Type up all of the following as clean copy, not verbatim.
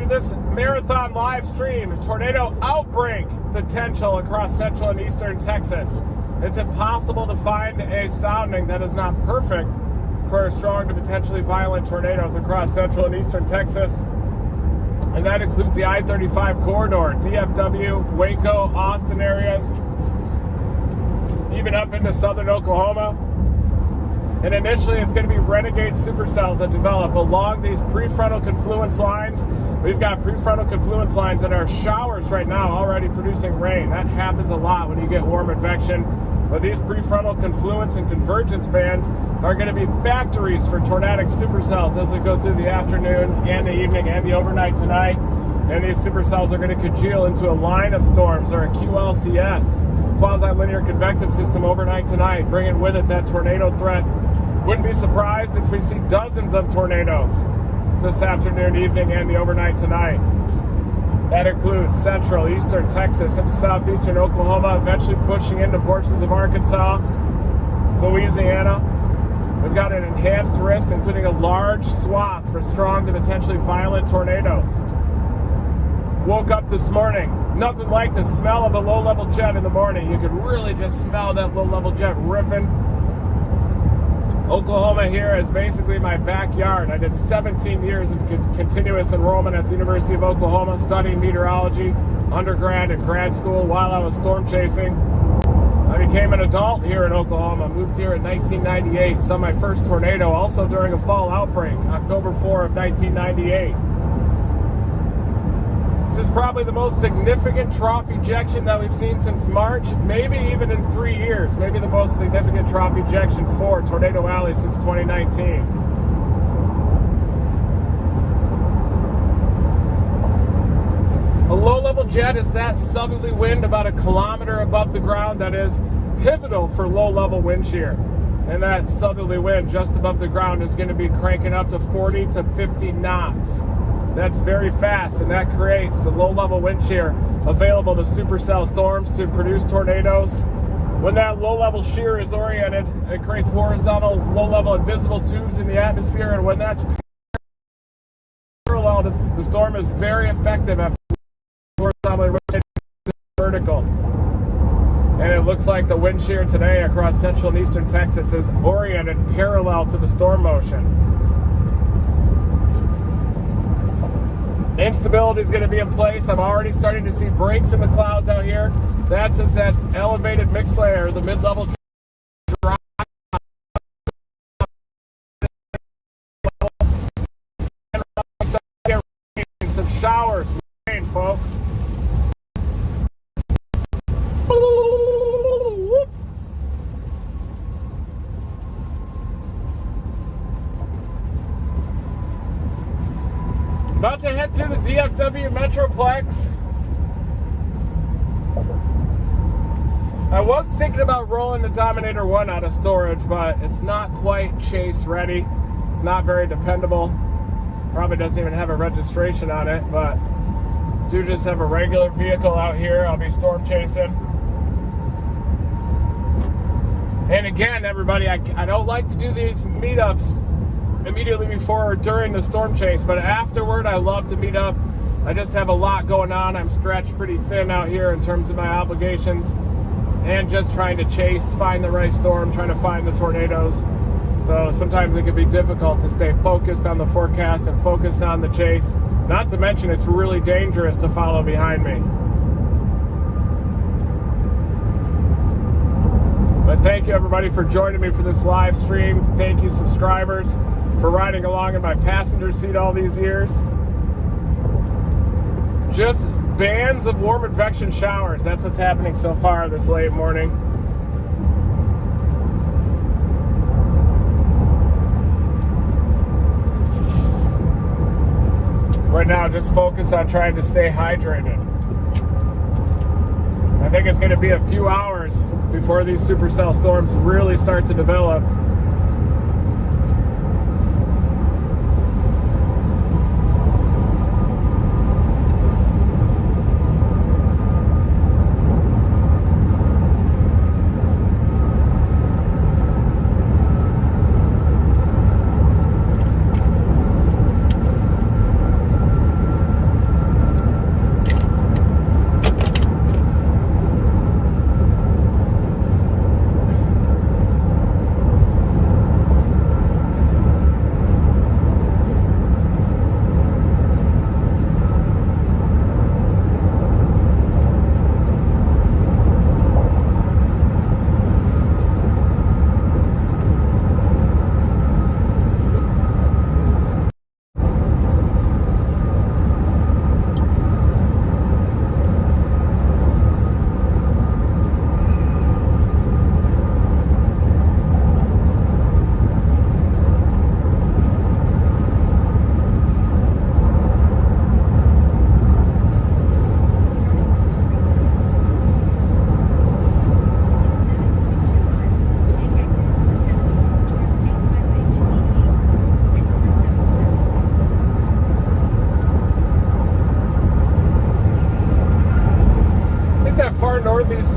to this marathon live stream. Tornado outbreak potential across central and eastern Texas. It's impossible to find a sounding that is not perfect for strong to potentially violent tornadoes across central and eastern Texas. And that includes the I-35 corridor, DFW, Waco, Austin areas, even up into southern Oklahoma. And initially, it's going to be renegade supercells that develop along these prefrontal confluence lines. We've got prefrontal confluence lines that are showers right now already producing rain. That happens a lot when you get warm advection. But these prefrontal confluence and convergence bands are going to be factories for tornadic supercells as we go through the afternoon and the evening and the overnight tonight. And these supercells are going to congeal into a line of storms, or a QLCS, quasi-linear convective system, overnight tonight, bringing with it that tornado threat. Wouldn't be surprised if we see dozens of tornadoes this afternoon, evening, and the overnight tonight. That includes central, eastern Texas, into southeastern Oklahoma, eventually pushing into portions of Arkansas, Louisiana. We've got an enhanced risk, including a large swath for strong to potentially violent tornadoes. Woke up this morning, nothing like the smell of a low-level jet in the morning. You could really just smell that low-level jet ripping. Oklahoma here is basically my backyard. I did 17 years of continuous enrollment at the University of Oklahoma, studying meteorology, undergrad and grad school while I was storm chasing. I became an adult here in Oklahoma, moved here in 1998, saw my first tornado also during a fall outbreak, October 4 of 1998. This is probably the most significant trough ejection that we've seen since March, maybe even in 3 years. Maybe the most significant trough ejection for Tornado Alley since 2019. A low-level jet is that southerly wind about a kilometer above the ground that is pivotal for low-level wind shear. And that southerly wind just above the ground is going to be cranking up to 40 to 50 knots. That's very fast, and that creates the low-level wind shear available to supercell storms to produce tornadoes. When that low-level shear is oriented, it creates horizontal, low-level, invisible tubes in the atmosphere, and when that's parallel, the storm is very effective at horizontally rotating vertical. And it looks like the wind shear today across central and eastern Texas is oriented parallel to the storm motion. Instability is going to be in place. I'm already starting to see breaks in the clouds out here. That's as that elevated mix layer, the mid-level drop. Some showers, rain, folks. About to head through the DFW Metroplex. I was thinking about rolling the Dominator 1 out of storage, but it's not quite chase ready. It's not very dependable. Probably doesn't even have a registration on it, but do just have a regular vehicle out here. I'll be storm chasing. And again, everybody, I don't like to do these meetups immediately before or during the storm chase, but afterward I love to meet up. I just have a lot going on. I'm stretched pretty thin out here in terms of my obligations and just trying to chase, find the right storm, trying to find the tornadoes. So sometimes it can be difficult to stay focused on the forecast and focused on the chase. Not to mention it's really dangerous to follow behind me. But thank you everybody for joining me for this live stream. Thank you subscribers for riding along in my passenger seat all these years. Just bands of warm advection showers. That's what's happening so far this late morning. Right now, just focus on trying to stay hydrated. I think it's going to be a few hours before these supercell storms really start to develop.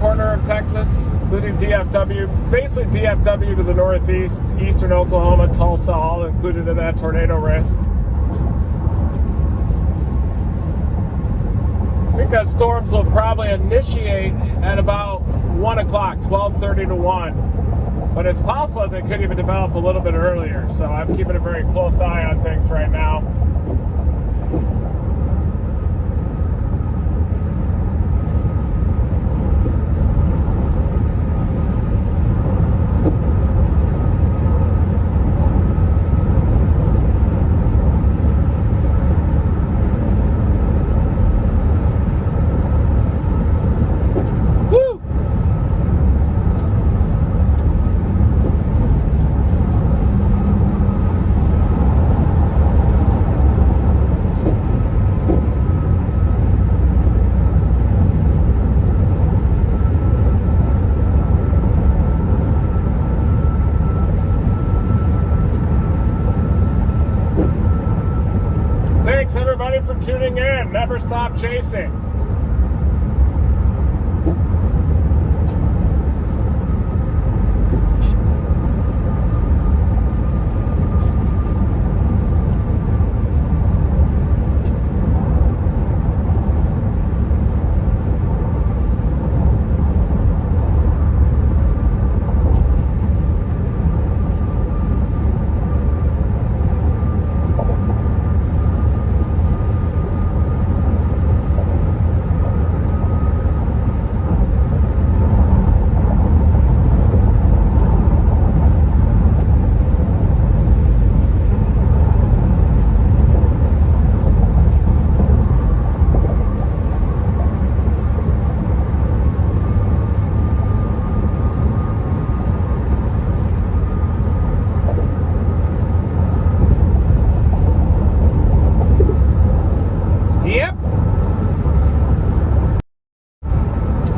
corner of Texas, including DFW, basically DFW to the northeast, eastern Oklahoma, Tulsa, all included in that tornado risk. I think that storms will probably initiate at about 1 o'clock, 12:30 to 1. But it's possible that they could even develop a little bit earlier. So I'm keeping a very close eye on things right now. Thanks everybody for tuning in. Never stop chasing.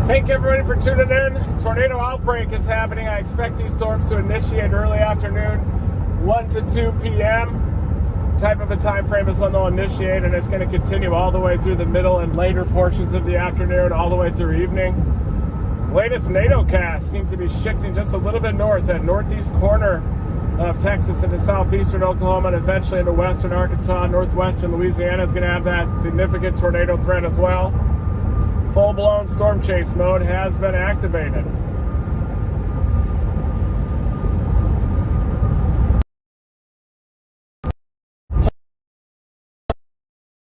Thank you everybody for tuning in. Tornado outbreak is happening. I expect these storms to initiate early afternoon, 1 to 2 p.m. type of a time frame is when they'll initiate, and it's going to continue all the way through the middle and later portions of the afternoon, all the way through evening. Latest NATO cast seems to be shifting just a little bit north, that northeast corner of Texas into southeastern Oklahoma and eventually into western Arkansas. Northwestern Louisiana is going to have that significant tornado threat as well. Full-blown storm chase mode has been activated.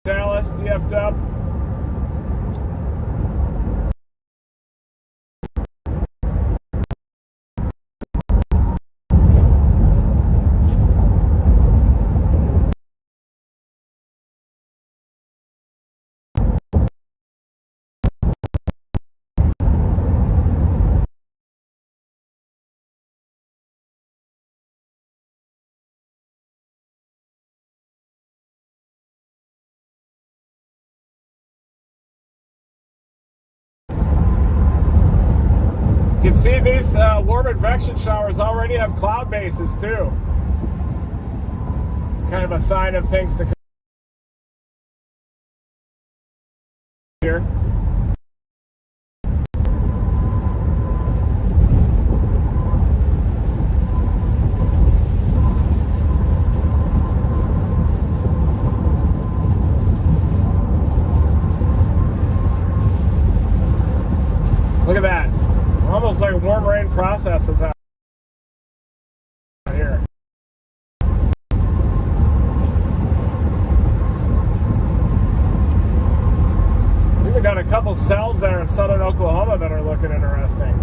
Dallas, DFW. You can see these warm advection showers already have cloud bases too. Kind of a sign of things to come here. Look at that. Almost like warm rain processes out here. We even got a couple cells there in southern Oklahoma that are looking interesting.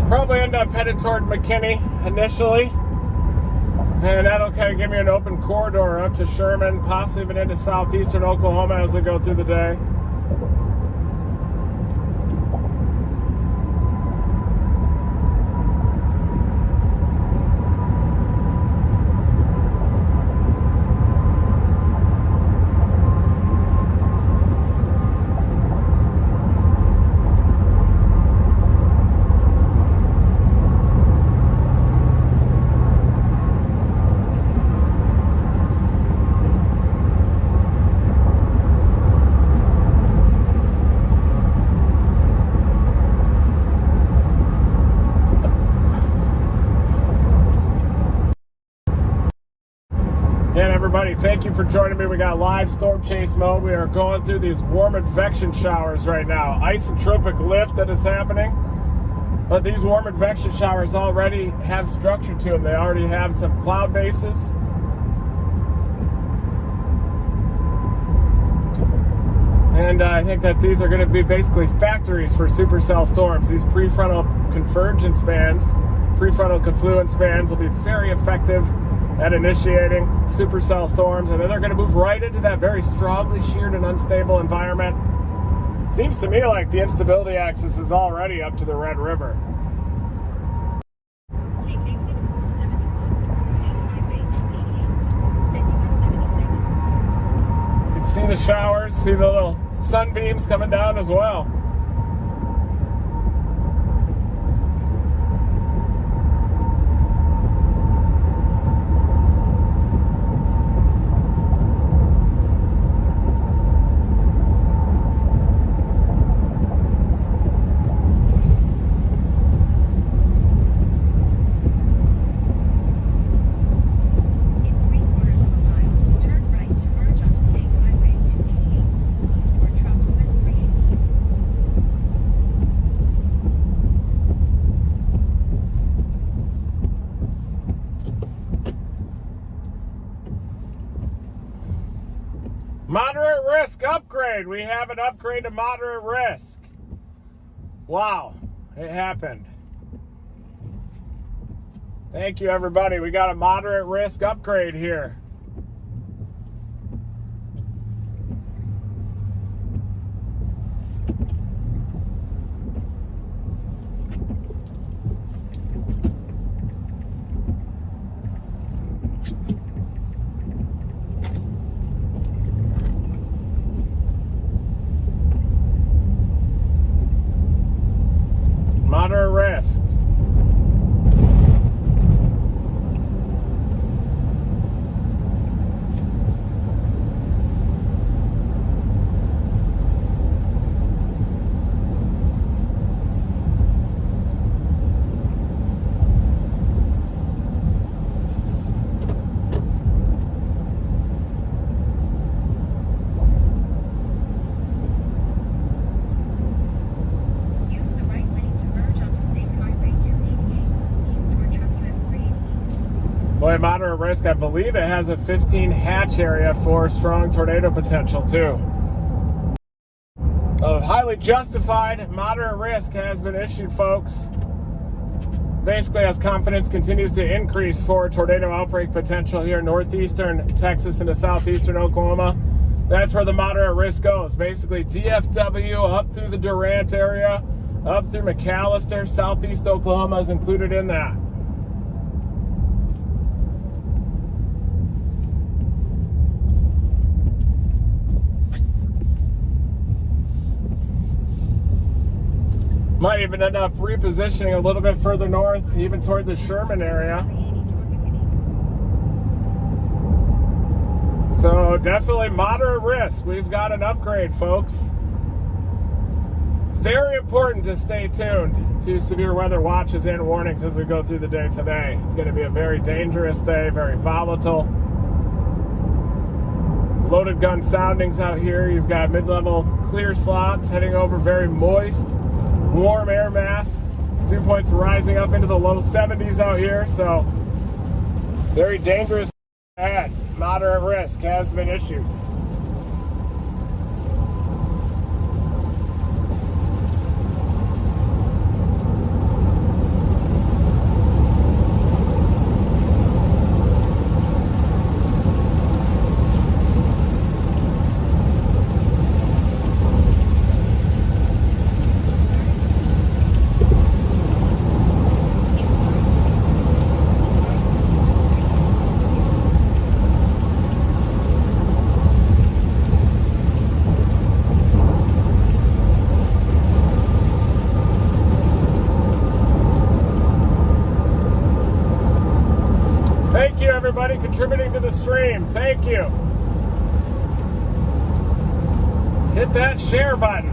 Probably end up headed toward McKinney initially, and that'll kind of give me an open corridor up to Sherman, possibly even into southeastern Oklahoma as we go through the day. everybody. Thank you for joining me. We got live storm chase mode. We are going through these warm advection showers right now. Isotropic lift that is happening. But these warm advection showers already have structure to them. They already have some cloud bases. And I think that these are going to be basically factories for supercell storms. These prefrontal convergence bands, prefrontal confluence bands will be very effective at initiating supercell storms. And then they're going to move right into that very strongly sheared and unstable environment. Seems to me like the instability axis is already up to the Red River. Take exit 471 towards State Highway 288 and US 77. You can see the showers, see the little sunbeams coming down as well. Moderate risk upgrade. We have an upgrade to moderate risk. Wow, it happened. Thank you, everybody. We got a moderate risk upgrade here. Moderate risk. Boy, moderate risk, I believe it has a 15 hatch area for strong tornado potential too. Highly justified moderate risk has been issued, folks. Basically, as confidence continues to increase for tornado outbreak potential here in northeastern Texas into southeastern Oklahoma, that's where the moderate risk goes. Basically, DFW up through the Durant area, up through McAllister, southeast Oklahoma is included in that. Might even end up repositioning a little bit further north, even toward the Sherman area. So definitely moderate risk. We've got an upgrade, folks. Very important to stay tuned to severe weather watches and warnings as we go through the day today. It's going to be a very dangerous day, very volatile. Loaded gun soundings out here. You've got mid-level clear slots heading over very moist, warm air mass. Dew points rising up into the low 70s out here, so very dangerous ahead. Moderate risk has been issued. Thank you, everybody, contributing to the stream. Thank you. Hit that share button.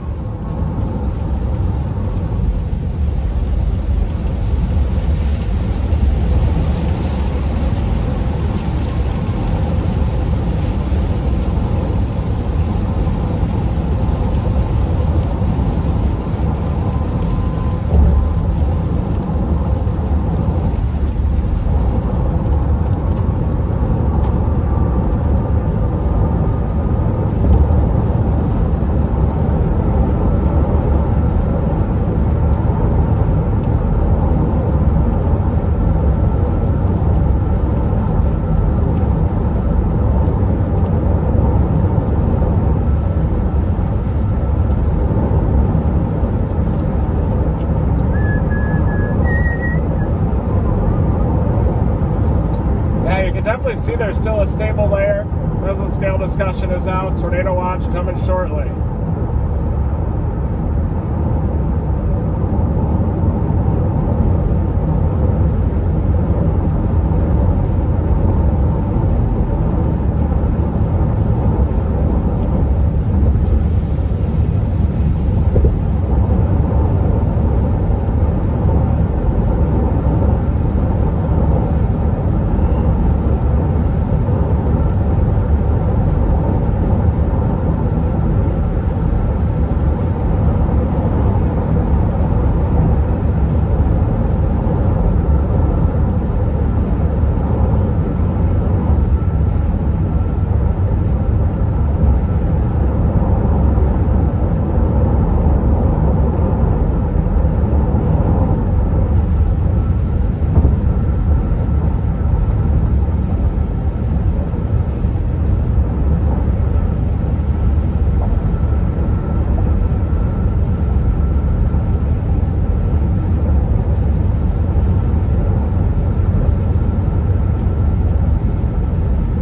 see there's still a stable layer. Mesoscale discussion is out. Tornado watch coming shortly.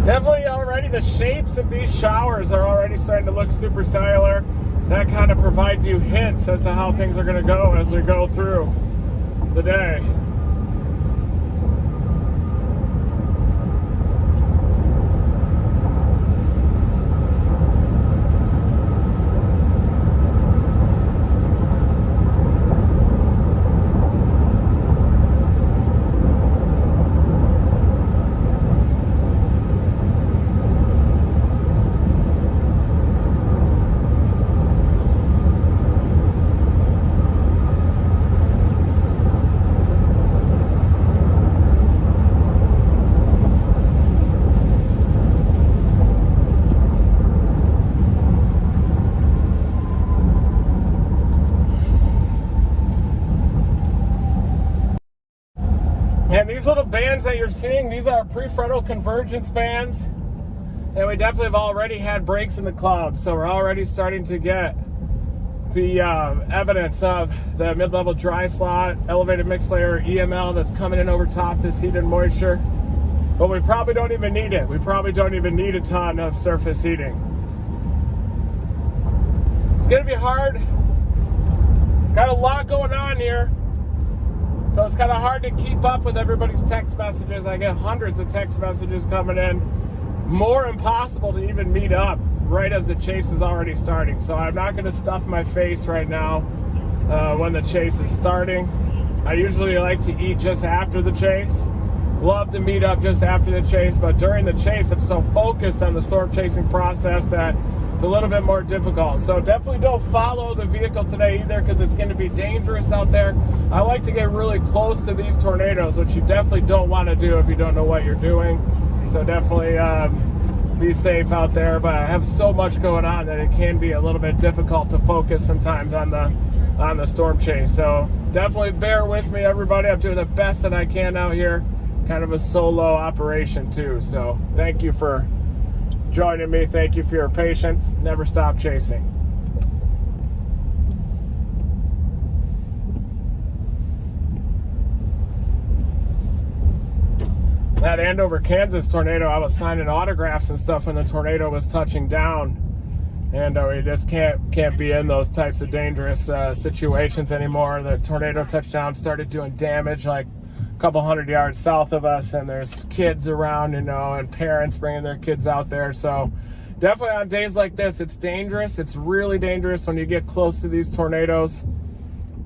Definitely already the shapes of these showers are already starting to look supercellular. That kind of provides you hints as to how things are going to go as we go through the day. And these little bands that you're seeing, these are prefrontal convergence bands. And we definitely have already had breaks in the clouds. So we're already starting to get the evidence of the mid-level dry slot, elevated mixed layer EML that's coming in over top this heat and moisture. But we probably don't even need it. We probably don't even need a ton of surface heating. It's gonna be hard. Got a lot going on here. So it's kind of hard to keep up with everybody's text messages. I get hundreds of text messages coming in. More impossible to even meet up right as the chase is already starting. So I'm not going to stuff my face right now when the chase is starting. I usually like to eat just after the chase. Love to meet up just after the chase, but during the chase I'm so focused on the storm chasing process that it's a little bit more difficult. So definitely don't follow the vehicle today either, because it's going to be dangerous out there. I like to get really close to these tornadoes, which you definitely don't want to do if you don't know what you're doing. So definitely be safe out there. But I have so much going on that it can be a little bit difficult to focus sometimes on the storm chase. So definitely bear with me, everybody. I'm doing the best that I can out here. Kind of a solo operation too. So thank you for joining me. Thank you for your patience. Never stop chasing. That Andover, Kansas tornado, I was signing autographs and stuff when the tornado was touching down. And we just can't be in those types of dangerous situations anymore. The tornado touchdown started doing damage like a couple hundred yards south of us, and there's kids around, you know, and parents bringing their kids out there. So definitely on days like this, it's dangerous. It's really dangerous when you get close to these tornadoes.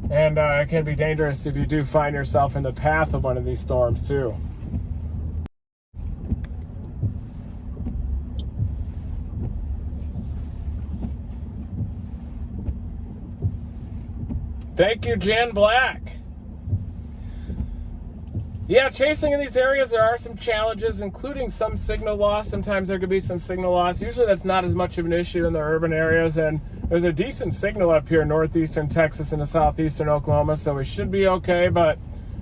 And it can be dangerous if you do find yourself in the path of one of these storms too. Thank you, Jan Black. Yeah, chasing in these areas, there are some challenges, including some signal loss. Sometimes there could be some signal loss. Usually that's not as much of an issue in the urban areas, and there's a decent signal up here in northeastern Texas and southeastern Oklahoma, so we should be okay, but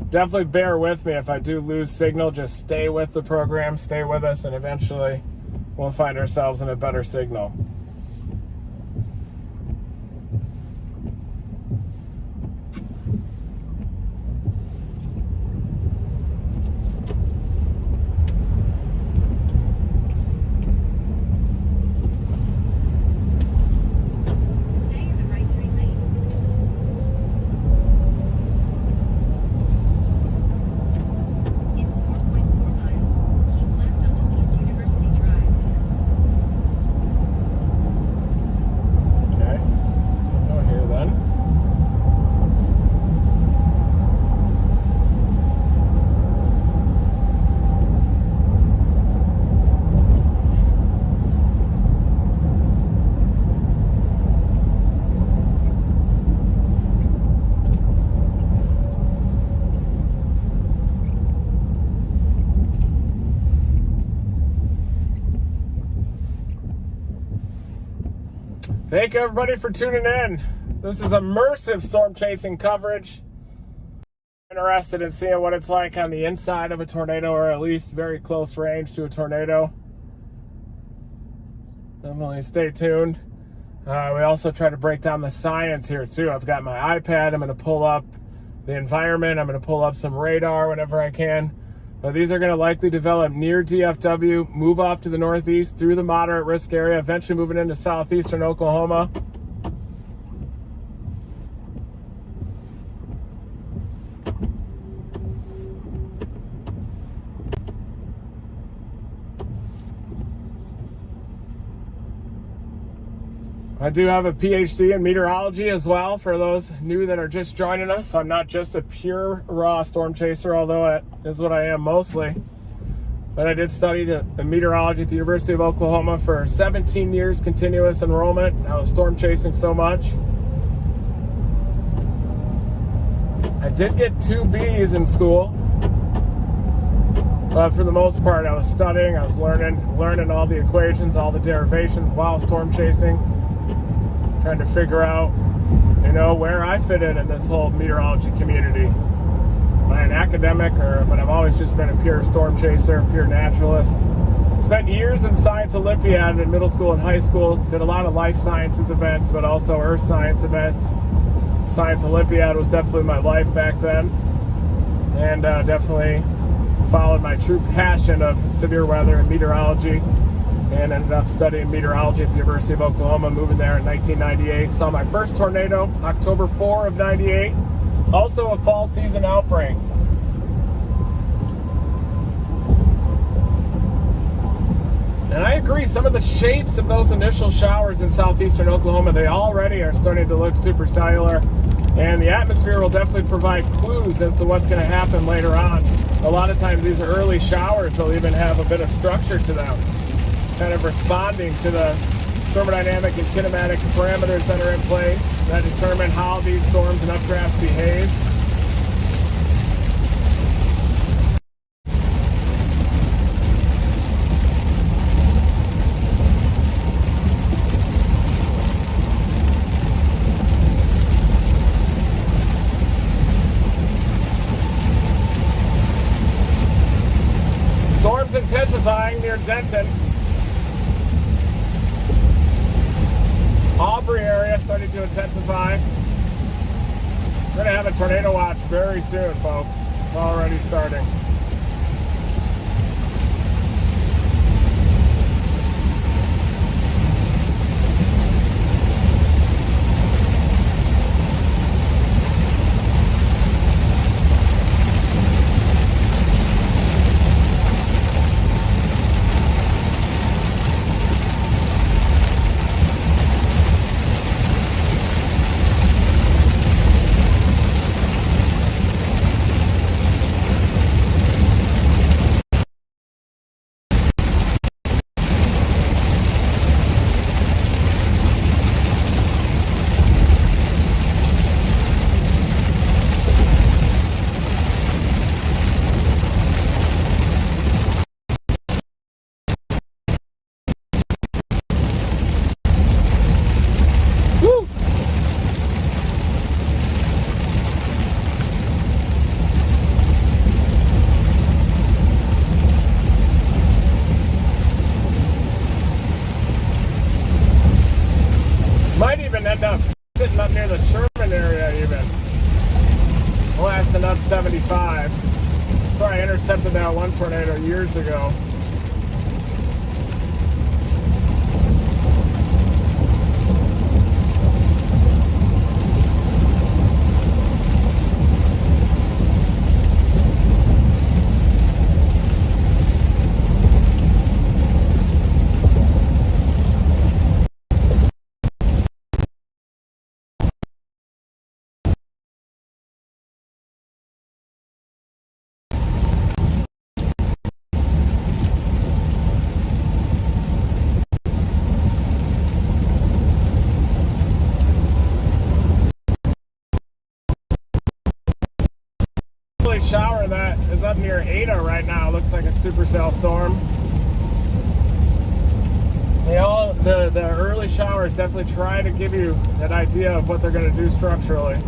definitely bear with me if I do lose signal. Just stay with the program, stay with us, and eventually we'll find ourselves in a better signal. Thank you, everybody, for tuning in. This is immersive storm chasing coverage. Interested in seeing what it's like on the inside of a tornado, or at least very close range to a tornado. Definitely stay tuned. We also try to break down the science here too. I've got my iPad. I'm going to pull up the environment. I'm going to pull up some radar whenever I can. But these are going to likely develop near DFW, move off to the northeast through the moderate risk area, eventually moving into southeastern Oklahoma. I do have a PhD in meteorology as well, for those new that are just joining us. So I'm not just a pure raw storm chaser, although that is what I am mostly. But I did study the meteorology at the University of Oklahoma for 17 years continuous enrollment. I was storm chasing so much. I did get 2 B's in school, but for the most part I was studying, I was learning all the equations, all the derivations while storm chasing. Trying to figure out, where I fit in this whole meteorology community. Am I an academic, but I've always just been a pure storm chaser, pure naturalist. Spent years in Science Olympiad in middle school and high school. Did a lot of life sciences events, but also earth science events. Science Olympiad was definitely my life back then. And definitely followed my true passion of severe weather and meteorology. And ended up studying meteorology at the University of Oklahoma, moving there in 1998. Saw my first tornado, October 4 of 98. Also a fall season outbreak. And I agree, some of the shapes of those initial showers in southeastern Oklahoma, they already are starting to look supercellular. And the atmosphere will definitely provide clues as to what's going to happen later on. A lot of times these are early showers, they'll even have a bit of structure to them, kind of responding to the thermodynamic and kinematic parameters that are in place that determine how these storms and updrafts behave. Storms intensifying near Denton. Aubrey area starting to intensify. We're going to have a tornado watch very soon, folks. It's already starting. End up sitting up near the Sherman area even. Blasting up 75. So I intercepted that one tornado years ago. Shower that is up near Ada right now. Looks like a supercell storm. You know, the early showers definitely try to give you an idea of what they're going to do structurally.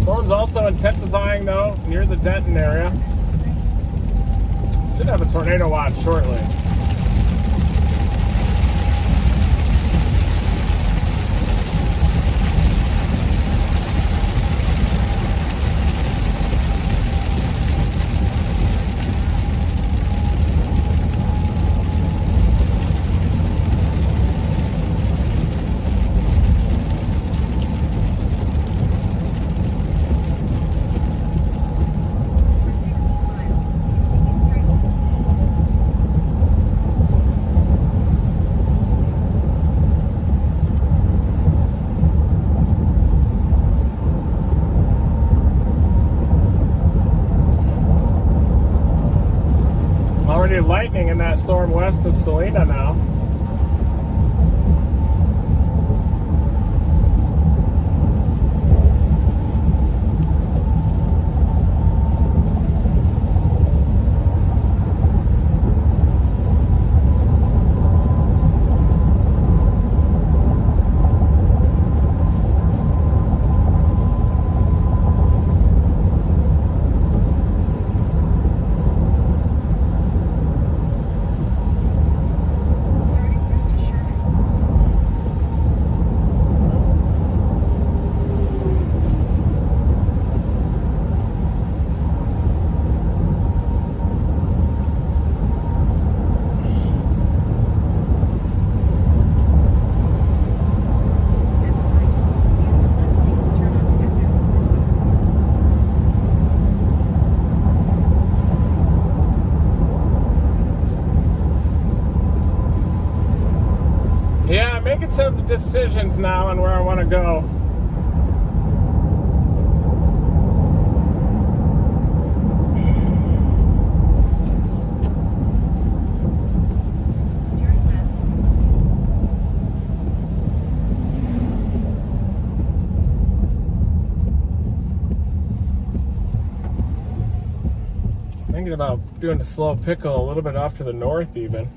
Storm's also intensifying, though, near the Denton area. Should have a tornado watch shortly. For 16 miles, continue straight. Already lightning in that storm west of Salina now. Starting route to Sherman. At the light, use the left lane to turn onto FM 420. Yeah, I'm making some decisions now on where I want to go. Turn left. Thinking about doing a slow pickle a little bit off to the north even.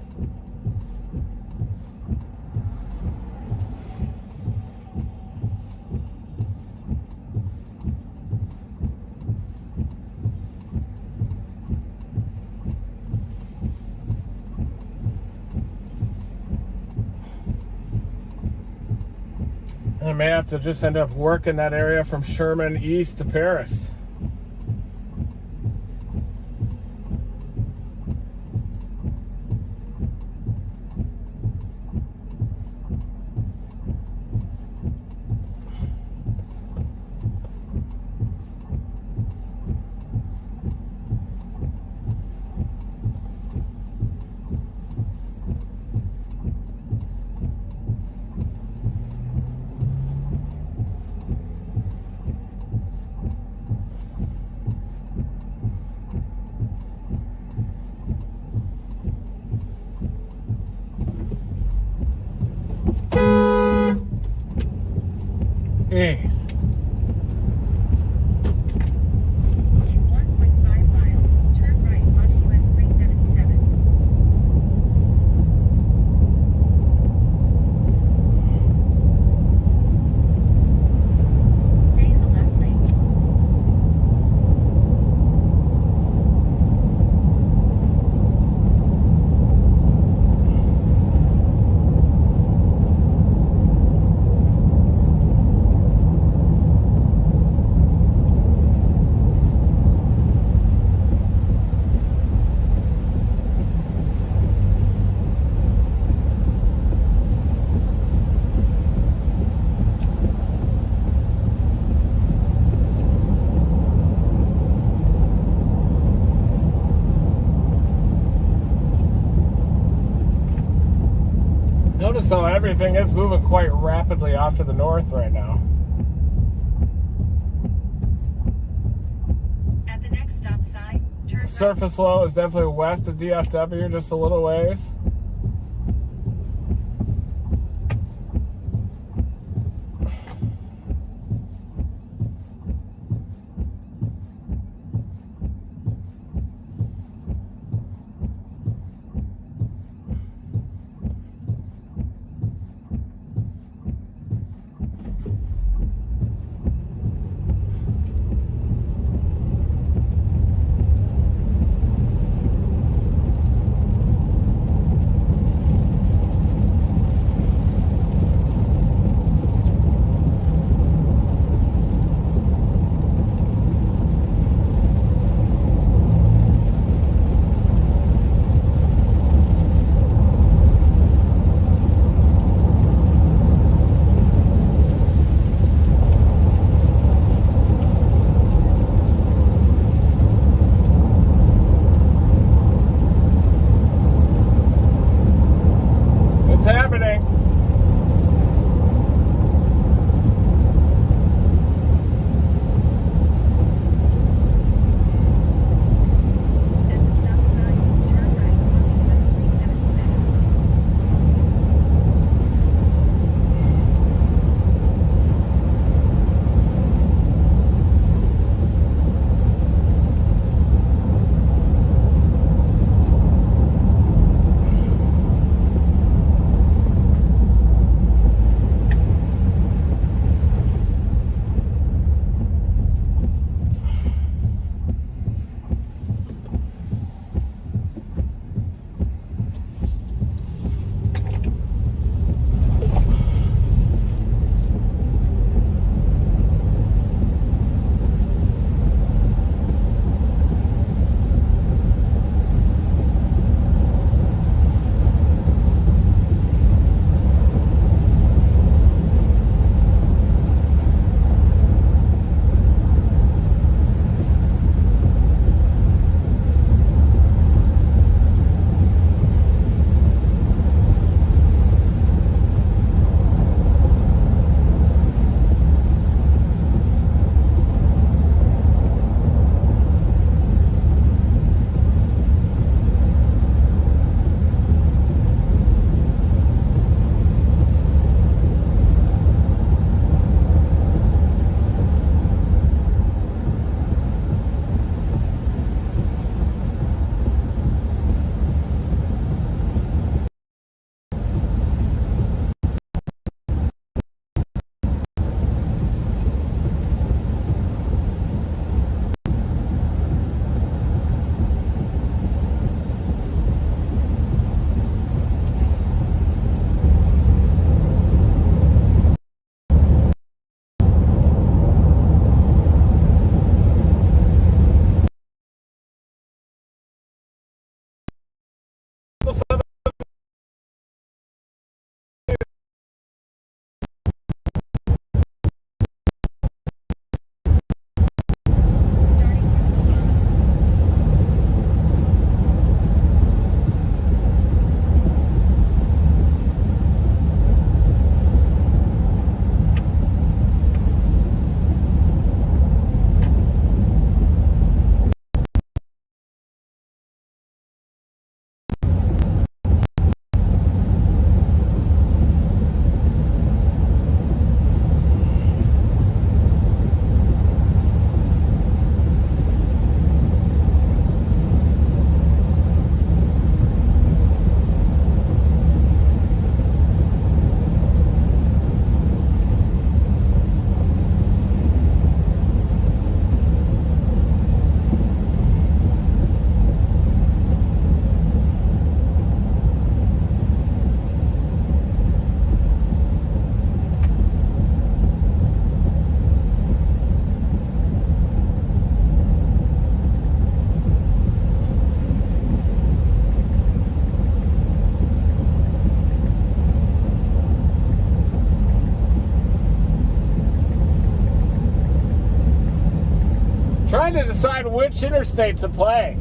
I may have to just end up working that area from Sherman east to Paris. Jeez. In 1.5 miles, turn right onto US 377. Stay in the left lane. Notice how everything is moving quite rapidly off to the north right now. At the next stop sign, turn right. Surface low is definitely west of DFW, just a little ways. orbiting. At the stop sign, turn right onto US 377. Starting route to Ghana. Trying to decide which interstate to play.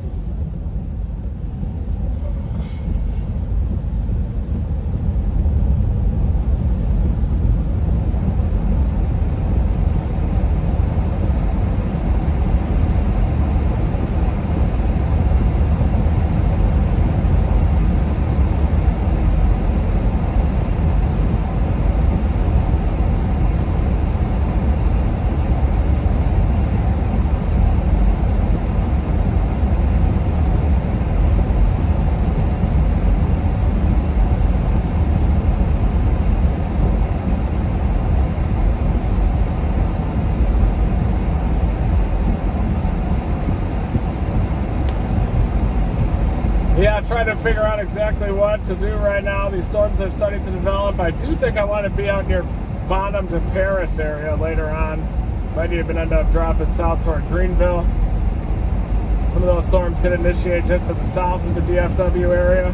Yeah, trying to figure out exactly what to do right now. These storms are starting to develop. I do think I want to be out near Bonham to Paris area later on. Might even end up dropping south toward Greenville. Some of those storms could initiate just to the south of the DFW area.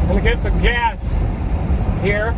Gonna get some gas here.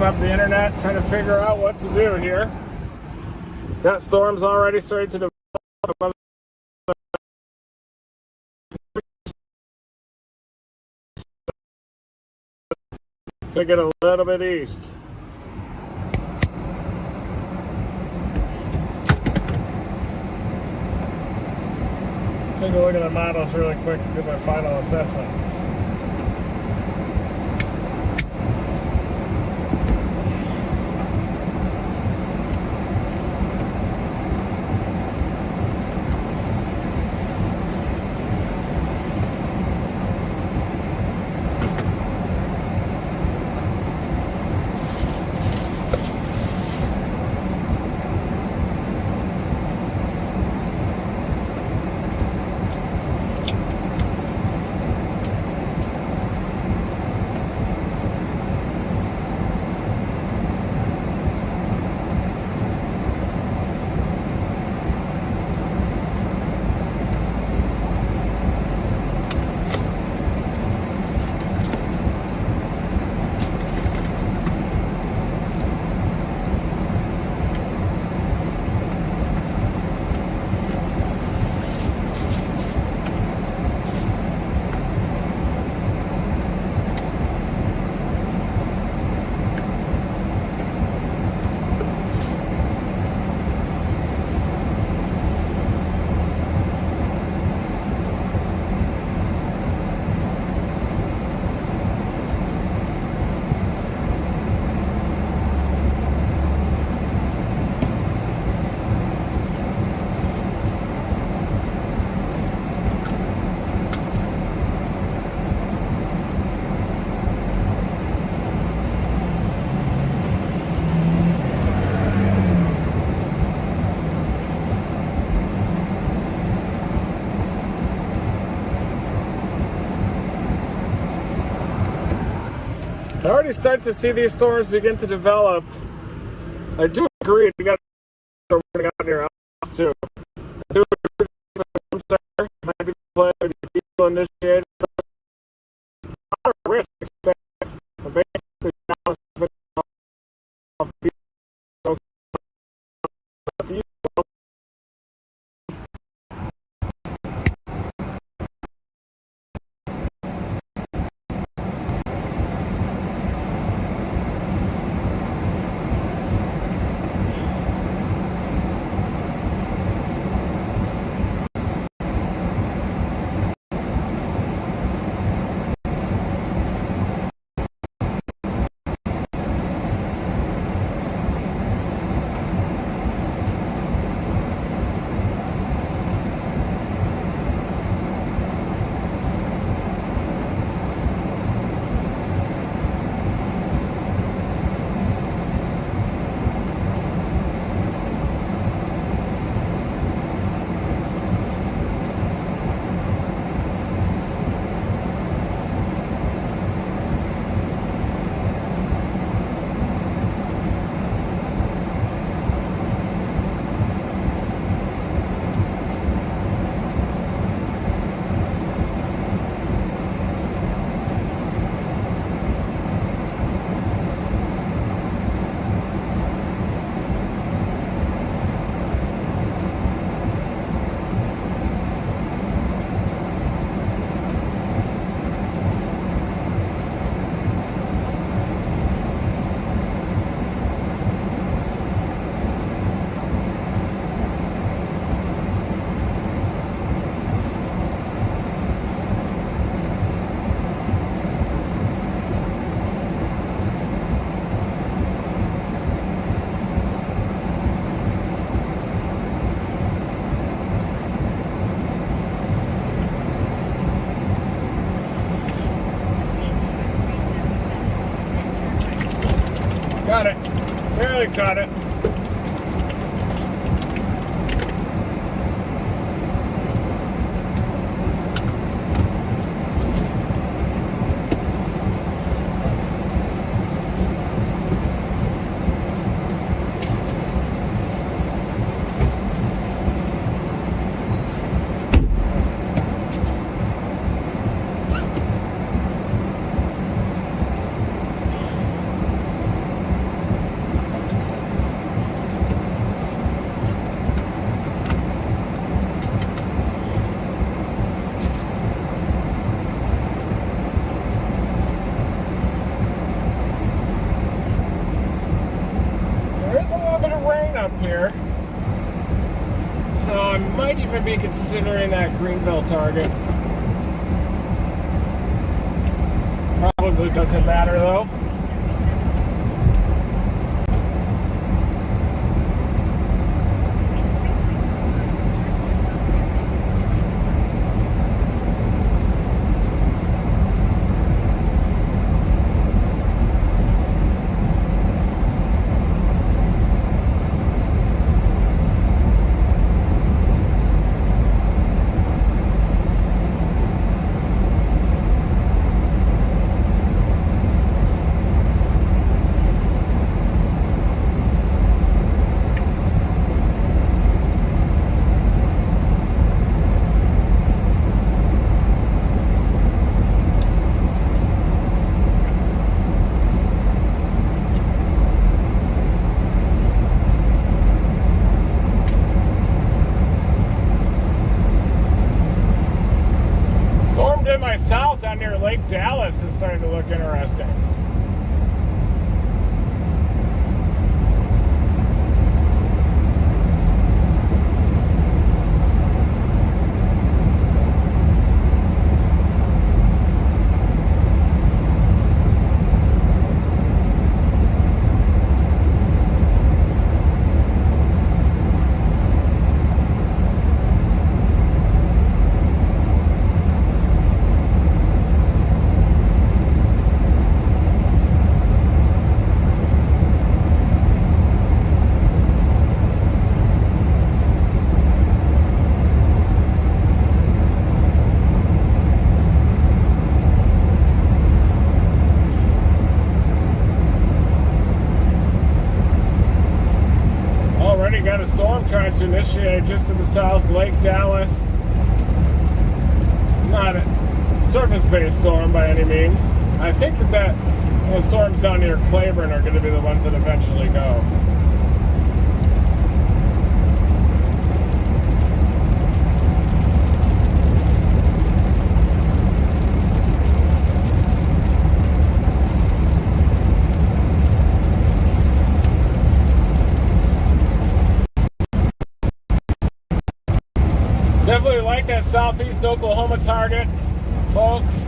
looking up the internet, trying to figure out what to do here. That storm's already started to develop. Could get a little bit east. Take a look at the models really quick and do my final assessment. I already start to see these storms begin to develop. I do agree we got to warning out near us too. I do agree that might be played with people initiated. A lot of risk, but basically now it's been Got it. Barely caught it. here. So I might even be considering that Greenville target. Probably doesn't matter though. My south down near Lake Dallas is starting to look interesting. Got a storm trying to initiate just to the south, Lake Dallas. Not a surface-based storm by any means. I think that the storms down near Claiborne are going to be the ones that eventually go. Definitely like that southeast Oklahoma target, folks.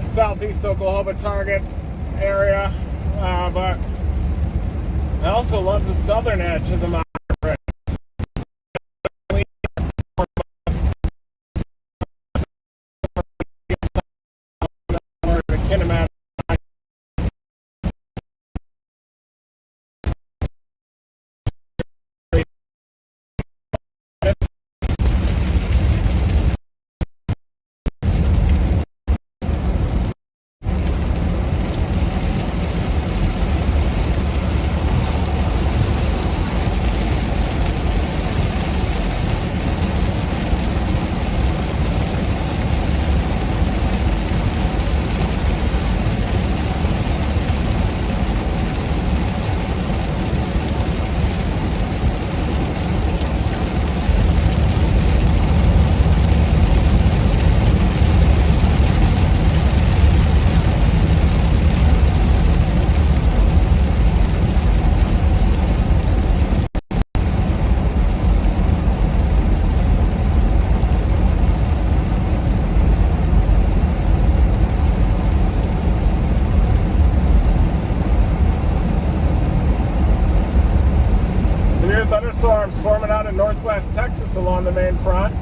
Southeast Oklahoma target area, but I also love the southern edge of the mountain. Thunderstorms forming out in northwest Texas along the main front.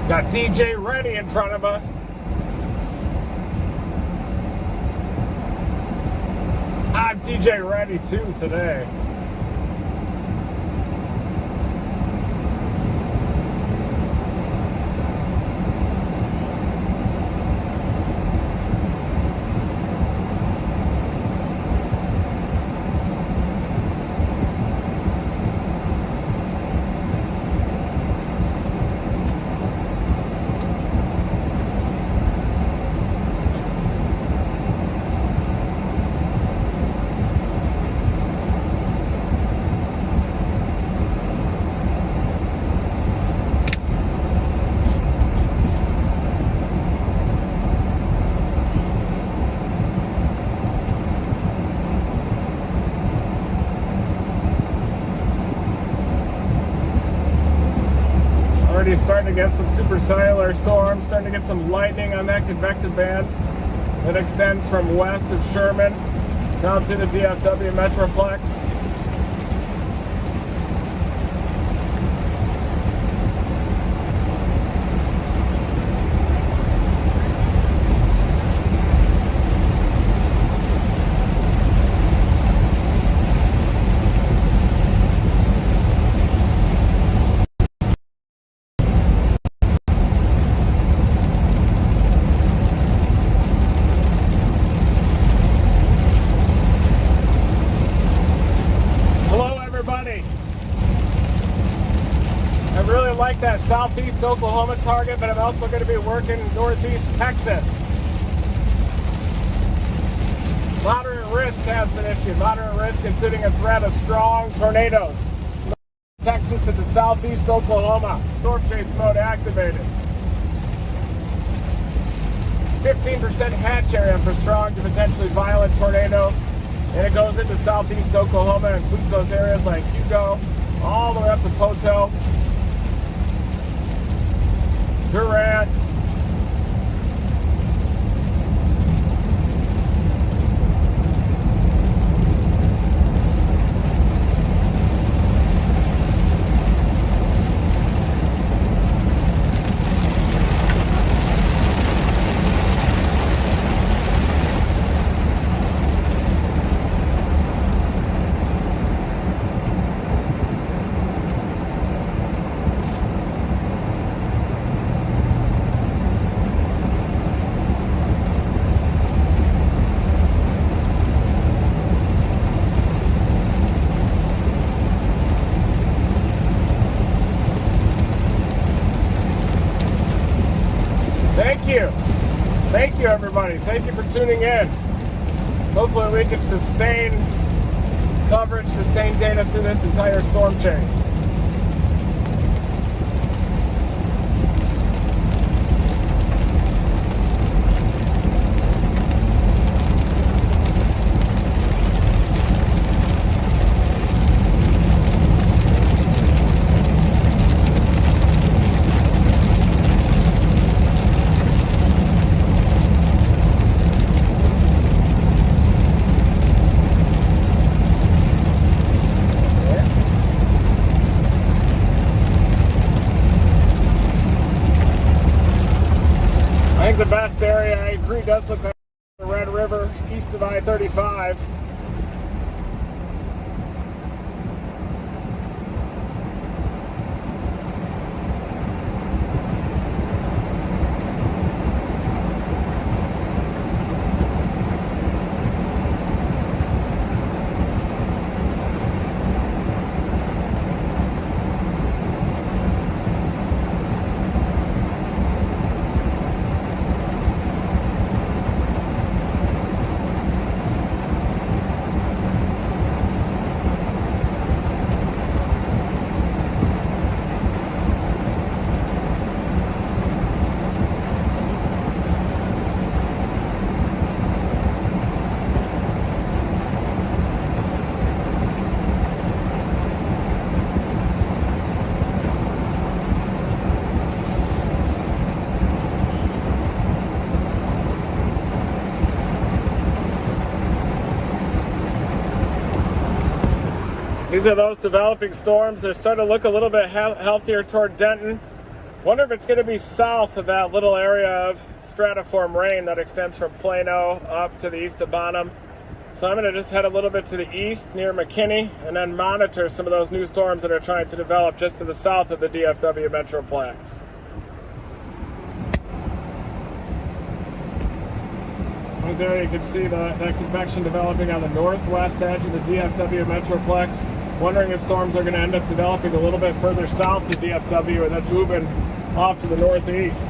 Got DJ Ready in front of us. I'm DJ Ready too today. Already starting to get some supercellular storms, starting to get some lightning on that convective band that extends from west of Sherman down through the DFW Metroplex. I really like that southeast Oklahoma target, but I'm also going to be working northeast Texas. Moderate risk has been issued. Moderate risk including a threat of strong tornadoes. Texas into southeast Oklahoma. Storm chase mode activated. 15% hatch area for strong to potentially violent tornadoes. And it goes into southeast Oklahoma and includes those areas like Hugo, all the way up to Poto, Durant, Thank you, everybody. Thank you for tuning in. Hopefully we can sustain coverage, sustain data through this entire storm chase. The best area, I agree, does look like the Red River east of I-35. These are those developing storms. They're starting to look a little bit healthier toward Denton. Wonder if it's going to be south of that little area of stratiform rain that extends from Plano up to the east of Bonham. So I'm going to just head a little bit to the east near McKinney and then monitor some of those new storms that are trying to develop just to the south of the DFW Metroplex. Right there you can see that convection developing on the northwest edge of the DFW Metroplex. Wondering if storms are going to end up developing a little bit further south of DFW and then moving off to the northeast.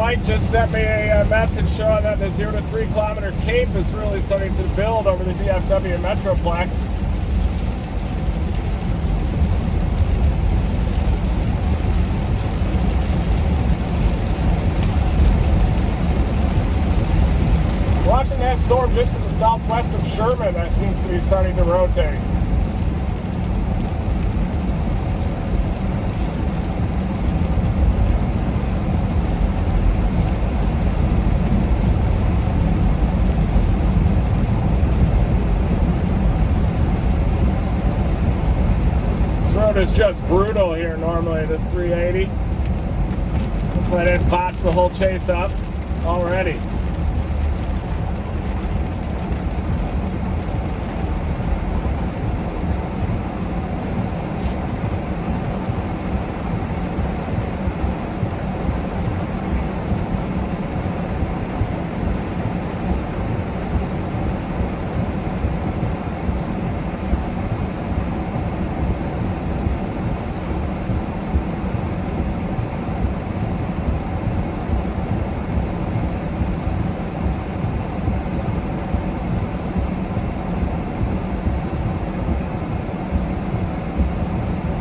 Mike just sent me a message showing that the 0 to 3 kilometer cape is really starting to build over the DFW Metroplex. Watching that storm just to the southwest of Sherman, that seems to be starting to rotate. This road is just brutal here normally, this 380. Hopefully I didn't botch the whole chase up already.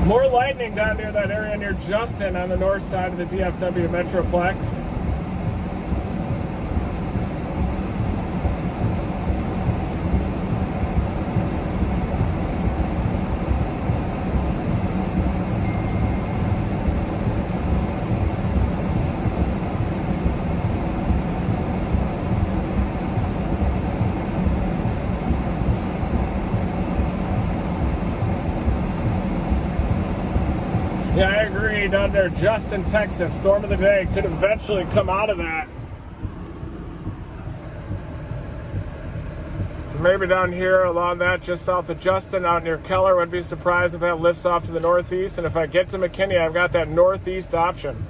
More lightning down near that area near Justin on the north side of the DFW Metroplex. Yeah, I agreed. Under Justin, Texas, storm of the day could eventually come out of that. Maybe down here along that, just south of Justin, out near Keller. Wouldn't be surprised if that lifts off to the northeast. And if I get to McKinney, I've got that northeast option.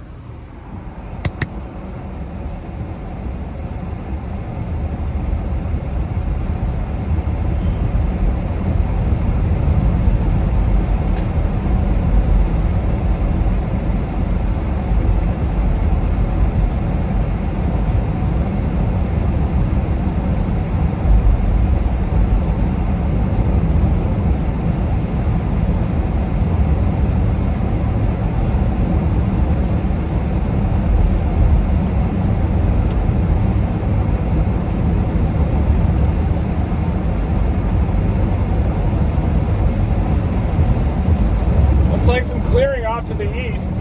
Like some clearing off to the east.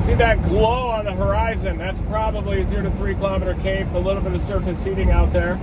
See that glow on the horizon? That's probably a 0 to 3 kilometer cape. A little bit of surface heating out there.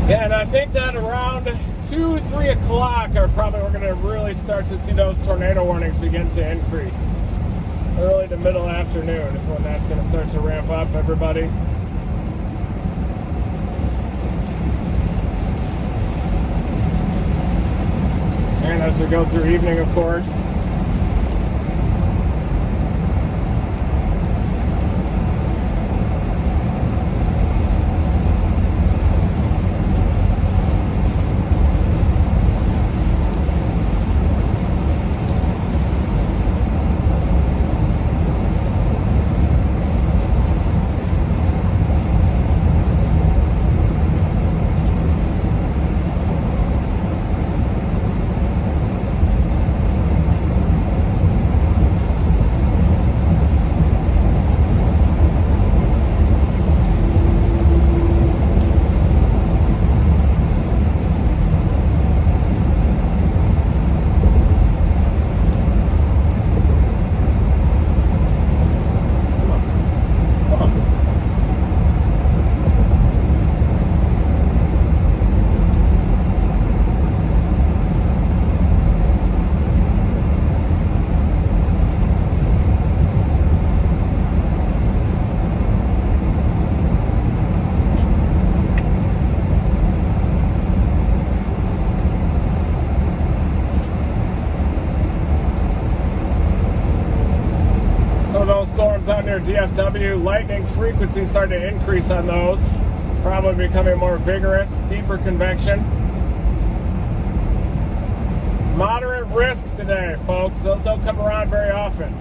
Yeah, and I think that around 2, 3 o'clock are probably we're going to really start to see those tornado warnings begin to increase. Early to middle afternoon is when that's going to start to ramp up, everybody. And as we go through evening, of course. storms out near DFW. Lightning frequency starting to increase on those. Probably becoming more vigorous, deeper convection. Moderate risk today, folks. Those don't come around very often.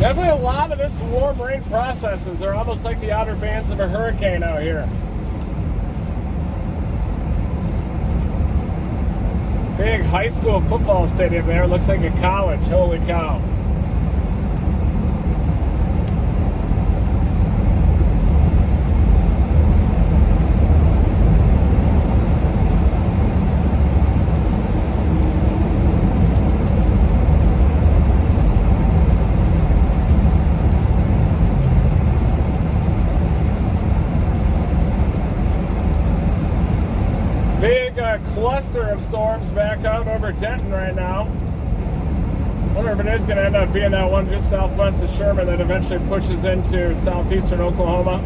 Definitely a lot of this warm rain processes. They're almost like the outer bands of a hurricane out here. Big high school football stadium there. Looks like a college. Holy cow. Cluster of storms back out over Denton right now. Wonder if it is going to end up being that one just southwest of Sherman that eventually pushes into southeastern Oklahoma.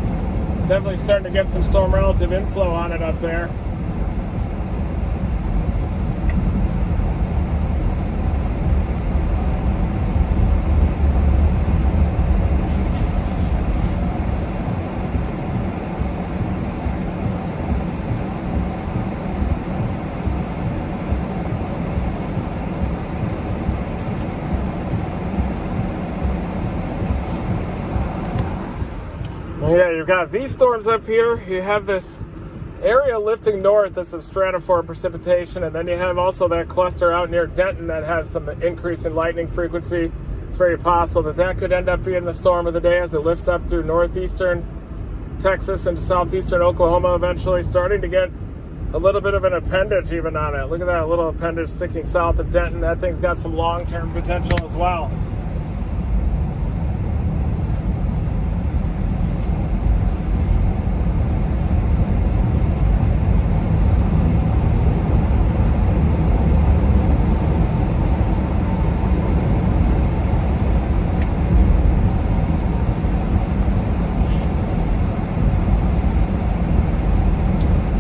Definitely starting to get some storm relative inflow on it up there. Yeah, you've got these storms up here. You have this area lifting north of some stratiform precipitation, and then you have also that cluster out near Denton that has some increase in lightning frequency. It's very possible that that could end up being the storm of the day as it lifts up through northeastern Texas into southeastern Oklahoma, eventually starting to get a little bit of an appendage even on it. Look at that little appendage sticking south of Denton. That thing's got some long-term potential as well.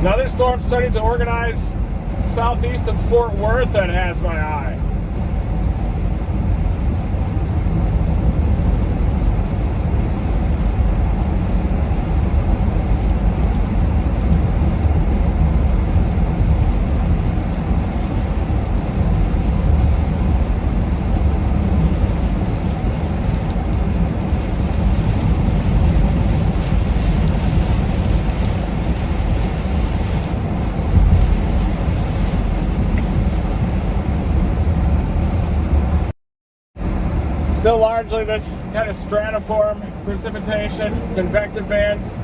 Another storm starting to organize southeast of Fort Worth that has my eye. Still largely this kind of stratiform precipitation, convective bands,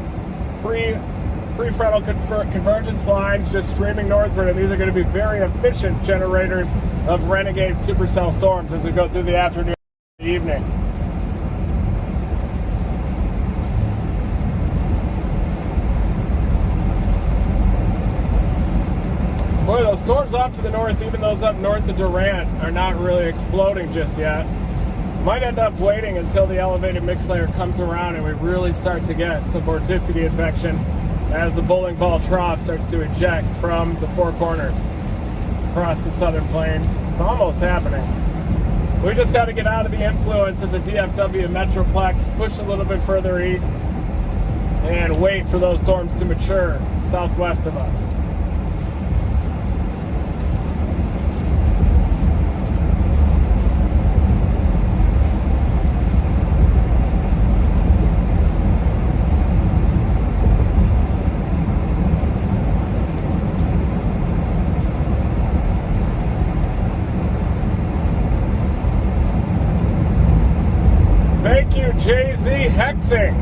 prefrontal convergence lines just streaming northward, and these are going to be very efficient generators of renegade supercell storms as we go through the afternoon and the evening. Boy, those storms off to the north, even those up north of Durant, are not really exploding just yet. Might end up waiting until the elevated mix layer comes around and we really start to get some vorticity advection as the bowling ball trough starts to eject from the Four Corners across the southern plains. It's almost happening. We just got to get out of the influence of the DFW Metroplex, push a little bit further east, and wait for those storms to mature southwest of us. Z Hexing.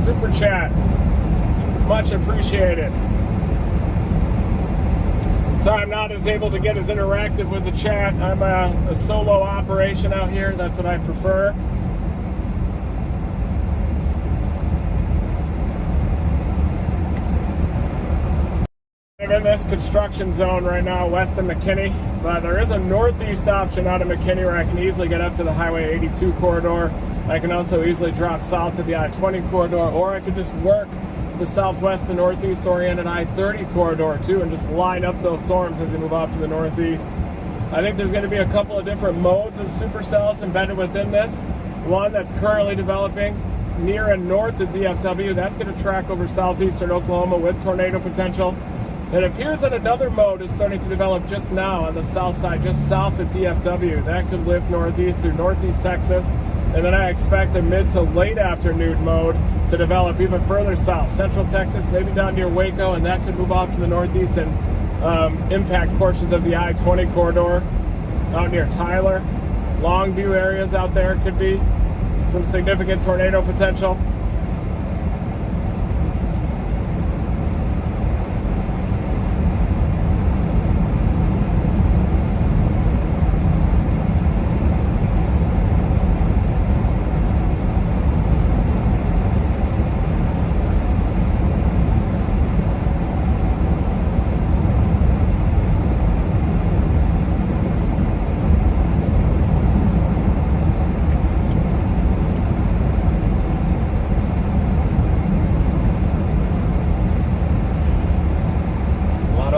Super chat. Much appreciated. Sorry, I'm not as able to get as interactive with the chat. I'm a solo operation out here. That's what I prefer. I'm in this construction zone right now, west of McKinney, but there is a northeast option out of McKinney where I can easily get up to the Highway 82 corridor. I can also easily drop south to the I-20 corridor, or I could just work the southwest and northeast oriented I-30 corridor too and just line up those storms as they move off to the northeast. I think there's going to be a couple of different modes of supercells embedded within this. One that's currently developing near and north of DFW. That's going to track over southeastern Oklahoma with tornado potential. It appears that another mode is starting to develop just now on the south side, just south of DFW. That could lift northeast through northeast Texas. And then I expect a mid to late afternoon mode to develop even further south. Central Texas, maybe down near Waco, and that could move off to the northeast and impact portions of the I-20 corridor out near Tyler. Longview areas out there could be some significant tornado potential.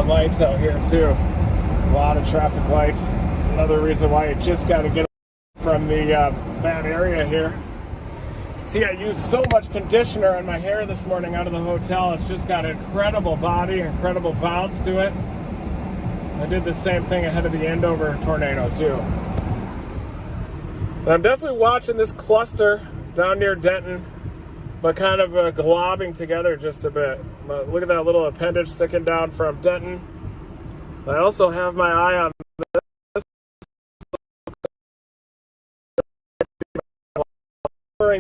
Lights out here too. A lot of traffic lights. It's another reason why you just got to get from the bad area here. See, I used so much conditioner on my hair this morning out of the hotel. It's just got incredible body, incredible bounce to it. I did the same thing ahead of the Andover tornado too. But I'm definitely watching this cluster down near Denton, but kind of globbing together just a bit. But look at that little appendage sticking down from Denton. I also have my eye on this.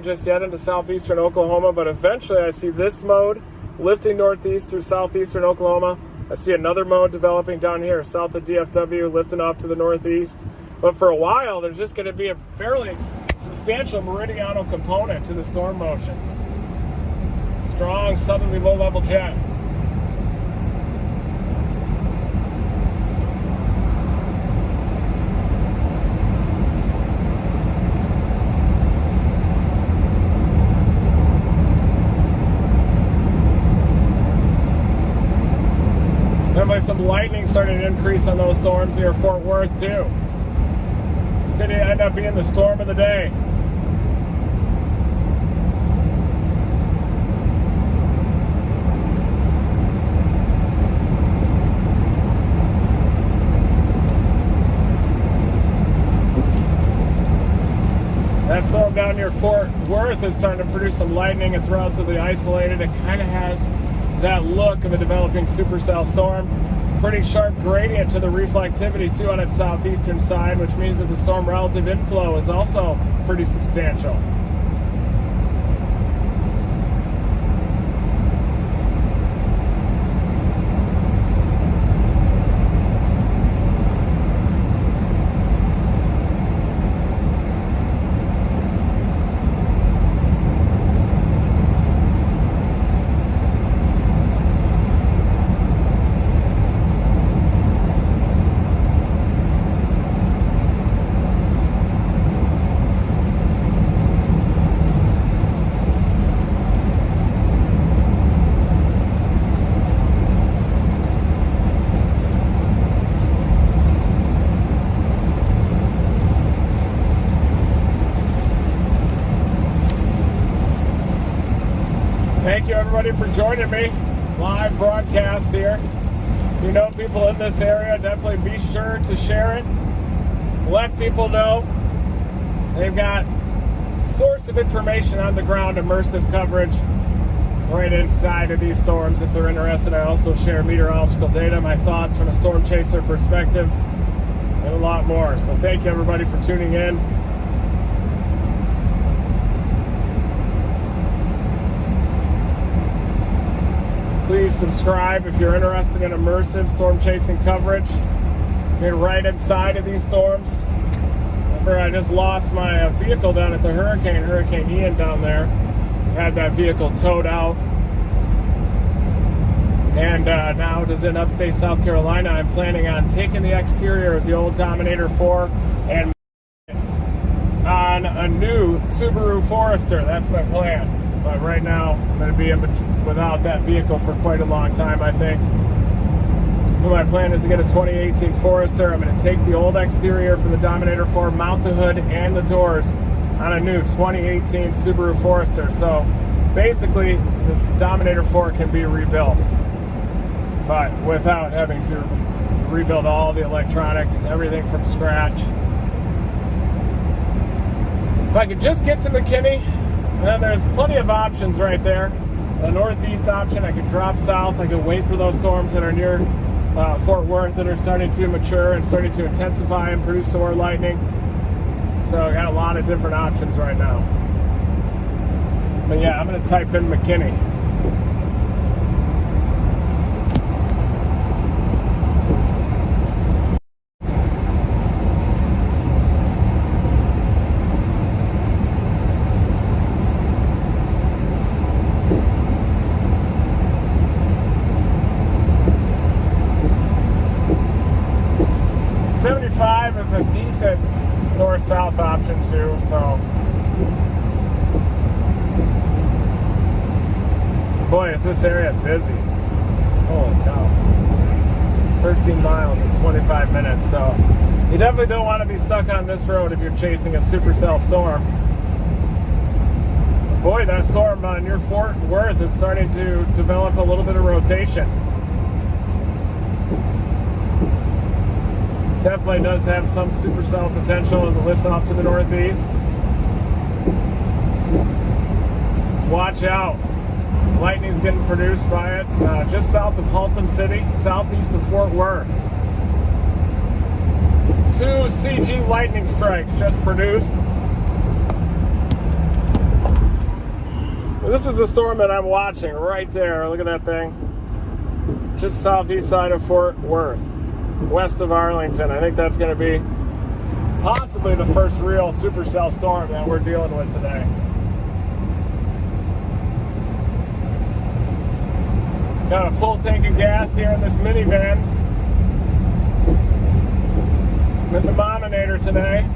Just yet into southeastern Oklahoma, but eventually I see this mode lifting northeast through southeastern Oklahoma. I see another mode developing down here south of DFW, lifting off to the northeast. But for a while, there's just going to be a fairly substantial meridional component to the storm motion. Strong southerly low-level jet. Some lightning starting to increase on those storms near Fort Worth too. Could end up being the storm of the day. That storm down near Fort Worth is starting to produce some lightning. It's relatively isolated. It kind of has that look of a developing supercell storm. Pretty sharp gradient to the reflectivity too on its southeastern side, which means that the storm relative inflow is also pretty substantial. Thank you everybody for joining me. Live broadcast here. You know people in this area, definitely be sure to share it. Let people know. They've got source of information on the ground, immersive coverage right inside of these storms if they're interested. I also share meteorological data, my thoughts from a storm chaser perspective, and a lot more. So thank you everybody for tuning in. Please subscribe if you're interested in immersive storm chasing coverage. Get right inside of these storms. Remember, I just lost my vehicle down at the Hurricane Ian down there. Had that vehicle towed out. And now it is in upstate South Carolina. I'm planning on taking the exterior of the old Dominator 4 and on a new Subaru Forester. That's my plan. But right now, I'm going to be without that vehicle for quite a long time, I think. But my plan is to get a 2018 Forester. I'm going to take the old exterior from the Dominator 4, mount the hood and the doors on a new 2018 Subaru Forester. So basically, this Dominator 4 can be rebuilt, but without having to rebuild all the electronics, everything from scratch. If I could just get to McKinney, then there's plenty of options right there. The northeast option, I could drop south. I could wait for those storms that are near Fort Worth that are starting to mature and starting to intensify and produce some more lightning. So I got a lot of different options right now. But yeah, I'm going to type in McKinney. Is a decent north-south option too, so boy, is this area busy. Holy cow. 13 miles in 25 minutes, so you definitely don't want to be stuck on this road if you're chasing a supercell storm. Boy, that storm near Fort Worth is starting to develop a little bit of rotation. Definitely does have some supercell potential as it lifts off to the northeast. Watch out. Lightning's getting produced by it just south of Haltom City, southeast of Fort Worth. 2 CG lightning strikes just produced. This is the storm that I'm watching right there. Look at that thing. Just southeast side of Fort Worth, west of Arlington. I think that's going to be possibly the first real supercell storm that we're dealing with today. Got a full tank of gas here in this minivan. I'm in the Dominator today.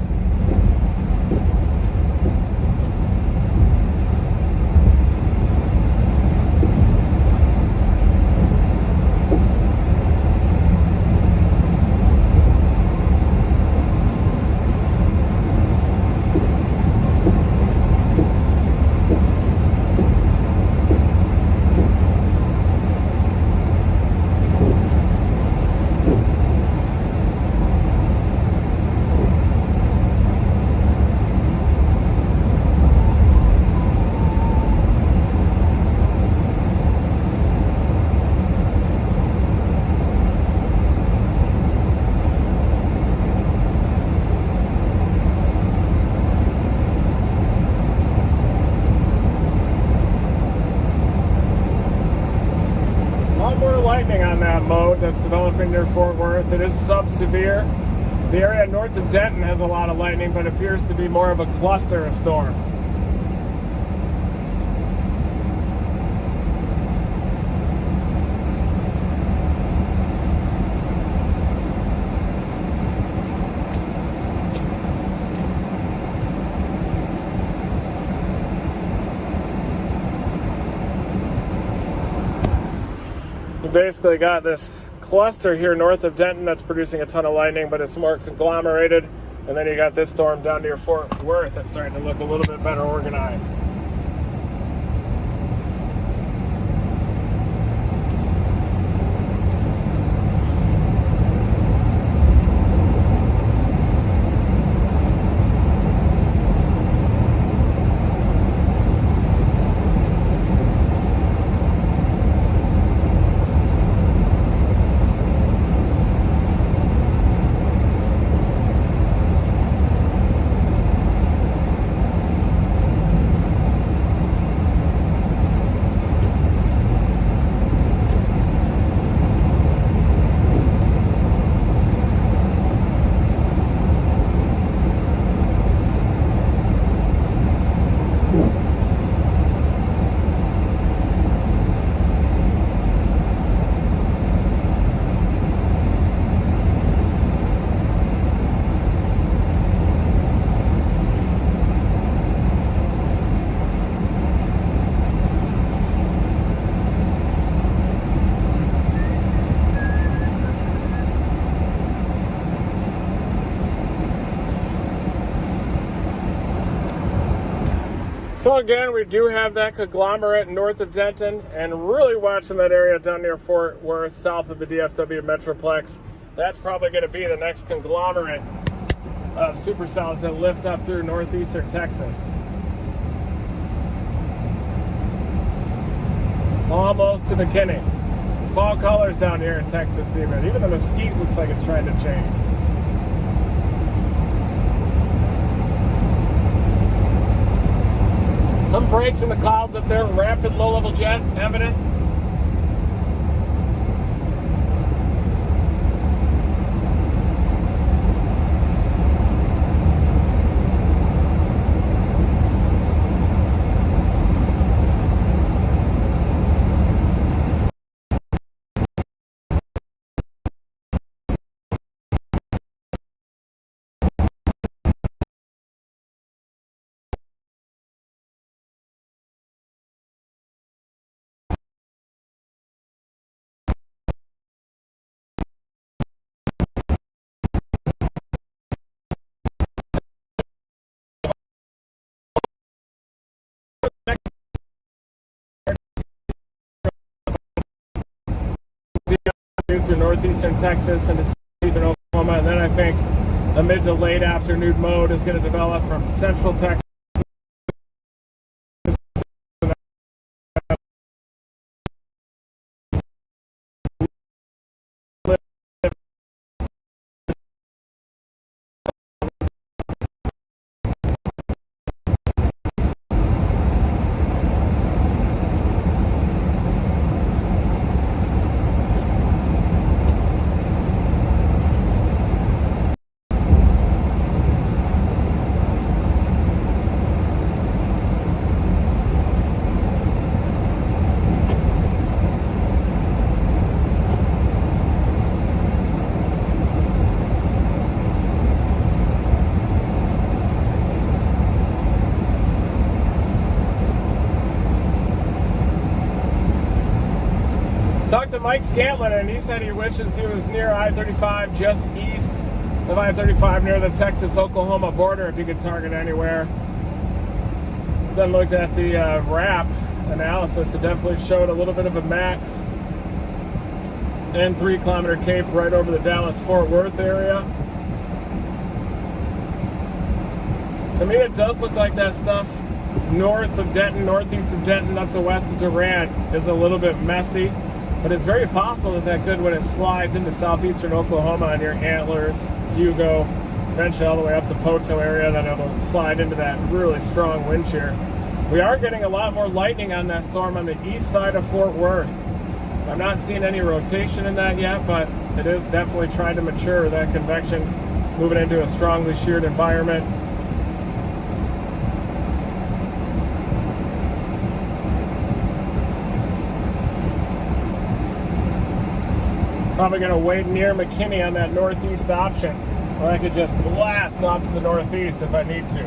Lightning on that mode that's developing near Fort Worth. It is sub-severe. The area north of Denton has a lot of lightning, but appears to be more of a cluster of storms. Basically got this cluster here north of Denton that's producing a ton of lightning, but it's more conglomerated. And then you got this storm down near Fort Worth that's starting to look a little bit better organized. So again, we do have that conglomerate north of Denton, and really watching that area down near Fort Worth, south of the DFW Metroplex. That's probably going to be the next conglomerate of supercells that lift up through northeastern Texas. Almost to McKinney. Fall colors down here in Texas even. Even the mesquite looks like it's trying to change. Some breaks in the clouds up there, rapid low-level jet evident. Through northeastern Texas and to southeastern Oklahoma, and then I think a mid to late afternoon mode is going to develop from central Texas. Talked to Mike Scantlin, and he said he wishes he was near I-35, just east of I-35, near the Texas-Oklahoma border, if he could target anywhere. Then looked at the RAP analysis. It definitely showed a little bit of a max and 3-kilometer cape right over the Dallas-Fort Worth area. To me, it does look like that stuff north of Denton, northeast of Denton, up to west of Durant is a little bit messy. But it's very possible that could, when it slides into southeastern Oklahoma near Antlers, Hugo, eventually all the way up to Poto area, then it'll slide into that really strong wind shear. We are getting a lot more lightning on that storm on the east side of Fort Worth. I'm not seeing any rotation in that yet, but it is definitely trying to mature, that convection, moving into a strongly sheared environment. Probably going to wait near McKinney on that northeast option, or I could just blast off to the northeast if I need to.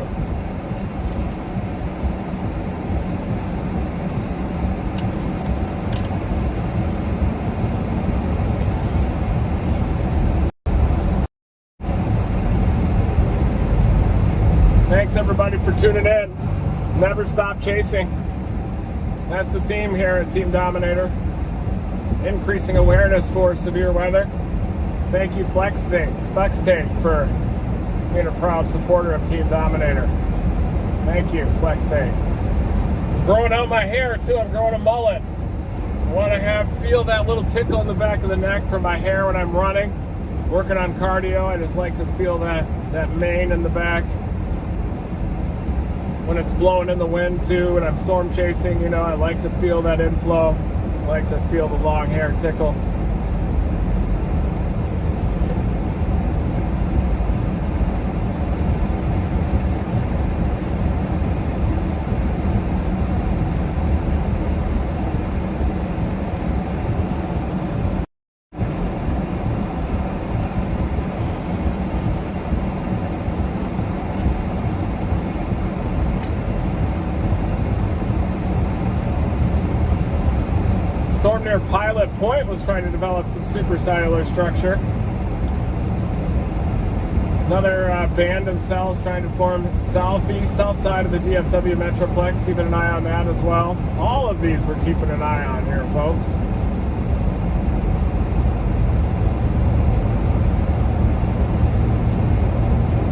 Thanks everybody for tuning in. Never stop chasing. That's the theme here at Team Dominator. Increasing awareness for severe weather. Thank you, FlexTake, for being a proud supporter of Team Dominator. Thank you, FlexTake. Growing out my hair too. I'm growing a mullet. I want to feel that little tickle in the back of the neck for my hair when I'm running. Working on cardio, I just like to feel that mane in the back. When it's blowing in the wind too, and I'm storm chasing, you know, I like to feel that inflow. I like to feel the long hair tickle. Storm near Pilot Point was trying to develop some supercellular structure. Another band of cells trying to form south side of the DFW Metroplex. Keeping an eye on that as well. All of these we're keeping an eye on here, folks.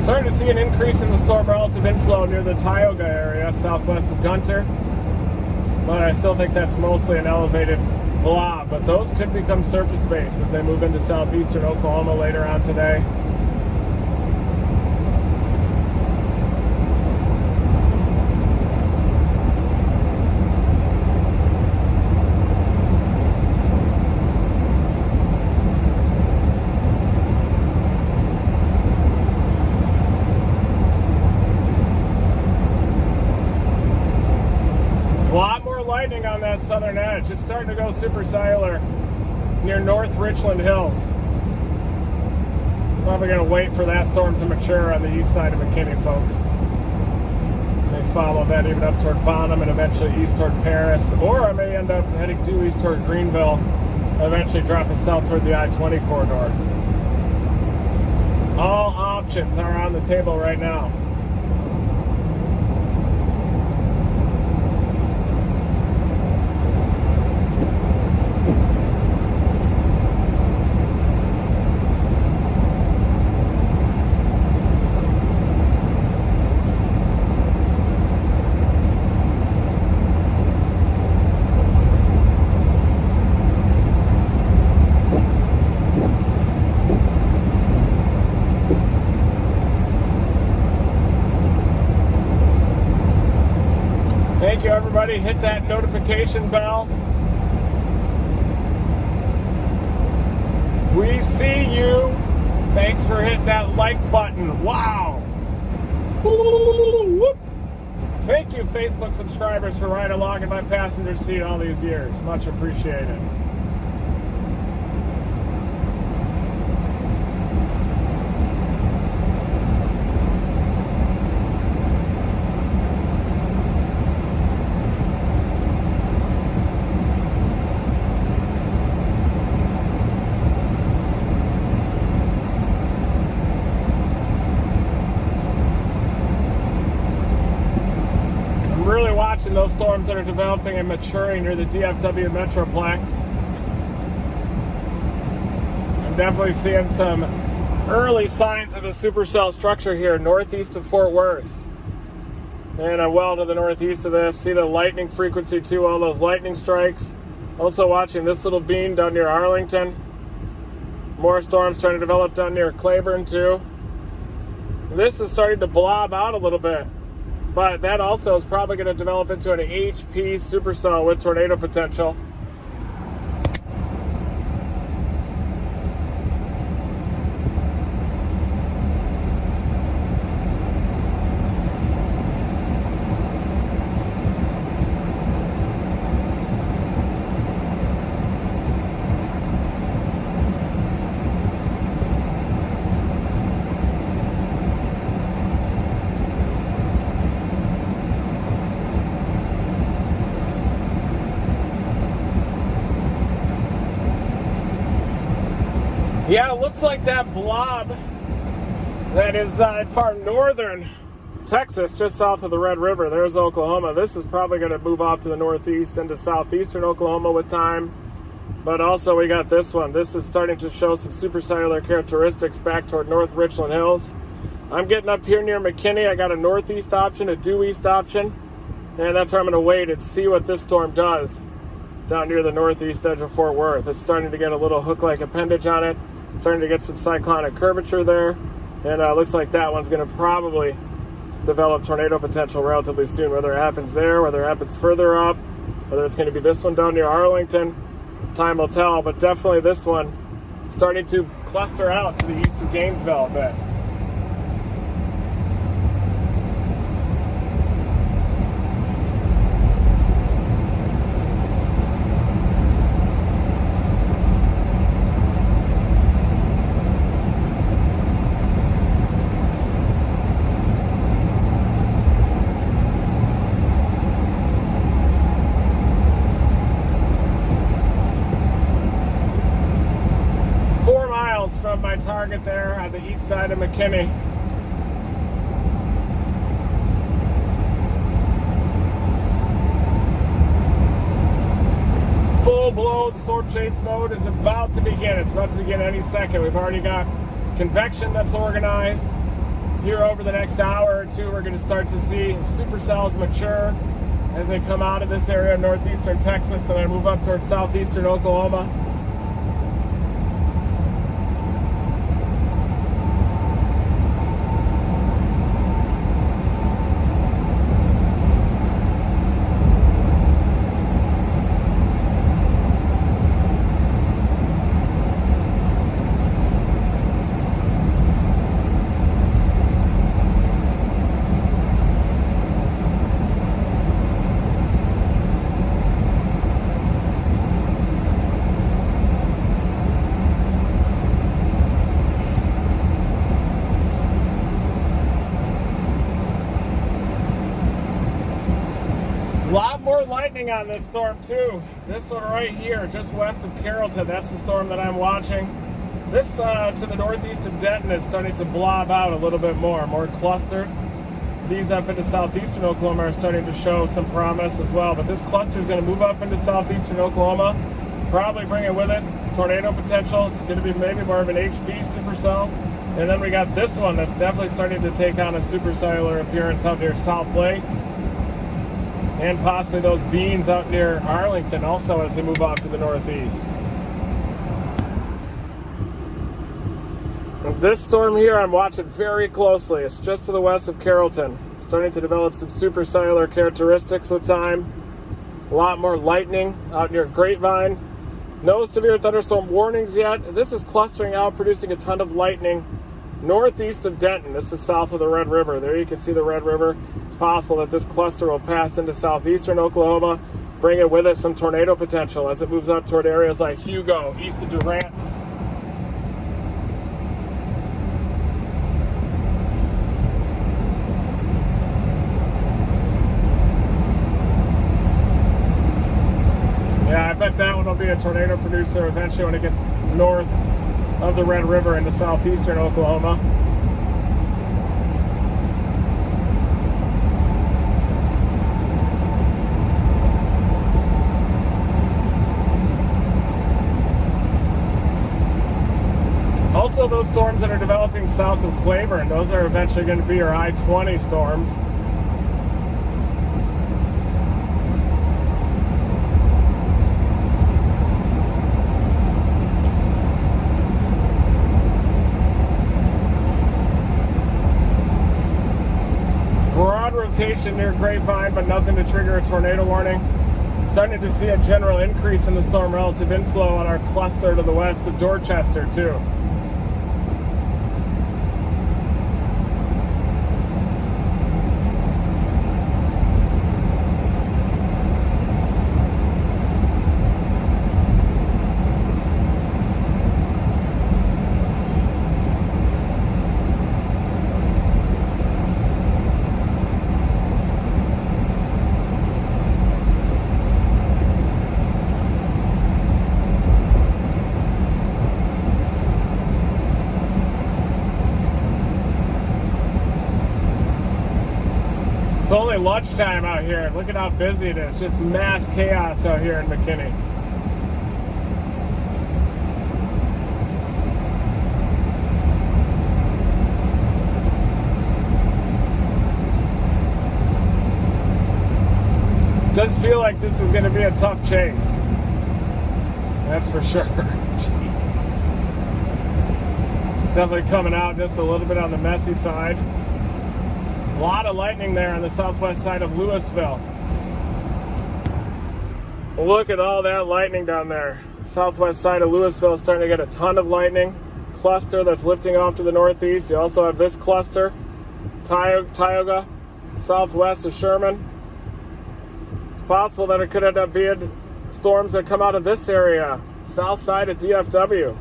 Starting to see an increase in the storm relative inflow near the Tioga area, southwest of Gunter. But I still think that's mostly an elevated blob. But those could become surface-based as they move into southeastern Oklahoma later on today. Lightning on that southern edge. It's starting to go supercellular near North Richland Hills. Probably going to wait for that storm to mature on the east side of McKinney, folks. May follow that even up toward Bonham and eventually east toward Paris, or I may end up heading due east toward Greenville, eventually dropping south toward the I-20 corridor. All options are on the table right now. Thank you, everybody. Hit that notification bell. We see you. Thanks for hitting that like button. Wow. Thank you, Facebook subscribers, for riding along in my passenger seat all these years. Much appreciated. Watching those storms that are developing and maturing near the DFW Metroplex. I'm definitely seeing some early signs of a supercell structure here northeast of Fort Worth. And I'm well to the northeast of this. See the lightning frequency too, all those lightning strikes. Also watching this little bean down near Arlington. More storms starting to develop down near Claiborne too. This is starting to blob out a little bit. But that also is probably going to develop into an HP supercell with tornado potential. Yeah, it looks like that blob that is far northern Texas, just south of the Red River. There's Oklahoma. This is probably going to move off to the northeast into southeastern Oklahoma with time. But also we got this one. This is starting to show some supercellular characteristics back toward North Richland Hills. I'm getting up here near McKinney. I got a northeast option, a due east option. And that's where I'm going to wait and see what this storm does down near the northeast edge of Fort Worth. It's starting to get a little hook-like appendage on it. Starting to get some cyclonic curvature there. And looks like that one's going to probably develop tornado potential relatively soon. Whether it happens there, whether it happens further up, whether it's going to be this one down near Arlington, time will tell. But definitely this one starting to cluster out to the east of Gainesville a bit. from my target there on the east side of McKinney. Full-blown storm chase mode is about to begin. It's about to begin any second. We've already got convection that's organized. Here over the next hour or two, we're going to start to see supercells mature as they come out of this area of northeastern Texas and then move up towards southeastern Oklahoma. A lot more lightning on this storm too. This one right here, just west of Carrollton, that's the storm that I'm watching. This to the northeast of Denton is starting to blob out a little bit more clustered. These up into southeastern Oklahoma are starting to show some promise as well. But this cluster is going to move up into southeastern Oklahoma, probably bringing with it tornado potential. It's going to be maybe more of an HP supercell. And then we got this one that's definitely starting to take on a supercellular appearance out near South Lake. And possibly those beans out near Arlington also as they move off to the northeast. And this storm here I'm watching very closely. It's just to the west of Carrollton. It's starting to develop some supercellular characteristics with time. A lot more lightning out near Grapevine. No severe thunderstorm warnings yet. This is clustering out, producing a ton of lightning northeast of Denton. This is south of the Red River. There you can see the Red River. It's possible that this cluster will pass into southeastern Oklahoma, bringing with it some tornado potential as it moves up toward areas like Hugo, east of Durant. Yeah, I bet that one will be a tornado producer eventually when it gets north of the Red River into southeastern Oklahoma. Also, those storms that are developing south of Claiborne, those are eventually going to be your I-20 storms. Broad rotation near Grapevine, but nothing to trigger a tornado warning. Starting to see a general increase in the storm relative inflow on our cluster to the west of Dorchester, too. It's only lunchtime out here. Look at how busy it is. Just mass chaos out here in McKinney. It does feel like this is going to be a tough chase. That's for sure. Jeez. It's definitely coming out just a little bit on the messy side. A lot of lightning there on the southwest side of Louisville. Look at all that lightning down there. Southwest side of Louisville is starting to get a ton of lightning. Cluster that's lifting off to the northeast. You also have this cluster, Tioga, southwest of Sherman. It's possible that it could end up being storms that come out of this area, south side of DFW.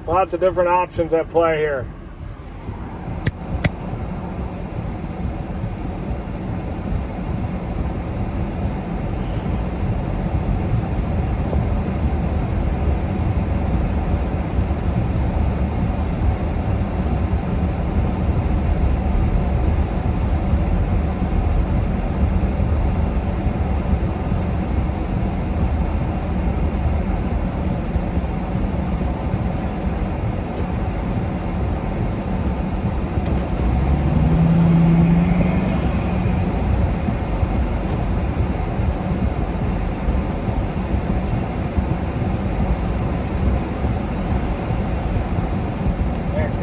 Lots of different options at play here.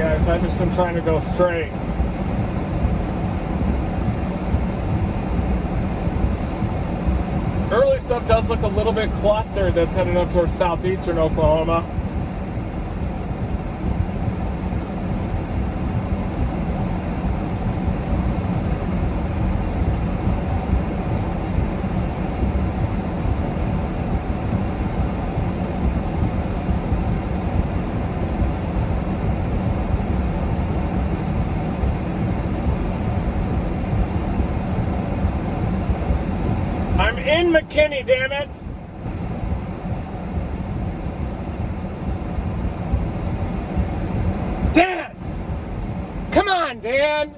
guys. I just am trying to go straight. This early stuff does look a little bit clustered that's heading up towards southeastern Oklahoma. I'm in McKinney, damn it! Dan! Come on, Dan!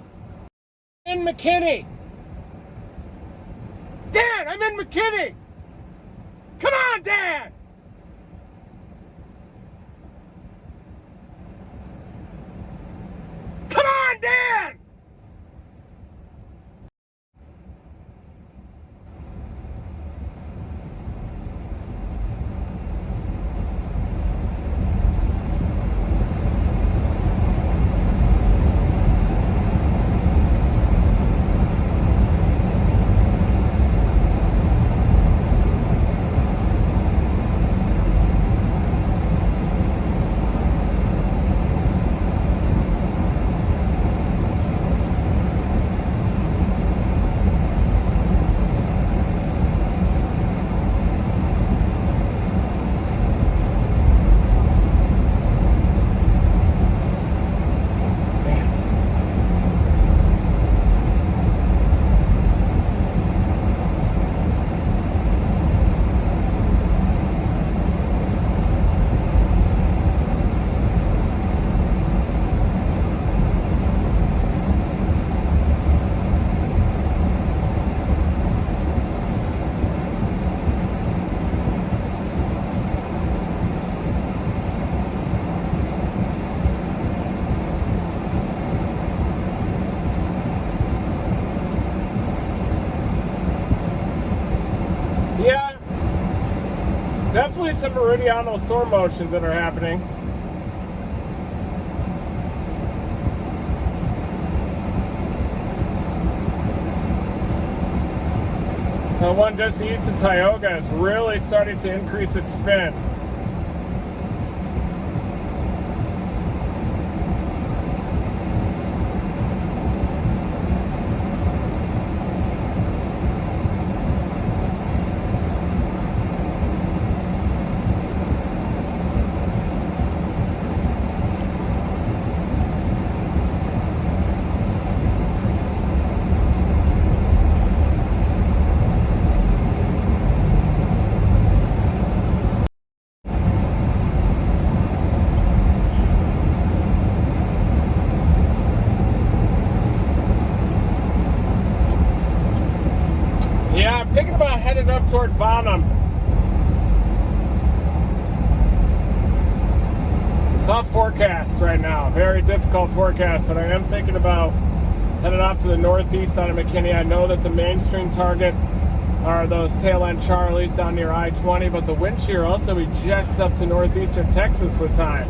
In McKinney! Dan, I'm in McKinney! Come on, Dan! Come on, Dan! Yeah, definitely some meridional storm motions that are happening. The one just east of Tioga is really starting to increase its spin. Yeah, I'm thinking about heading up toward Bonham. Tough forecast right now. Very difficult forecast, but I am thinking about heading off to the northeast side of McKinney. I know that the mainstream target are those tail end Charlies down near I-20, but the wind shear also ejects up to northeastern Texas with time.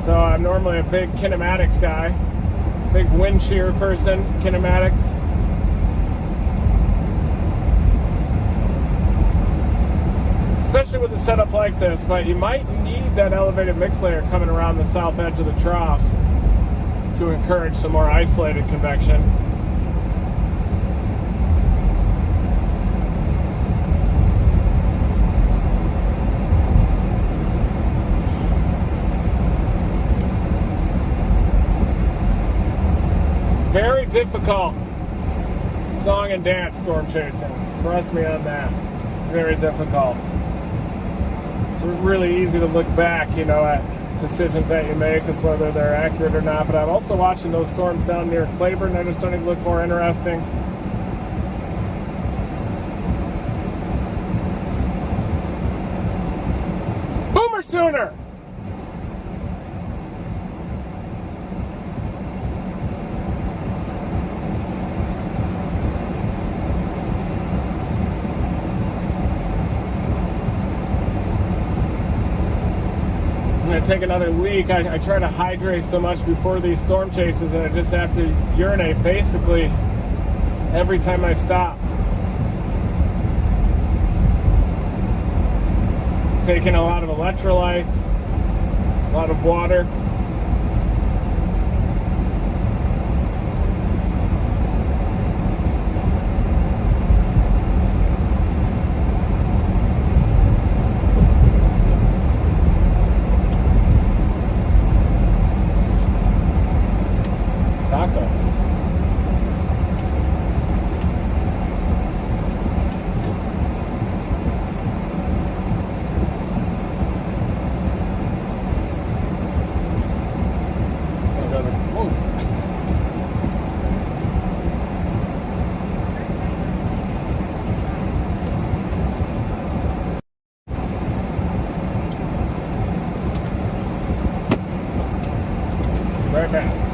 So I'm normally a big kinematics guy, big wind shear person, kinematics. Especially with a setup like this, but you might need that elevated mix layer coming around the south edge of the trough to encourage some more isolated convection. Very difficult song and dance storm chasing. Trust me on that. Very difficult. It's really easy to look back, at decisions that you make as whether they're accurate or not. But I'm also watching those storms down near Claiborne. They're just starting to look more interesting. Boomer Sooner! I'm gonna take another leak. I try to hydrate so much before these storm chases that I just have to urinate basically every time I stop. Taking a lot of electrolytes, a lot of water. Right back.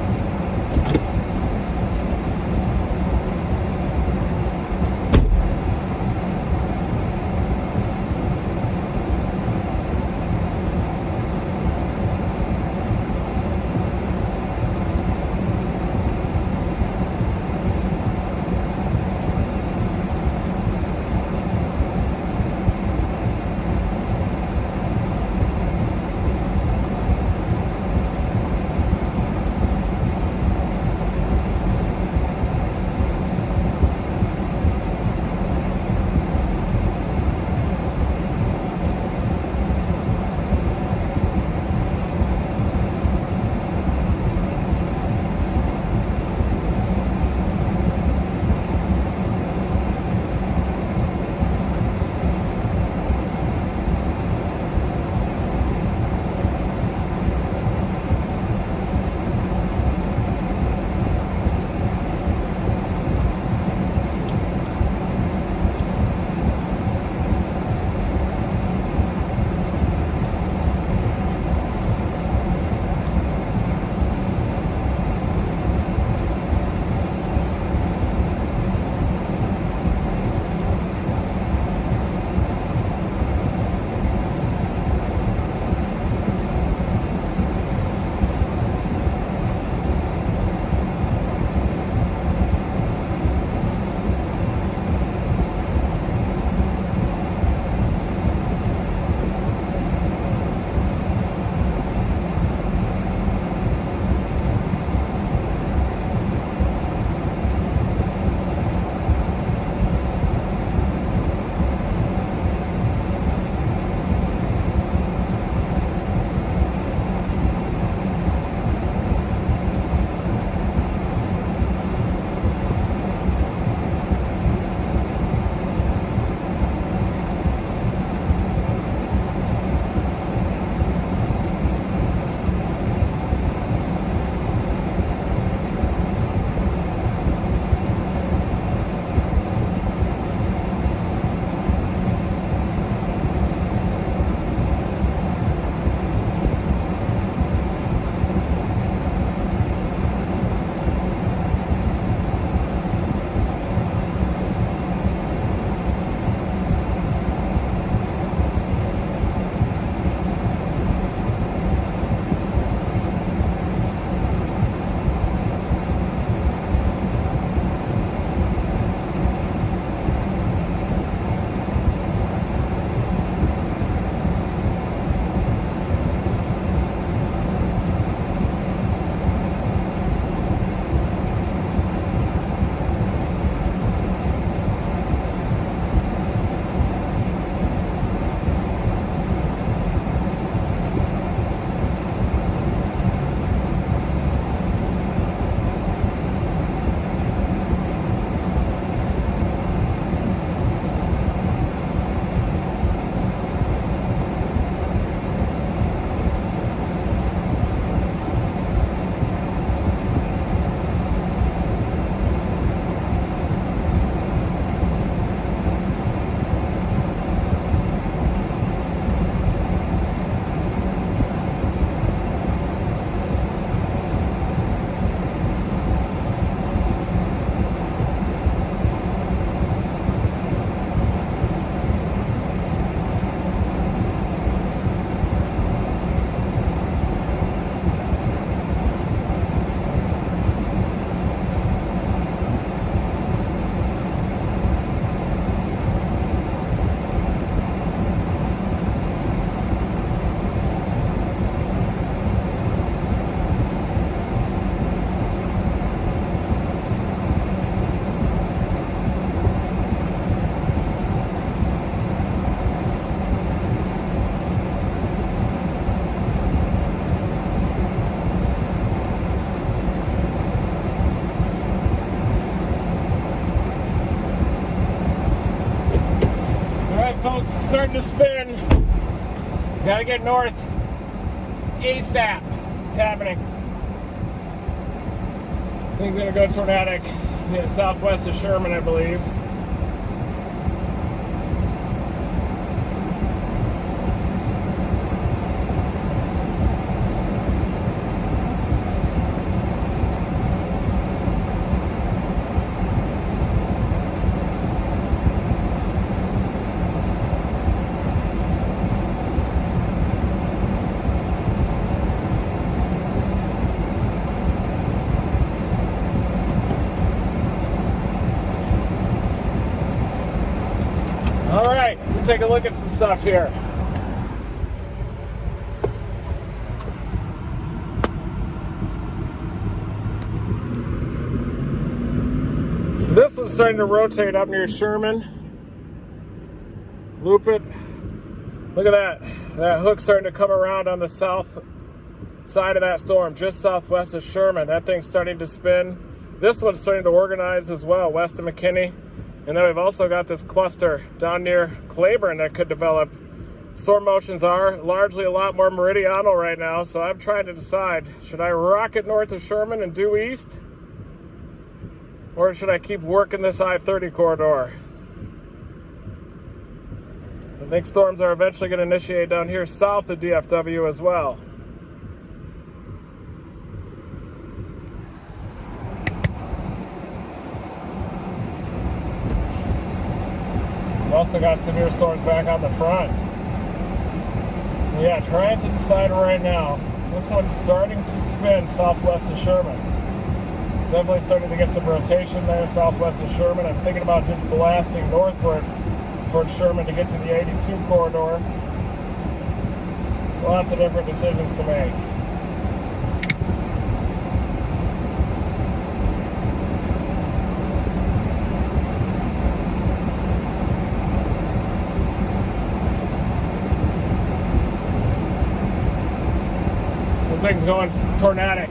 starting to spin. Gotta get north ASAP. It's happening. Things gonna go tornadic. Yeah, southwest of Sherman, I believe. All right, we'll take a look at some stuff here. This one's starting to rotate up near Sherman. Loop it. Look at that. That hook's starting to come around on the south side of that storm, just southwest of Sherman. That thing's starting to spin. This one's starting to organize as well, west of McKinney. And then we've also got this cluster down near Claiborne that could develop. Storm motions are largely a lot more meridional right now, so I'm trying to decide, should I rocket north of Sherman and due east? Or should I keep working this I-30 corridor? I think storms are eventually going to initiate down here south of DFW as well. We've also got severe storms back on the front. Yeah, trying to decide right now. This one's starting to spin southwest of Sherman. Definitely starting to get some rotation there southwest of Sherman. I'm thinking about just blasting northward towards Sherman to get to the 82 corridor. Lots of different decisions to make. Things going tornadic.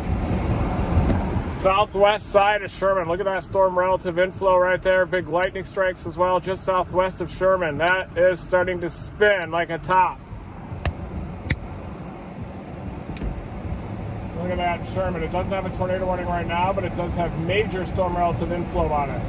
Southwest side of Sherman. Look at that storm relative inflow right there. Big lightning strikes as well, just southwest of Sherman. That is starting to spin like a top. Look at that in Sherman. It doesn't have a tornado warning right now, but it does have major storm relative inflow on it.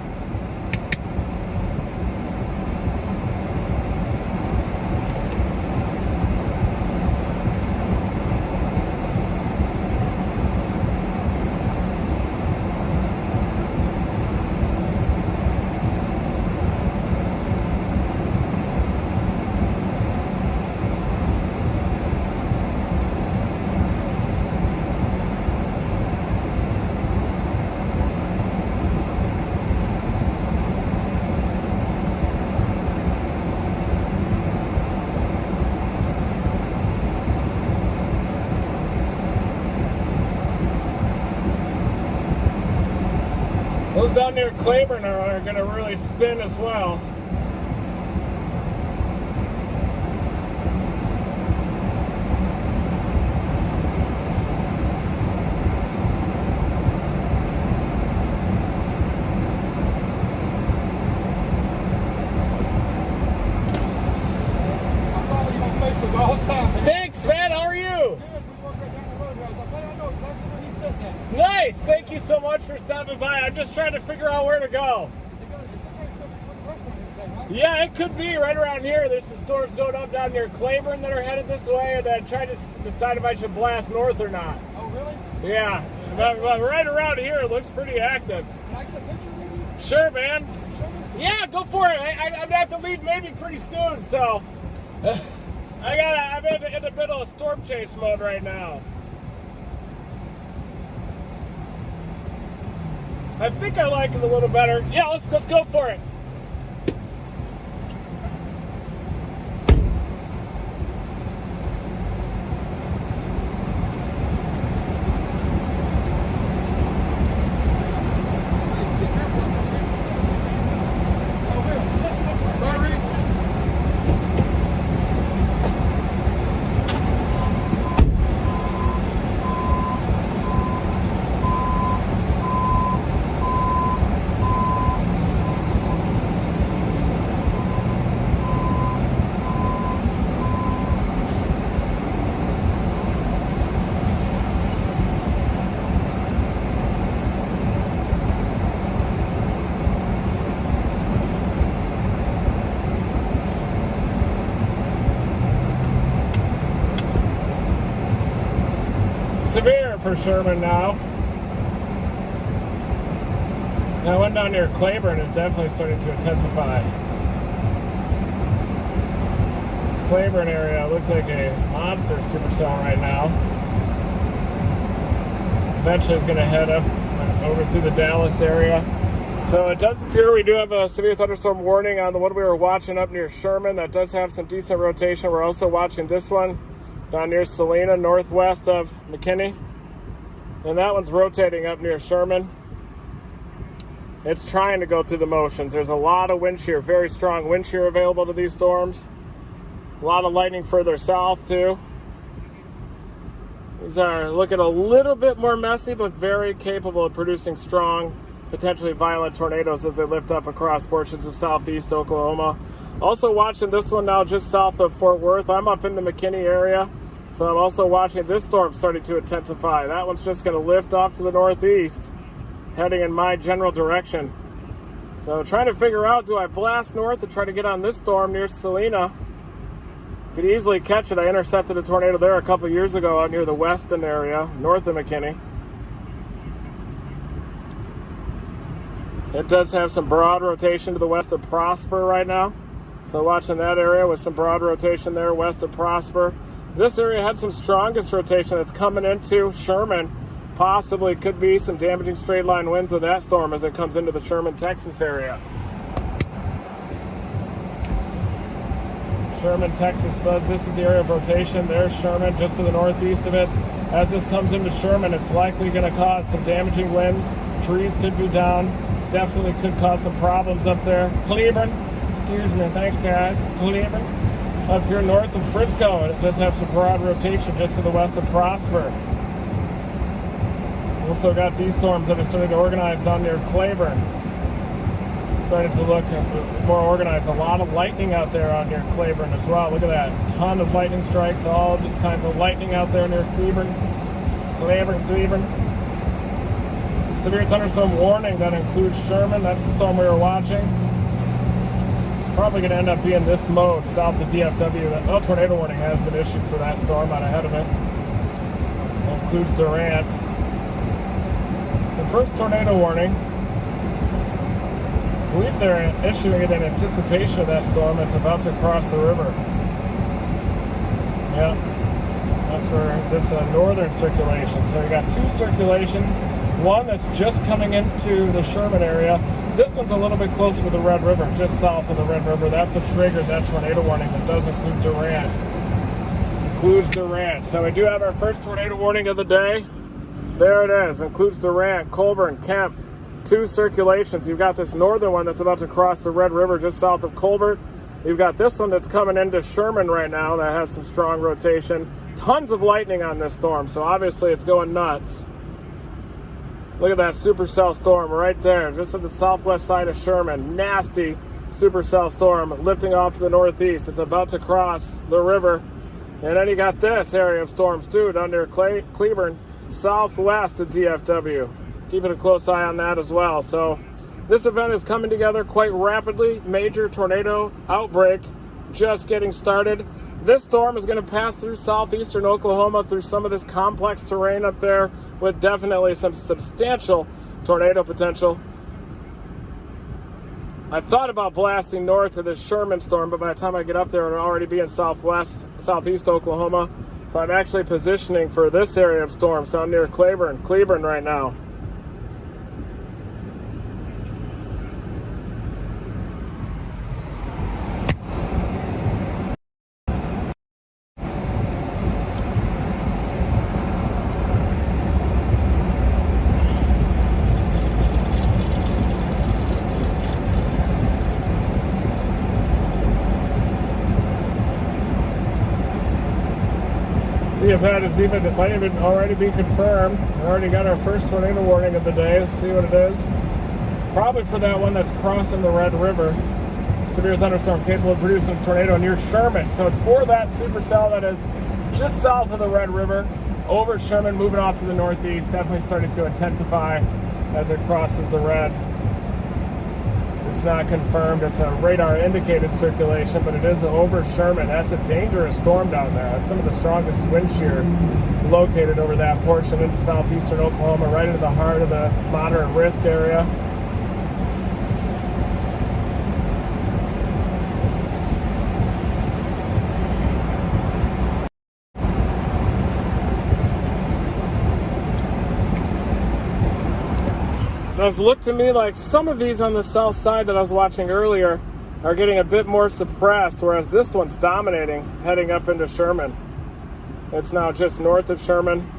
Those down near Claiborne are going to really spin as well. I follow you on Facebook all the time. Thanks, man. How are you? Good. We work right down the road. I was like, man, I know exactly where he said that. Nice. Thank you so much for stopping by. I'm just trying to figure out where to go. Is it going to be pretty rough on you today, huh? Yeah, it could be right around here. There's some storms going up down near Claiborne that are headed this way, and I'm trying to decide if I should blast north or not. Oh, really? Yeah, but right around here it looks pretty active. Can I get a picture with you? Sure, man. Show me. Yeah, go for it. I'm gonna have to leave maybe pretty soon, so I'm in the middle of storm chase mode right now. I think I like it a little better. Yeah, let's go for it. severe for Sherman now. That one down near Claiborne is definitely starting to intensify. Claiborne area looks like a monster supercell right now. Eventually it's going to head up over through the Dallas area. So it does appear we do have a severe thunderstorm warning on the one we were watching up near Sherman. That does have some decent rotation. We're also watching this one down near Salina, northwest of McKinney. And that one's rotating up near Sherman. It's trying to go through the motions. There's a lot of wind shear, very strong wind shear available to these storms. A lot of lightning further south too. These are looking a little bit more messy, but very capable of producing strong, potentially violent tornadoes as they lift up across portions of southeast Oklahoma. Also watching this one now just south of Fort Worth. I'm up in the McKinney area, so I'm also watching this storm starting to intensify. That one's just going to lift off to the northeast, heading in my general direction. So trying to figure out, do I blast north and try to get on this storm near Salina? Could easily catch it. I intercepted a tornado there a couple years ago out near the Weston area, north of McKinney. It does have some broad rotation to the west of Prosper right now. So watching that area with some broad rotation there west of Prosper. This area had some strongest rotation that's coming into Sherman. Possibly could be some damaging straight line winds with that storm as it comes into the Sherman, Texas area. Sherman, Texas this is the area of rotation. There's Sherman just to the northeast of it. As this comes into Sherman, it's likely going to cause some damaging winds. Trees could be down. Definitely could cause some problems up there. Cleburne, excuse me, thanks guys. Cleburne, up here north of Frisco, it does have some broad rotation just to the west of Prosper. Also got these storms that are starting to organize down near Claiborne. Starting to look more organized. A lot of lightning out there on near Claiborne as well. Look at that, ton of lightning strikes, all kinds of lightning out there near Cleburne. Severe thunderstorm warning that includes Sherman. That's the storm we were watching. Probably going to end up being this mode south of DFW. Tornado warning has been issued for that storm out ahead of it. It includes Durant. The first tornado warning, I believe they're issuing it in anticipation of that storm that's about to cross the river. Yeah, that's for this northern circulation. So you got two circulations. One that's just coming into the Sherman area. This one's a little bit closer to the Red River, just south of the Red River. That's what triggered that tornado warning. That does include Durant. Includes Durant. So we do have our first tornado warning of the day. There it is. Includes Durant, Colburn, Kemp. Two circulations. You've got this northern one that's about to cross the Red River just south of Colbert. You've got this one that's coming into Sherman right now that has some strong rotation. Tons of lightning on this storm, so obviously it's going nuts. Look at that supercell storm right there, just at the southwest side of Sherman. Nasty supercell storm lifting off to the northeast. It's about to cross the river. And then you got this area of storms too, down near Cleburne, southwest of DFW. Keeping a close eye on that as well. So this event is coming together quite rapidly. Major tornado outbreak just getting started. This storm is going to pass through southeastern Oklahoma through some of this complex terrain up there with definitely some substantial tornado potential. I thought about blasting north to this Sherman storm, but by the time I get up there, it'll already be in southeast Oklahoma. So I'm actually positioning for this area of storms down near Cleburne right now. See if that is even, it might even already be confirmed. We already got our first tornado warning of the day. Let's see what it is. Probably for that one that's crossing the Red River. Severe thunderstorm capable of producing a tornado near Sherman. So it's for that supercell that is just south of the Red River, over Sherman, moving off to the northeast. Definitely starting to intensify as it crosses the Red. It's not confirmed. It's a radar indicated circulation, but it is over Sherman. That's a dangerous storm down there. That's some of the strongest wind shear located over that portion into southeastern Oklahoma, right into the heart of the moderate risk area. Does look to me like some of these on the south side that I was watching earlier are getting a bit more suppressed, whereas this one's dominating, heading up into Sherman. It's now just north of Sherman,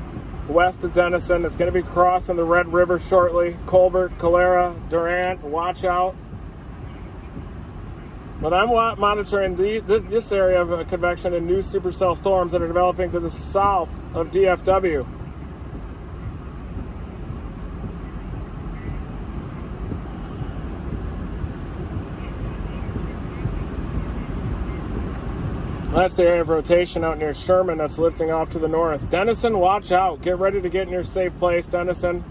west of Denison. It's going to be crossing the Red River shortly. Colbert, Calera, Durant, watch out. But I'm monitoring this area of convection and new supercell storms that are developing to the south of DFW. That's the area of rotation out near Sherman that's lifting off to the north. Denison, watch out. Get ready to get in your safe place, Denison.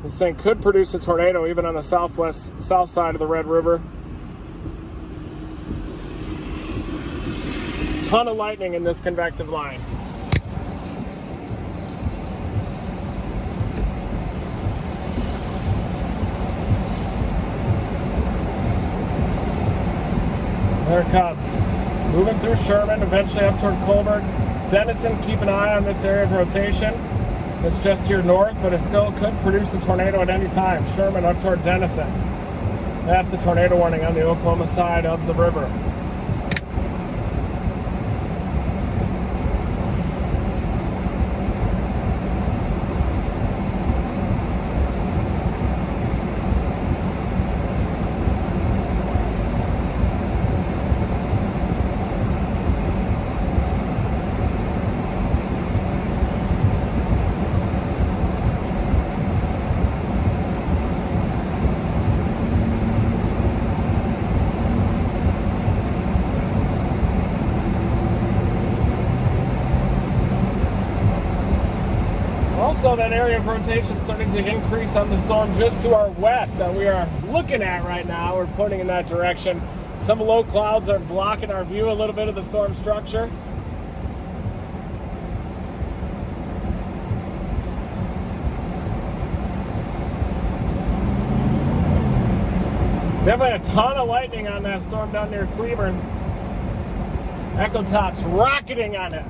This thing could produce a tornado even on the south side of the Red River. Ton of lightning in this convective line. There it comes. Moving through Sherman, eventually up toward Colbert. Denison, keep an eye on this area of rotation. It's just here north, but it still could produce a tornado at any time. Sherman up toward Denison. That's the tornado warning on the Oklahoma side of the river. Also, that area of rotation is starting to increase on the storm just to our west that we are looking at right now. We're pointing in that direction. Some low clouds are blocking our view a little bit of the storm structure. Definitely a ton of lightning on that storm down near Cleburne. Echo tops rocketing on it.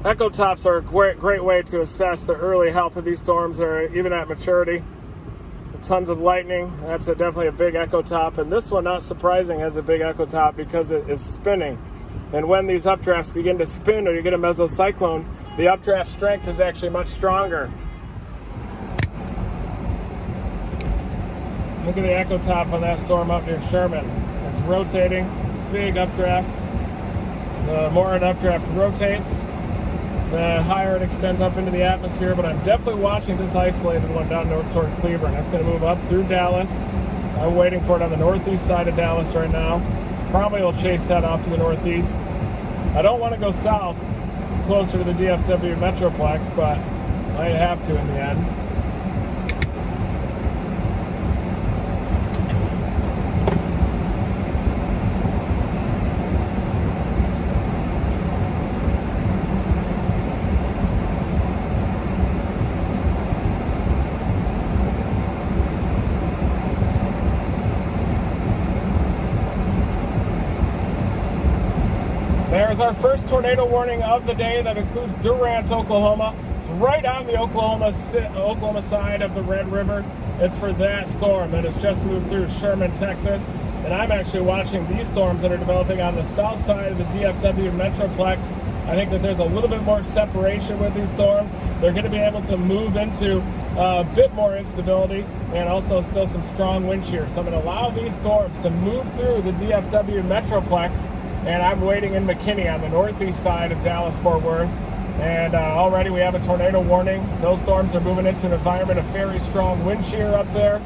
Echo tops are a great way to assess the early health of these storms, or even at maturity. Tons of lightning. That's definitely a big echo top. And this one, not surprising, has a big echo top because it is spinning. And when these updrafts begin to spin, or you get a mesocyclone, the updraft strength is actually much stronger. Look at the echo top on that storm up near Sherman. It's rotating, big updraft. The more an updraft rotates, the higher it extends up into the atmosphere, but I'm definitely watching this isolated one down north toward Cleburne. That's going to move up through Dallas. I'm waiting for it on the northeast side of Dallas right now. Probably will chase that off to the northeast. I don't want to go south, closer to the DFW Metroplex, but I have to in the end. There's our first tornado warning of the day that includes Durant, Oklahoma. It's right on the Oklahoma side of the Red River. It's for that storm that has just moved through Sherman, Texas. And I'm actually watching these storms that are developing on the south side of the DFW Metroplex. I think that there's a little bit more separation with these storms. They're going to be able to move into a bit more instability and also still some strong wind shear. So I'm going to allow these storms to move through the DFW Metroplex. And I'm waiting in McKinney on the northeast side of Dallas-Fort Worth. And already we have a tornado warning. Those storms are moving into an environment of very strong wind shear up there.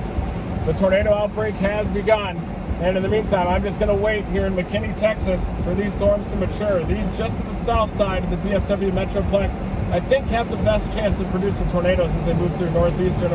The tornado outbreak has begun. And in the meantime, I'm just going to wait here in McKinney, Texas for these storms to mature. These just to the south side of the DFW Metroplex, I think, have the best chance of producing tornadoes as they move through northeastern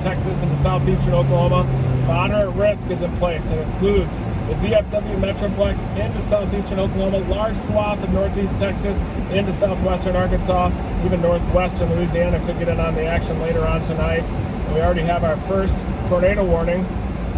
Texas into southeastern Oklahoma. Moderate risk is in place. It includes the DFW Metroplex into southeastern Oklahoma, large swath of northeast Texas into southwestern Arkansas, even northwestern Louisiana could get in on the action later on tonight. And we already have our first tornado warning.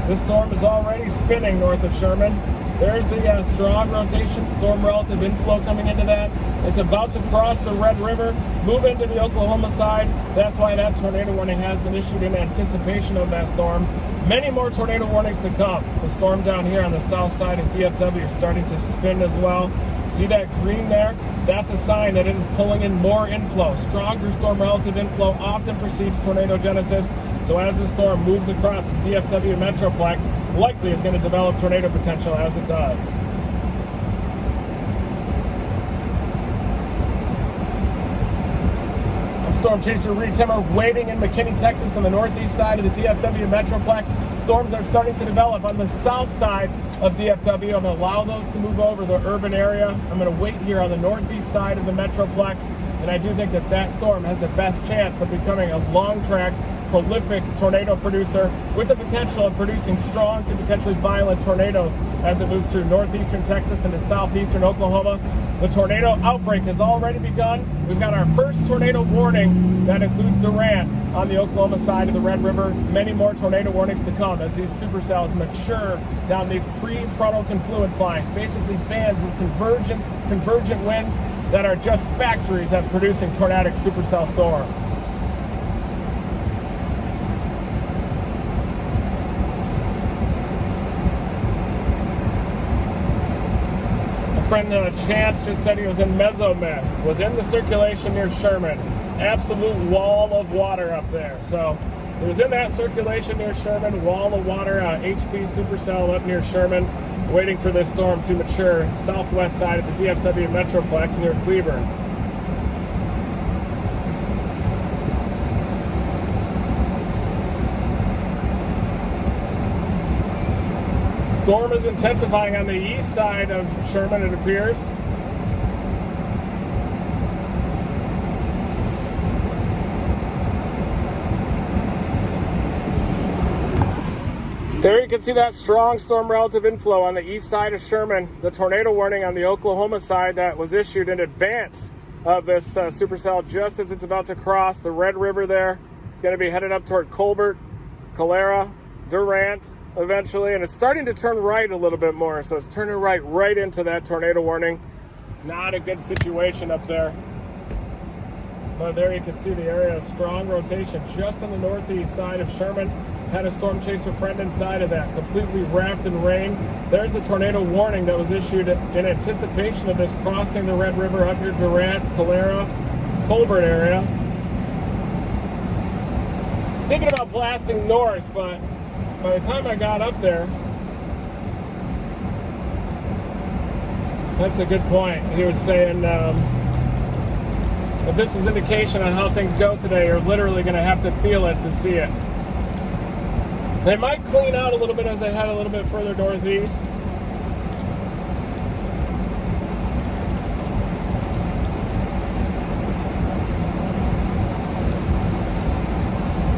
This storm is already spinning north of Sherman. There's the strong rotation, storm relative inflow coming into that. It's about to cross the Red River, move into the Oklahoma side. That's why that tornado warning has been issued in anticipation of that storm. Many more tornado warnings to come. The storm down here on the south side of DFW is starting to spin as well. See that green there? That's a sign that it is pulling in more inflow. Stronger storm relative inflow often precedes tornado genesis. So as the storm moves across the DFW Metroplex, likely it's going to develop tornado potential as it does. Storm chaser Reed Timmer waiting in McKinney, Texas on the northeast side of the DFW Metroplex. Storms are starting to develop on the south side of DFW. I'm going to allow those to move over the urban area. I'm going to wait here on the northeast side of the Metroplex. And I do think that that storm has the best chance of becoming a long-track, prolific tornado producer with the potential of producing strong to potentially violent tornadoes as it moves through northeastern Texas into southeastern Oklahoma. The tornado outbreak has already begun. We've got our first tornado warning that includes Durant on the Oklahoma side of the Red River. Many more tornado warnings to come as these supercells mature down these prefrontal confluence lines, basically bands of convergent winds that are just factories at producing tornadic supercell storms. Friend Chance just said he was in mesomist, was in the circulation near Sherman. Absolute wall of water up there. So he was in that circulation near Sherman, wall of water, HP supercell up near Sherman, waiting for this storm to mature southwest side of the DFW Metroplex near Cleburne. Storm is intensifying on the east side of Sherman, it appears. There you can see that strong storm relative inflow on the east side of Sherman. The tornado warning on the Oklahoma side that was issued in advance of this supercell just as it's about to cross the Red River there. It's going to be headed up toward Colbert, Calera, Durant, eventually, and it's starting to turn right a little bit more, so it's turning right into that tornado warning. Not a good situation up there, but there you can see the area of strong rotation just on the northeast side of Sherman. Had a storm chaser friend inside of that, completely wrapped in rain. There's the tornado warning that was issued in anticipation of this crossing the Red River up near Durant, Calera, Colbert area. Thinking about blasting north, but by the time I got up there, that's a good point. He was saying, if this is indication on how things go today, you're literally going to have to feel it to see it. They might clean out a little bit as they head a little bit further northeast.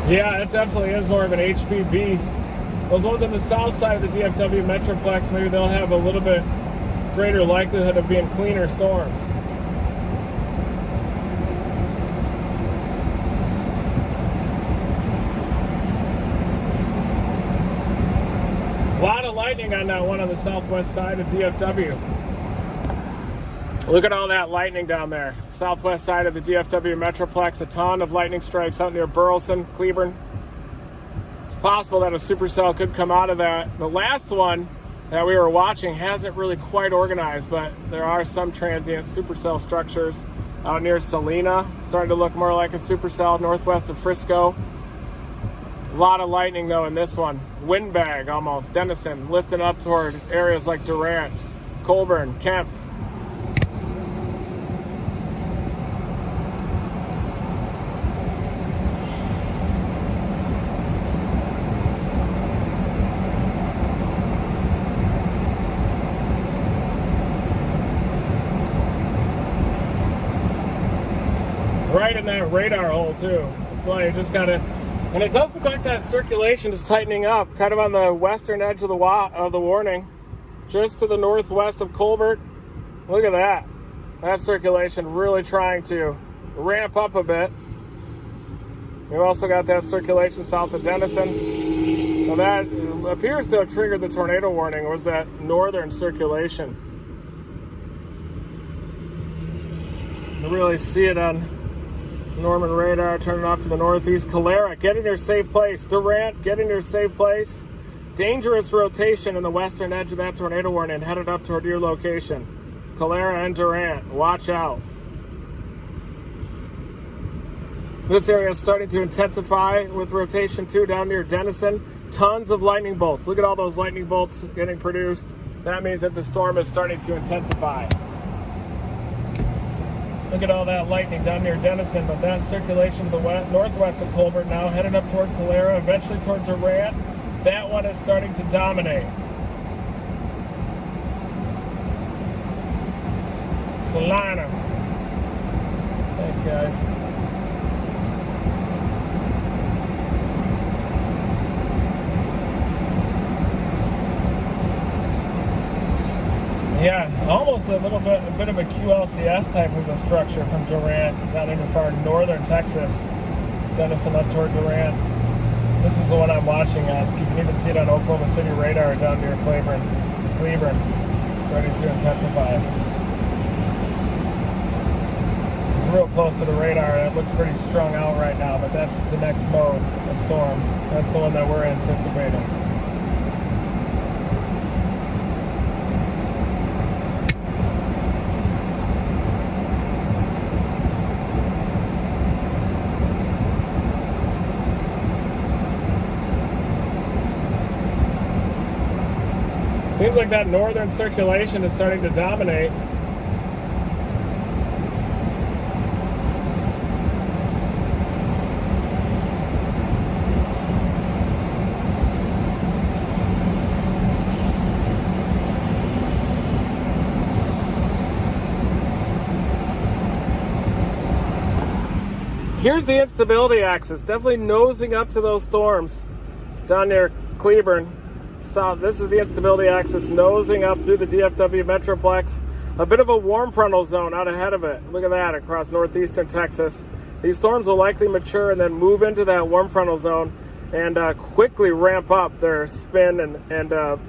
Yeah, it definitely is more of an HP beast. Those ones on the south side of the DFW Metroplex, maybe they'll have a little bit greater likelihood of being cleaner storms. A lot of lightning on that one on the southwest side of DFW. Look at all that lightning down there. Southwest side of the DFW Metroplex, a ton of lightning strikes out near Burleson, Cleburne. It's possible that a supercell could come out of that. The last one that we were watching hasn't really quite organized, but there are some transient supercell structures out near Salina. Starting to look more like a supercell northwest of Frisco. A lot of lightning though in this one. Windbag almost, Denison, lifting up toward areas like Durant, Colburn, Kemp. Right in that radar hole too. That's why you just gotta And it does look like that circulation is tightening up, kind of on the western edge of the warning, just to the northwest of Colbert. Look at that. That circulation really trying to ramp up a bit. We've also got that circulation south of Denison. Now that appears to have triggered the tornado warning, was that northern circulation. You really see it on Norman radar, turning off to the northeast. Calera, get in your safe place. Durant, get in your safe place. Dangerous rotation in the western edge of that tornado warning, headed up toward your location. Calera and Durant, watch out. This area is starting to intensify with rotation 2 down near Denison. Tons of lightning bolts. Look at all those lightning bolts getting produced. That means that the storm is starting to intensify. Look at all that lightning down near Denison, but that circulation to the northwest of Colbert now headed up toward Calera, eventually toward Durant. That one is starting to dominate. Salina. Thanks, guys. Yeah, almost a bit of a QLCS type of a structure from Durant down into far northern Texas, Denison up toward Durant. This is the one I'm watching on. You can even see it on Oklahoma City radar down near Cleburne, starting to intensify. It's real close to the radar. It looks pretty strung out right now, but that's the next mode of storms. That's the one that we're anticipating. Seems like that northern circulation is starting to dominate. Here's the instability axis, definitely nosing up to those storms down near Cleburne. South. This is the instability axis nosing up through the DFW Metroplex. A bit of a warm frontal zone out ahead of it. Look at that across northeastern Texas. These storms will likely mature and then move into that warm frontal zone and quickly ramp up their spin and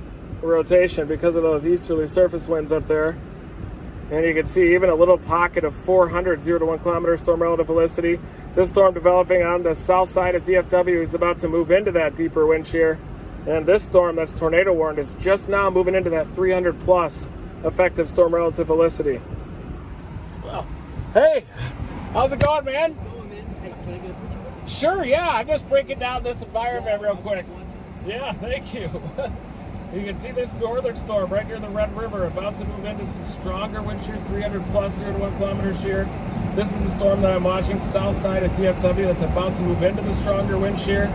rotation because of those easterly surface winds up there. And you can see even a little pocket of 400 0 to 1 kilometer storm relative velocity. This storm developing on the south side of DFW is about to move into that deeper wind shear. And this storm that's tornado warned is just now moving into that 300 plus effective storm relative velocity. Well, hey, how's it going, man? Hey, can I get a picture? Sure, yeah. I'm just breaking down this environment real quick. Yeah, thank you. You can see this northern storm right near the Red River about to move into some stronger wind shear, 300 plus 0 to 1 kilometer shear. This is the storm that I'm watching south side of DFW that's about to move into the stronger wind shear.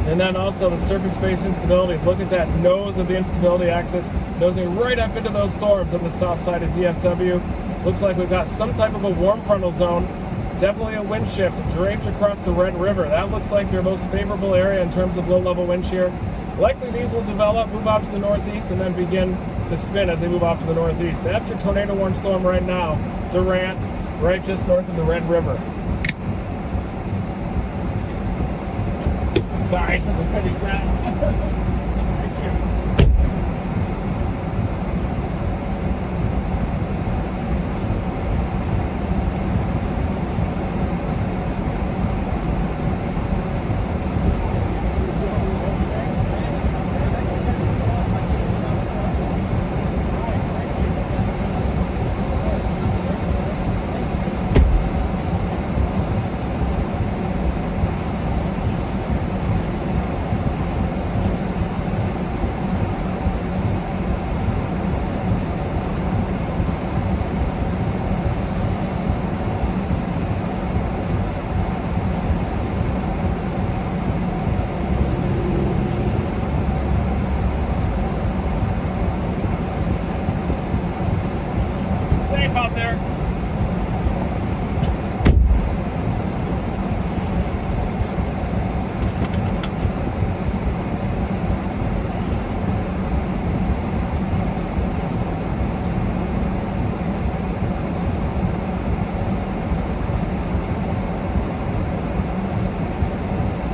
And then also the surface space instability. Look at that nose of the instability axis nosing right up into those storms on the south side of DFW. Looks like we've got some type of a warm frontal zone. Definitely a wind shift draped across the Red River. That looks like your most favorable area in terms of low-level wind shear. Likely these will develop, move out to the northeast, and then begin to spin as they move off to the northeast. That's your tornado warned storm right now. Durant, right just north of the Red River. Sorry, pretty fat. Thank you.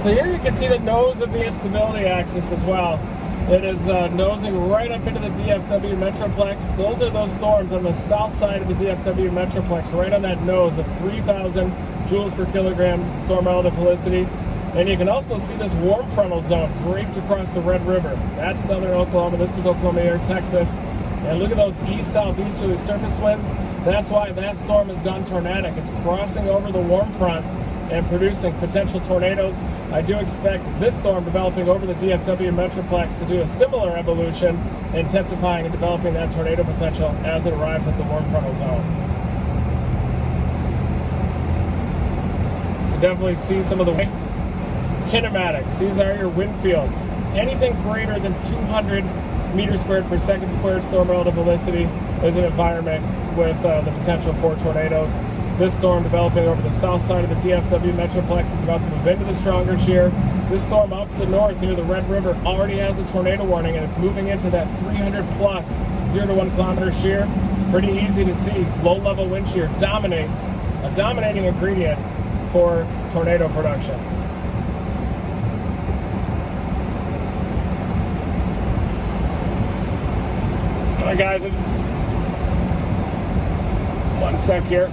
So here you can see the nose of the instability axis as well. It is nosing right up into the DFW Metroplex. Those are those storms on the south side of the DFW Metroplex, right on that nose of 3,000 joules per kilogram storm relative helicity. And you can also see this warm frontal zone draped across the Red River. That's southern Oklahoma. This is Oklahoma here, Texas. And look at those east-southeasterly surface winds. That's why that storm has gone tornadic. It's crossing over the warm front and producing potential tornadoes. I do expect this storm developing over the DFW Metroplex to do a similar evolution, intensifying and developing that tornado potential as it arrives at the warm frontal zone. You definitely see some of the kinematics. These are your wind fields. Anything greater than 200 meters squared per second squared storm relative helicity is an environment with the potential for tornadoes. This storm developing over the south side of the DFW Metroplex is about to move into the stronger shear. This storm up to the north near the Red River already has a tornado warning, and it's moving into that 300 plus 0 to 1 kilometer shear. It's pretty easy to see. Low level wind shear dominates, a dominating ingredient for tornado production. All right, guys, one sec here.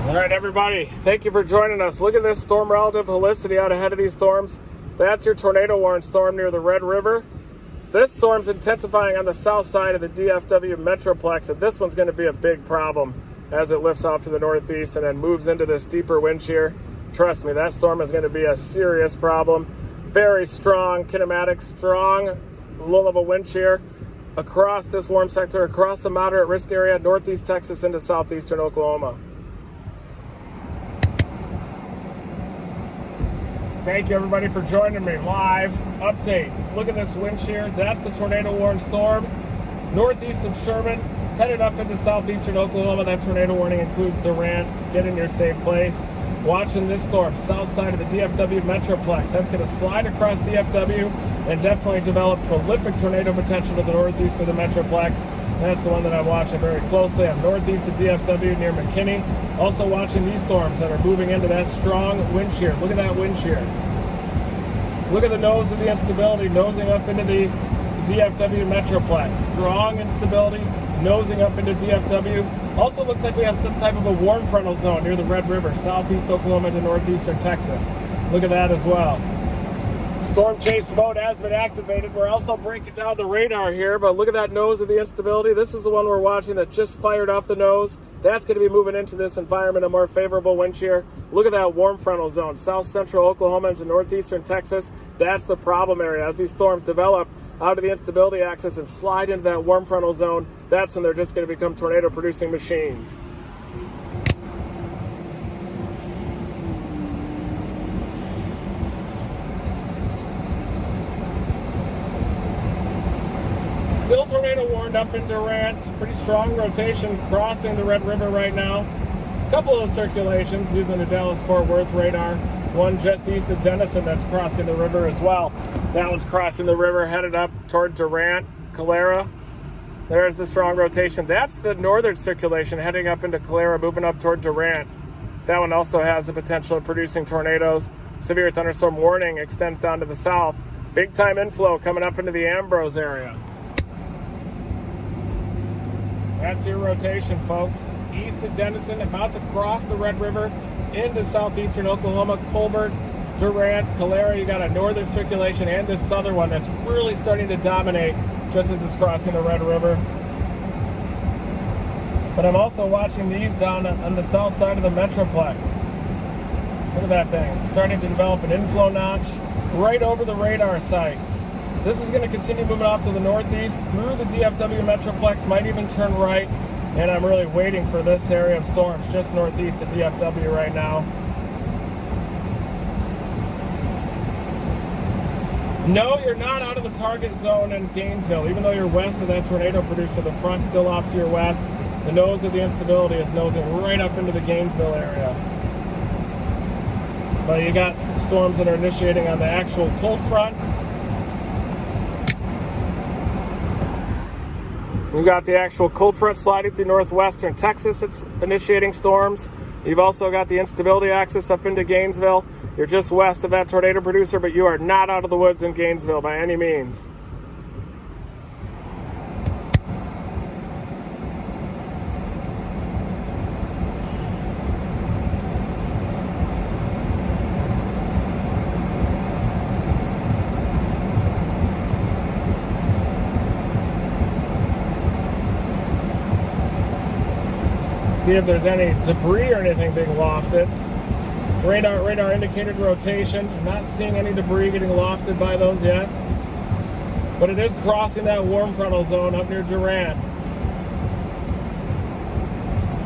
All right, everybody, thank you for joining us. Look at this storm relative helicity out ahead of these storms. That's your tornado warning storm near the Red River. This storm's intensifying on the south side of the DFW Metroplex, and this one's going to be a big problem as it lifts off to the northeast and then moves into this deeper wind shear. Trust me, that storm is going to be a serious problem. Very strong kinematic, strong low-level wind shear across this warm sector, across the moderate risk area, northeast Texas into southeastern Oklahoma. Thank you, everybody, for joining me. Live update. Look at this wind shear. That's the tornado warning storm northeast of Sherman, headed up into southeastern Oklahoma. That tornado warning includes Durant. Get in your safe place. Watching this storm, south side of the DFW Metroplex. That's going to slide across DFW and definitely develop prolific tornado potential to the northeast of the Metroplex. That's the one that I'm watching very closely. I'm northeast of DFW near McKinney. Also watching these storms that are moving into that strong wind shear. Look at that wind shear. Look at the nose of the instability nosing up into the DFW Metroplex. Strong instability nosing up into DFW. Also looks like we have some type of a warm frontal zone near the Red River, southeast Oklahoma to northeastern Texas. Look at that as well. Storm chase mode has been activated. We're also breaking down the radar here, but look at that nose of the instability. This is the one we're watching that just fired off the nose. That's going to be moving into this environment, a more favorable wind shear. Look at that warm frontal zone, south central Oklahoma into northeastern Texas. That's the problem area. As these storms develop out of the instability axis and slide into that warm frontal zone, that's when they're just going to become tornado producing machines. Still tornado warned up in Durant. Pretty strong rotation crossing the Red River right now. A couple of circulations using the Dallas-Fort Worth radar. One just east of Denison that's crossing the river as well. That one's crossing the river, headed up toward Durant, Calera. There's the strong rotation. That's the northern circulation heading up into Calera, moving up toward Durant. That one also has the potential of producing tornadoes. Severe thunderstorm warning extends down to the south. Big time inflow coming up into the Ambrose area. That's your rotation, folks. East of Denison, about to cross the Red River into southeastern Oklahoma, Colbert, Durant, Calera. You got a northern circulation and this southern one that's really starting to dominate just as it's crossing the Red River. But I'm also watching these down on the south side of the Metroplex. Look at that thing. It's starting to develop an inflow notch right over the radar site. This is going to continue moving off to the northeast through the DFW Metroplex, might even turn right. And I'm really waiting for this area of storms just northeast of DFW right now. No, you're not out of the target zone in Gainesville. Even though you're west of that tornado producer, the front's still off to your west. The nose of the instability is nosing right up into the Gainesville area. But you got storms that are initiating on the actual cold front. We've got the actual cold front sliding through northwestern Texas. It's initiating storms. You've also got the instability axis up into Gainesville. You're just west of that tornado producer, but you are not out of the woods in Gainesville by any means. See if there's any debris or anything being lofted. Radar indicated rotation. I'm not seeing any debris getting lofted by those yet. But it is crossing that warm frontal zone up near Durant.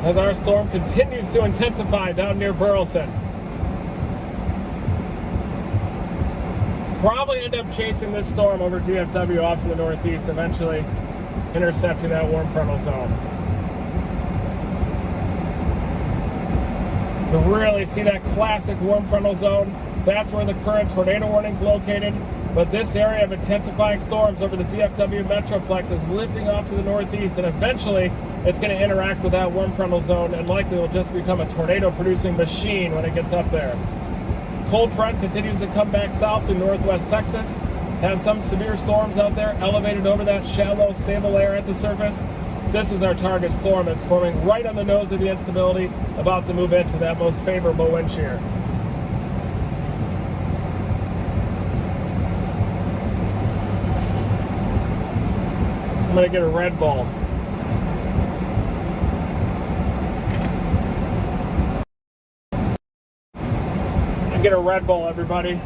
As our storm continues to intensify down near Burleson. Probably end up chasing this storm over DFW off to the northeast, eventually intercepting that warm frontal zone. To really see that classic warm frontal zone, that's where the current tornado warning is located. But this area of intensifying storms over the DFW Metroplex is lifting off to the northeast, and eventually it's going to interact with that warm frontal zone and likely will just become a tornado-producing machine when it gets up there. Cold front continues to come back south through northwest Texas. Have some severe storms out there elevated over that shallow, stable air at the surface. This is our target storm. It's forming right on the nose of the instability, about to move into that most favorable wind shear. I'm going to get a Red Bull. Get a Red Bull, everybody.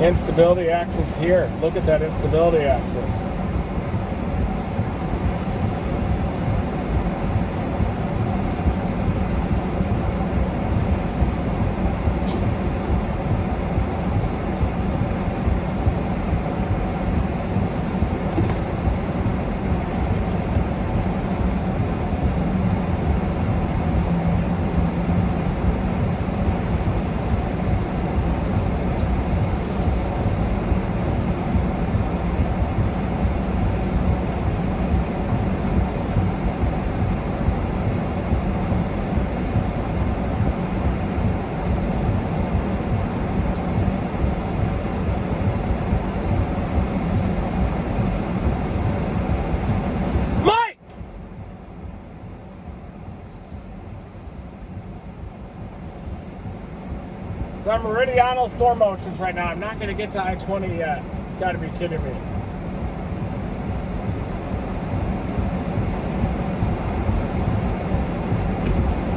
Instability axis here. Look at that instability axis. So I'm meridional storm motions right now. I'm not going to get to I-20 yet. Got to be kidding me.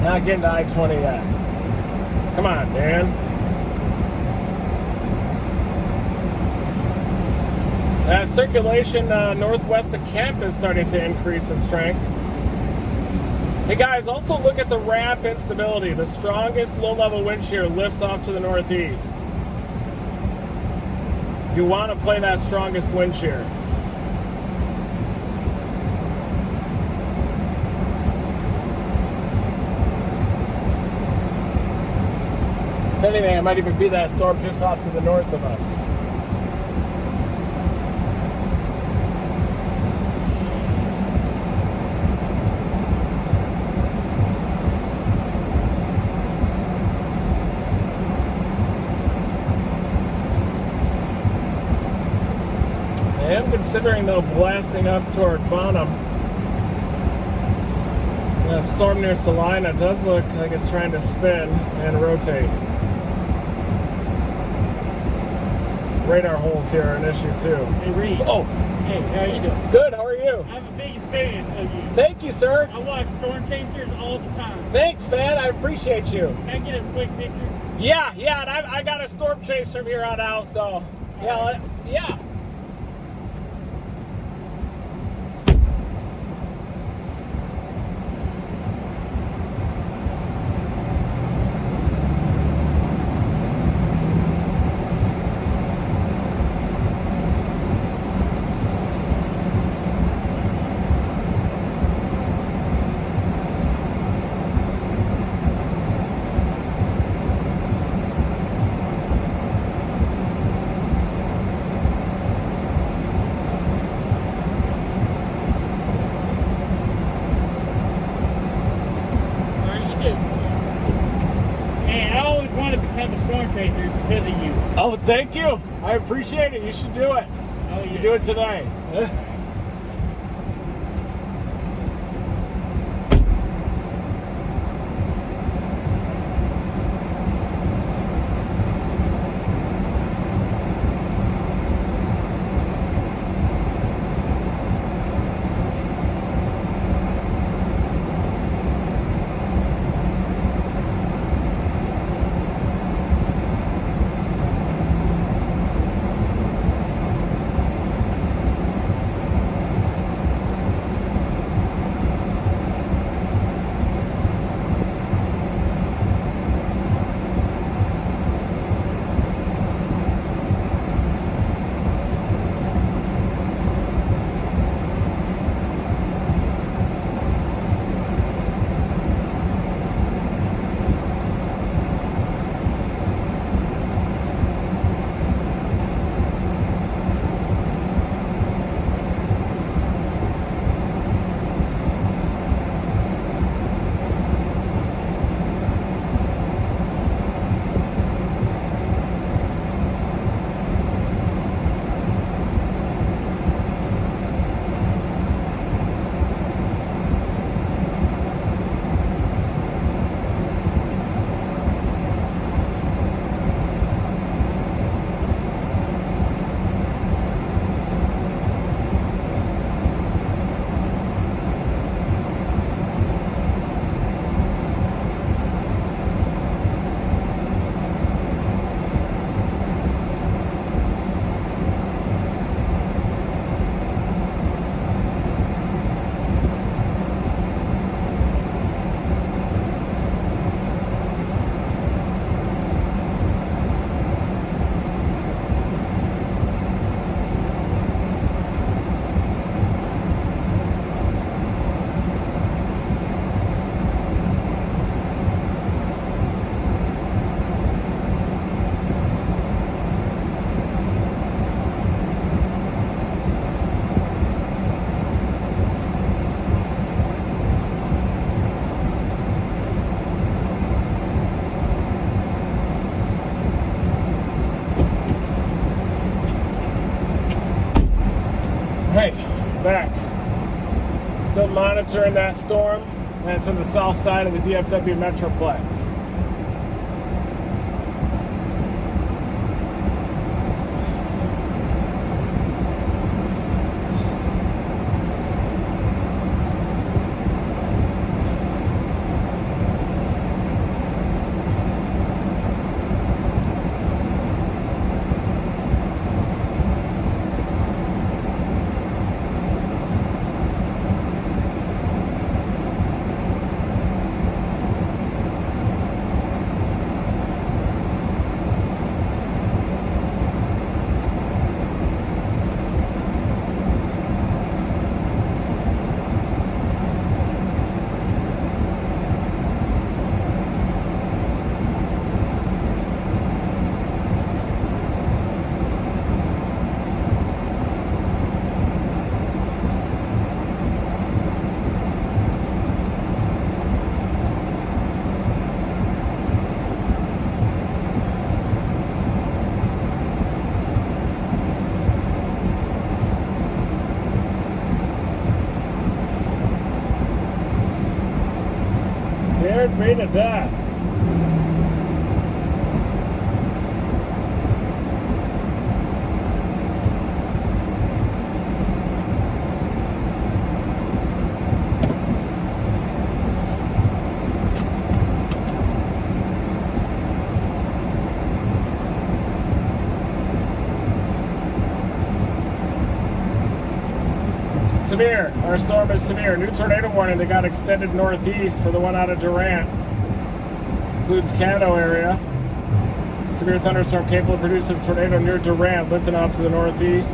Not getting to I-20 yet. Come on, Dan. That circulation northwest of Kemp is starting to increase in strength. Hey guys, also look at the ramp instability. The strongest low-level wind shear lifts off to the northeast. You want to play that strongest wind shear. If anything, it might even be that storm just off to the north of us. I am considering, though, blasting up toward Bonham. That storm near Salina does look like it's trying to spin and rotate. radar holes here are an issue too. Hey, Reed. Oh, Hey, how you doing? good. How are you? I'm a big fan of you. Thank you, sir. I watch Storm Chasers all the time. Thanks, man. I appreciate you. Can I get a quick picture? Yeah. And I got a storm chase from here on out, so yeah. Because of you. Oh, thank you. I appreciate it. You should do it. Oh, You do it today. Right, back. Still monitoring that storm. That's on the south side of the DFW Metroplex. Scared me to death. severe. Our storm is severe. New tornado warning. They got extended northeast for the one out of Durant. Includes Caddo area. Severe thunderstorm capable of producing a tornado near Durant, lifting off to the northeast.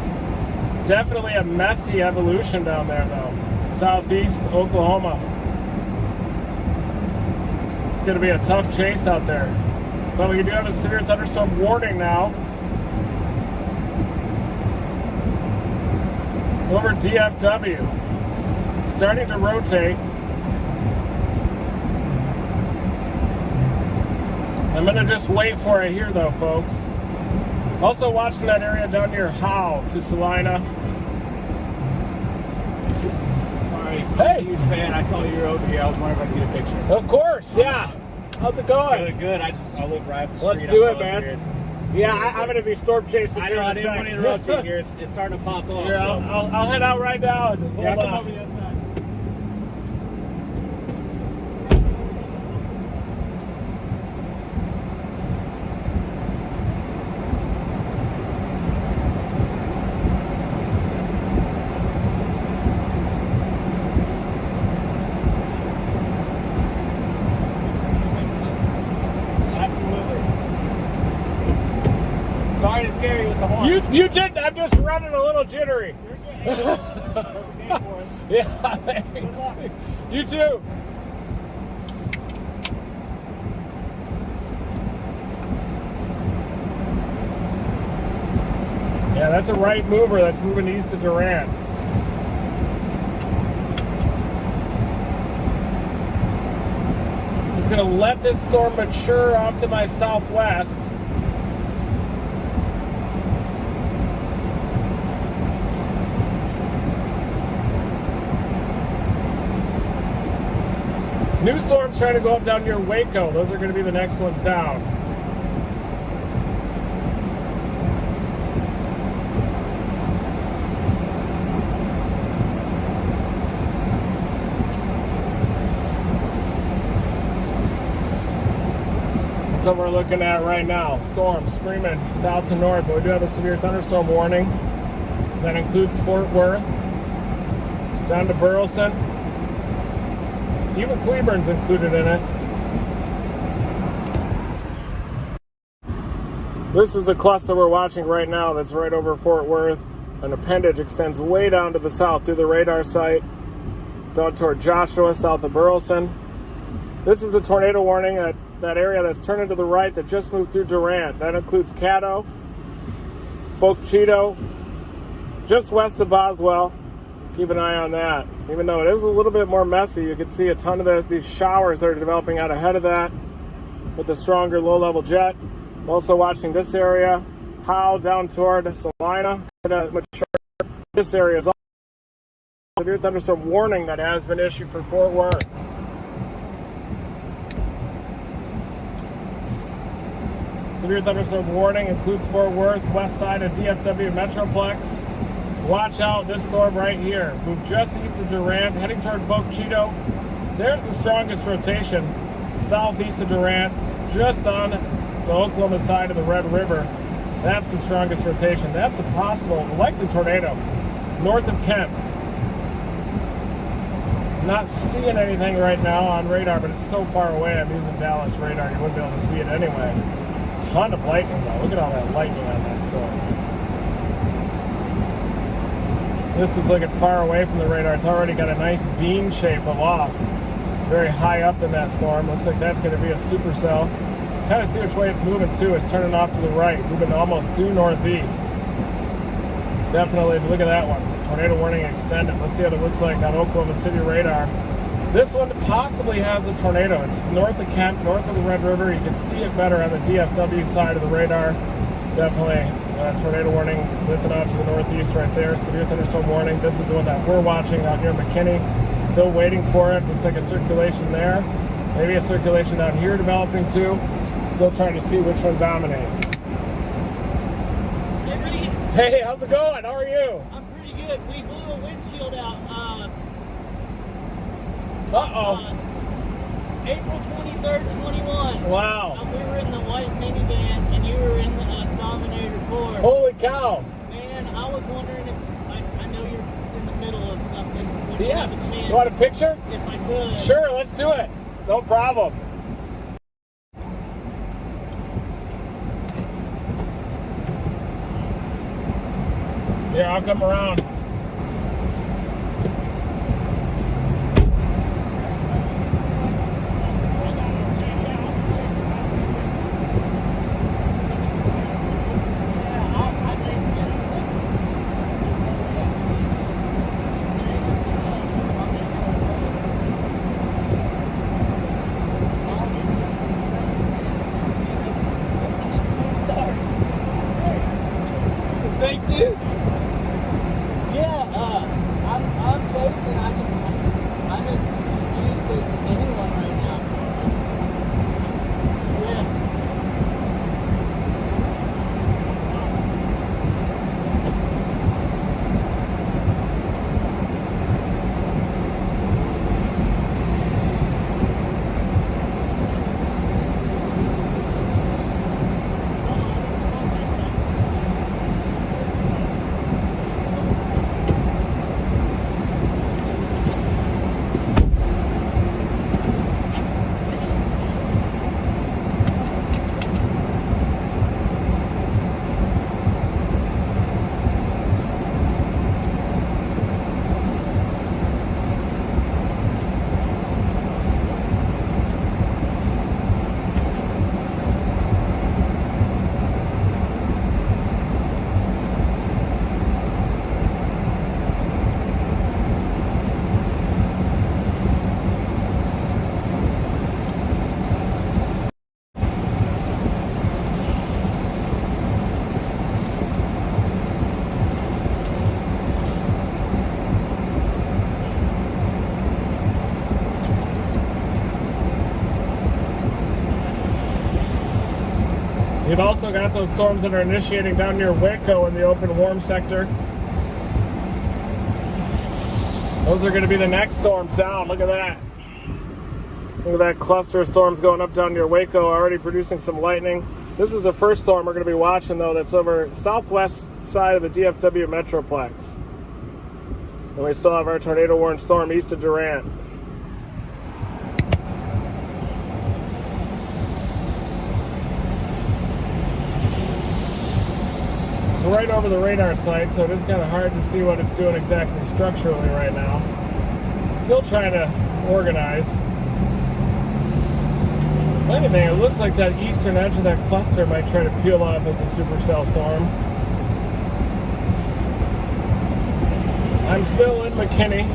Definitely a messy evolution down there, though. Southeast Oklahoma. It's going to be a tough chase out there. But we do have a severe thunderstorm warning now. Over DFW. Starting to rotate. I'm going to just wait for it here, though, folks. Also watching that area down near Howe to Salina. Sorry, I'm Hey. a huge fan. I saw you were over here. I was wondering if I could get a picture. Of course, yeah. How's it going? Good. I live right up the street. Let's I do saw it, man. here. Yeah, I'm going to be storm chasing I here know. in I a didn't want to second. interrupt you here. It's starting to pop off. Here, So. I'll head out right now. And Yeah, hold come on. over the other side. Absolutely. Sorry to scare you with the horn. You did. I'm just running a little jittery. You're good. Perfect day for us. Yeah, thanks. luck. You too. Yeah, that's a right mover that's moving east to Durant. Just gonna let this storm mature off to my southwest. New storms trying to go up down near Waco. Those are going to be the next ones down. That's what we're looking at right now. Storm screaming south to north, but we do have a severe thunderstorm warning. That includes Fort Worth, down to Burleson. Even Cleburne's included in it. This is the cluster we're watching right now that's right over Fort Worth. An appendage extends way down to the south through the radar site, down toward Joshua, south of Burleson. This is the tornado warning at that area that's turning to the right that just moved through Durant. That includes Caddo, Boca Chico, just west of Boswell. Keep an eye on that. Even though it is a little bit more messy, you can see a ton of these showers that are developing out ahead of that with the stronger low-level jet. I'm also watching this area, Howe down toward Salina. This area is also a severe thunderstorm warning that has been issued for Fort Worth. Severe thunderstorm warning includes Fort Worth, west side of DFW Metroplex. Watch out, this storm right here. Move just east of Durant, heading toward Boca Chico. There's the strongest rotation, southeast of Durant, just on the Oklahoma side of the Red River. That's the strongest rotation. That's a possible, likely tornado, north of Kent. Not seeing anything right now on radar, but it's so far away. I'm using Dallas radar. You wouldn't be able to see it anyway. Ton of lightning, though. Look at all that lightning on that storm. This is looking far away from the radar. It's already got a nice beam shape aloft. Very high up in that storm. Looks like that's going to be a supercell. Kind of see which way it's moving too. It's turning off to the right, moving almost due northeast. Definitely, look at that one. Tornado warning extended. Let's see what it looks like on Oklahoma City radar. This one possibly has a tornado. It's north of Kent, north of the Red River. You can see it better on the DFW side of the radar. Definitely tornado warning lifting off to the northeast right there. Severe thunderstorm warning. This is the one that we're watching out near McKinney. Still waiting for it. Looks like a circulation there. Maybe a circulation down here developing too. Still trying to see which one dominates. Hey, Reed. Hey, how's it going? How are you? I'm pretty good. We blew a windshield out Uh-oh. April 23rd, 21. Wow. We were in the white minivan, and you were in the Dominator 4. Holy cow. Man, I was wondering if, I know you're in the middle of something. Would you have a chance? You want a picture? If I could. Sure, let's do it. No problem. Here, I'll come around. Thank you. Yeah, I'm chasing. I'm as confused as anyone right now. Yeah. You've also got those storms that are initiating down near Waco in the open warm sector. Those are going to be the next storms down. Look at that. Look at that cluster of storms going up down near Waco, already producing some lightning. This is the first storm we're going to be watching, though, that's over southwest side of the DFW Metroplex. And we still have our tornado warning storm east of Durant. Right over the radar site, so it is kind of hard to see what it's doing exactly structurally right now. Still trying to organize. If anything, it looks like that eastern edge of that cluster might try to peel off as a supercell storm. I'm still in McKinney.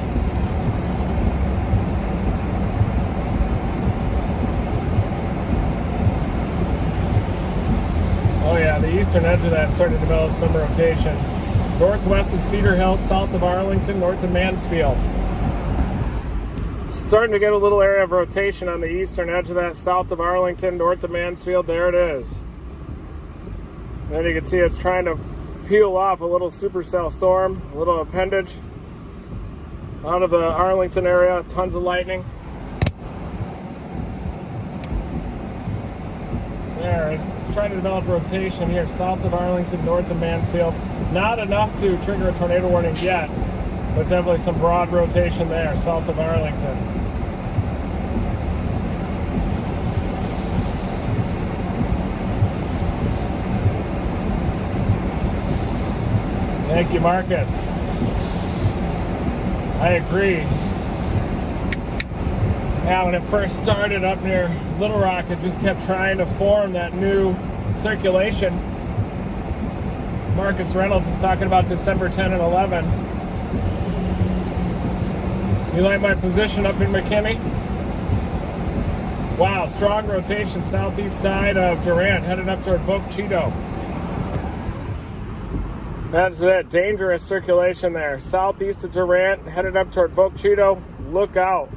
Oh yeah, the eastern edge of that's starting to develop some rotation. Northwest of Cedar Hill, south of Arlington, north of Mansfield. Starting to get a little area of rotation on the eastern edge of that, south of Arlington, north of Mansfield. There it is. And you can see it's trying to peel off a little supercell storm, a little appendage out of the Arlington area. Tons of lightning. There, it's trying to develop rotation here, south of Arlington, north of Mansfield. Not enough to trigger a tornado warning yet, but definitely some broad rotation there, south of Arlington. Thank you, Marcus. I agree. Yeah, when it first started up near Little Rock, it just kept trying to form that new circulation. Marcus Reynolds is talking about December 10 and 11. You like my position up in McKinney? Wow, strong rotation southeast side of Durant, headed up toward Boca Chico. That's it, dangerous circulation there. Southeast of Durant, headed up toward Boca Chico. Look out.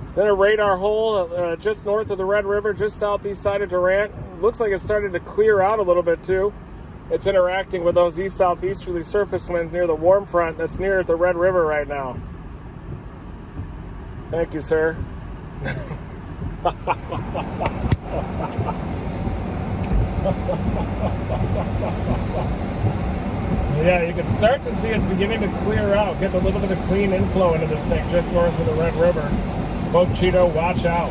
It's in a radar hole just north of the Red River, just southeast side of Durant. Looks like it's starting to clear out a little bit too. It's interacting with those east-southeasterly surface winds near the warm front that's near the Red River right now. Thank you, sir. Yeah, you can start to see it's beginning to clear out, get a little bit of clean inflow into this thing just north of the Red River. Pope Cheeto, watch out.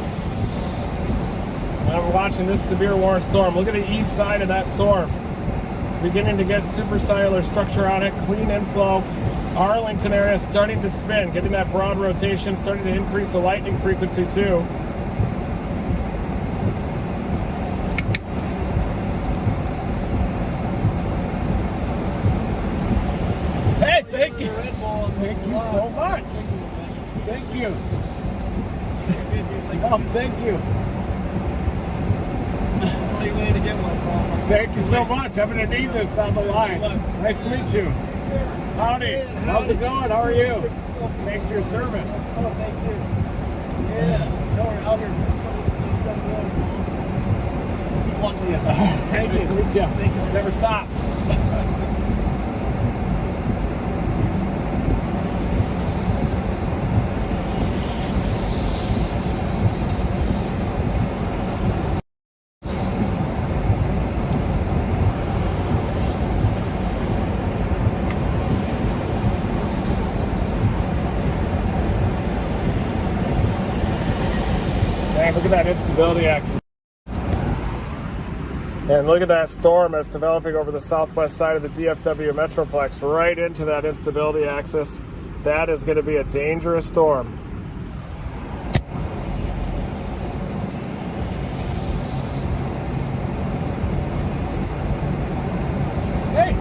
Now we're watching this severe warm storm. Look at the east side of that storm. It's beginning to get supercellular structure on it, clean inflow. Arlington area starting to spin, getting that broad rotation, starting to increase the lightning frequency too. Hey, thank you. Thank you so much. Thank you. Oh, thank you. Thank you so much. I'm going to need this down the line. Nice to meet you. Howdy. How's it going? How are you? Thanks for your service. Oh, thank you. Yeah. No, we're out here. Keep watching you. Thank you. Nice to meet you. Thank you. Never stop. Man, look at that instability axis. And look at that storm that's developing over the southwest side of the DFW Metroplex, right into that instability axis. That is going to be a dangerous storm. Hey!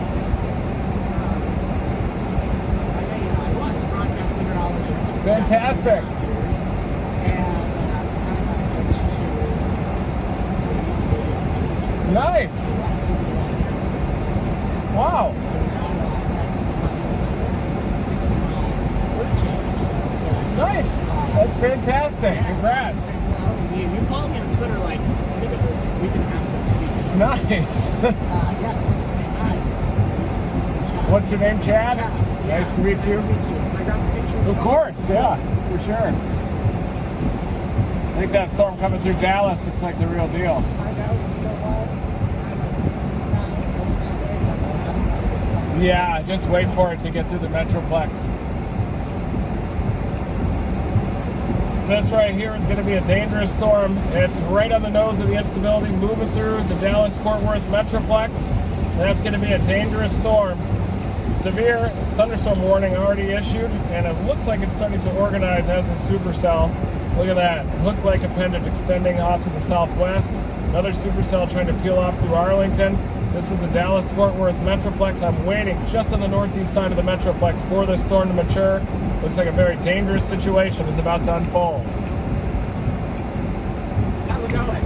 I was broadcast meteorologist. Fantastic. Nice. Wow. Nice. That's fantastic. Congrats. You follow me on Twitter, like, I think it was a week and a half ago. Nice. Yeah, so I can say hi. What's your name, Chad? Chad. Yeah. Nice to meet you. Nice to meet you. Can I grab a picture? Of course, yeah, for sure. I think that storm coming through Dallas looks like the real deal. I know, you know what? Yeah, just wait for it to get through the Metroplex. This right here is going to be a dangerous storm. It's right on the nose of the instability, moving through the Dallas-Fort Worth Metroplex. That's going to be a dangerous storm. Severe thunderstorm warning already issued, and it looks like it's starting to organize as a supercell. Look at that, hook-like appendage extending off to the southwest. Another supercell trying to peel off through Arlington. This is the Dallas-Fort Worth Metroplex. I'm waiting just on the northeast side of the Metroplex for this storm to mature. Looks like a very dangerous situation is about to unfold. How's it going?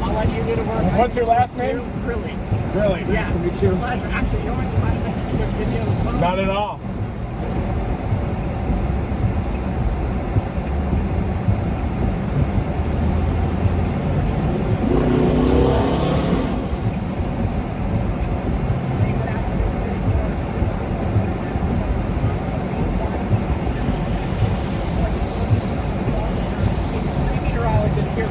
I'll let you do the work. What's your last name? Really. Really? Yeah. Nice to meet you. Pleasure. Actually, you don't want to make this quick video as well? Not at all. Meteorologist here.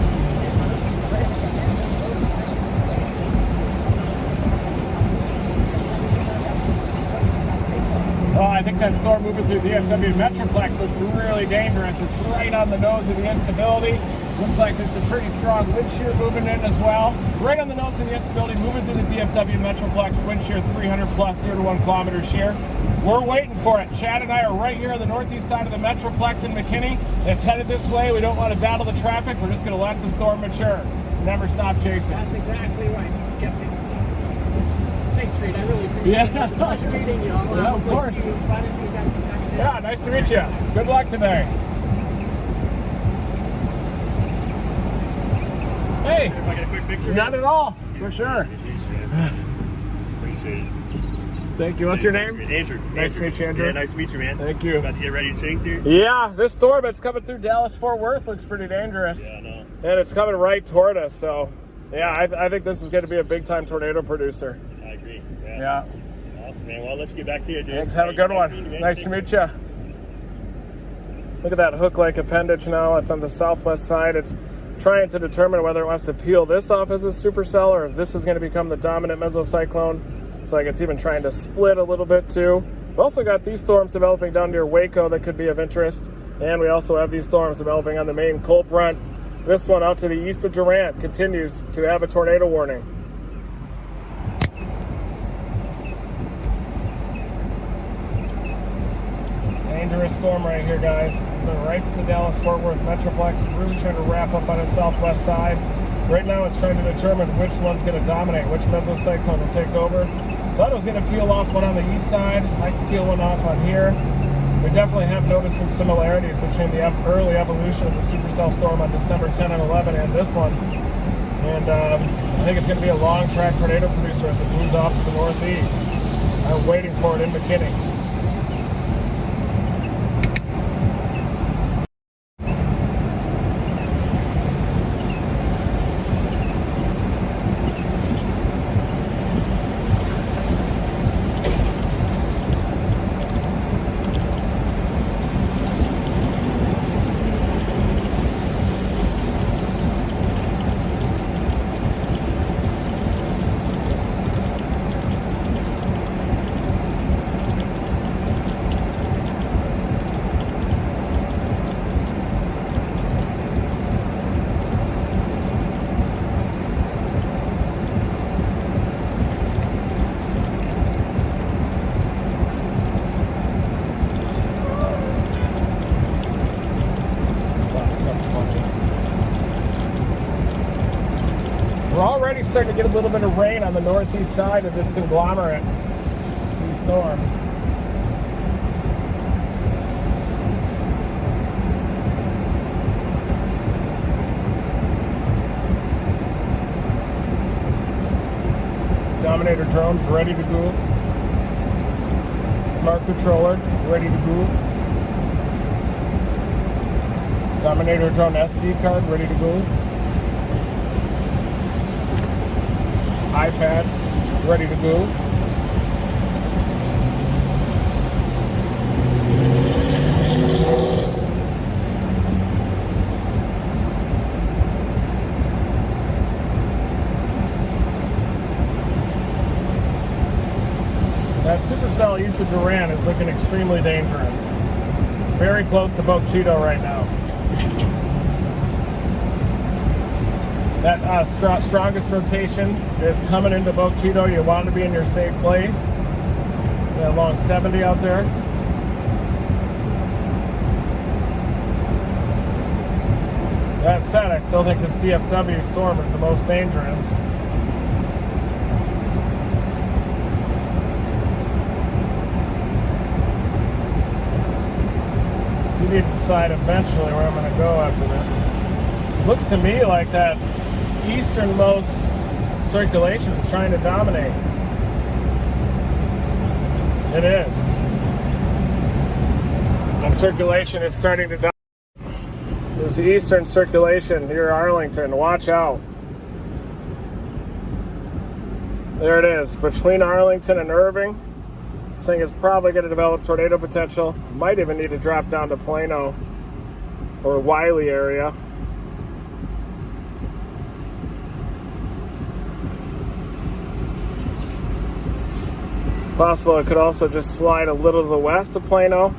Oh, I think that storm moving through DFW Metroplex looks really dangerous. It's right on the nose of the instability. Looks like there's a pretty strong wind shear moving in as well. Right on the nose of the instability, moving through the DFW Metroplex, wind shear 300 plus, 0 to 1 kilometer shear. We're waiting for it. Chad and I are right here on the northeast side of the Metroplex in McKinney. It's headed this way. We don't want to battle the traffic. We're just going to let the storm mature. Never stop chasing. That's exactly right. Yep. Thanks, Reed. I really appreciate it. Yeah. It's a pleasure meeting you. Yeah, of course. Yeah, nice to meet you. Good luck today. Hey, If I get a quick picture. not at all, for sure. Appreciate it. Thank you. What's your name? Andrew. Nice to meet you, Andrew. Yeah, nice to meet you, man. Thank you. About to get ready to chase here. Yeah, this storm that's coming through Dallas-Fort Worth looks pretty dangerous. Yeah, I know. And it's coming right toward us, so yeah, I think this is going to be a big-time tornado producer. I agree. Yeah. Awesome, man. Well, I'll let you get back to you, dude. Thanks. Have a good Nice one. meeting you, man. Nice to meet you. Look at that hook-like appendage now. It's on the southwest side. It's trying to determine whether it wants to peel this off as a supercell or if this is going to become the dominant mesocyclone. It's like it's even trying to split a little bit too. We've also got these storms developing down near Waco that could be of interest. And we also have these storms developing on the main cold front. This one out to the east of Durant continues to have a tornado warning. Dangerous storm right here, guys. Been right to the Dallas-Fort Worth Metroplex, really trying to wrap up on its southwest side. Right now it's trying to determine which one's going to dominate, which mesocyclone will take over. Thought it was going to peel off one on the east side. Might peel one off on here. We definitely have noticed some similarities between the early evolution of the supercell storm on December 10 and 11 and this one. And I think it's going to be a long track tornado producer as it moves off to the northeast. I'm waiting for it in McKinney. We're already starting to get a little bit of rain on the northeast side of this conglomerate, these storms. Dominator drones ready to go. Smart controller ready to go. Dominator drone SD card ready to go. iPad ready to go. That supercell east of Durant is looking extremely dangerous. Very close to Boca Chica right now. That strongest rotation is coming into Boca Chica. You want to be in your safe place. Along 70 out there. That said, I still think this DFW storm is the most dangerous. You need to decide eventually where I'm going to go after this. It looks to me like that easternmost circulation is trying to dominate. It is. And circulation is starting to dominate. This eastern circulation near Arlington. Watch out. There it is. Between Arlington and Irving. This thing is probably going to develop tornado potential. Might even need to drop down to Plano or Wiley area. Possible it could also just slide a little to the west of Plano,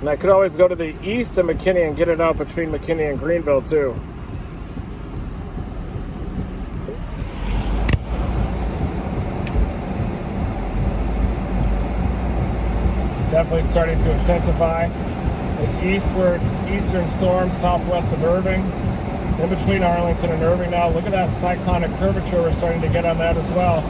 and I could always go to the east of McKinney and get it out between McKinney and Greenville too. It's definitely starting to intensify. It's eastern storm southwest of Irving, in between Arlington and Irving now. Look at that cyclonic curvature we're starting to get on that as well.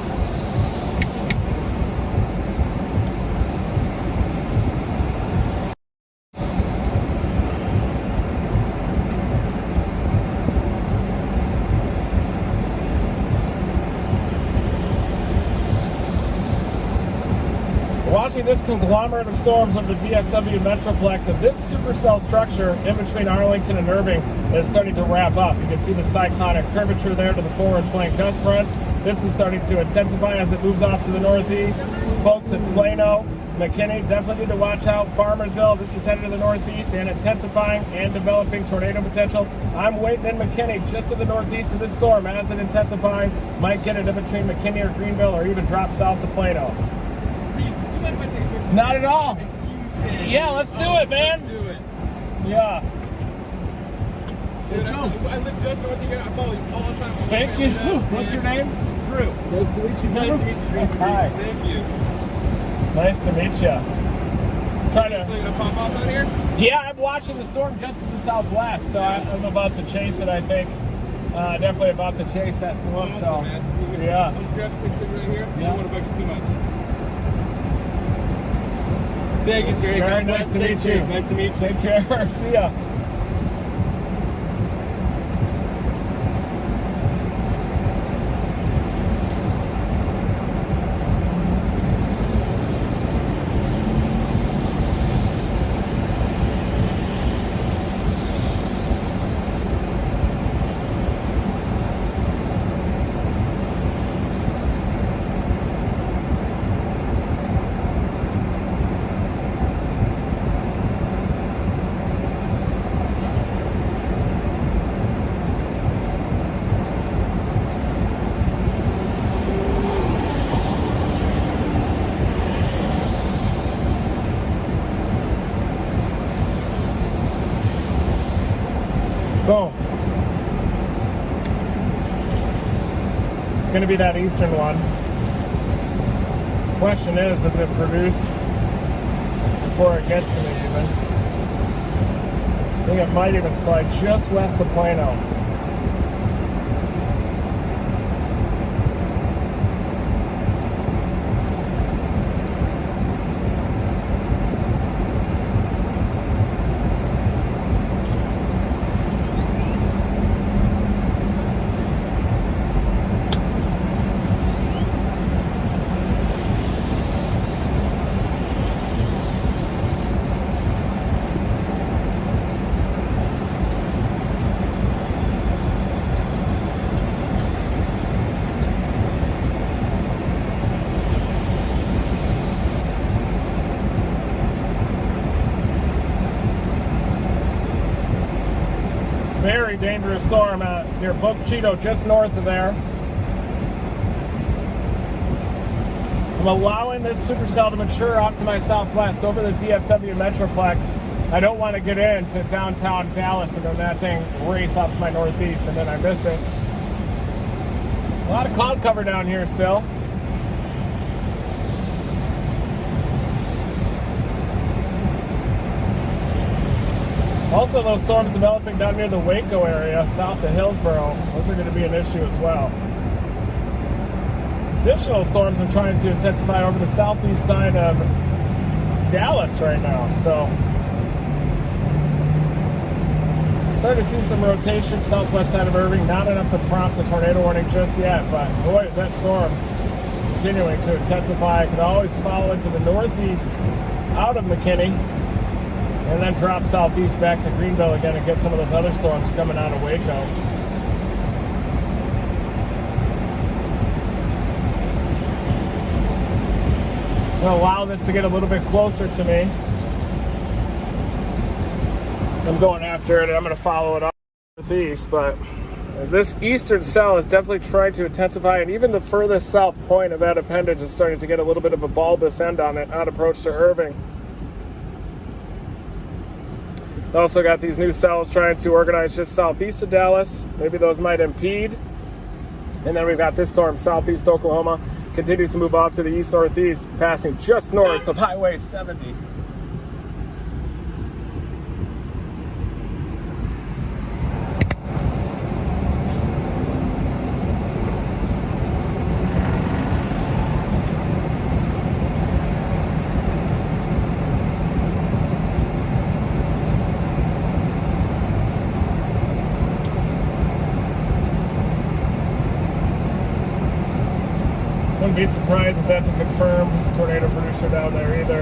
Watching this conglomerate of storms of the DFW Metroplex, and this supercell structure in between Arlington and Irving is starting to wrap up. You can see the cyclonic curvature there to the forward flank gust front. This is starting to intensify as it moves off to the northeast. Folks in Plano, McKinney, definitely need to watch out. Farmersville, this is headed to the northeast and intensifying and developing tornado potential. I'm waiting in McKinney just to the northeast of this storm as it intensifies. Might get it in between McKinney or Greenville or even drop south to Plano. Do you mind if I take a picture? Not at all. It's huge. Yeah, let's do it, man. Let's do it. Yeah. Dude, I live just north of here. I follow you all the time. Thank you. What's your name? Drew. Nice to meet you. Nice to meet you, Drew. Hi. Thank you. Nice to meet you. Trying So to. you gonna pop off out here? Yeah, I'm watching the storm just to the southwest, so I'm about to chase it. I think definitely about to chase that storm. Awesome, So man. yeah. I'll just grab a picture right here. Yeah. I don't want to bug you too much. Thank you, sir. Very God nice bless. to meet Thanks, you. sir. Nice to meet you. Take care. See ya. Boom. It's going to be that eastern one. Question is it produced before it gets to me even? I think it might even slide just west of Plano. Very dangerous storm near Boca Chico, just north of there. I'm allowing this supercell to mature off to my southwest over the DFW Metroplex. I don't want to get into downtown Dallas and then that thing race off to my northeast and then I miss it. A lot of cloud cover down here still. Also, those storms developing down near the Waco area, south of Hillsboro, those are going to be an issue as well. Additional storms are trying to intensify over the southeast side of Dallas right now. So, starting to see some rotation southwest side of Irving. Not enough to prompt a tornado warning just yet, but boy, is that storm continuing to intensify. I could always follow it to the northeast out of McKinney, and then drop southeast back to Greenville again and get some of those other storms coming out of Waco. I'm going to allow this to get a little bit closer to me. I'm going after it and I'm going to follow it up northeast, but this eastern cell is definitely trying to intensify, and even the furthest south point of that appendage is starting to get a little bit of a bulbous end on it on approach to Irving. Also got these new cells trying to organize just southeast of Dallas. Maybe those might impede. And then we've got this storm southeast Oklahoma. Continues to move off to the east-northeast, passing just north of Highway 70. Wouldn't be surprised if that's a confirmed tornado producer down there either,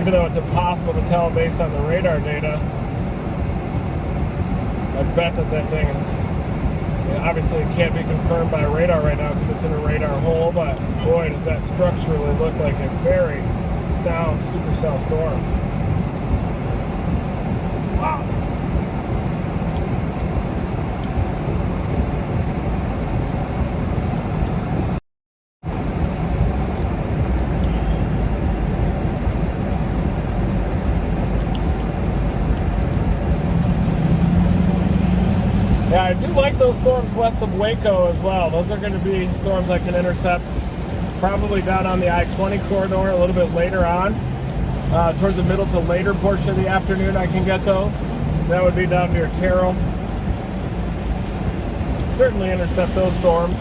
even though it's impossible to tell based on the radar data. I bet that thing is, obviously it can't be confirmed by radar right now because it's in a radar hole, but boy, does that structurally look like a very sound supercell storm. Wow. Yeah, I do like those storms west of Waco as well. Those are going to be storms I can intercept probably down on the I-20 corridor a little bit later on. Towards the middle to later portion of the afternoon I can get those. That would be down near Terrell. Certainly intercept those storms.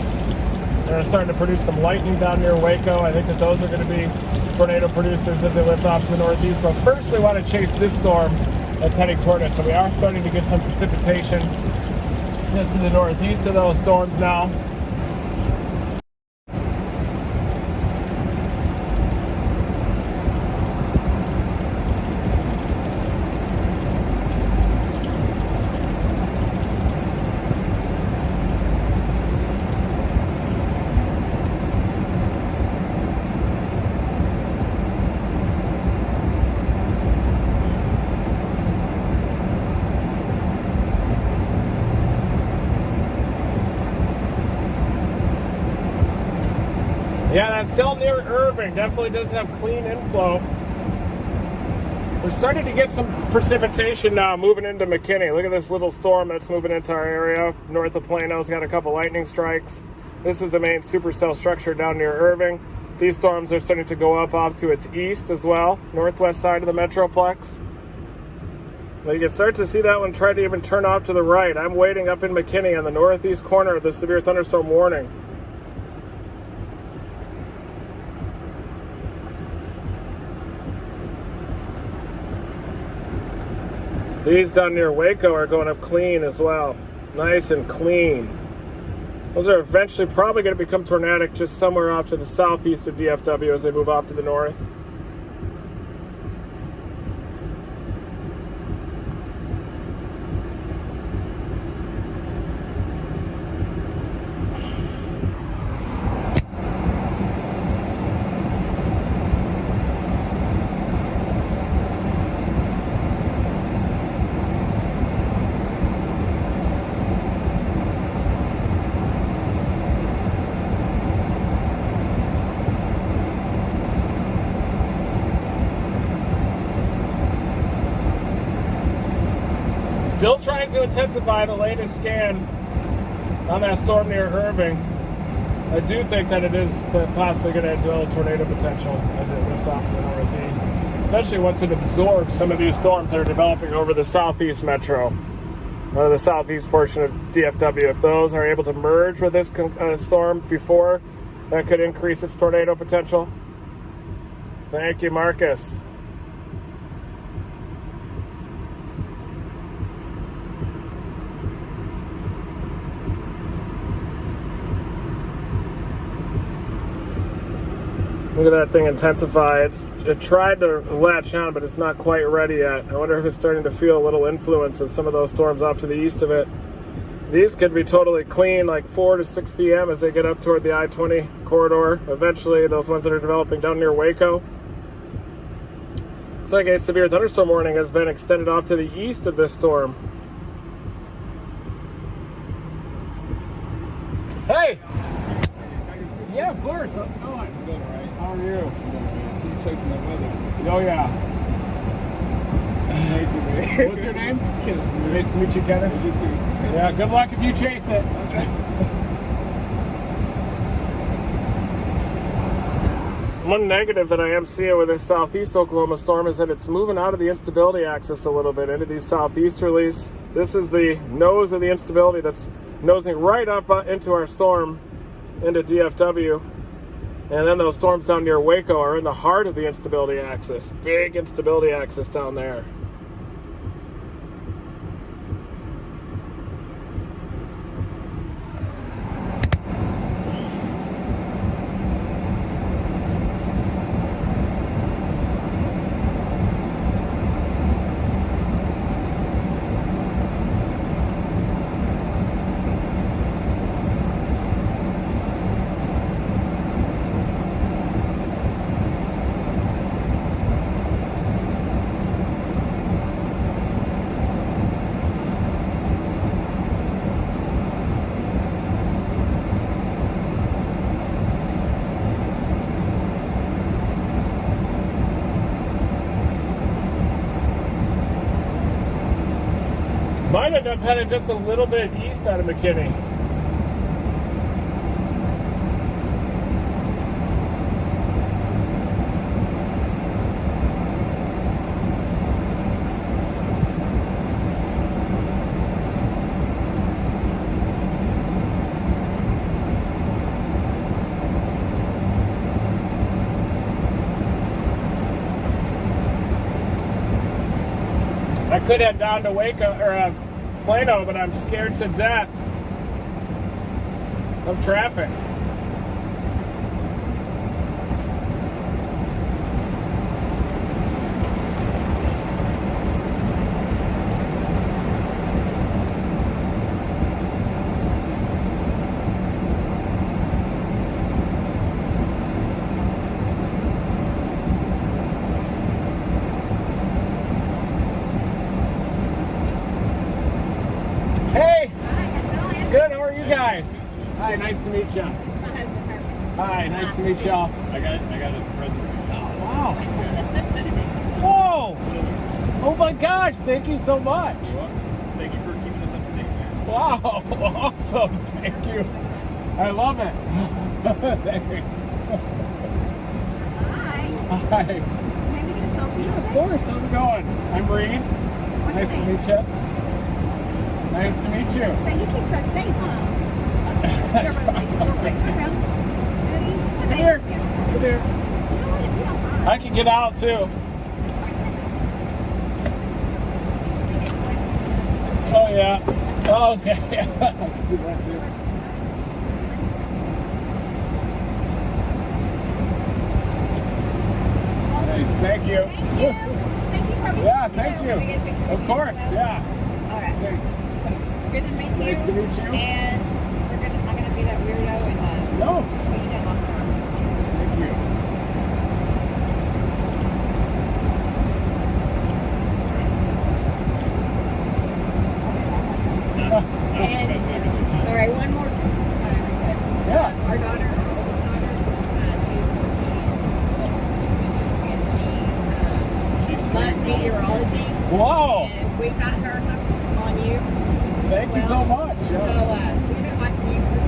They're starting to produce some lightning down near Waco. I think that those are going to be tornado producers as they lift off to the northeast. But first we want to chase this storm that's heading toward us. So we are starting to get some precipitation just to the northeast of those storms now. Yeah, that's still near Irving. Definitely does have clean inflow. We're starting to get some precipitation now moving into McKinney. Look at this little storm that's moving into our area. North of Plano's got a couple lightning strikes. This is the main supercell structure down near Irving. These storms are starting to go up off to its east as well, northwest side of the Metroplex. But you can start to see that one try to even turn off to the right. I'm waiting up in McKinney on the northeast corner of the severe thunderstorm warning. These down near Waco are going up clean as well. Nice and clean. Those are eventually probably going to become tornadic just somewhere off to the southeast of DFW as they move off to the north. Still trying to intensify. The latest scan on that storm near Irving. I do think that it is possibly going to develop tornado potential as it lifts off to the northeast, especially once it absorbs some of these storms that are developing over the southeast metro, or the southeast portion of DFW. If those are able to merge with this storm before, that could increase its tornado potential. Thank you, Marcus. Look at that thing intensify. It tried to latch on, but it's not quite ready yet. I wonder if it's starting to feel a little influence of some of those storms off to the east of it. These could be totally clean, like 4 to 6 p.m. as they get up toward the I-20 corridor. Eventually, those ones that are developing down near Waco. Looks like a severe thunderstorm warning has been extended off to the east of this storm. Hey! Yeah, of course. How's it going? I'm good, all right. How are you? See you chasing that weather. Oh, yeah. Thank you, man. What's your name? Kenneth. Nice to meet you, Kenneth. You too. Yeah, good luck if you chase it. One negative that I am seeing with this southeast Oklahoma storm is that it's moving out of the instability axis a little bit into these southeasterlies. This is the nose of the instability that's nosing right up into our storm, into DFW. And then those storms down near Waco are in the heart of the instability axis. Big instability axis down there. Might end up heading just a little bit east out of McKinney. I could head down to Waco or Plano, but I'm scared to death of traffic. Hey, good. How are you guys? Hi, nice to meet you. Hi, nice to meet y'all. I got a present. Wow. Whoa. Oh my gosh, thank you so much. Thank you for keeping us up to date, man. Wow, awesome. Thank you. I love it. Thanks. Hi. Hi. Maybe get a selfie. Of course, how's it going? I'm Reed. What's Nice your to name? meet you. Nice to meet you. So he keeps us safe, huh? Real quick, turn around. Ready? Come here. Come here. You know what? If you don't mind. I can get out too. Oh yeah. Oh, okay. I can do that too. Nice. Thank you. Thank you. Thank you for everything. Yeah, thank you. Of course. Yeah. All right. Thanks. So good to meet you. Nice to meet you. And I'm gonna be that weirdo and No. what you done last time. Thank you. And all right, one more request. Yeah. Our daughter, our oldest daughter, she's 14, and she loves meteorology. Whoa. And we got her hooked on you. Thank you so much. So Yeah. we've been watching you for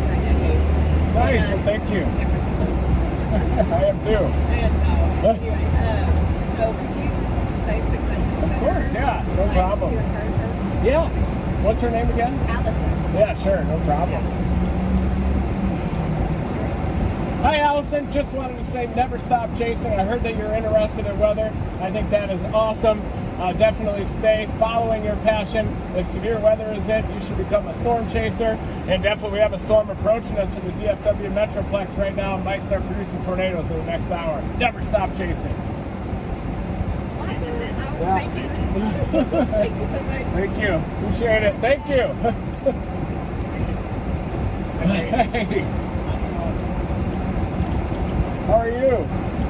a decade. Nice. And, Well, thank you. I am too. And anyway, so could you just say a quick message? Of course. Yeah. No problem. To encourage her? Yeah. What's her name again? Allison. Yeah, sure. No problem. Hi, Allison. Just wanted to say never stop chasing. I heard that you're interested in weather. I think that is awesome. Definitely stay following your passion. If severe weather is it, you should become a storm chaser. And definitely we have a storm approaching us from the DFW Metroplex right now. Might start producing tornadoes in the next hour. Never stop chasing. Thank you. Thank you so much. Thank you. Appreciate it. Thank you. Hey. How are you?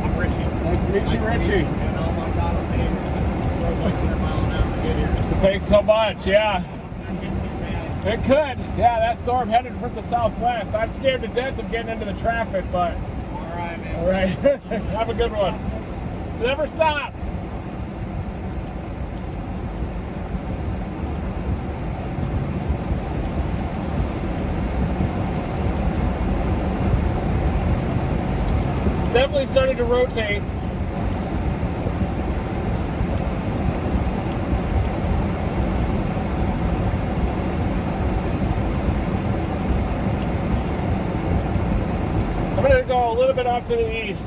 I'm Richie. Nice to meet you, Richie. And all my God, I'm saying, drove like 100 miles an hour to get here. Thanks so much. Yeah. I'm getting too bad. It could. Yeah, that storm headed from the southwest. I'm scared to death of getting into the traffic, but All right, man. all right. Have a good one. Never stop. It's definitely starting to rotate. I'm going to go a little bit off to the east.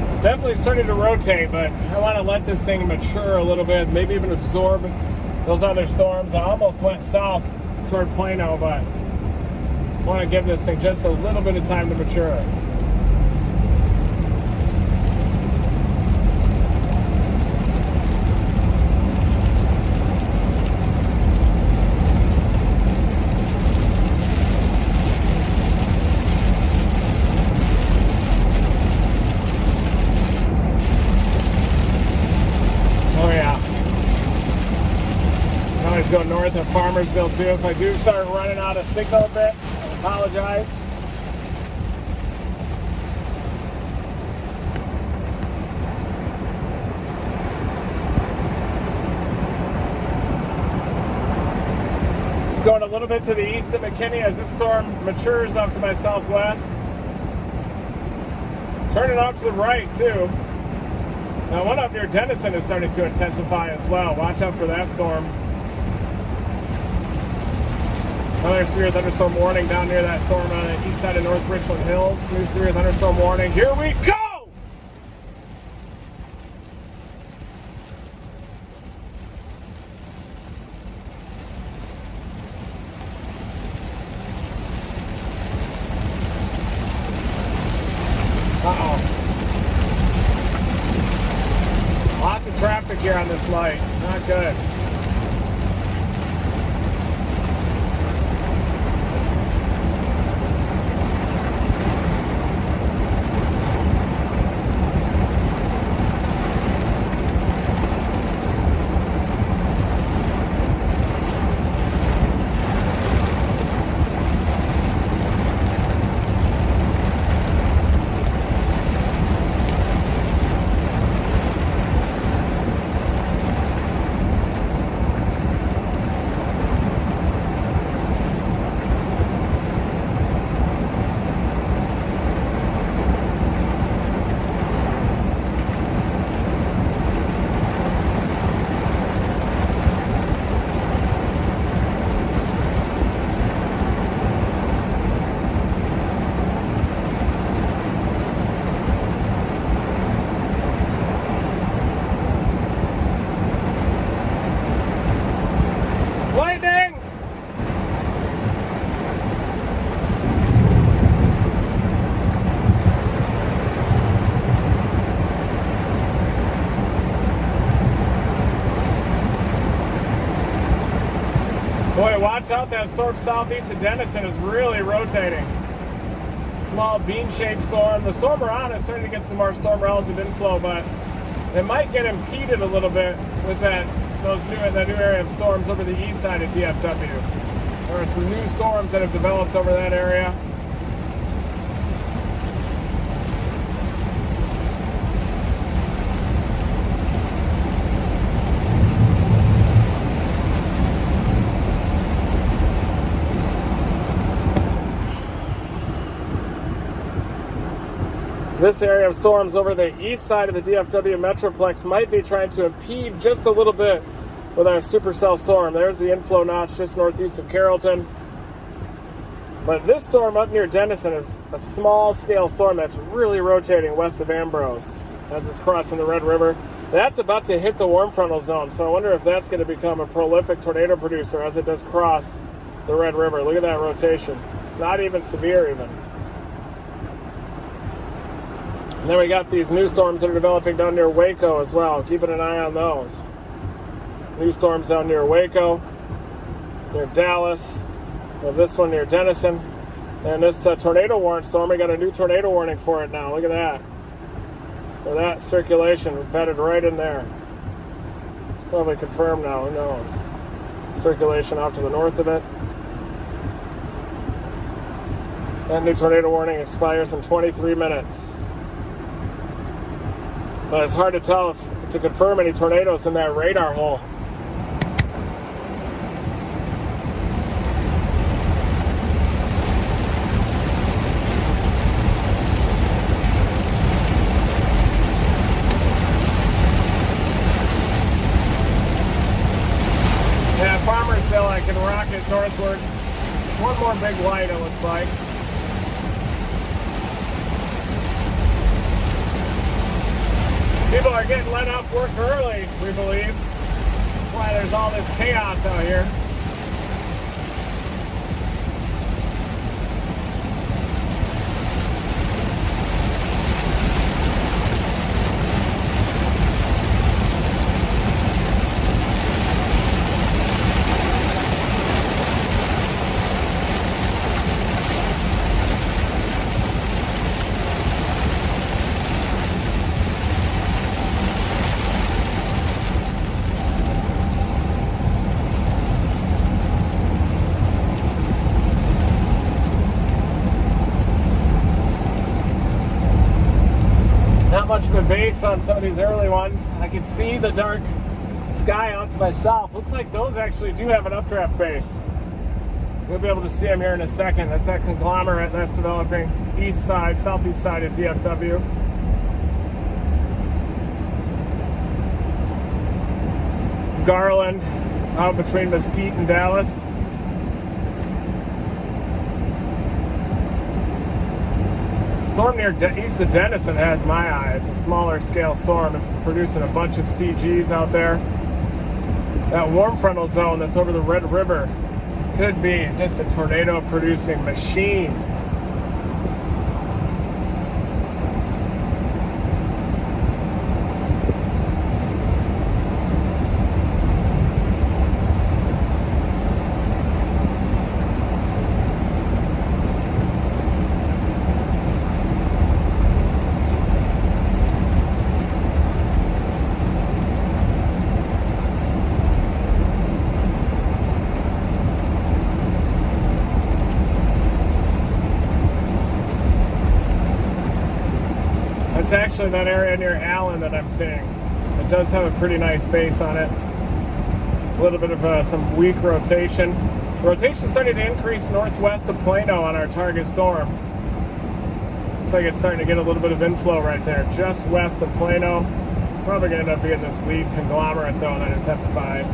It's definitely starting to rotate, but I want to let this thing mature a little bit, maybe even absorb those other storms. I almost went south toward Plano, but I want to give this thing just a little bit of time to mature. go north of Farmersville too. If I do start running out of signal a bit, I apologize. Just going a little bit to the east of McKinney as this storm matures up to my southwest. Turning off to the right too. Now one up near Denison is starting to intensify as well. Watch out for that storm. Another severe thunderstorm warning down near that storm on the east side of North Richland Hills. New severe thunderstorm warning. Here we go! Uh-oh. Lots of traffic here on this light. Not good. Boy, watch out, that storm southeast of Denison is really rotating. Small bean-shaped storm. The storm around is starting to get some more storm relative inflow, but it might get impeded a little bit with that new area of storms over the east side of DFW. There are some new storms that have developed over that area. This area of storms over the east side of the DFW Metroplex might be trying to impede just a little bit with our supercell storm. There's the inflow notch just northeast of Carrollton. But this storm up near Denison is a small-scale storm that's really rotating west of Ambrose as it's crossing the Red River. That's about to hit the warm frontal zone, so I wonder if that's going to become a prolific tornado producer as it does cross the Red River. Look at that rotation. It's not even severe even. And then we got these new storms that are developing down near Waco as well. Keeping an eye on those. New storms down near Waco, near Dallas. We have this one near Denison. And this tornado warning storm, we got a new tornado warning for it now. Look at that. For that circulation embedded right in there. It's probably confirmed now, who knows. Circulation off to the north of it. That new tornado warning expires in 23 minutes. But it's hard to tell to confirm any tornadoes in that radar hole. Yeah, Farmersville, I can rocket northward. One more big light, it looks like. People are getting let off work early, we believe. That's why there's all this chaos out here. base on some of these early ones. I can see the dark sky out to my south. Looks like those actually do have an updraft base. We'll be able to see them here in a second. That's that conglomerate that's developing east side, southeast side of DFW. Garland out between Mesquite and Dallas. Storm near east of Denison has my eye. It's a smaller scale storm. It's producing a bunch of CGs out there. That warm frontal zone that's over the Red River could be just a tornado producing machine. It's actually that area near Allen that I'm seeing. It does have a pretty nice base on it. A little bit of some weak rotation. The rotation's starting to increase northwest of Plano on our target storm. Looks like it's starting to get a little bit of inflow right there, just west of Plano. Probably going to end up being this lead conglomerate though that intensifies.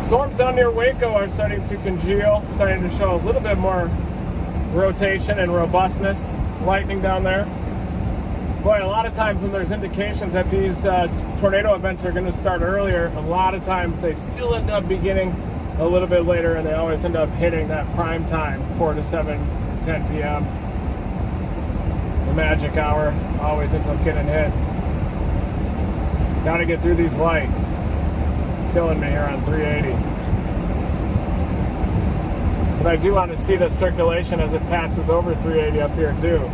Storms down near Waco are starting to congeal, starting to show a little bit more rotation and robustness. Lightning down there. Boy, a lot of times when there's indications that these tornado events are going to start earlier, a lot of times they still end up beginning a little bit later, and they always end up hitting that prime time, 4 to 7, 10 p.m. The magic hour always ends up getting hit. Got to get through these lights. Killing me here on 380. But I do want to see the circulation as it passes over 380 up here too.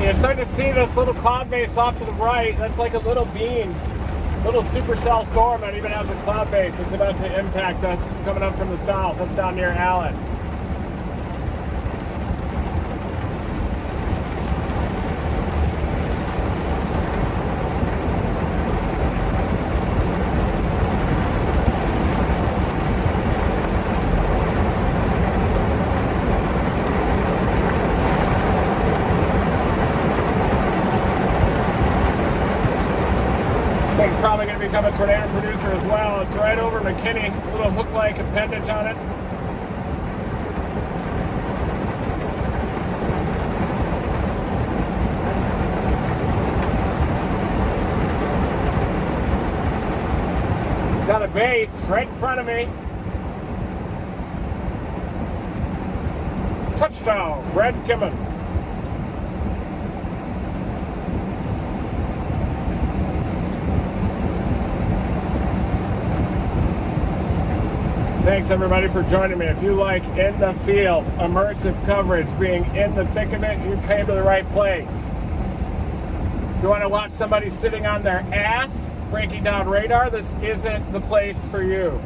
You're starting to see this little cloud base off to the right. That's like a little beam, little supercell storm that even has a cloud base. It's about to impact us coming up from the south. That's down near Allen. Thing's probably going to become a tornado producer as well. It's right over McKinney, a little hook-like appendage on it. It's got a base right in front of me. Touchdown, Brad Kimmons. Thanks everybody for joining me. If you like in the field, immersive coverage, being in the thick of it, you came to the right place. If you want to watch somebody sitting on their ass breaking down radar, this isn't the place for you.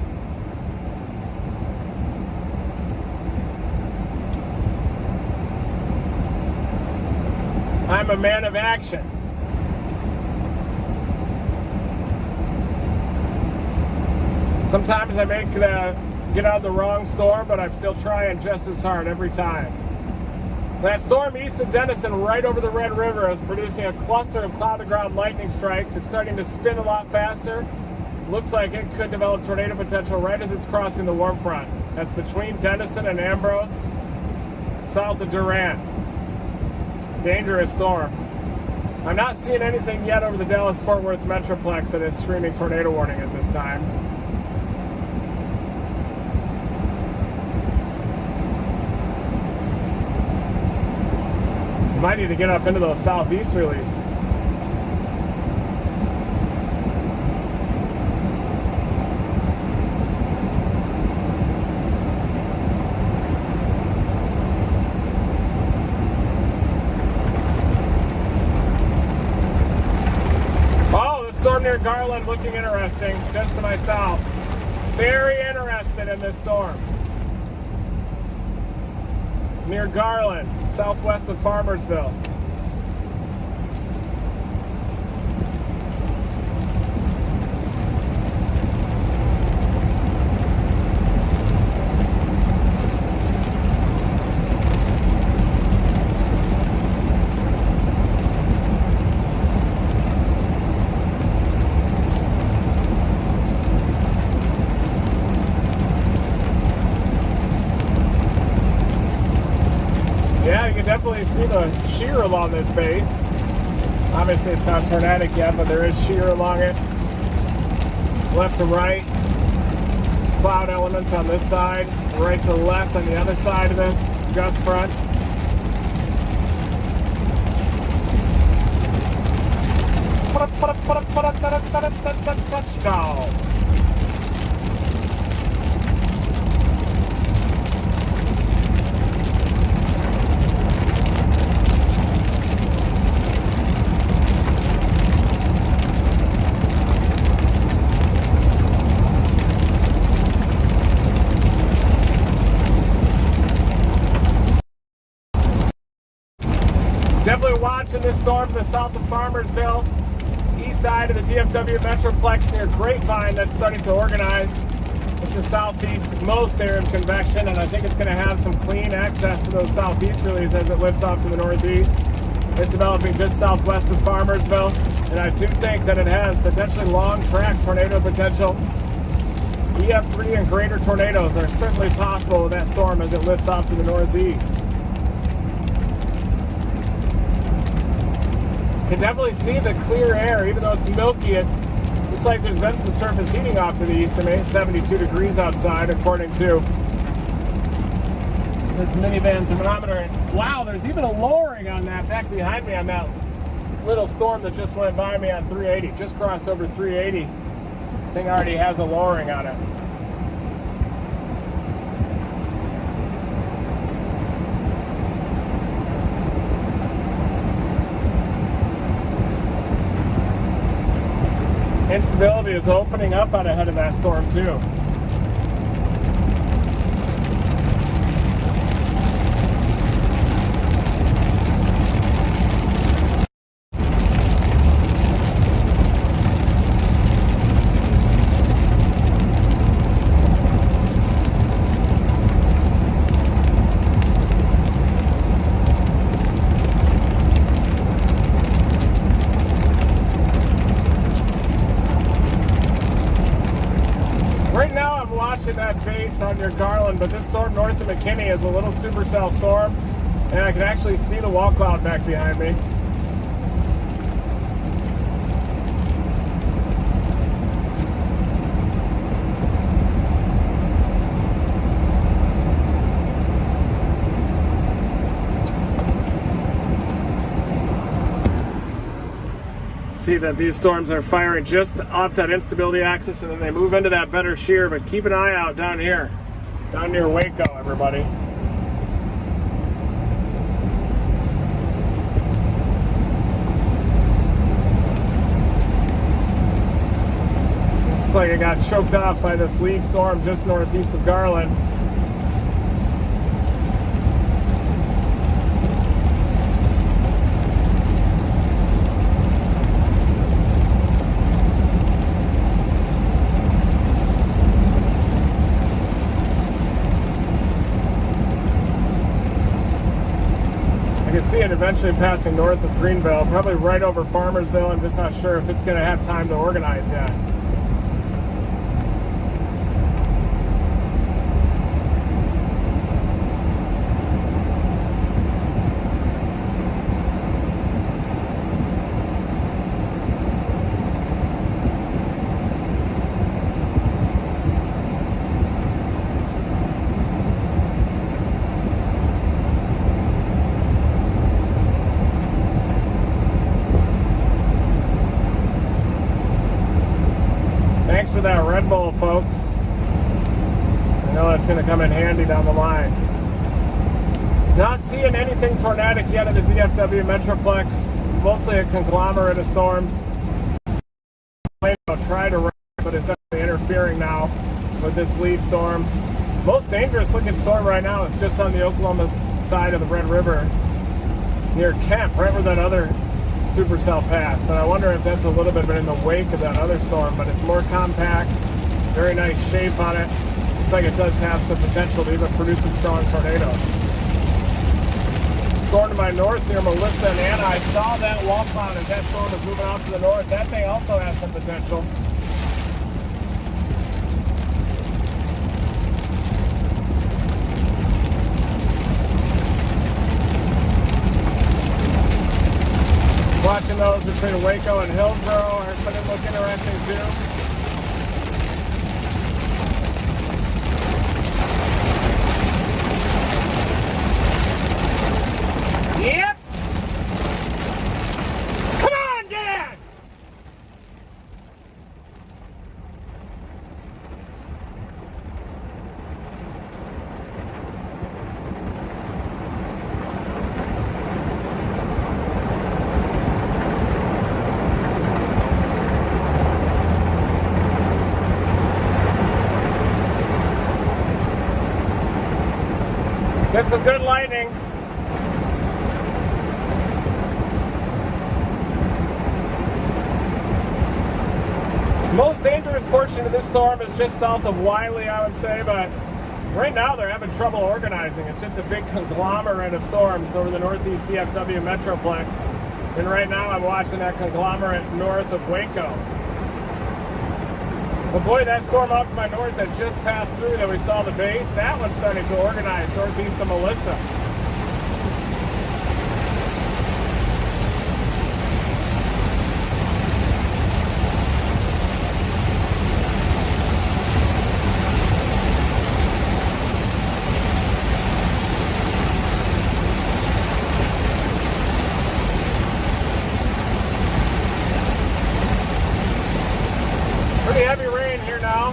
I'm a man of action. Sometimes I make get out of the wrong storm, but I'm still trying just as hard every time. That storm east of Denison, right over the Red River, is producing a cluster of cloud-to-ground lightning strikes. It's starting to spin a lot faster. looks like it could develop tornado potential right as it's crossing the warm front. That's between Denison and Ambrose, south of Durant. Dangerous storm. I'm not seeing anything yet over the Dallas-Fort Worth Metroplex that is screaming tornado warning at this time. Might need to get up into those southeasterlies. Storm near Garland looking interesting, just to my south. Very interested in this storm. Near Garland, southwest of Farmersville. Yeah, you can definitely see the shear along this base. Obviously it's not tornadic yet, but there is shear along it. Left to right. Cloud elements on this side. Right to left on the other side of this gust front. Touchdown. Definitely watching this storm to the south of Farmersville, east side of the DFW Metroplex near Grapevine that's starting to organize. It's the southeast most arid convection, and I think it's going to have some clean access to those southeasterlies as it lifts off to the northeast. It's developing just southwest of Farmersville, and I do think that it has potentially long track tornado potential. EF3 and greater tornadoes are certainly possible with that storm as it lifts off to the northeast. Can definitely see the clear air, even though it's milky. It looks like there's been some surface heating off to the east of me. It's 72 degrees outside, according to this minivan thermometer. And wow, there's even a lowering on that back behind me on that little storm that just went by me on 380. Just crossed over 380. Thing already has a lowering on it. Instability is opening up out ahead of that storm too. Right now I'm watching that base on your Garland, but this storm north of McKinney is a little supercell storm, and I can actually see the wall cloud back behind me. See that these storms are firing just off that instability axis, and then they move into that better shear, but keep an eye out down here, down near Waco, everybody. Looks like it got choked off by this lead storm just northeast of Garland. See it eventually passing north of Greenville, probably right over Farmersville. I'm just not sure if it's going to have time to organize yet. for that Red Bull, folks. I know that's going to come in handy down the line. Not seeing anything tornadic yet in the DFW Metroplex. Mostly a conglomerate of storms. I'll try to run, but it's definitely interfering now with this lead storm. Most dangerous looking storm right now is just on the Oklahoma side of the Red River near Kemp, right where that other supercell passed. But I wonder if that's a little bit in the wake of that other storm, but it's more compact, very nice shape on it. Looks like it does have some potential to even produce some strong tornadoes. Storm to my north near Melissa and Anna. I saw that wall cloud as that storm was moving off to the north. That thing also has some potential. Watching those between Waco and Hillsboro are going to look interesting too. Yep. Come on, Dad! Get some good lightning. Most dangerous portion of this storm is just south of Wiley, I would say, but right now they're having trouble organizing. It's just a big conglomerate of storms over the northeast DFW Metroplex. And right now I'm watching that conglomerate north of Waco. But boy, that storm off to my north that just passed through that we saw the base, that one's starting to organize northeast of Melissa. Pretty heavy rain here now.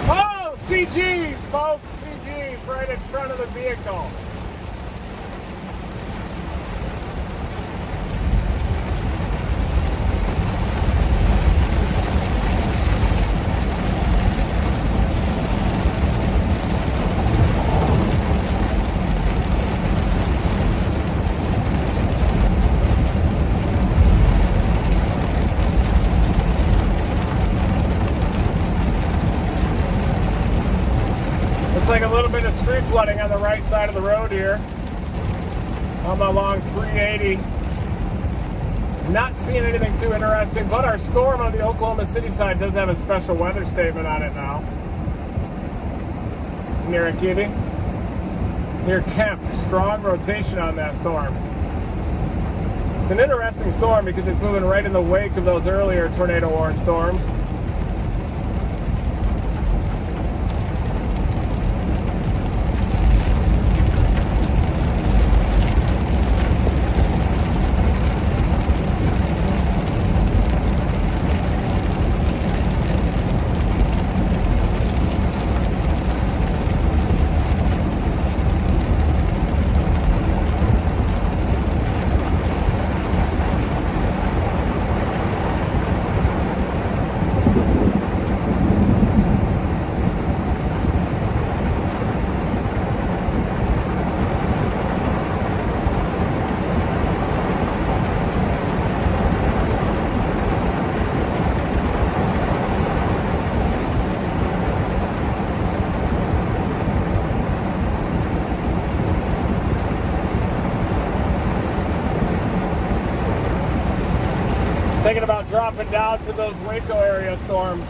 Oh, CGs, folks, CGs right in front of the vehicle. Like a little bit of street flooding on the right side of the road here. I'm along 380. Not seeing anything too interesting, but our storm on the Oklahoma City side does have a special weather statement on it now. Near Kitty. Near Kemp. Strong rotation on that storm. It's an interesting storm because it's moving right in the wake of those earlier tornado warning storms. Thinking about dropping down to those Waco area storms.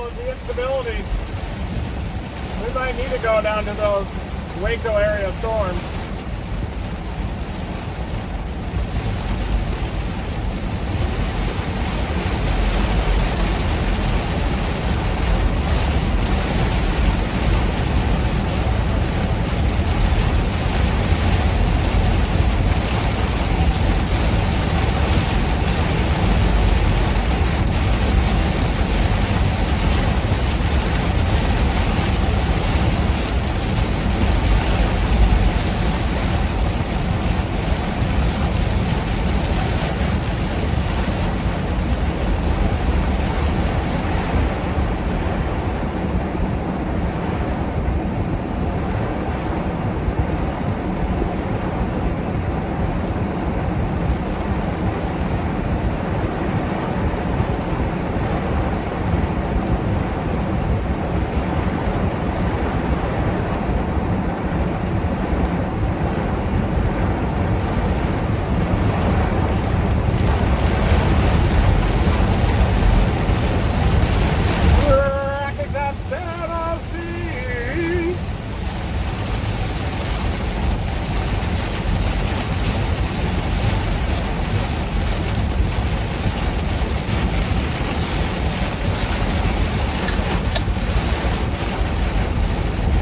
So the instability, we might need to go down to those Waco area storms.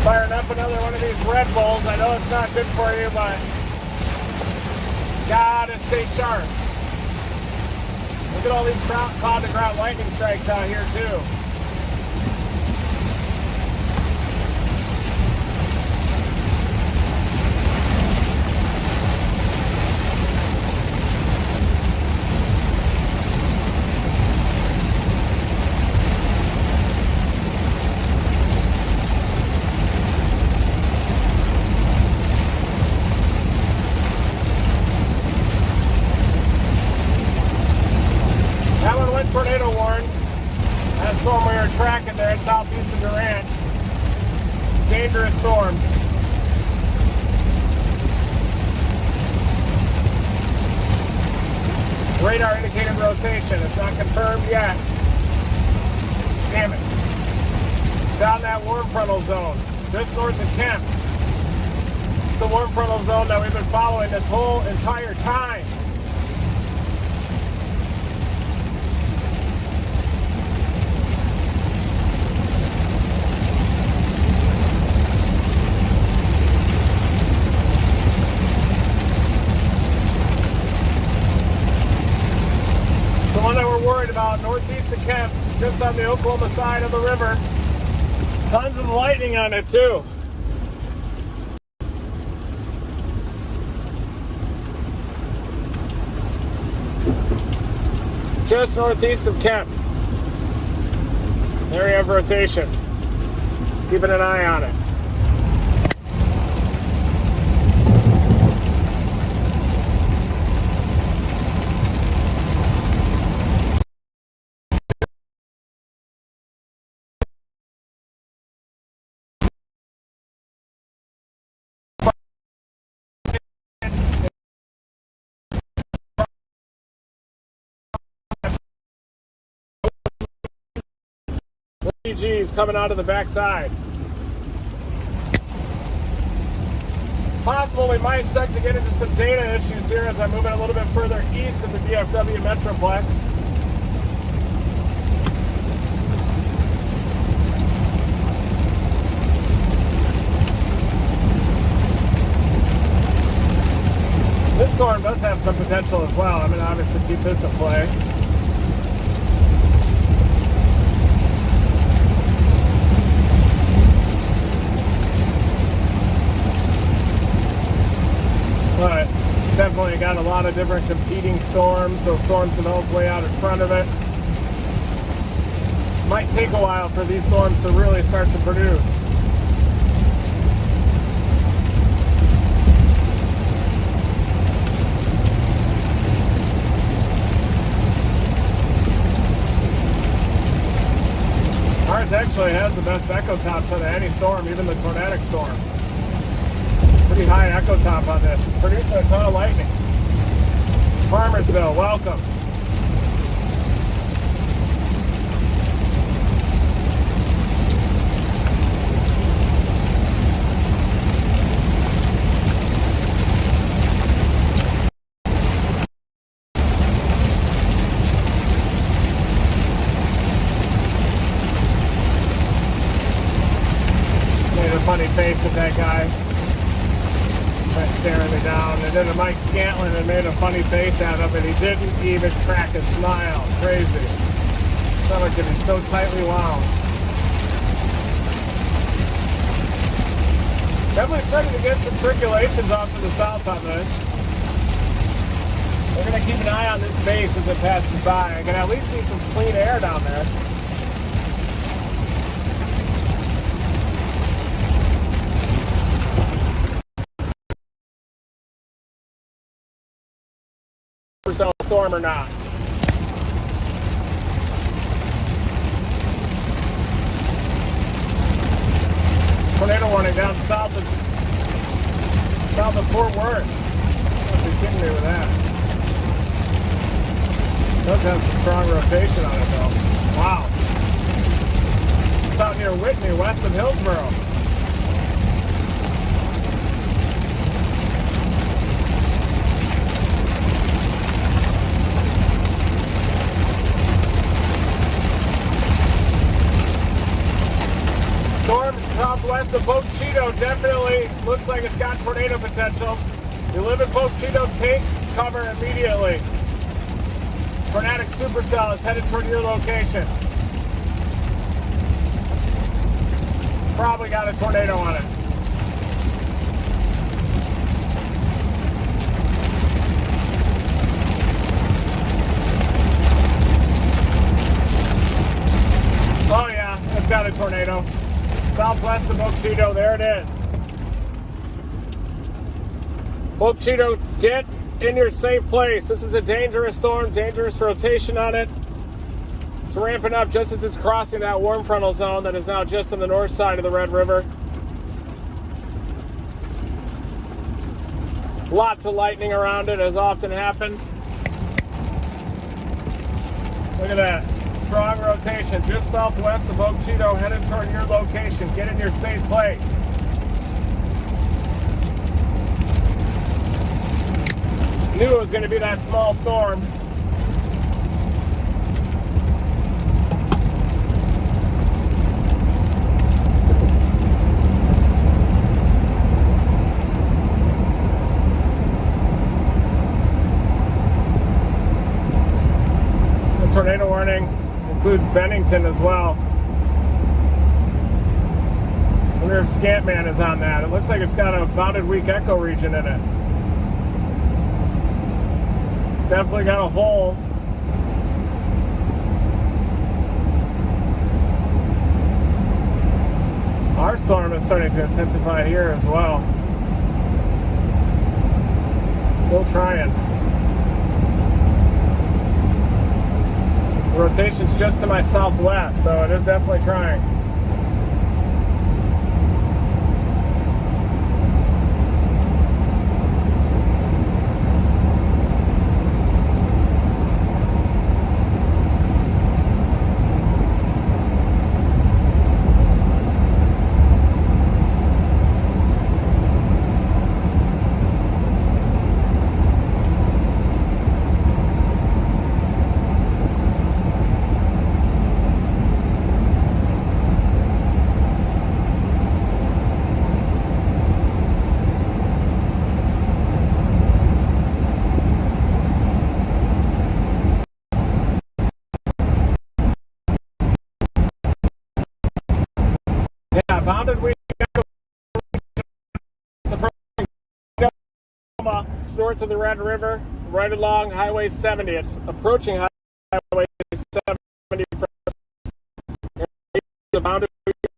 Firing up another one of these Red Bulls. I know it's not good for you, but gotta stay sharp. Look at all these cloud-to-ground lightning strikes out here too. Tornado warned. That storm we were tracking there in southeast of Durant. Dangerous storm. Radar indicated rotation. It's not confirmed yet. Damn it. Down that warm frontal zone, just north of Kemp. It's the warm frontal zone that we've been following this whole entire time. The one that we're worried about, northeast of Kemp, just on the Oklahoma side of the river. Tons of lightning on it too. Just northeast of Kemp. Area of rotation. Keeping an eye on it. G's coming out of the backside. Possible we might start to get into some data issues here as I'm moving a little bit further east of the DFW Metroplex. This storm does have some potential as well. I'm going to obviously keep this in play. But definitely got a lot of different competing storms. Those storms develop way out in front of it. Might take a while for these storms to really start to produce. Ours actually has the best echo tops out of any storm, even the tornadic storm. Pretty high echo top on this. It's producing a ton of lightning. Farmersville, welcome. funny face at that guy. Staring me down. And then Mike Scantlin had made a funny face at him, and he didn't even crack a smile. Crazy. Stomach can be so tightly wound. Definitely starting to get some circulations off to the south on this. We're going to keep an eye on this base as it passes by. I can at least see some clean air down there. Storm or not. Tornado warning down south of Fort Worth. Don't be kidding me with that. Does have some strong rotation on it though. Wow. It's out near Whitney, west of Hillsboro. Storm southwest of Boca Chico definitely looks like it's got tornado potential. You live in Boca Chico, take cover immediately. Tornadic supercell is headed toward your location. Probably got a tornado on it. Oh yeah, it's got a tornado. Southwest of Boca Chico, there it is. Boca Chico, get in your safe place. This is a dangerous storm, dangerous rotation on it. It's ramping up just as it's crossing that warm frontal zone that is now just on the north side of the Red River. Lots of lightning around it, as often happens. Look at that. Strong rotation just southwest of Boca Chico, headed toward your location. Get in your safe place. Knew it was going to be that small storm. The tornado warning includes Bennington as well. I wonder if Scantman is on that. It looks like it's got a bounded weak echo region in it. It's definitely got a hole. Our storm is starting to intensify here as well. Still trying. The rotation's just to my southwest, so it is definitely trying. Yeah, bounded weak echo north of the Red River, right along Highway 70. It's approaching Highway 70 from the bounded weak echo.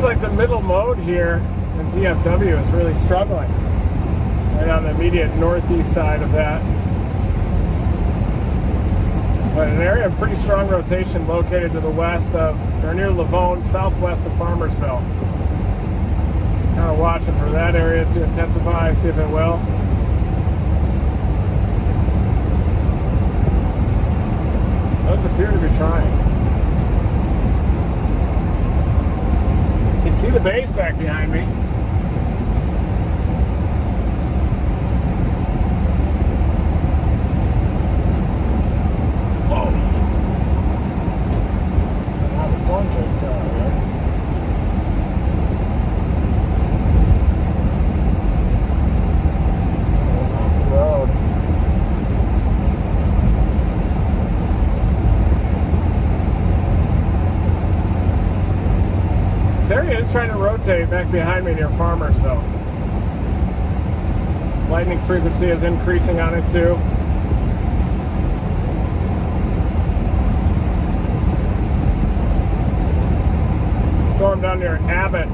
Like the middle mode here in DFW is really struggling. Right on the immediate northeast side of that. But an area of pretty strong rotation located to the west of, or near Lavone, southwest of Farmersville. Kind of watching for that area to intensify, see if it will. Those appear to be trying. You can see the base back behind me. Whoa. Now the storm chase out here. Off the road. This area is trying to rotate back behind me near Farmersville. Lightning frequency is increasing on it too. Storm down near Abbott.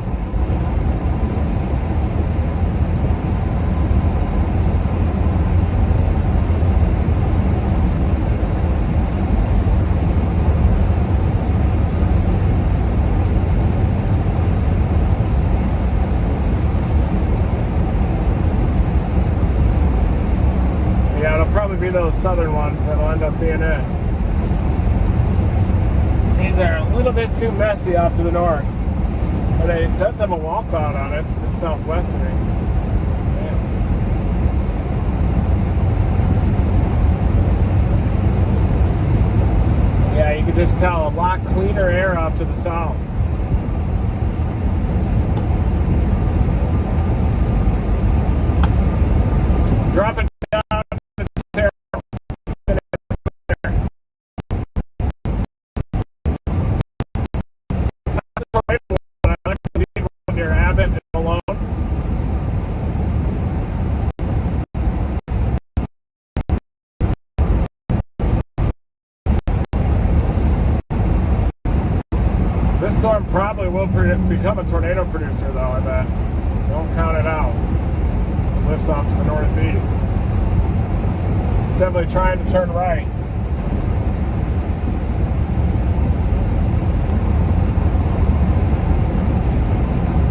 Yeah, it'll probably be those southern ones that'll end up being it. These are a little bit too messy off to the north. But it does have a walkout on it, just southwest of me. Yeah, you can just tell a lot cleaner air off to the south. Drop it down to Terrell. Near Abbott and Malone. This storm probably will become a tornado producer, though, I bet. Don't count it out. As it lifts off to the northeast. Definitely trying to turn right.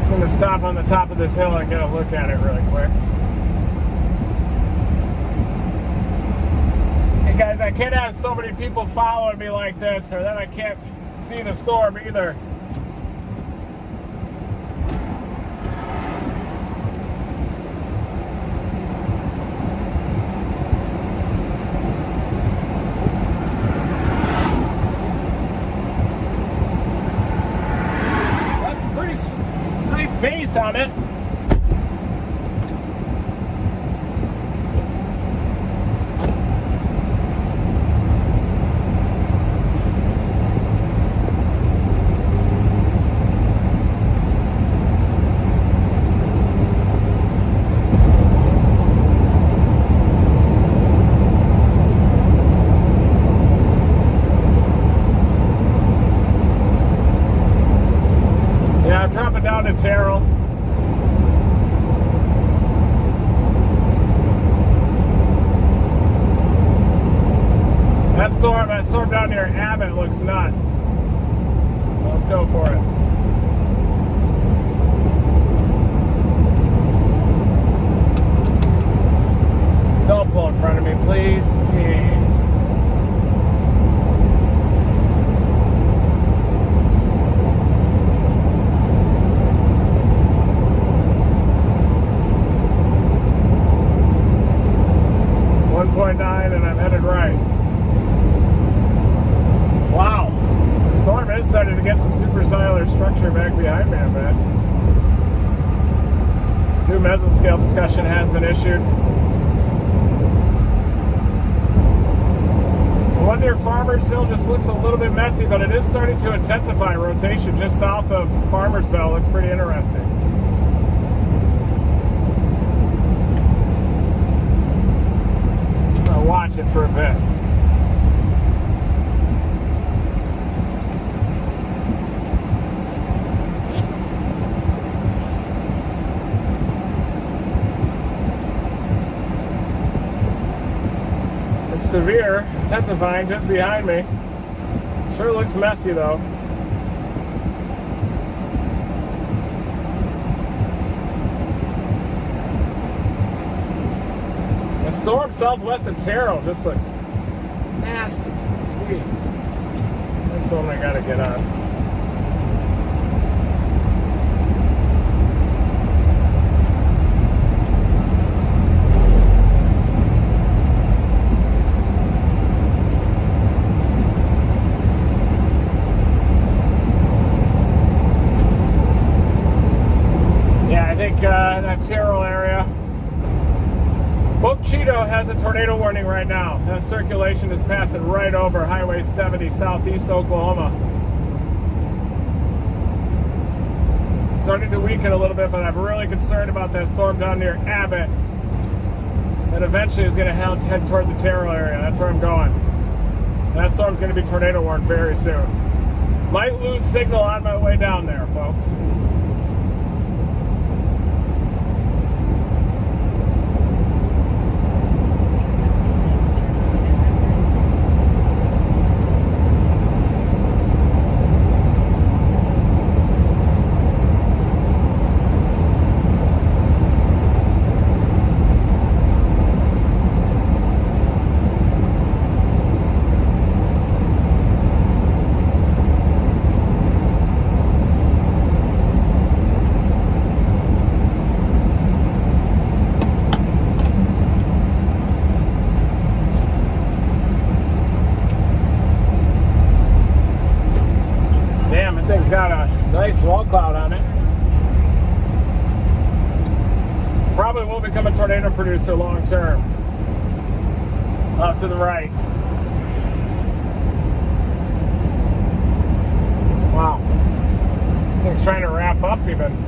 I'm going to stop on the top of this hill and get a look at it really quick. Hey guys, I can't have so many people following me like this, or then I can't see the storm either. Base on it. Yeah, I'm dropping down to Terrell. That storm down near Abbott looks nuts. So let's go for it. Don't pull in front of me, please. Please. .9 and I'm headed right. Wow, the storm is starting to get some supercellular structure back behind me, I bet. New mesoscale discussion has been issued. I wonder if Farmersville just looks a little bit messy, but it is starting to intensify rotation just south of Farmersville. Looks pretty interesting. I'll watch it for a bit. It's severe, intensifying just behind me. Sure looks messy though. storm southwest of Terrell just looks nasty. Jeez. That's the one I gotta get on. Yeah, I think that Terrell area. Boca Cheeto has a tornado warning right now. That circulation is passing right over Highway 70 southeast Oklahoma. Starting to weaken a little bit, but I'm really concerned about that storm down near Abbott. That eventually is going to head toward the Terrell area. That's where I'm going. That storm's going to be tornado warned very soon. Might lose signal on my way down there, folks. Thing's got a nice wall cloud on it. Probably will become a tornado producer long term. Up to the right. Wow. Thing's trying to wrap up even.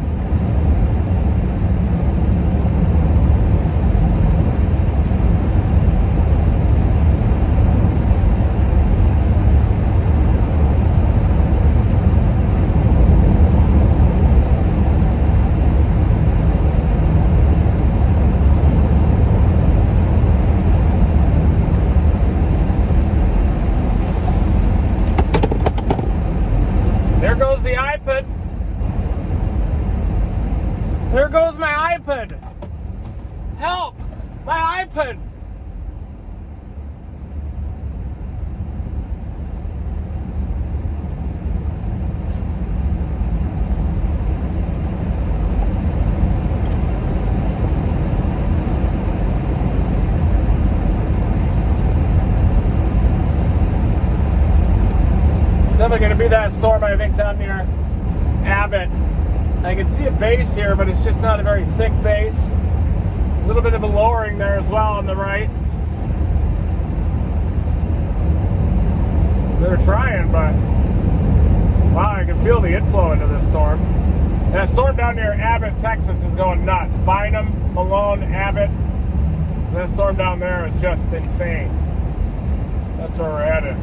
There goes my iPad. Help! My iPad! It's definitely going to be that storm, I think, down near Abbott. I can see a base here, but it's just not a very thick base. A little bit of a lowering there as well on the right. They're trying, but wow, I can feel the inflow into this storm. That storm down near Abbott, Texas is going nuts. Bynum, Malone, Abbott. That storm down there is just insane. That's where we're headed.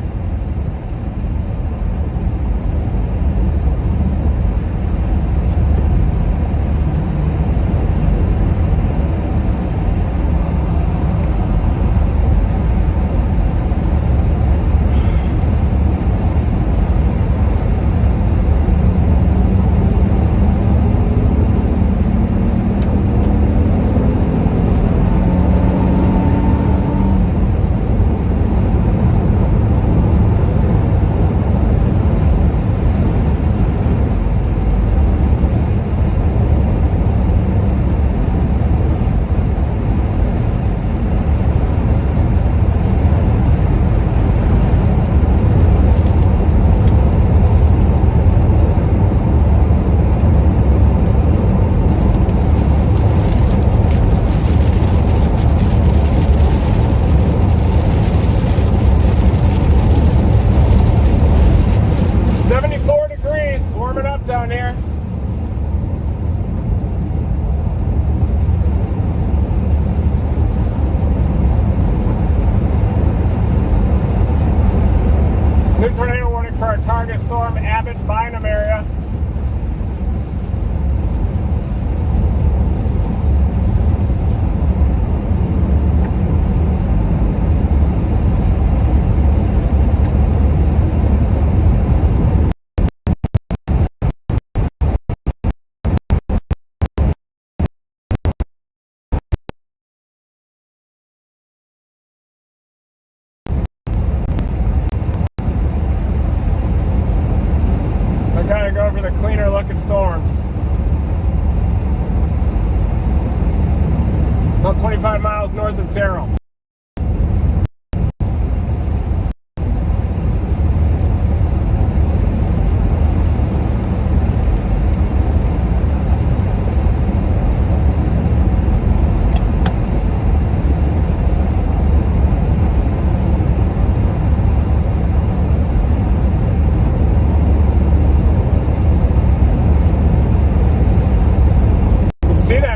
Down here. New tornado warning for our target storm, Abbott, Bynum area. the cleaner looking storms. About 25 miles north of Terrell.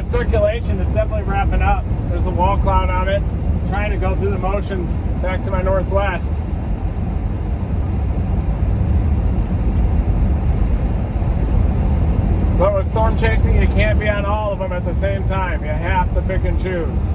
Circulation is definitely wrapping up. There's a wall cloud on it. Trying to go through the motions back to my northwest. But with storm chasing, you can't be on all of them at the same time. You have to pick and choose.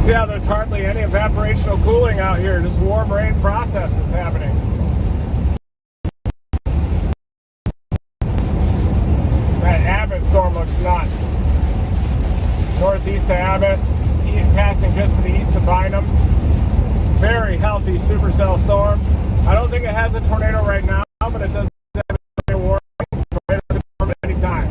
See how there's hardly any evaporational cooling out here, just warm rain process is happening. That Abbott storm looks nuts. Northeast of Abbott, passing just to the east of Bynum. Very healthy supercell storm. I don't think it has a tornado right now, but it does have a warning. Tornado can form at any time.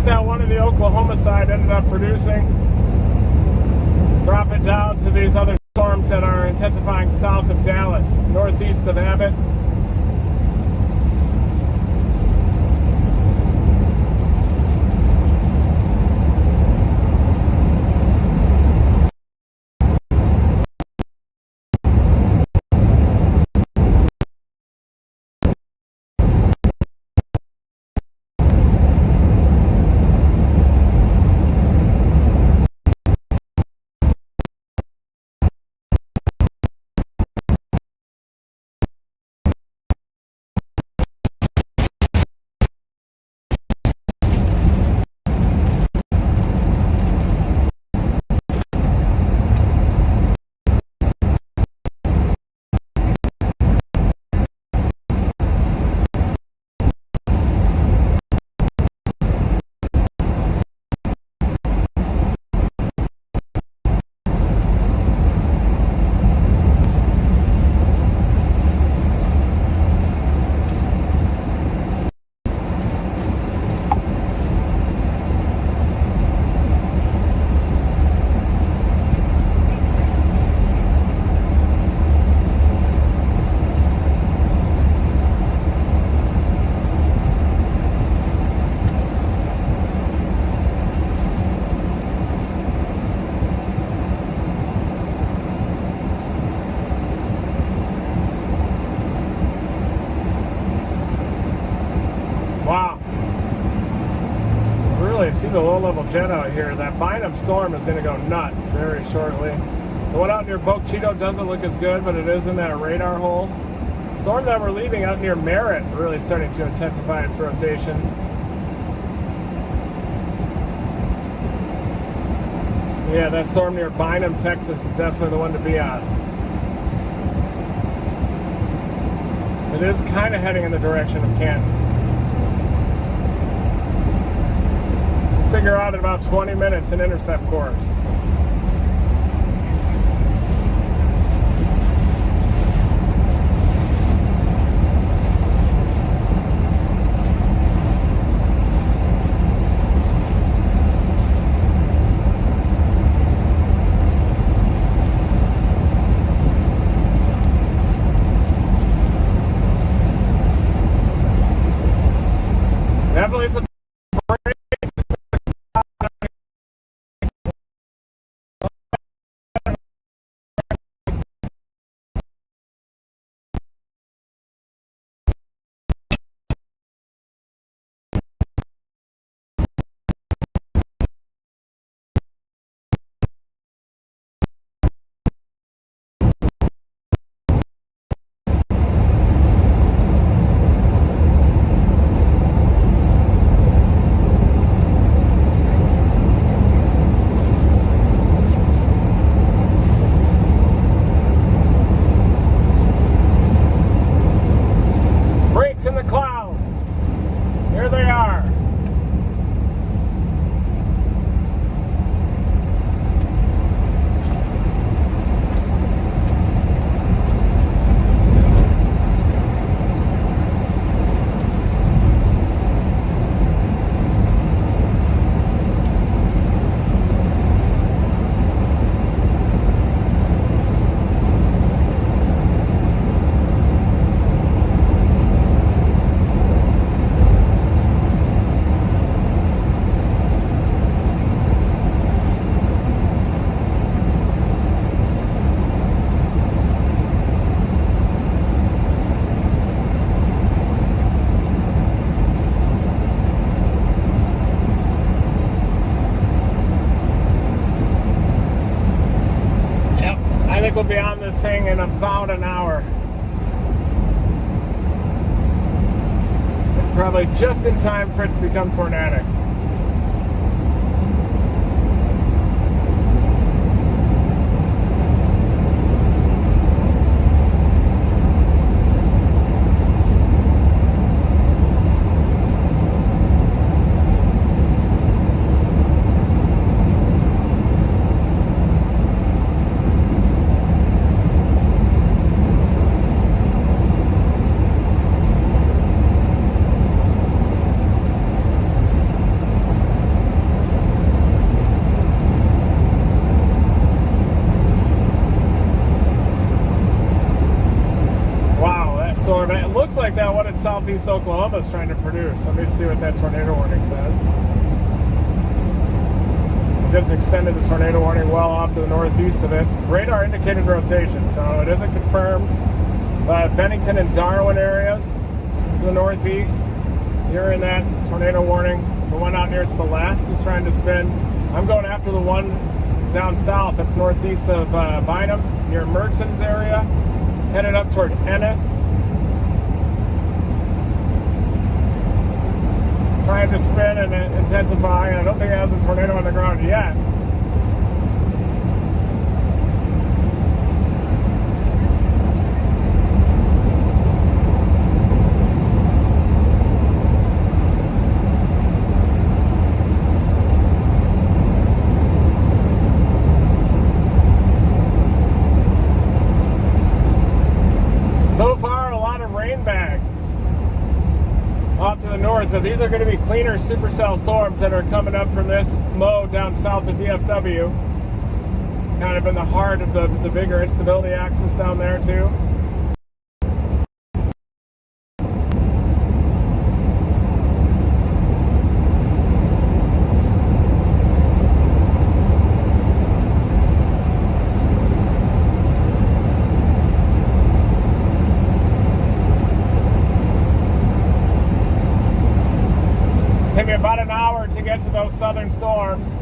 That one of the Oklahoma side ended up producing. Drop it down to these other storms that are intensifying south of Dallas, northeast of Abbott. Wow. Really see the low-level jet out here. That Bynum storm is going to go nuts very shortly. The one out near Boca Chico doesn't look as good, but it is in that radar hole. Storm that we're leaving out near Merritt really starting to intensify its rotation. Yeah, that storm near Bynum, Texas is definitely the one to be on. It is kind of heading in the direction of Canton. Figure out in about 20 minutes an intercept course. passing in about an hour. Probably just in time for it to become tornadic. Storm. It looks like that one in southeast Oklahoma is trying to produce. Let me see what that tornado warning says. It just extended the tornado warning well off to the northeast of it. Radar indicated rotation, so it isn't confirmed. But Bennington and Darwin areas to the northeast, you're in that tornado warning. The one out near Celeste is trying to spin. I'm going after the one down south that's northeast of Bynum, near Mertens area, headed up toward Ennis. Trying to spin and intensify, and I don't think it has a tornado on the ground yet. So far, a lot of rain bags off to the north, but these are going to be cleaner supercell storms that are coming up from this mode down south of DFW. Kind of in the heart of the bigger instability axis down there too. Take me about an hour to get to those southern storms.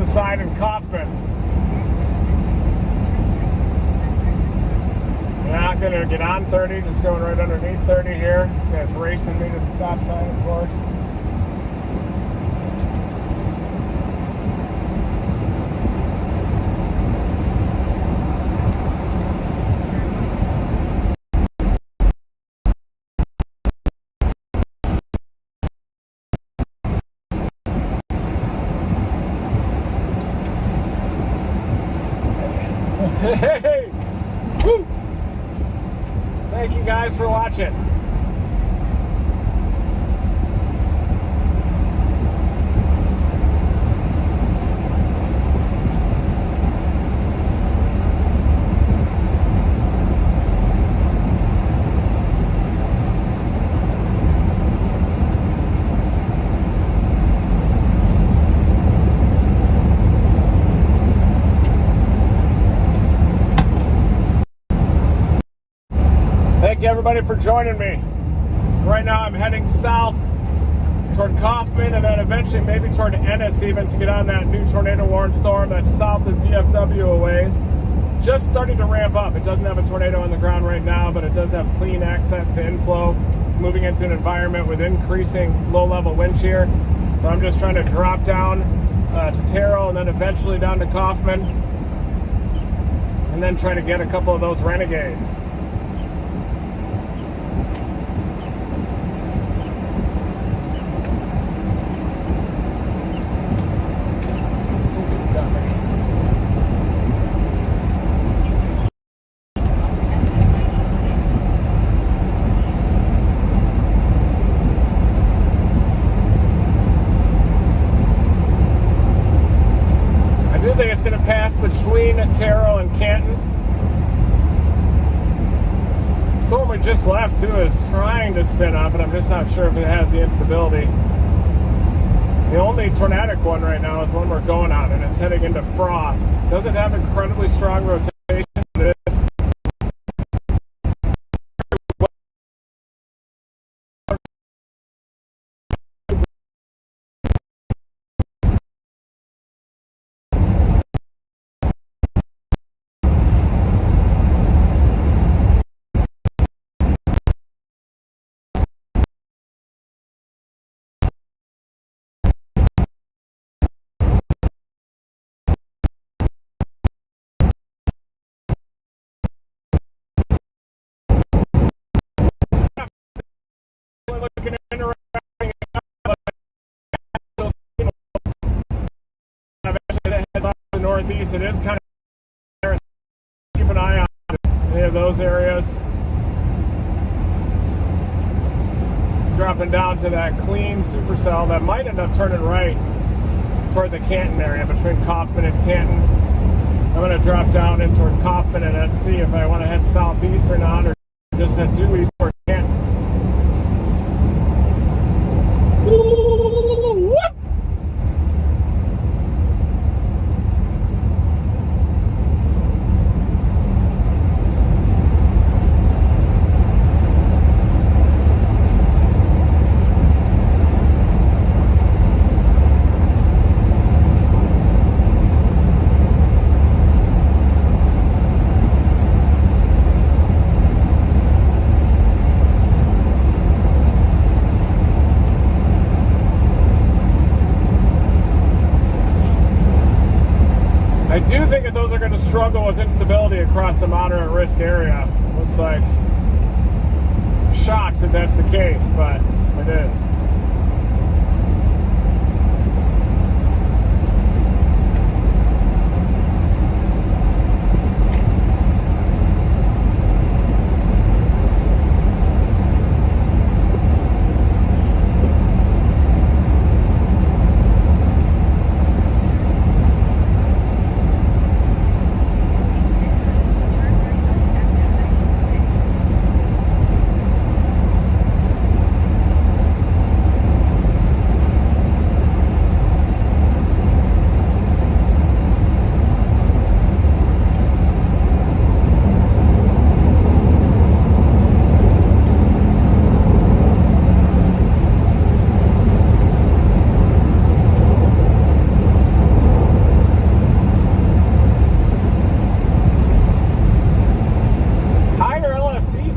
Side in Kaufman. We're not going to get on 30, just going right underneath 30 here. This guy's racing me to the stop sign, of course. Hey! Woo! Thank you guys for watching. Thank you everybody for joining me. Right now I'm heading south toward Kaufman and then eventually maybe toward Ennis even to get on that new tornado warning storm that's south of DFW a ways. Just starting to ramp up. It doesn't have a tornado on the ground right now, but it does have clean access to inflow. It's moving into an environment with increasing low-level wind shear. So I'm just trying to drop down to Terrell and then eventually down to Kaufman and then try to get a couple of those renegades. think it's going to pass between Terrell and Canton. The storm we just left, too, is trying to spin up, but I'm just not sure if it has the instability. The only tornadic one right now is the one we're going on, and it's heading into frost. Doesn't have incredibly strong rotation, but it is. Looking interesting. Eventually that heads off to the northeast. It is kind of keep an eye on any of those areas. Dropping down to that clean supercell that might end up turning right toward the Canton area between Kaufman and Canton. I'm going to drop down in toward Kaufman and let's see if I want to head southeast or not, or just head due east toward Canton. I do think that those are going to struggle with instability across the moderate risk area. Looks like I'm shocked that that's the case, but it is.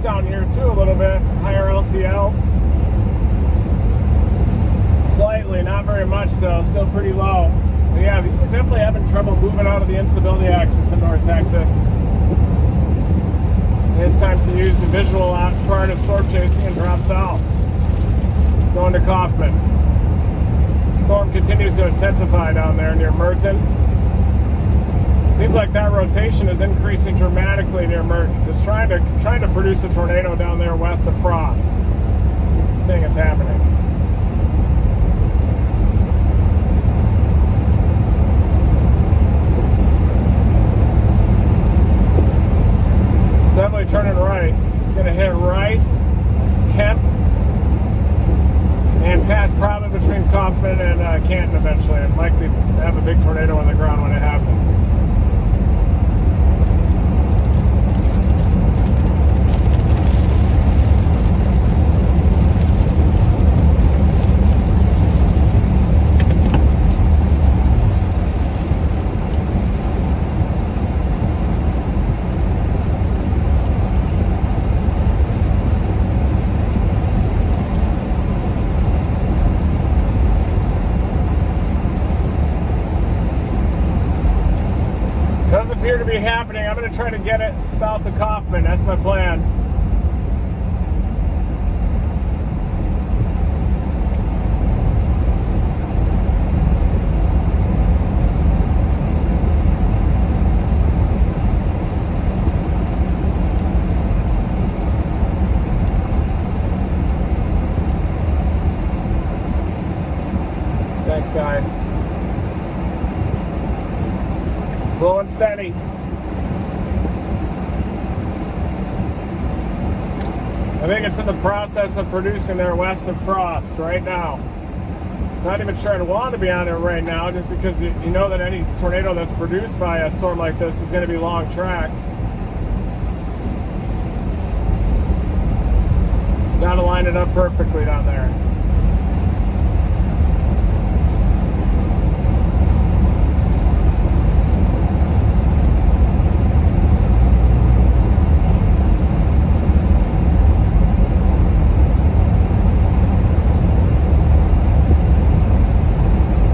Down here too a little bit, higher LCLs. Slightly, not very much though, still pretty low. But yeah, these are definitely having trouble moving out of the instability axis in North Texas. It's time to use the visual part of storm chasing and drop south. Going to Kaufman. Storm continues to intensify down there near Mertens. Seems like that rotation is increasing dramatically near Mertens. It's trying to produce a tornado down there west of Frost. Thing is happening. It's definitely turning right. It's going to hit Rice, Kemp, and pass probably between Kaufman and Canton eventually, and likely have a big tornado on the ground when it happens. Does appear to be happening. I'm going to try to get it south of Kaufman. That's my plan. Thanks, guys. Slow and steady. I think it's in the process of producing there west of Frost right now. Not even sure I'd want to be on it right now, just because you know that any tornado that's produced by a storm like this is going to be long track. Got to line it up perfectly down there.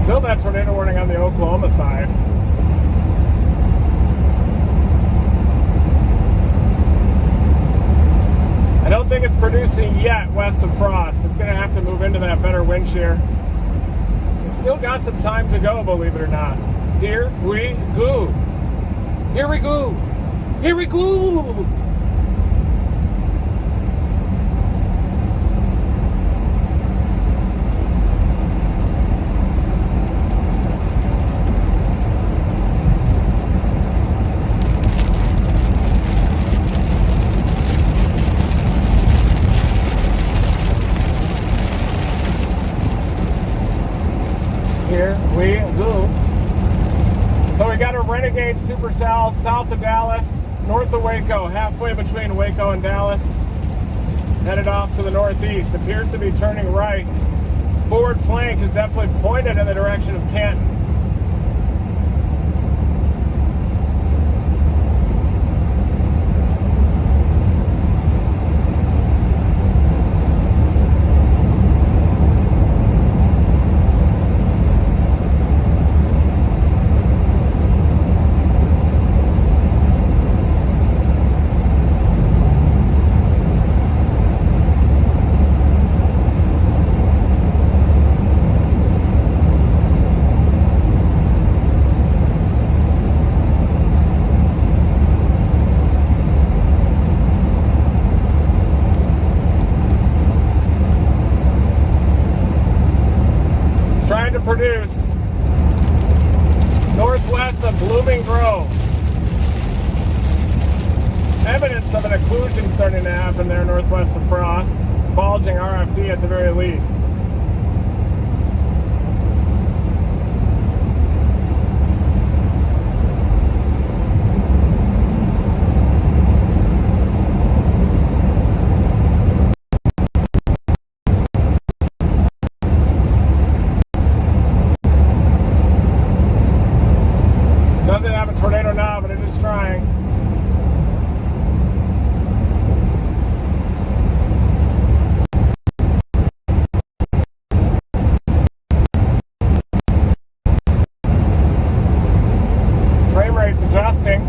Still that tornado warning on the Oklahoma side. I don't think it's producing yet west of Frost. It's going to have to move into that better wind shear. It's still got some time to go, believe it or not. Here we go. Here we go. Here we go. Here we go. So we got a Renegade supercell south of Dallas, north of Waco, halfway between Waco and Dallas, headed off to the northeast. Appears to be turning right. Forward flank is definitely pointed in the direction of Canton. Trying to produce northwest of Blooming Grove. Evidence of an occlusion starting to happen there northwest of Frost. Bulging RFD at the very least. Doesn't have a tornado now, but it is trying. Frame rate's adjusting.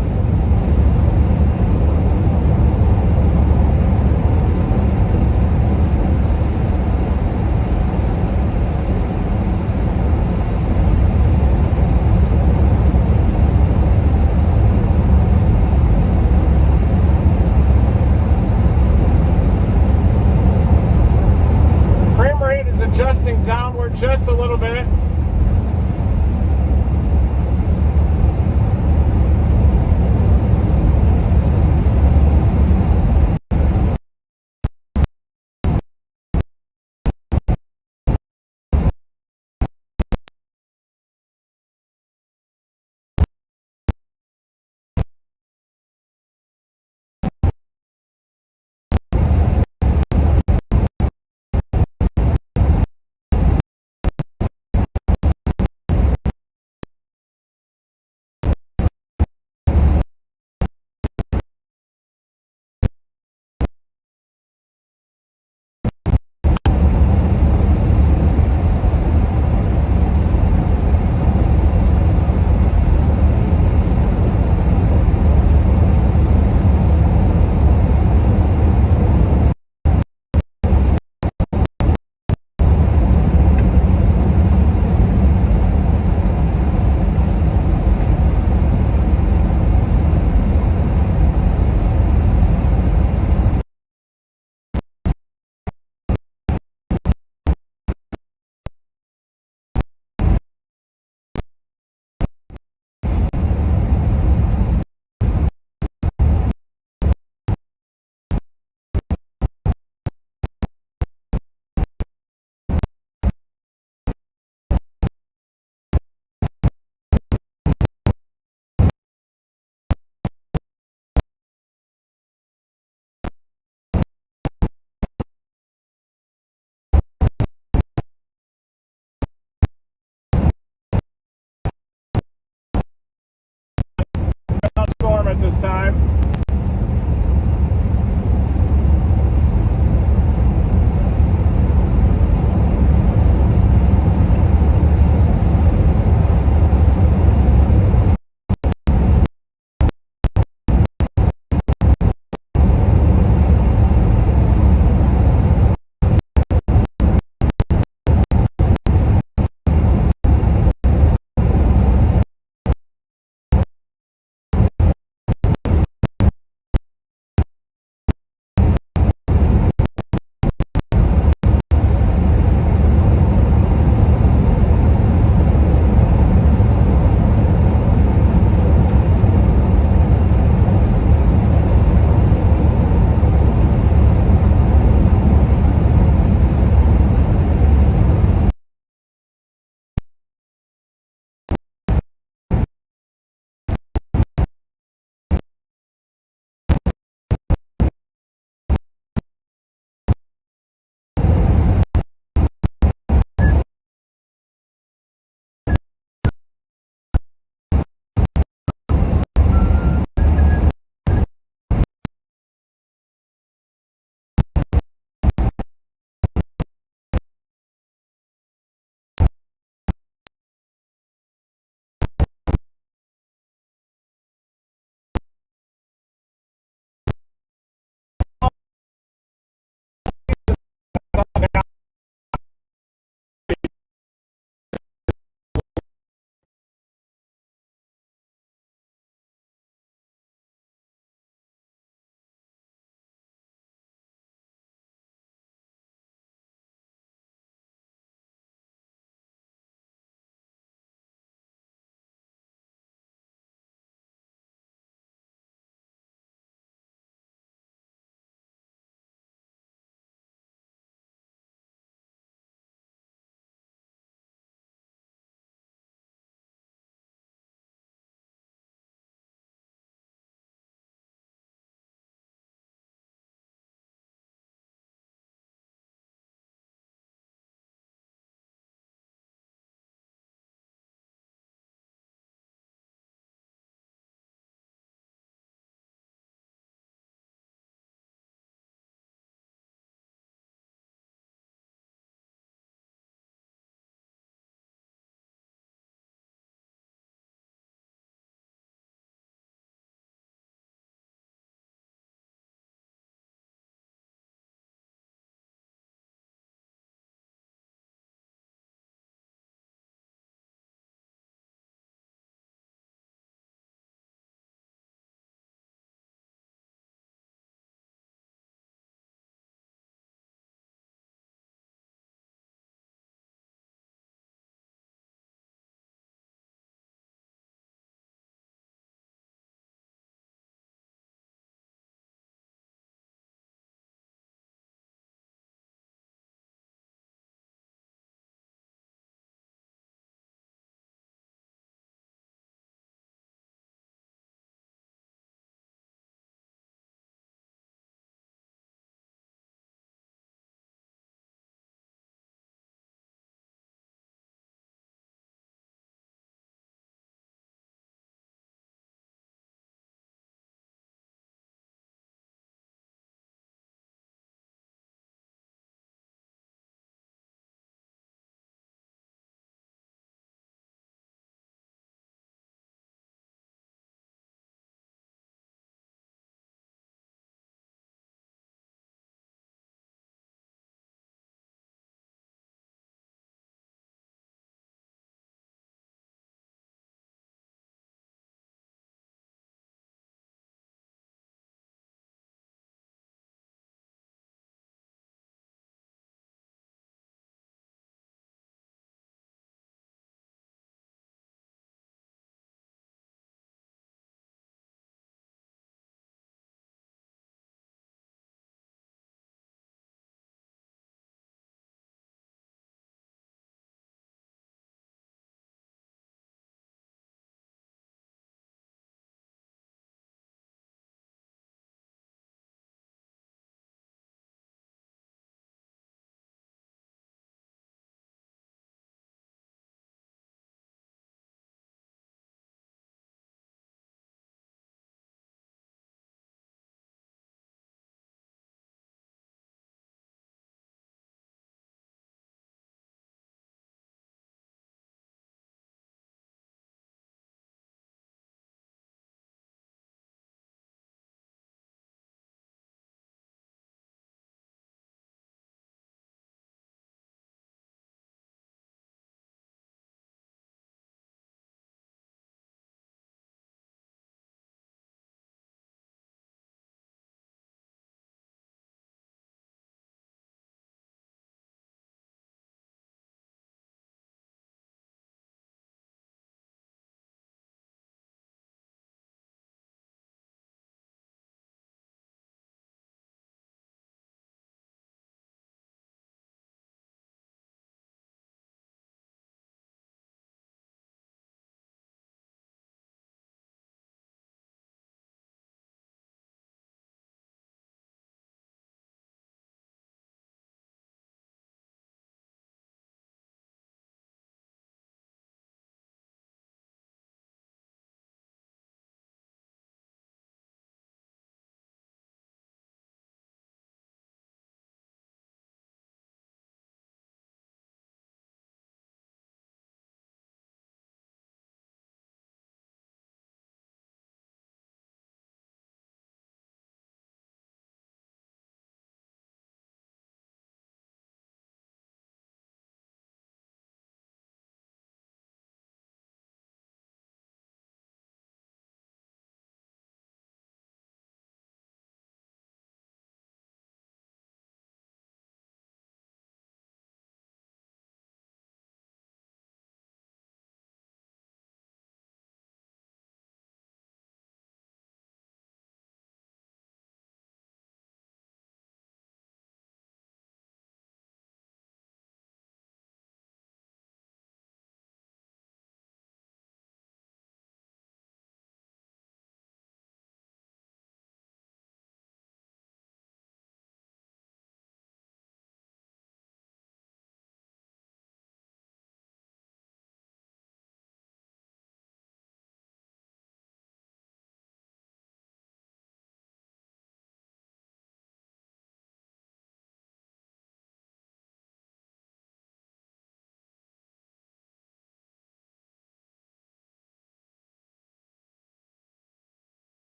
this time.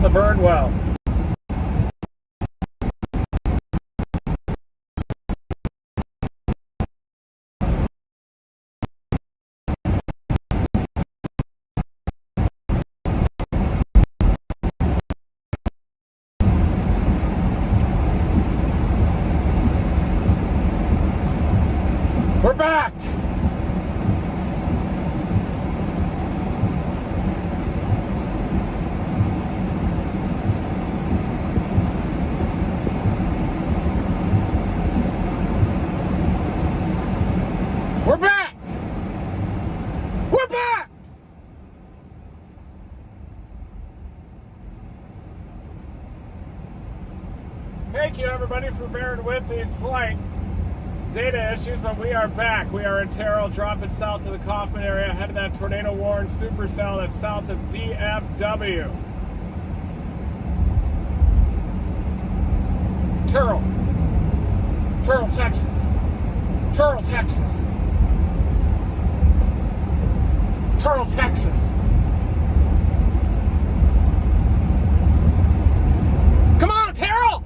south of Birdwell. We're back! We're back! We're back! Thank you everybody for bearing with these slight data issues, but we are back. We are in Terrell, dropping south to the Kaufman area, ahead of that tornado warned supercell that's south of DFW. Terrell, Texas. Terrell, Texas. Terrell, Texas. Come on, Terrell!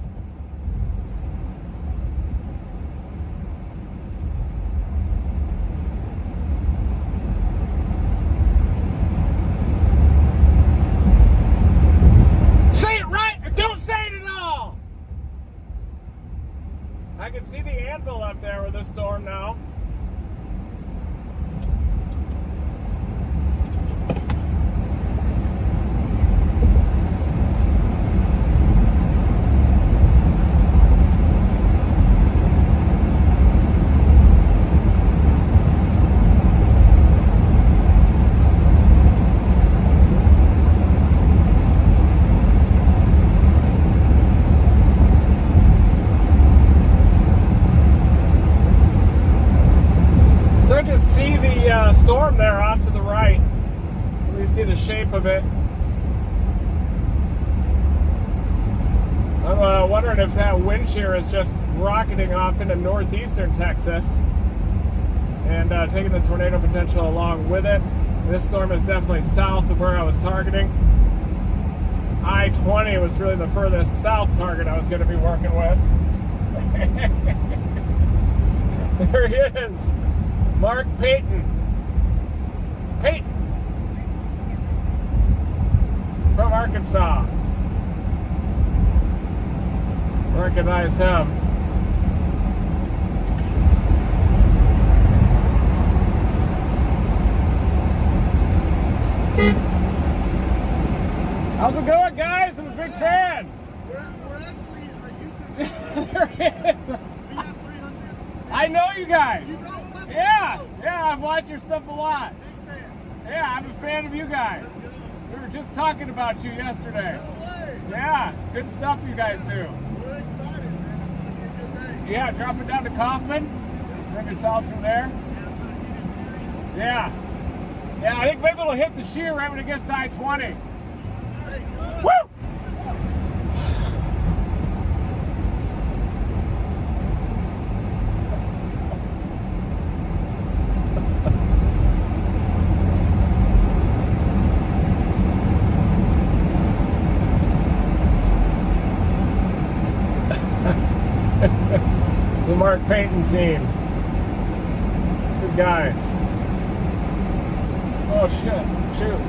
Say it right or don't say it at all! I can see the anvil up there with this storm now. Start to see the storm there off to the right. At least see the shape of it. I'm wondering if that wind shear is just rocketing off into northeastern Texas and taking the tornado potential along with it. This storm is definitely south of where I was targeting. I-20 was really the furthest south target I was going to be working with. There he is. Mark Payton. From Arkansas. Recognize him. How's it going, guys? I'm a big fan. We're actually a YouTube channel. We have 300. I know you guys. You know us? Yeah, I've watched your stuff a lot. Big fan. Yeah, I'm a fan of you guys. We were just talking about you yesterday. No way. Yeah, good stuff you guys do. We're excited, man. It's going to be a good day. Yeah, drop it down to Kaufman. Bring us south from there. Yeah. Yeah, I think maybe it'll hit the shear right when it gets to I-20. Hey, good. Woo! The Mark Payton team. Good guys. Oh shit, shoot.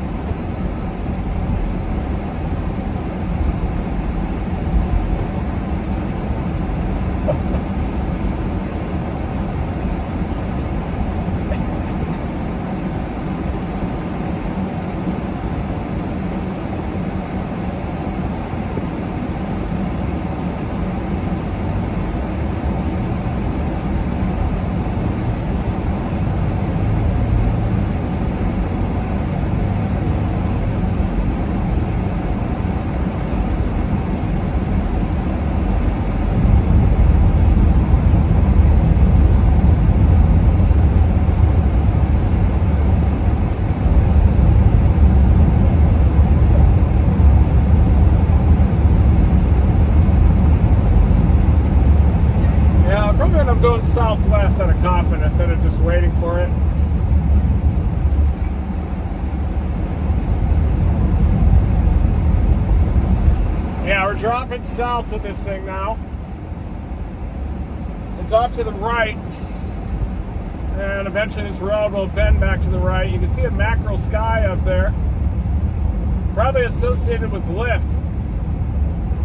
I'm going southwest out of Kaufman instead of just waiting for it. dropping south with this thing now. It's off to the right, and eventually this road will bend back to the right. You can see a mackerel sky up there, probably associated with lift.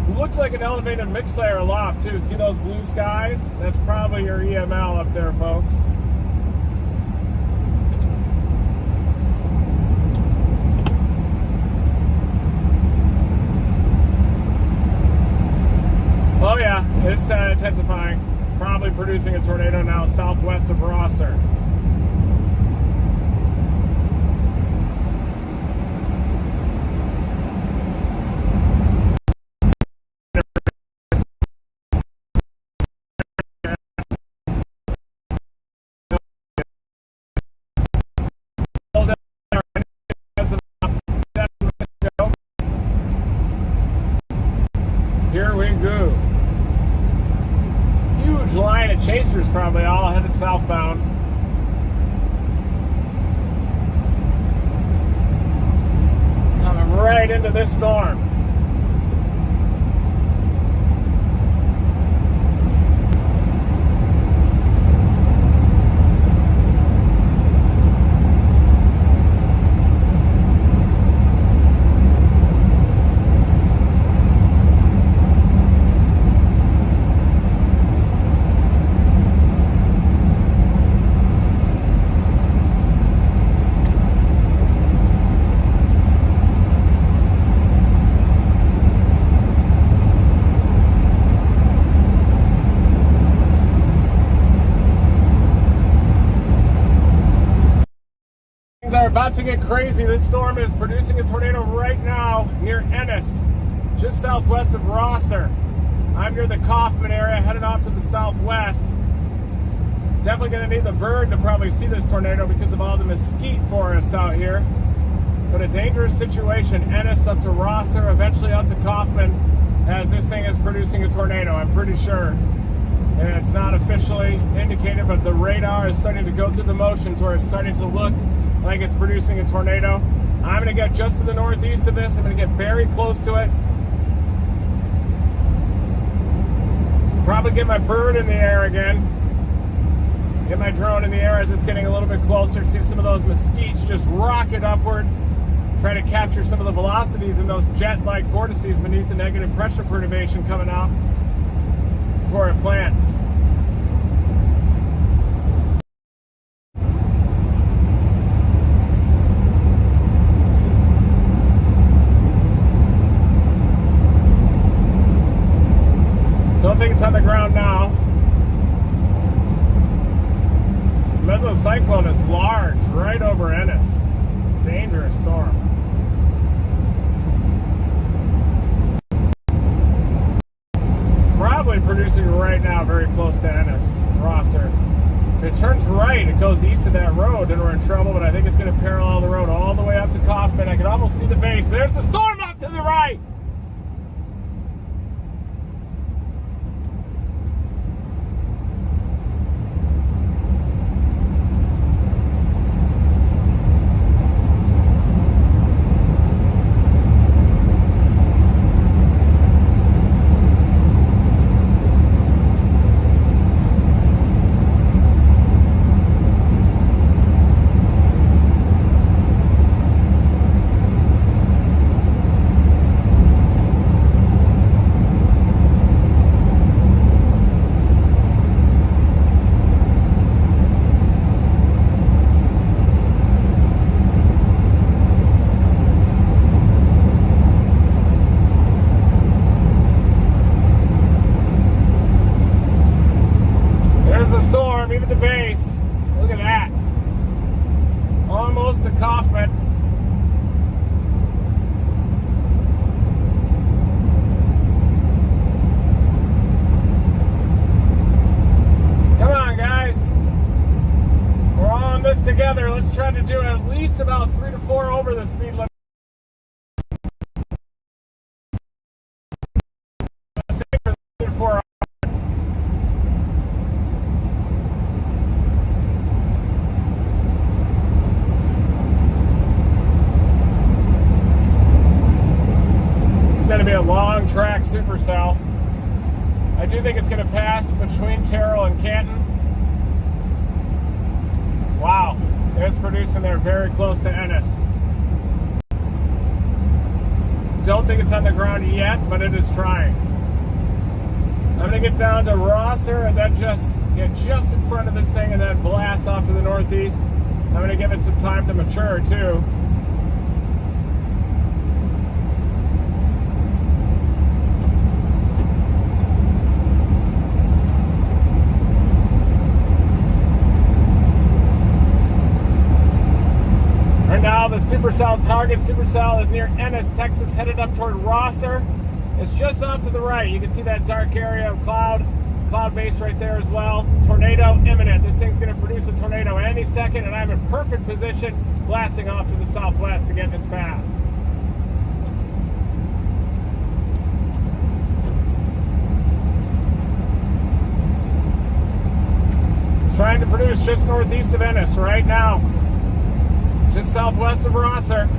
It looks like an elevated mixed layer aloft too. See those blue skies? That's probably your EML up there, folks. Oh yeah, it's intensifying. It's probably producing a tornado now southwest of Rosser. Here we go. Huge line of chasers, probably all headed southbound. Coming right into this storm. Are about to get crazy. This storm is producing a tornado right now near Ennis, just southwest of Rosser. I'm near the Kaufman area, headed off to the southwest. Definitely going to need the bird to probably see this tornado because of all the mesquite forests out here. But a dangerous situation. Ennis up to Rosser, eventually up to Kaufman, as this thing is producing a tornado, I'm pretty sure. And it's not officially indicated, but the radar is starting to go through the motions where it's starting to look like it's producing a tornado. I'm going to get just to the northeast of this. I'm going to get very close to it. Probably get my bird in the air again. Get my drone in the air as it's getting a little bit closer. See some of those mesquites just rocket upward. Try to capture some of the velocities in those jet-like vortices beneath the negative pressure perturbation coming out before it plants. Don't think it's on the ground now. The mesocyclone is large, right over Ennis. It's a dangerous storm. It's probably producing right now very close to Ennis, Rosser. If it turns right, it goes east of that road, and we're in trouble, but I think it's going to parallel the road all the way up to Kaufman. I can almost see the base. There's the storm off to the right! Even the base. Look at that. Almost to Kaufman. Come on, guys. We're all on this together. Let's try to do at least about 3 to 4 over the speed limit. Let's say for 3 to 4 It's going to be a long track super think it's going to pass between Terrell and Canton. Wow, it's producing there very close to Ennis. Don't think it's on the ground yet, but it is trying. I'm going to get down to Rosser and then just get just in front of this thing and then blast off to the northeast. I'm going to give it some time to mature too. Right now the supercell target, supercell is near Ennis, Texas, headed up toward Rosser. It's just off to the right. You can see that dark area of cloud base right there as well. Tornado imminent. This thing's going to produce a tornado any second, and I'm in perfect position blasting off to the southwest to get in its path. It's trying to produce just northeast of Ennis right now. Just southwest of Rosser.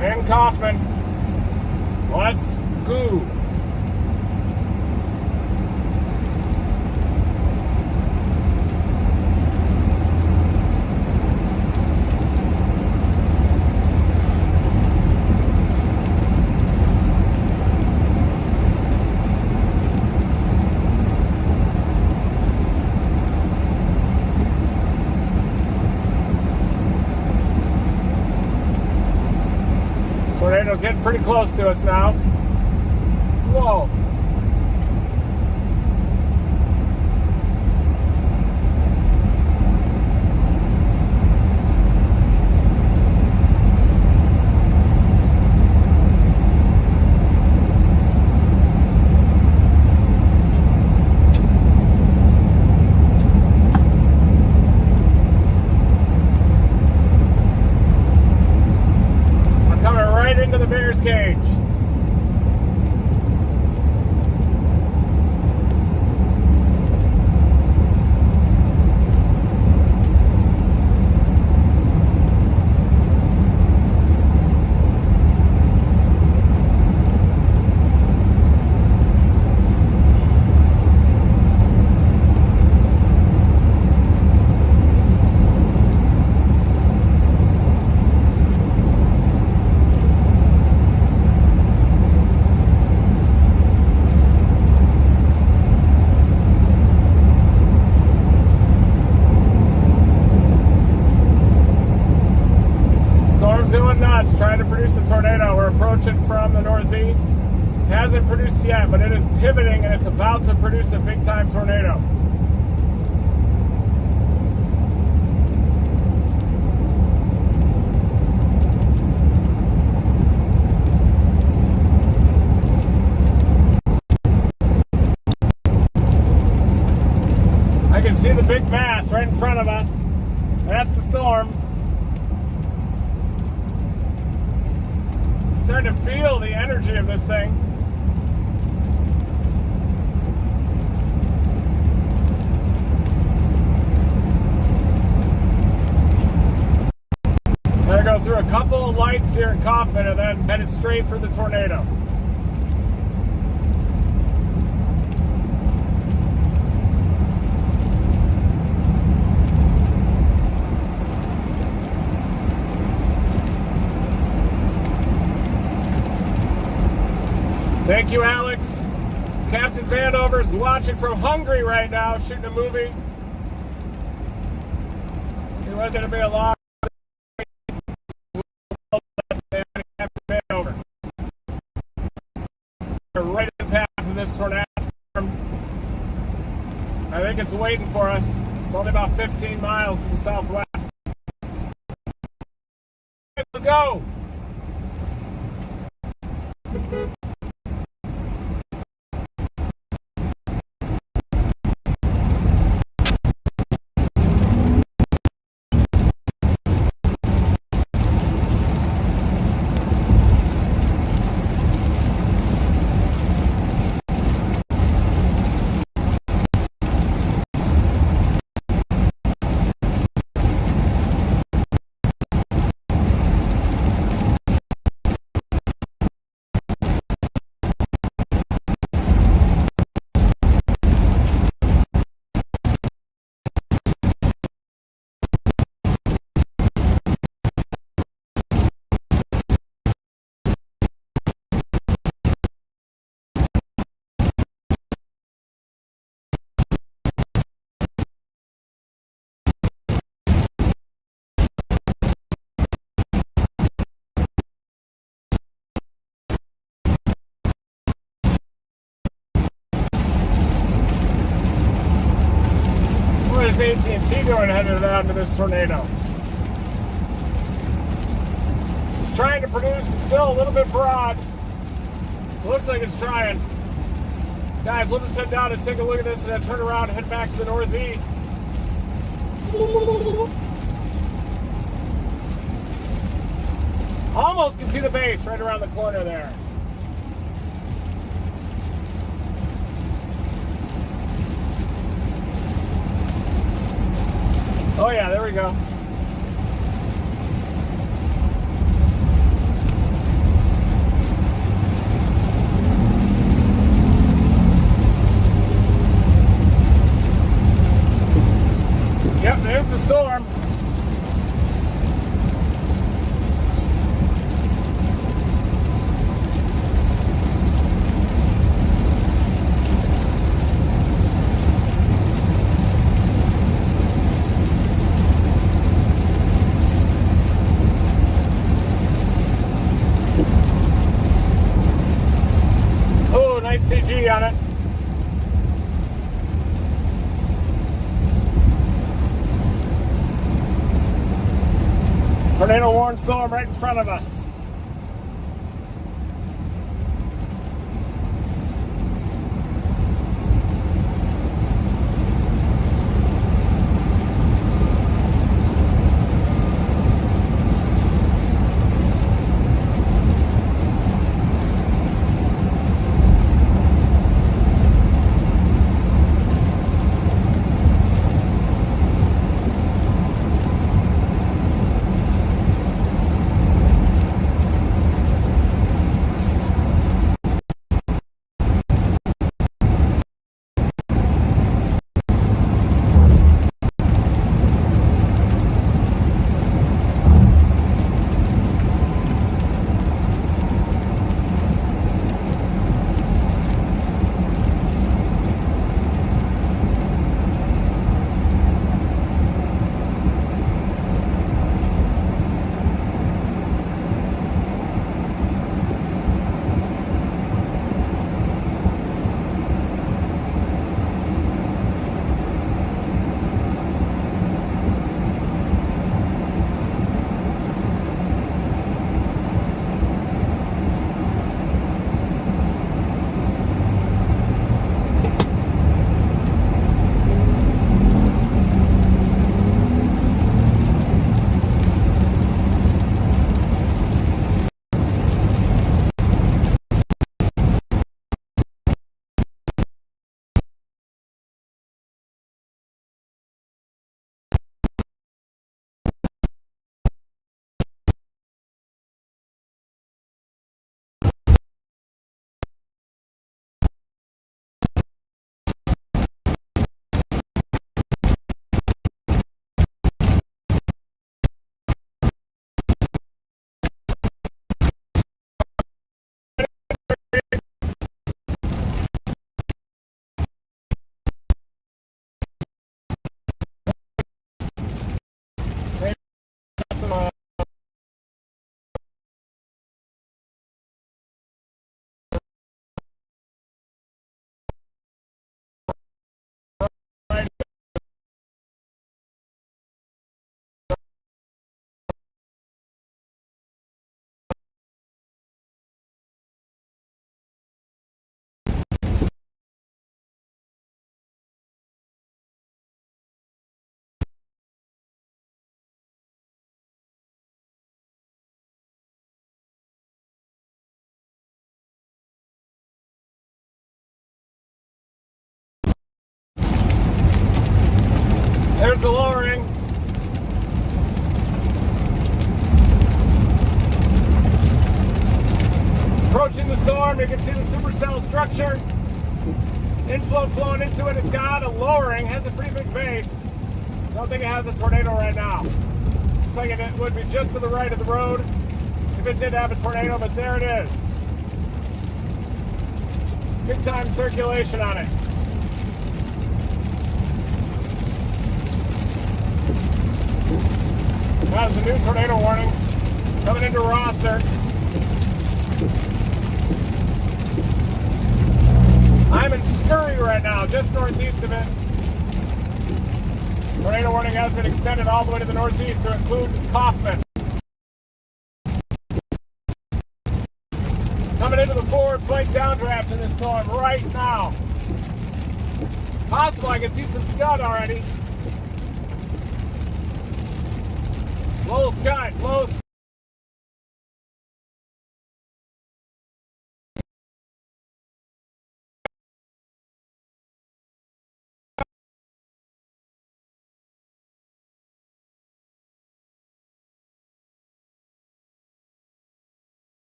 And Kaufman. Let's go. Tornado's getting pretty close to us now. Whoa. Into the bear's cage. Doing nuts, trying to produce a tornado. We're approaching from the northeast. Hasn't produced yet, but it is pivoting and it's about to produce a big time tornado. I can see the big mass right in front of us. That's the storm. Starting to feel the energy of this thing. Gotta go through a couple of lights here in Kaufman and then headed straight for the tornado. Thank you, Alex. Captain Vandover's watching from Hungary right now, shooting a movie. It was going to be a long Captain Vandover. We're right in the path of this tornado storm. I think it's waiting for us. It's only about 15 miles to the southwest. Let's go! AT&T doing headed out into this tornado? It's trying to produce, it's still a little bit broad. Looks like it's trying. Guys, we'll just head down and take a look at this and then turn around and head back to the northeast. Almost can see the base right around the corner there. Oh yeah, there we go. Yep, there's the storm. Oh, nice CG on it. Tornado warning storm right in front of us. There's the lowering. Approaching the storm, you can see the supercell structure. Inflow flowing into it. It's got a lowering, has a pretty big base. Don't think it has a tornado right now. Looks like it would be just to the right of the road if it did have a tornado, but there it is. Big time circulation on it. That's a new tornado warning coming into Rosser. I'm in Scurry right now, just northeast of it. Tornado warning has been extended all the way to the northeast to include Kaufman. Coming into the forward flank downdraft in this storm right now. Possible I can see some scud already. Low scud, low scud.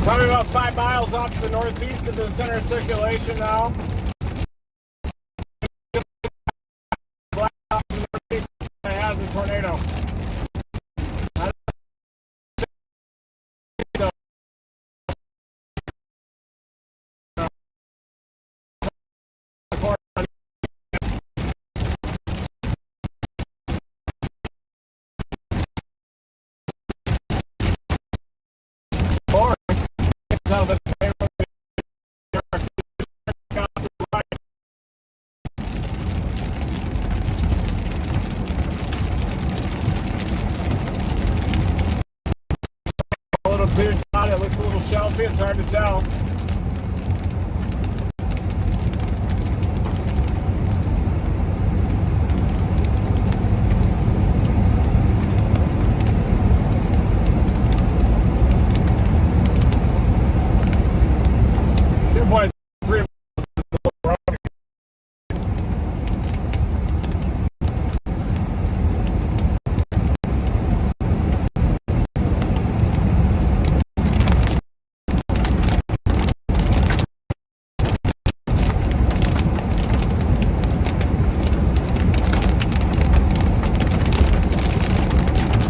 Probably about 5 miles off to the northeast into the center of circulation now. It has a tornado. Clear spot, it looks a little shelfy, it's hard to tell.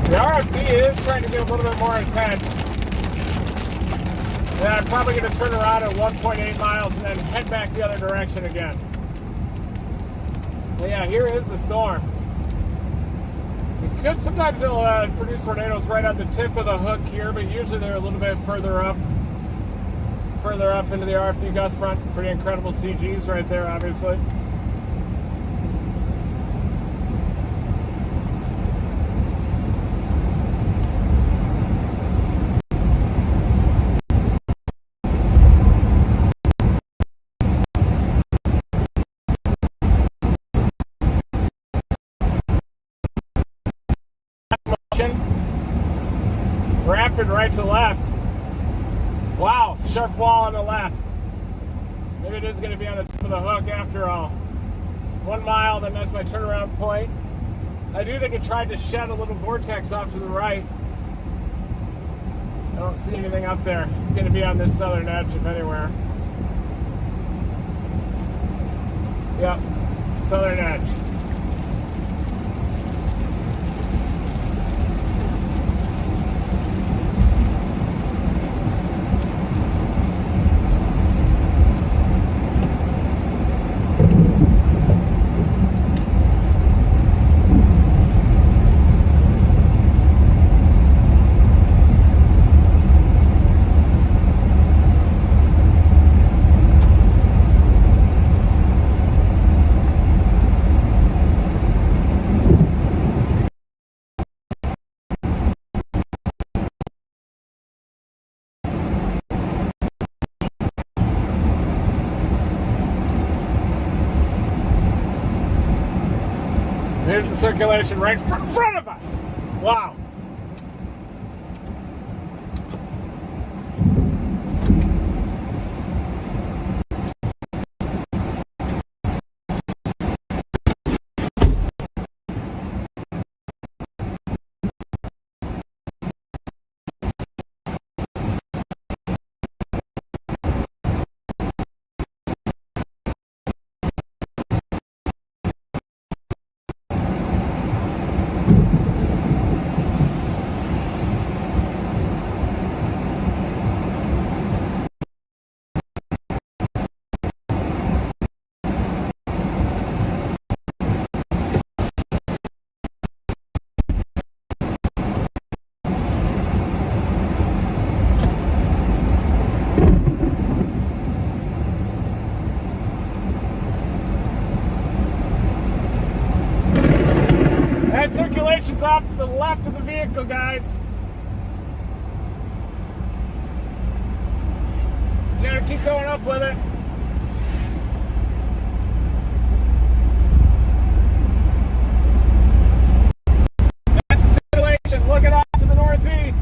The RFD is trying to get a little bit more intense. And I'm probably going to turn around at 1.8 miles and then head back the other direction again. But yeah, here is the storm. It could sometimes it'll produce tornadoes right on the tip of the hook here, but usually they're a little bit further up into the RFD gust front. Pretty incredible CGs right there, obviously. Rapid right to left. Wow, sharp wall on the left. Maybe it is going to be on the tip of the hook after all. 1 mile, then that's my turnaround point. I do think it tried to shed a little vortex off to the right. I don't see anything up there. It's going to be on this southern edge, if anywhere. Yep, southern edge. Here's the circulation right in front of us. Wow. That circulation's off to the left of the vehicle, guys. You gotta keep going up with it. That's the circulation. Look it off to the northeast.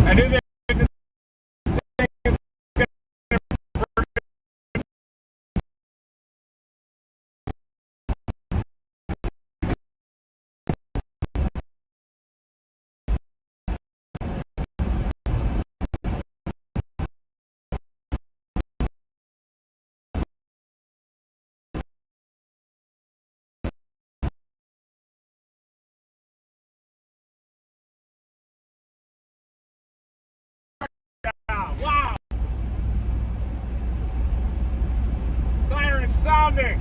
I knew that. Wow! Siren sounding!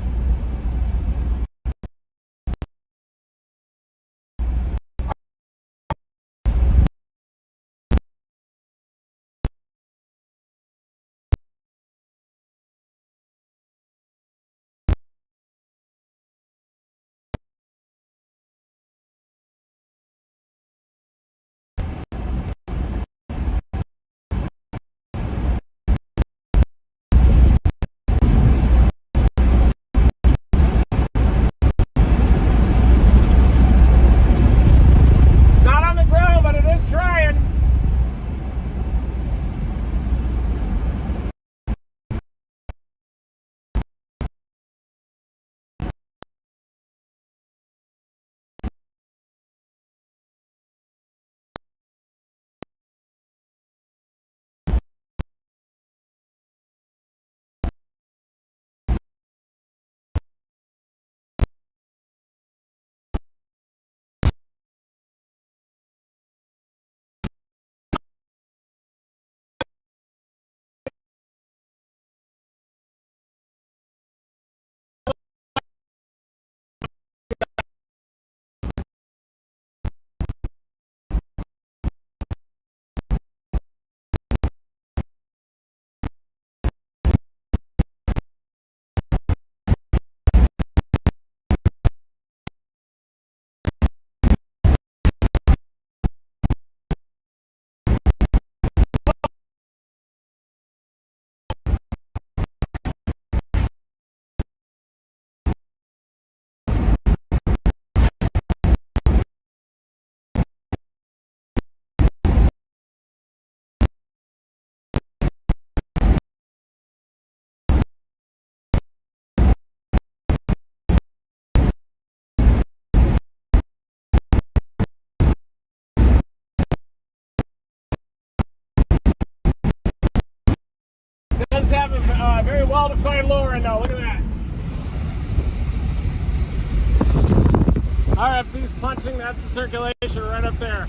very well-defined lowering though. Look at that. RFD's punching. That's the circulation right up there.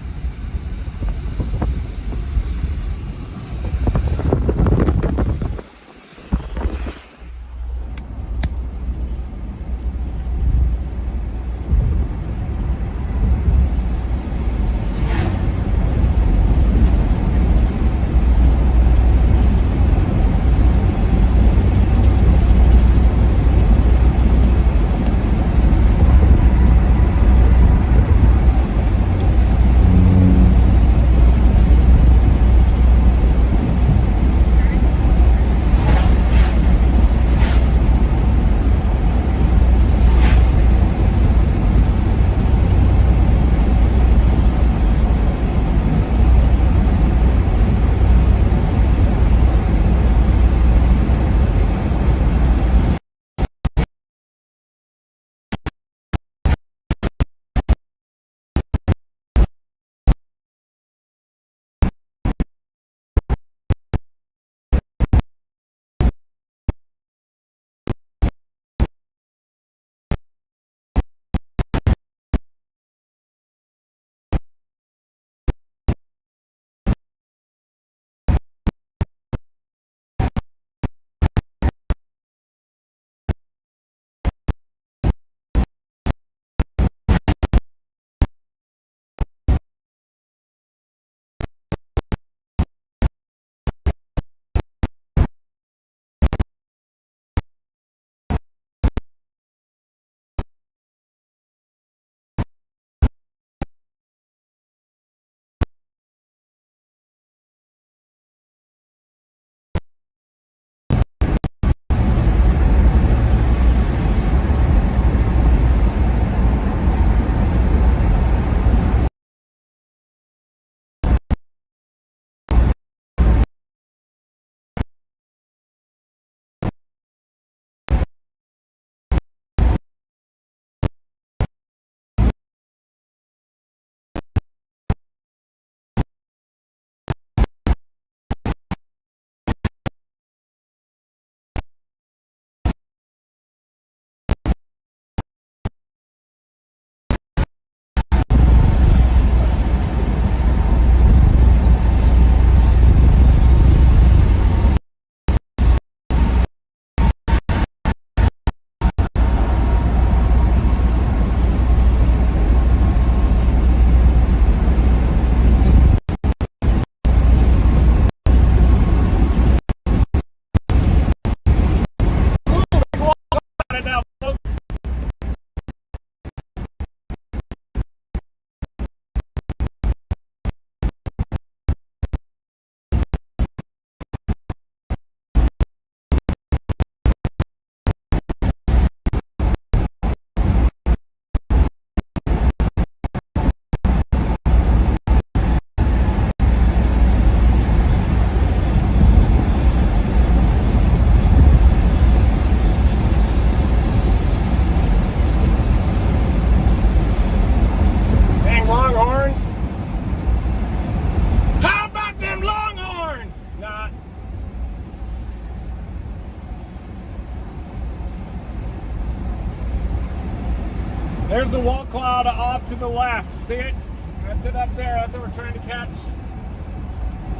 There's the wall cloud off to the left. See it? That's it up there. That's what we're trying to catch.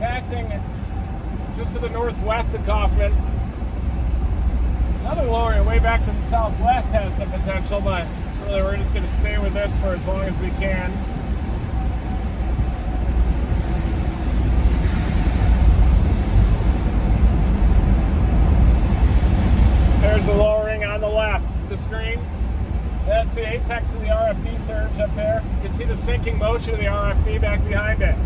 Passing just to the northwest of Kaufman. Another lowering way back to the southwest has some potential, but really we're just going to stay with this for as long as we can. There's the lowering on the left, the screen. That's the apex of the RFD surge up there. You can see the sinking motion of the RFD back behind it.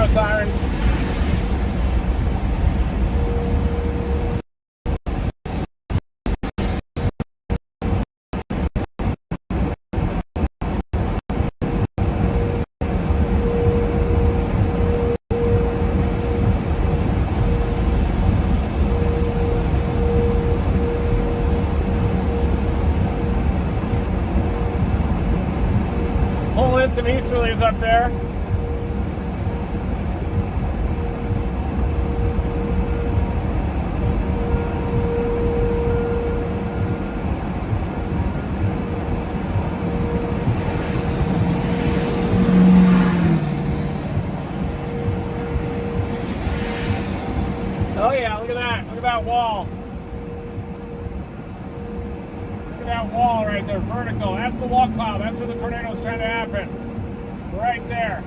sirens. Pulling in some easterlies up there. Oh yeah, look at that. Look at that wall. Look at that wall right there, vertical. That's the wall cloud. That's where the tornado's trying to happen. Right there.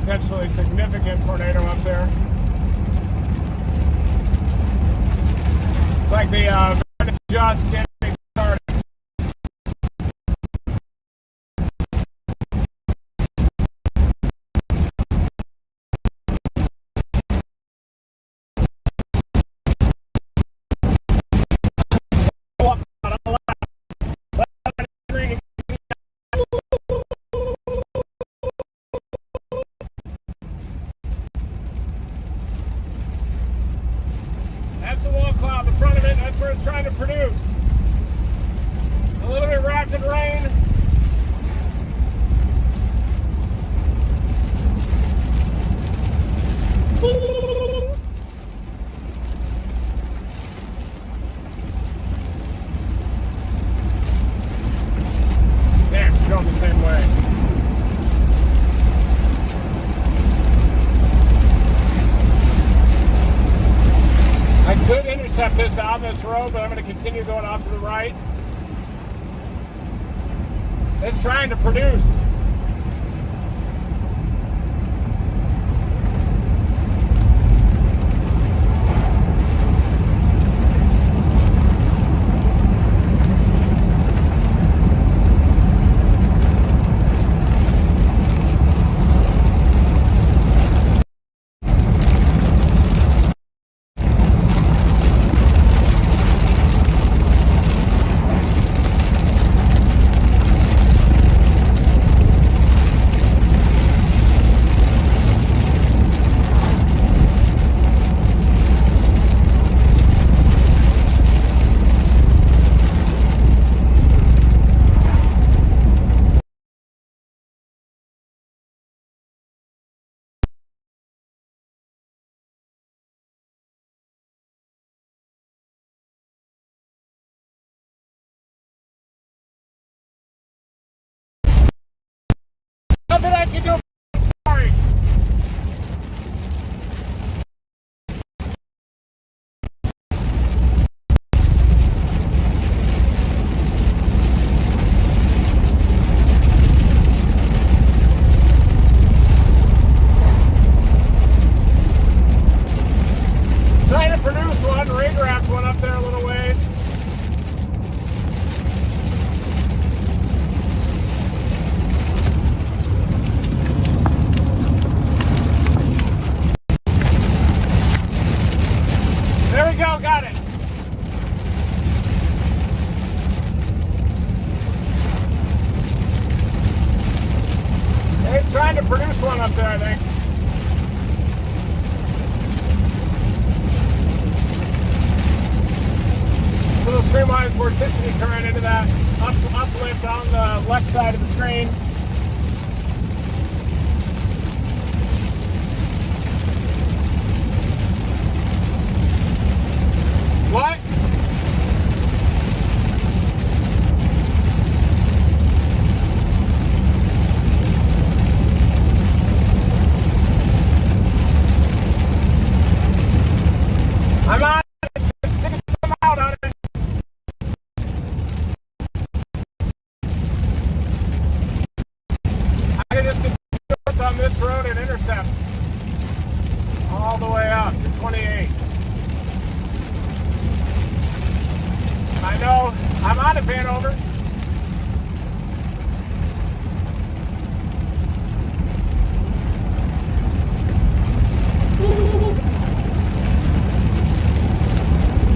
Potentially significant tornado up there. It's like the just getting started. That's the wall cloud, the front of it, that's where it's trying to produce. A little bit wrapped in rain. Damn, it's going the same way. I could intercept this on this road, but I'm going to continue going off to the right. It's trying to produce. nothing I can do. Sorry. Trying to produce one, rig wrapped one up there a little ways. There we go, got it. He's trying to produce one up there, I think. Little streamlined vorticity current into that uplift on the left side of the screen. What? I'm on it. Sticking some out on it. I can just get on this road and intercept all the way up to 28. I know. I'm on it, Vanover.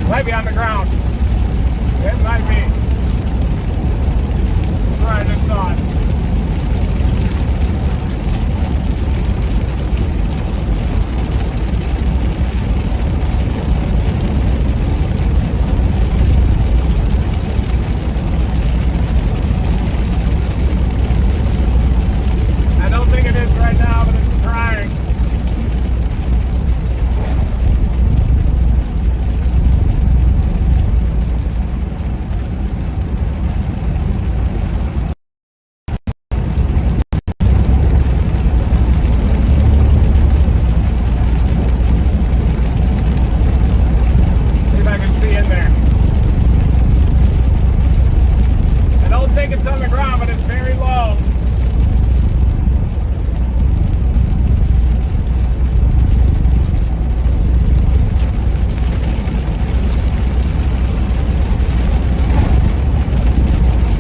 Might be on the ground. It might be. Right, I just saw it. I don't think it is right now, but it's trying. See if I can see in there. I don't think it's on the ground, but it's very low.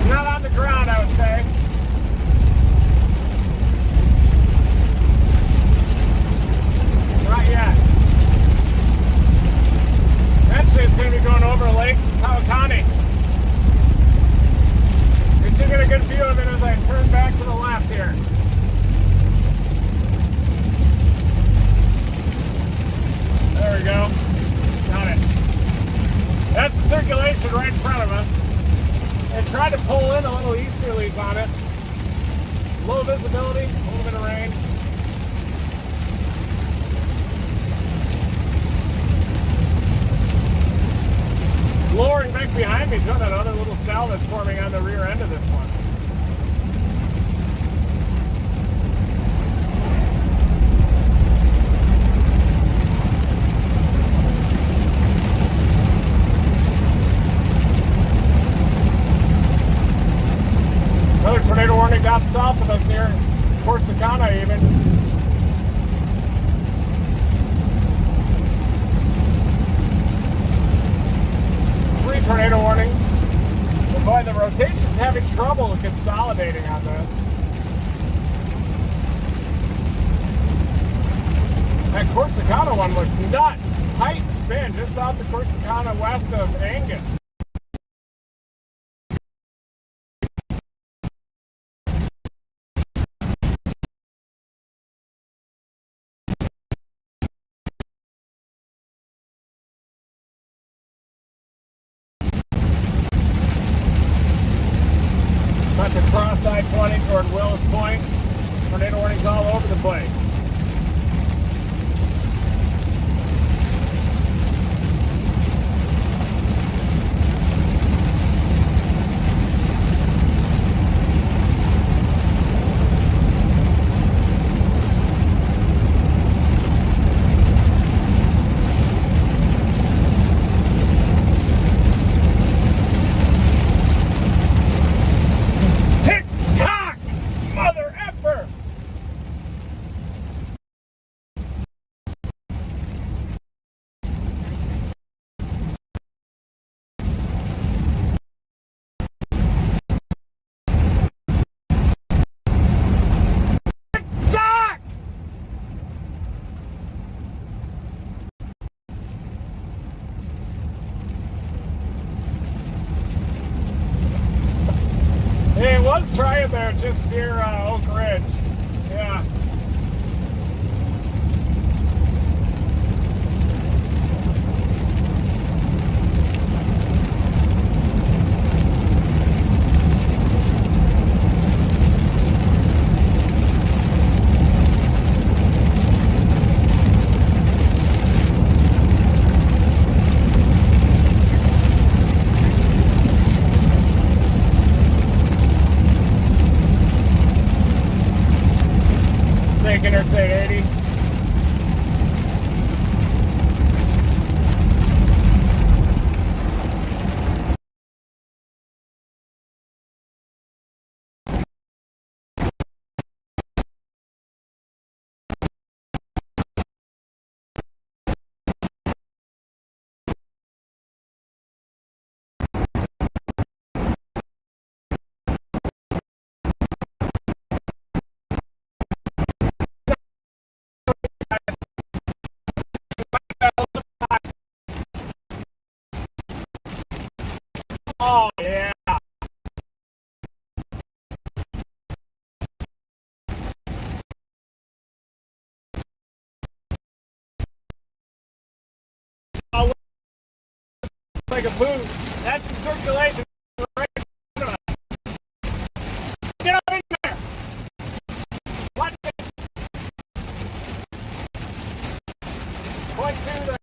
Not on the ground, I would say. Not yet. Eventually it's going to be going over Lake Tawakoni. You should get a good view of it as I turn back to the left here. There we go. Got it. That's the circulation right in front of us. And tried to pull in a little easterlies on it. Low visibility, a little bit of rain. Lowering back behind me, show that other little cell that's forming on the rear end of this one. Another tornado warning down south of us near Corsicana even. Three tornado warnings. But boy, the rotation's having trouble consolidating on this. That Corsicana one looks nuts. Tight spin just south of Corsicana west of Angus. About to cross I-20 toward Willis Point. Tornado warnings all over the place. take Interstate 80. Oh, yeah. Oh, like a boot. That's the circulation. Right. Get up in there. Watch it. Point to the.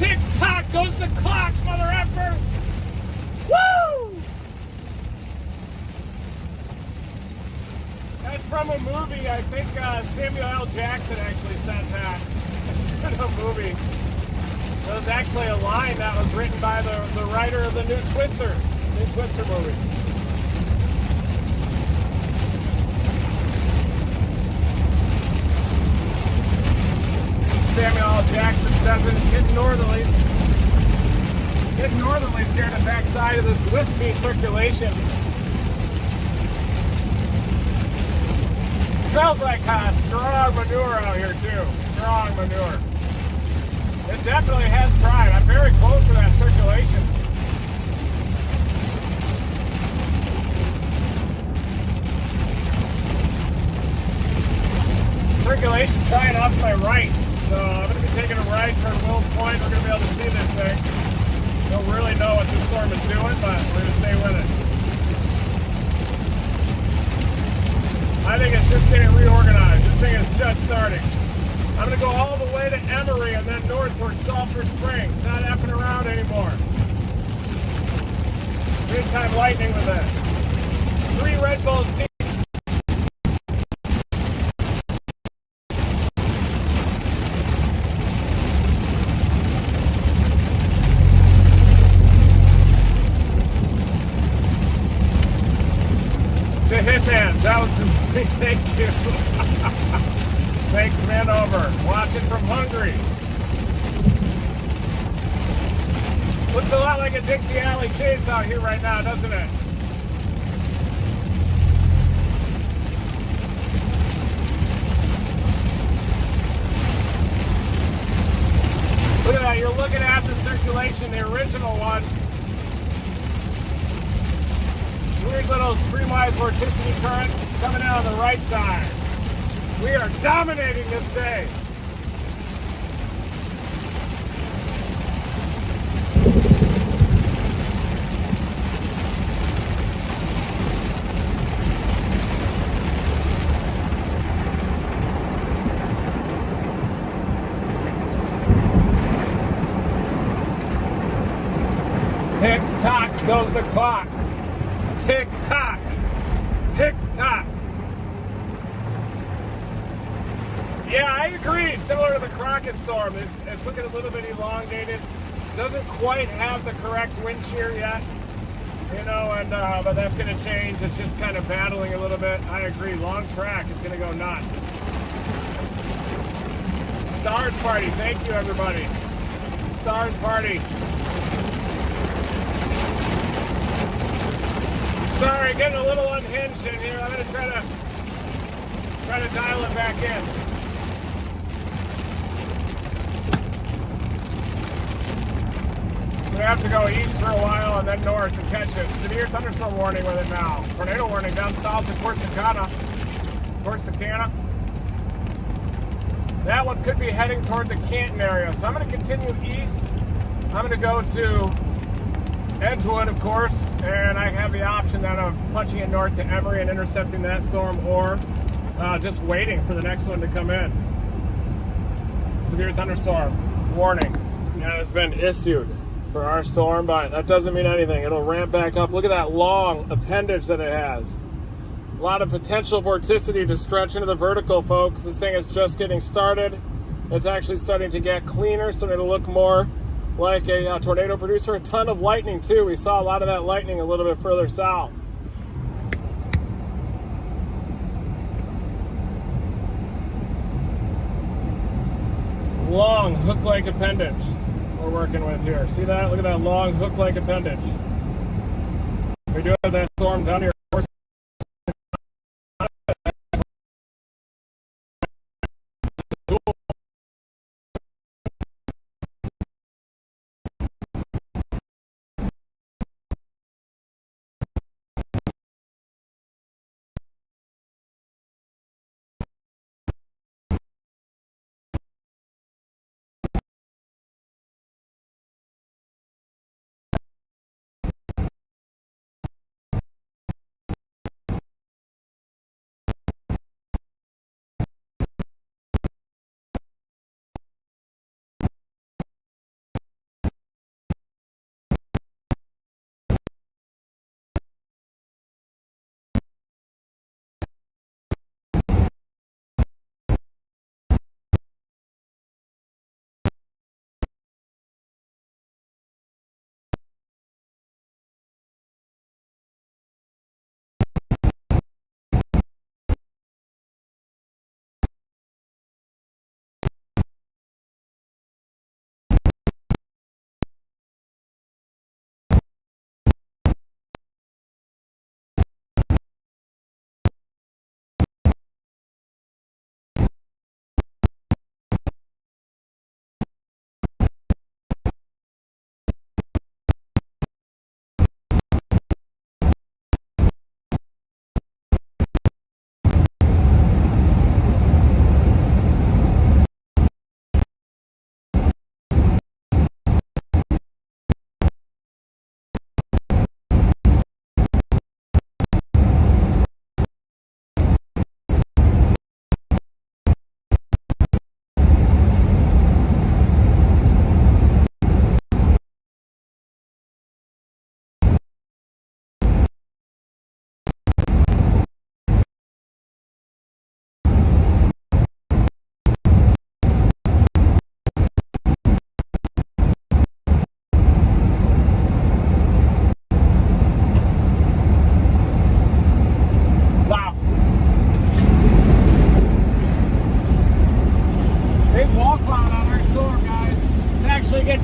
Tick-tock goes the clock, mother effer! Woo! That's from a movie. I think Samuel L. Jackson actually said that in a movie. It was actually a line that was written by the writer of the new Twister movie. Samuel L. Jackson says it. Getting northerly. Getting northerlies here on the backside of this wispy circulation. Smells like strong manure out here too. Strong manure. It definitely has tried. I'm very close to that circulation. Circulation trying off to my right. So I'm going to be taking a right toward Will's Point. We're going to be able to see this thing. Don't really know what this storm is doing, but we're going to stay with it. I think it's just getting reorganized. This thing is just starting. I'm going to go all the way to Emory and then north towards Sulphur Springs. Not effing around anymore. Big time lightning with that. 3 Red Bulls deep. The Hitman, that was big. Thank you. Thanks, man, over. Watching from Hungary. Looks a lot like a Dixie Alley chase out here right now, doesn't it? Look at that, you're looking at the circulation, the original one. Weird little streamwise vorticity current coming out on the right side. We are dominating this day. Tick-tock goes the clock. Tick-tock. Tick-tock. Yeah, I agree. Similar to the Crockett storm. It's looking a little bit elongated. Doesn't quite have the correct wind shear yet. You know, and but that's going to change. It's just kind of battling a little bit. I agree. Long track is going to go nuts. Stars party. Thank you, everybody. Stars party. Sorry, getting a little unhinged in here. I'm going to try to dial it back in. We have to go east for a while and then north to catch it. Severe thunderstorm warning with it now. Tornado warning down south to Corsicana. That one could be heading toward the Canton area. So I'm going to continue east. I'm going to go to Edgewood, of course, and I have the option then of punching it north to Emory and intercepting that storm, or just waiting for the next one to come in. Severe thunderstorm warning. Yeah, it's been issued for our storm, but that doesn't mean anything. It'll ramp back up. Look at that long appendage that it has. A lot of potential vorticity to stretch into the vertical, folks. This thing is just getting started. It's actually starting to get cleaner, starting to look more like a tornado producer. A ton of lightning, too. We saw a lot of that lightning a little bit further south. Long hook-like appendage we're working with here. See that? Look at that long hook-like appendage. We do have that storm down here.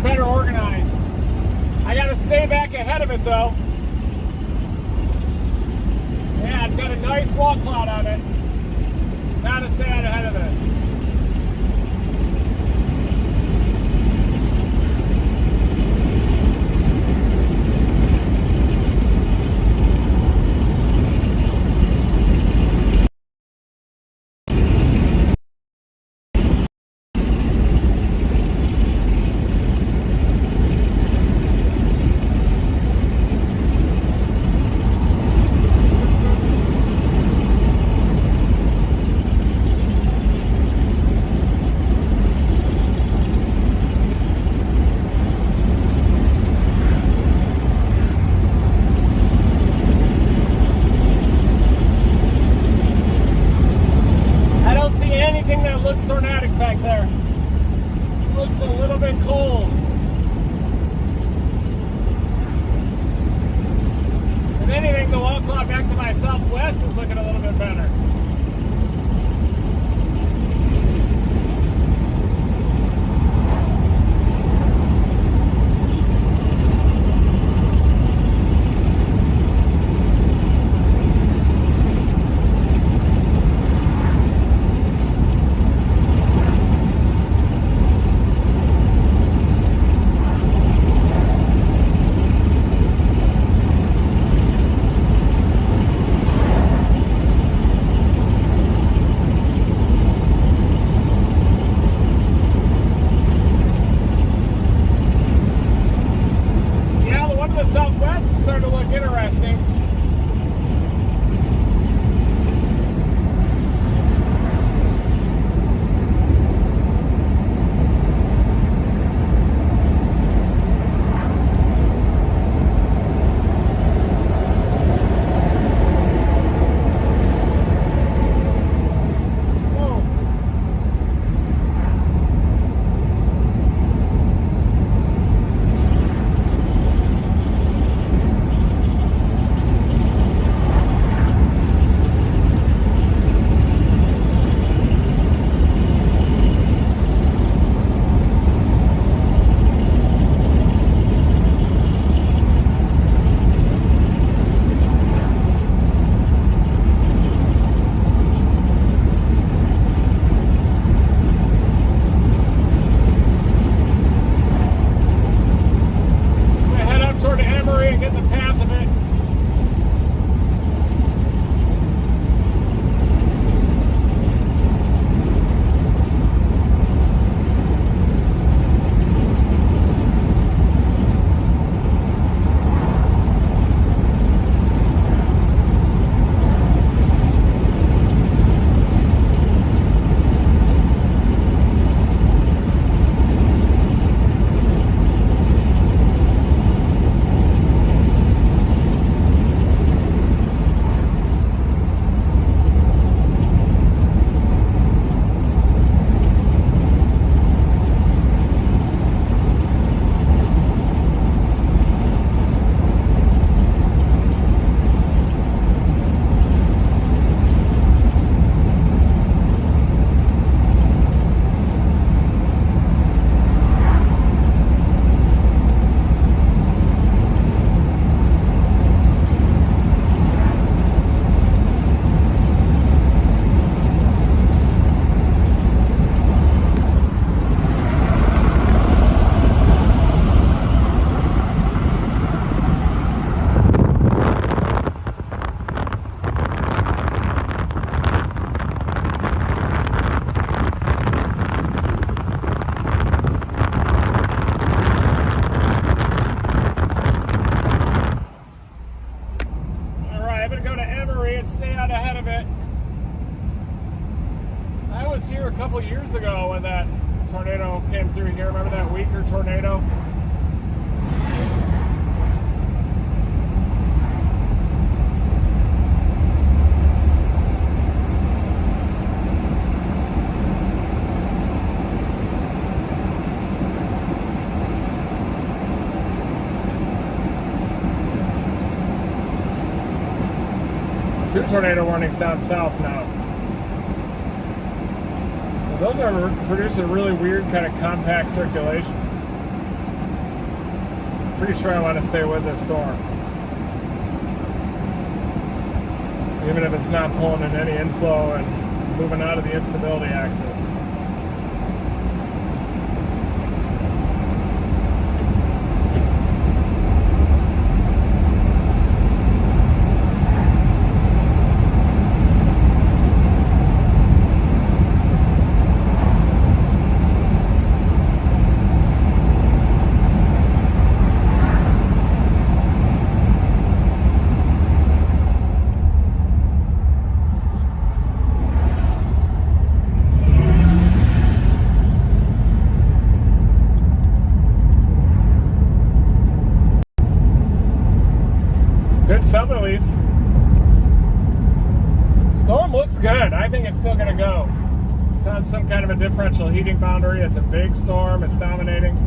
Better organized. I gotta stay back ahead of it though. Yeah, it's got a nice wall cloud on it. Gotta stay out ahead of this. looking a little bit better. here a couple years ago when that tornado came through here. Remember that weaker tornado? Two tornado warnings down south now. So those are producing really weird kind of compact circulations. Pretty sure I want to stay with this storm. Even if it's not pulling in any inflow and moving out of the instability axis. Good southerlies. Storm looks good. I think it's still going to go. It's on some kind of a differential heating boundary. It's a big storm. It's dominating.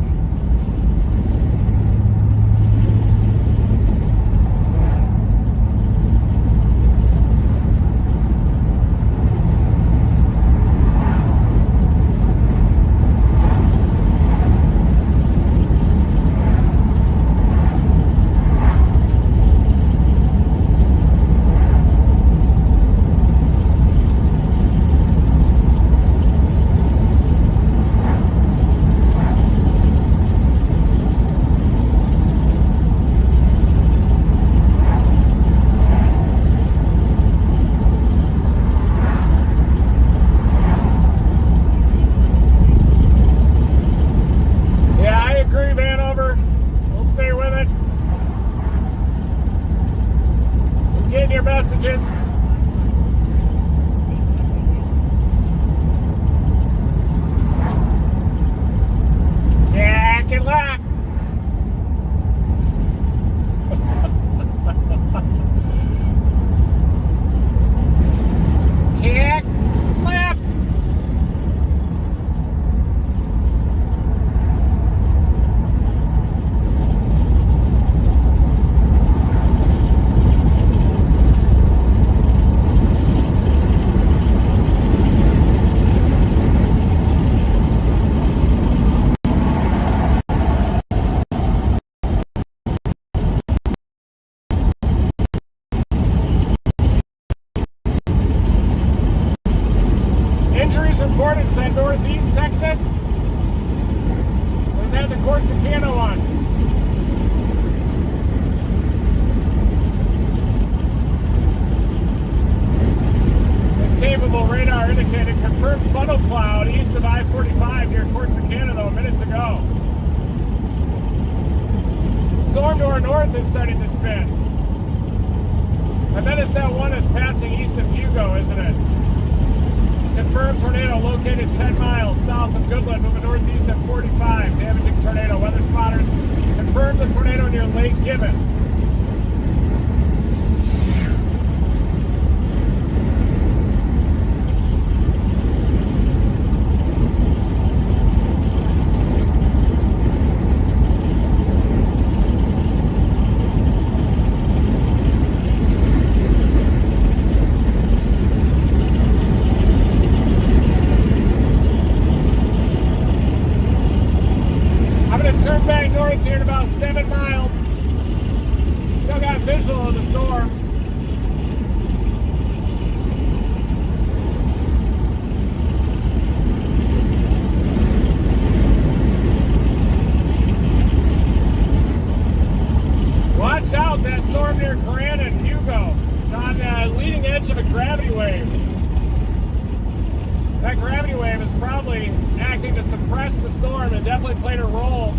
recorded? Is that Northeast Texas? Or is that the Corsicana ones? Capable radar indicated confirmed funnel cloud east of I-45 near Corsicana though minutes ago. Storm to our north is starting to spin. I bet it's that one is passing east of Hugo, isn't it? Confirmed tornado located 10 miles south of Goodland, moving northeast at 45. Damaging tornado. Weather spotters confirmed the tornado near Lake Gibbons. Turn back north here in about 7 miles. Still got visual of the storm. Watch out, that storm near Grant and Hugo. It's on the leading edge of a gravity wave. That gravity wave is probably acting to suppress the storm and definitely played a role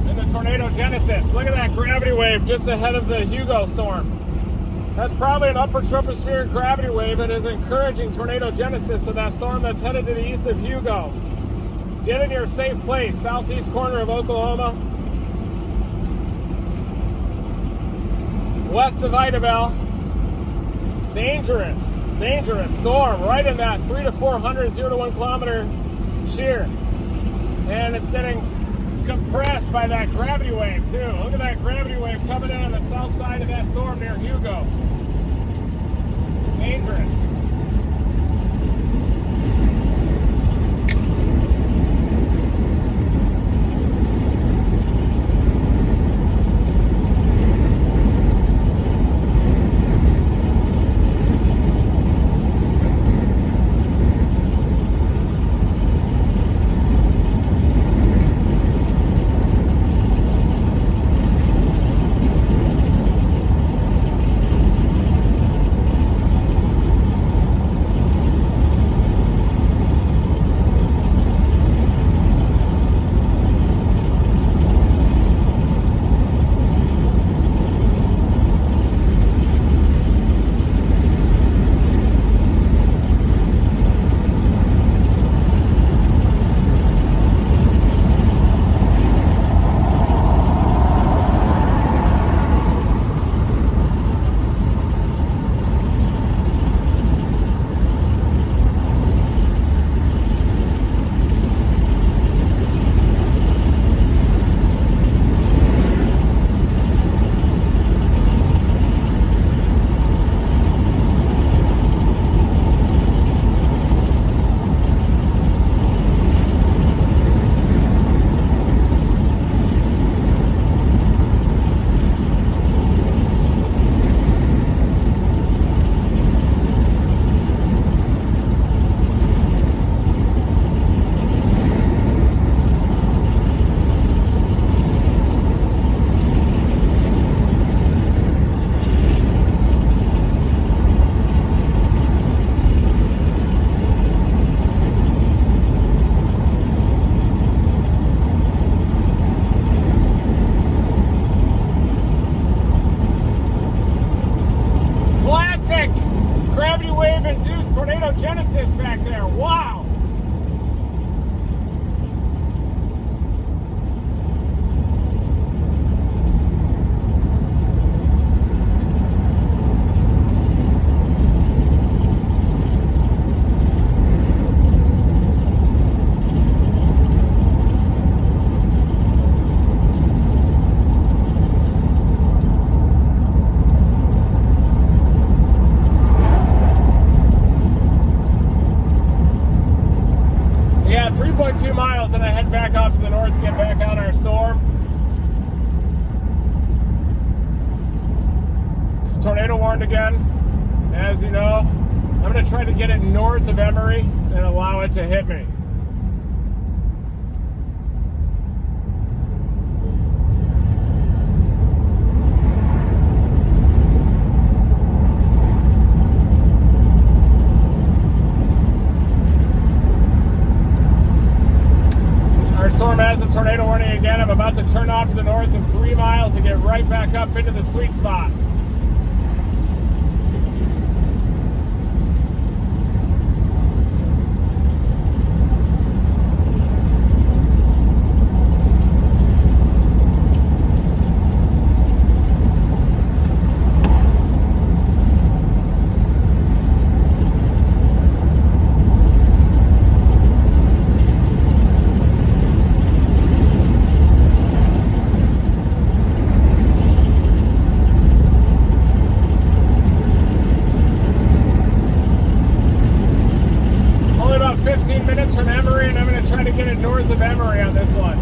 in the tornado genesis. Look at that gravity wave just ahead of the Hugo storm. That's probably an upper tropospheric gravity wave that is encouraging tornado genesis of that storm that's headed to the east of Hugo. Get in your safe place, southeast corner of Oklahoma. West of Idabel. Dangerous storm right in that 3 to 400, 0 to 1 kilometer shear. And it's getting compressed by that gravity wave too. Look at that gravity wave coming in on the south side of that storm near Hugo. Dangerous. Genesis back there. Wow. Yeah, 3.2 miles, and I head back off to the north to get back on our storm. It's tornado warned again, as you know. I'm going to try to get it north of Emory and allow it to hit me. Our storm has a tornado warning again. I'm about to turn off to the north in 3 miles and get right back up into the sweet spot. From Emory, and I'm going to try to get it north of Emory on this one.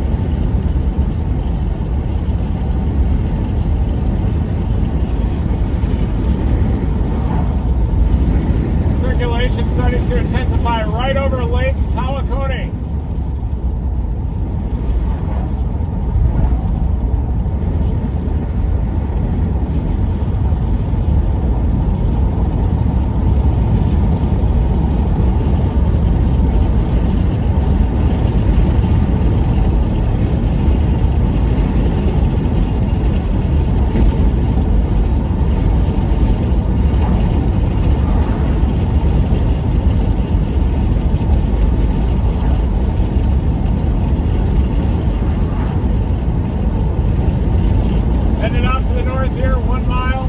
Circulation starting to intensify right over Lake Tawakoni. Heading off to the north here, 1 mile.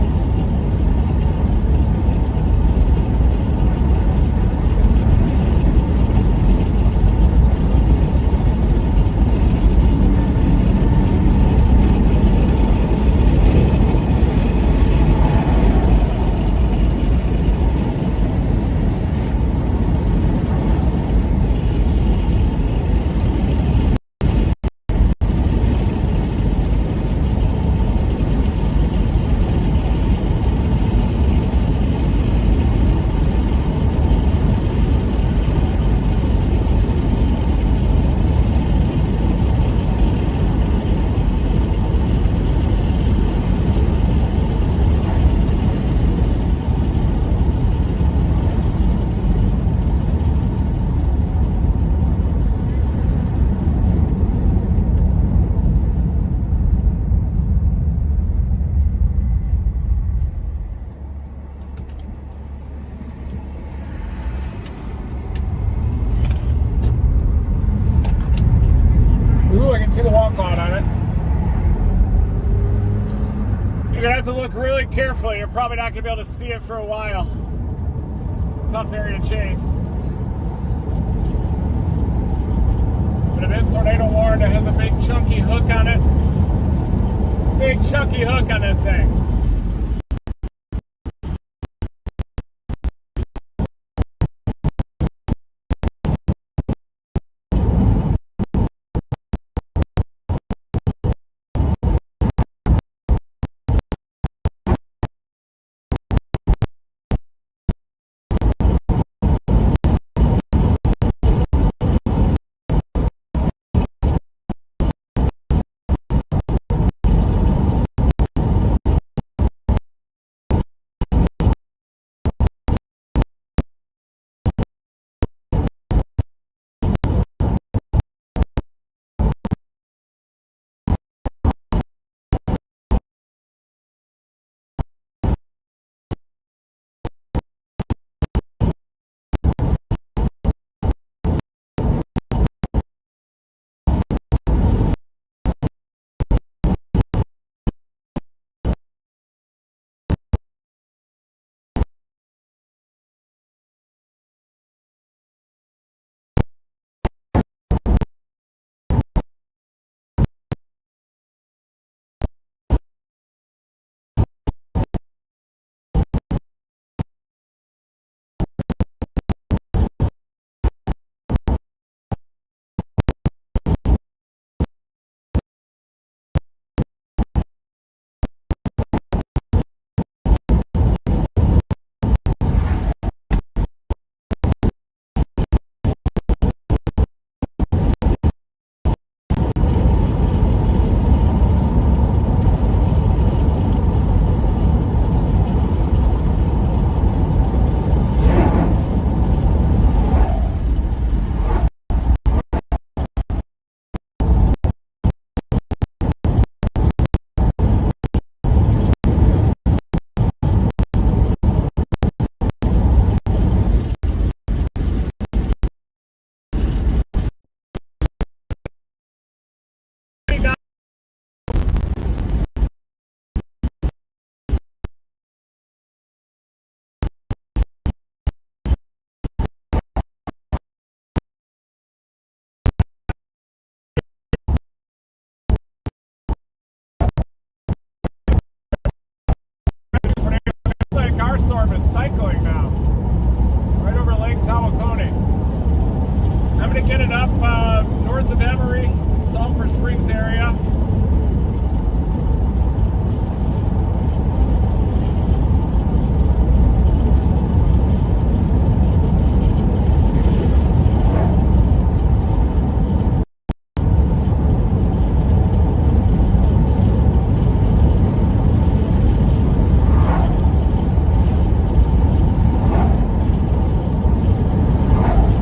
See the wall cloud on it. You're gonna have to look really carefully. You're probably not gonna be able to see it for a while. Tough area to chase. But it is tornado warned. It has a big chunky hook on it. Big chunky hook on this thing. storm is cycling now, right over Lake Tawakoni. I'm going to get it up north of Emory, Sulphur Springs area.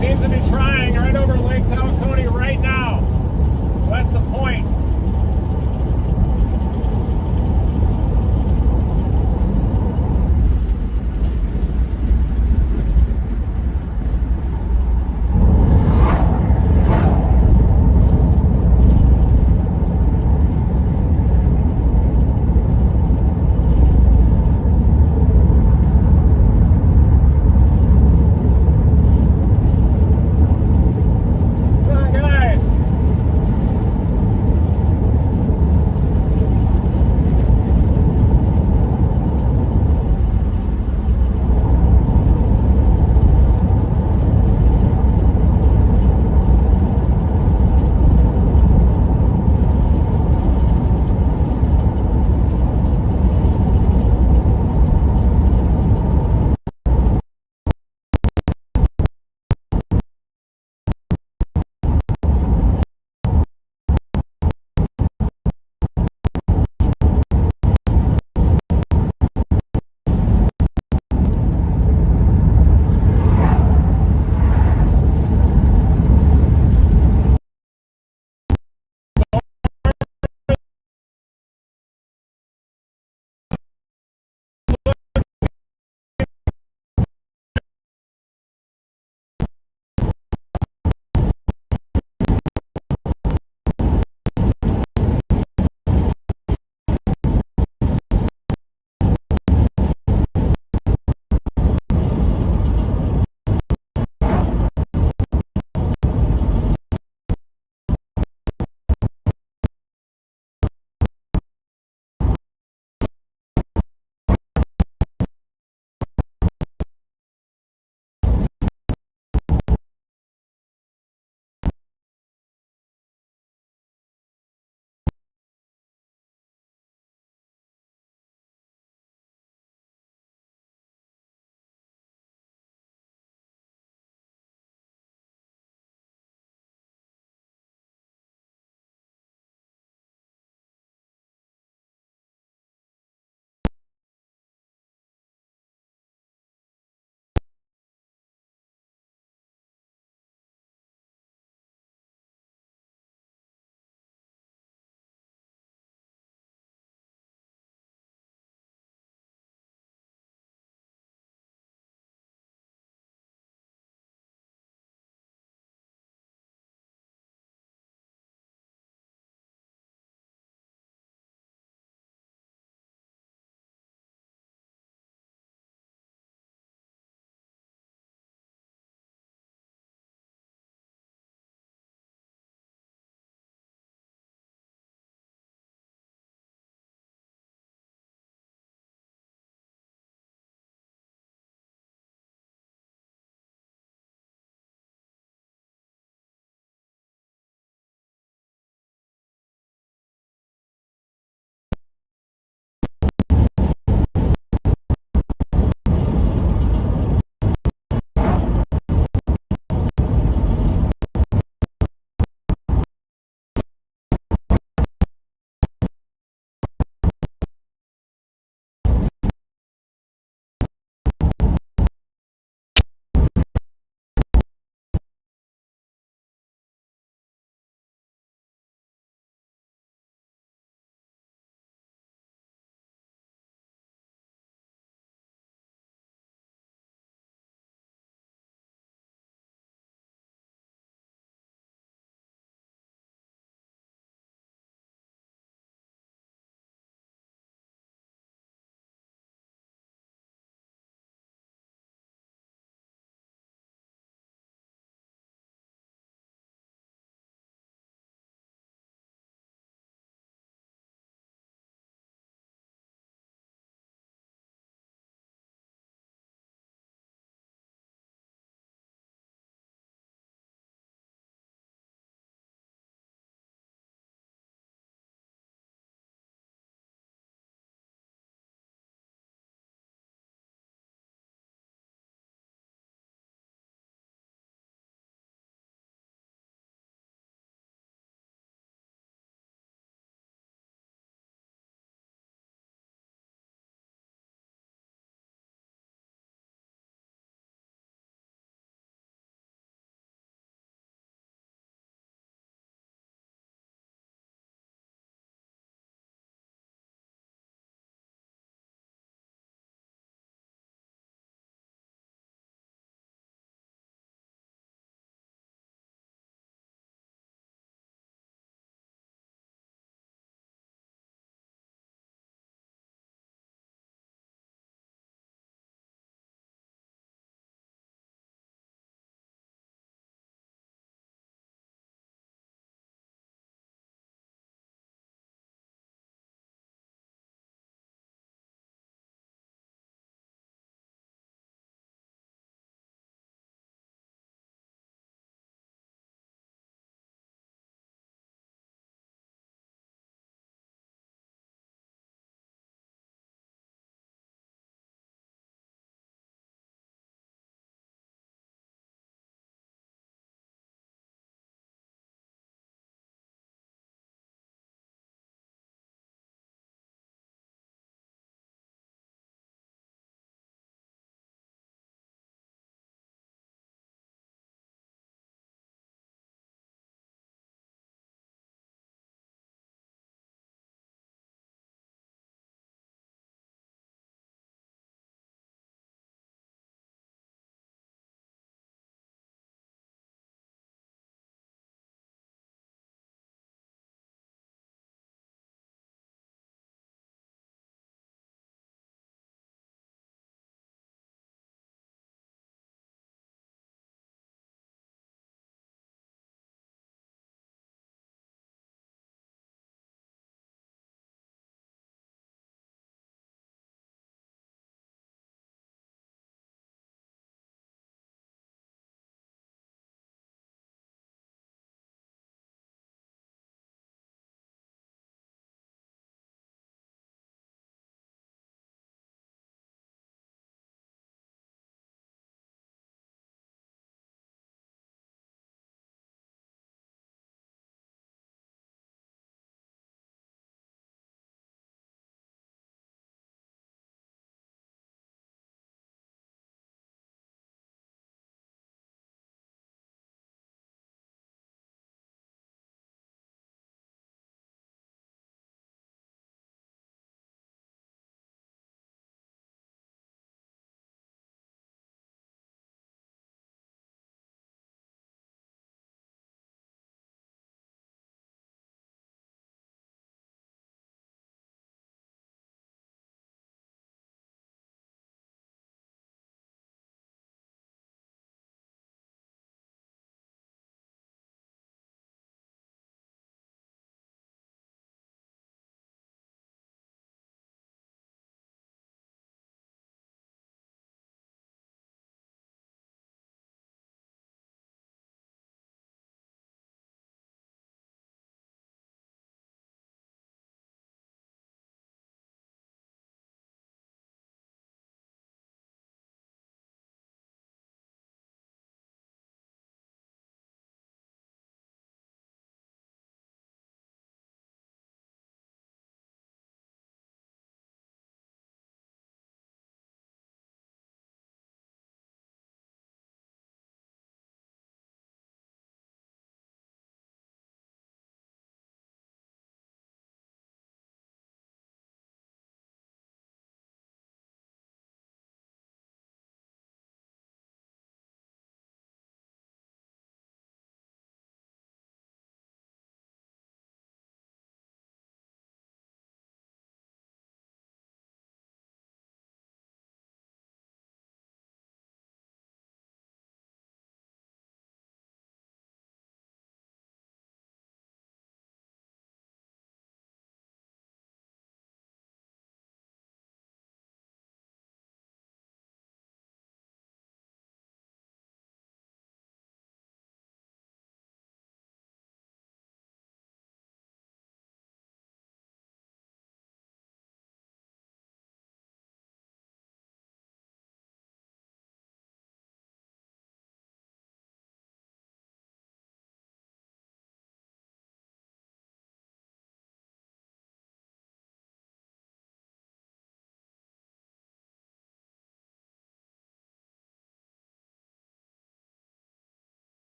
Seems to be trying right over Lake Tawakoni right now.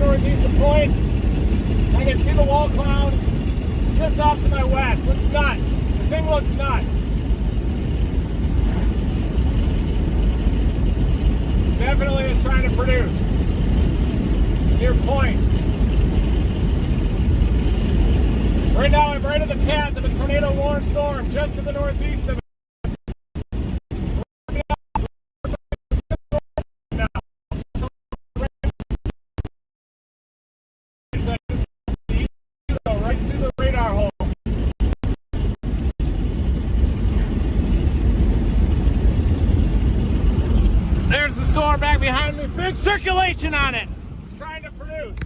northeast point. I can see the wall cloud just off to my west. Looks nuts. The thing looks nuts. Definitely is trying to produce. Near point. Right now I'm right at the path of a tornado warning storm just to the northeast of it. Right through the radar hole. There's the storm back behind me. Big circulation on it. It's trying to produce.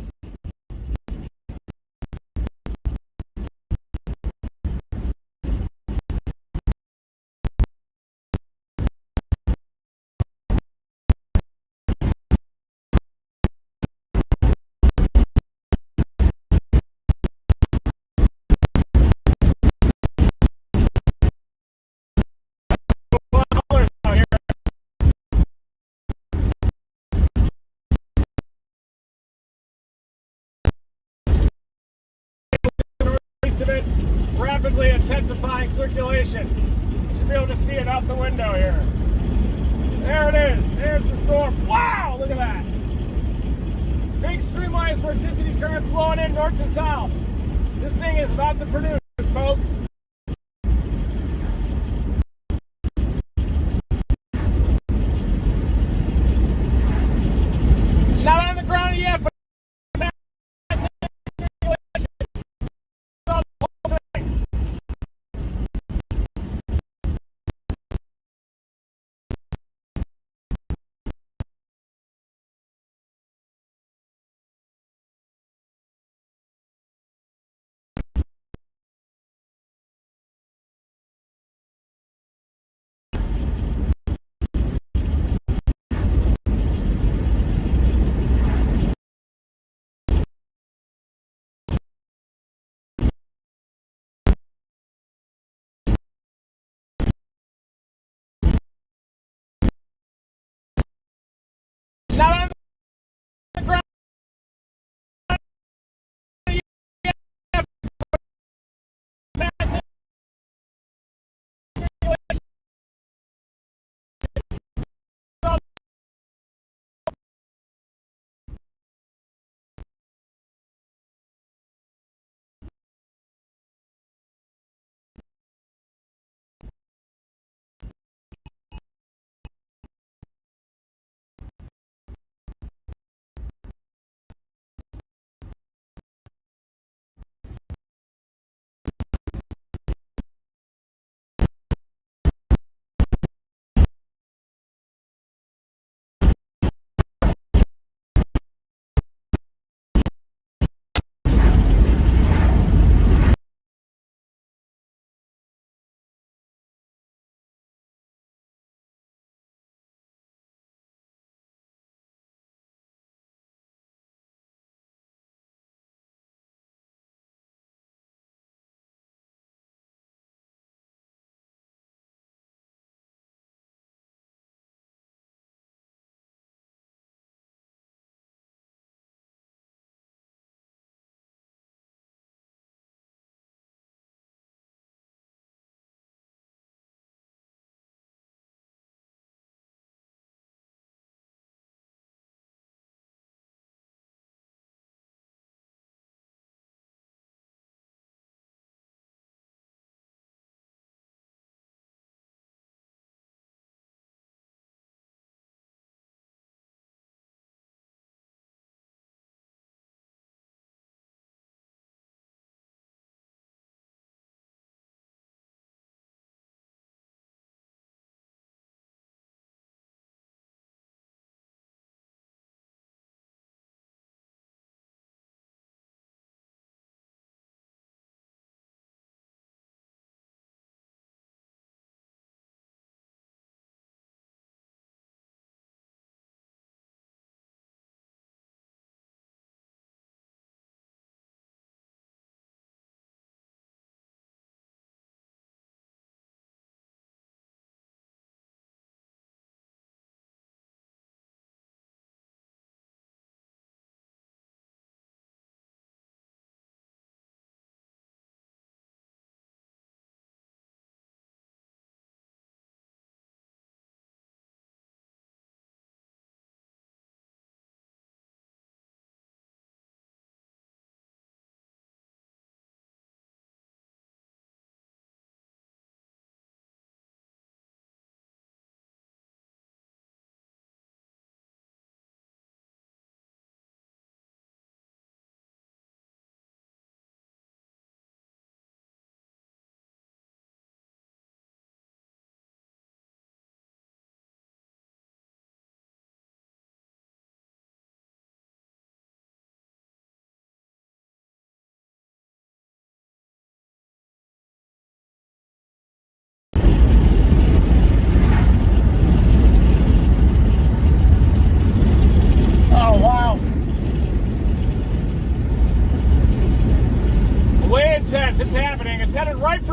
Rapidly intensifying circulation. Should be able to see it out the window here. There it is. There's the storm. Wow, look at that. Big streamlines vorticity current flowing in north to south. This thing is about to produce, folks.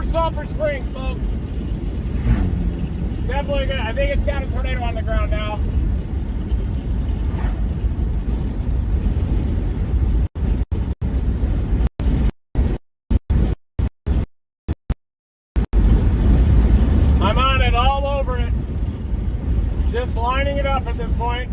Sulphur Springs, folks. Definitely good. I think it's got a tornado on the ground now. I'm on it, all over it. Just lining it up at this point.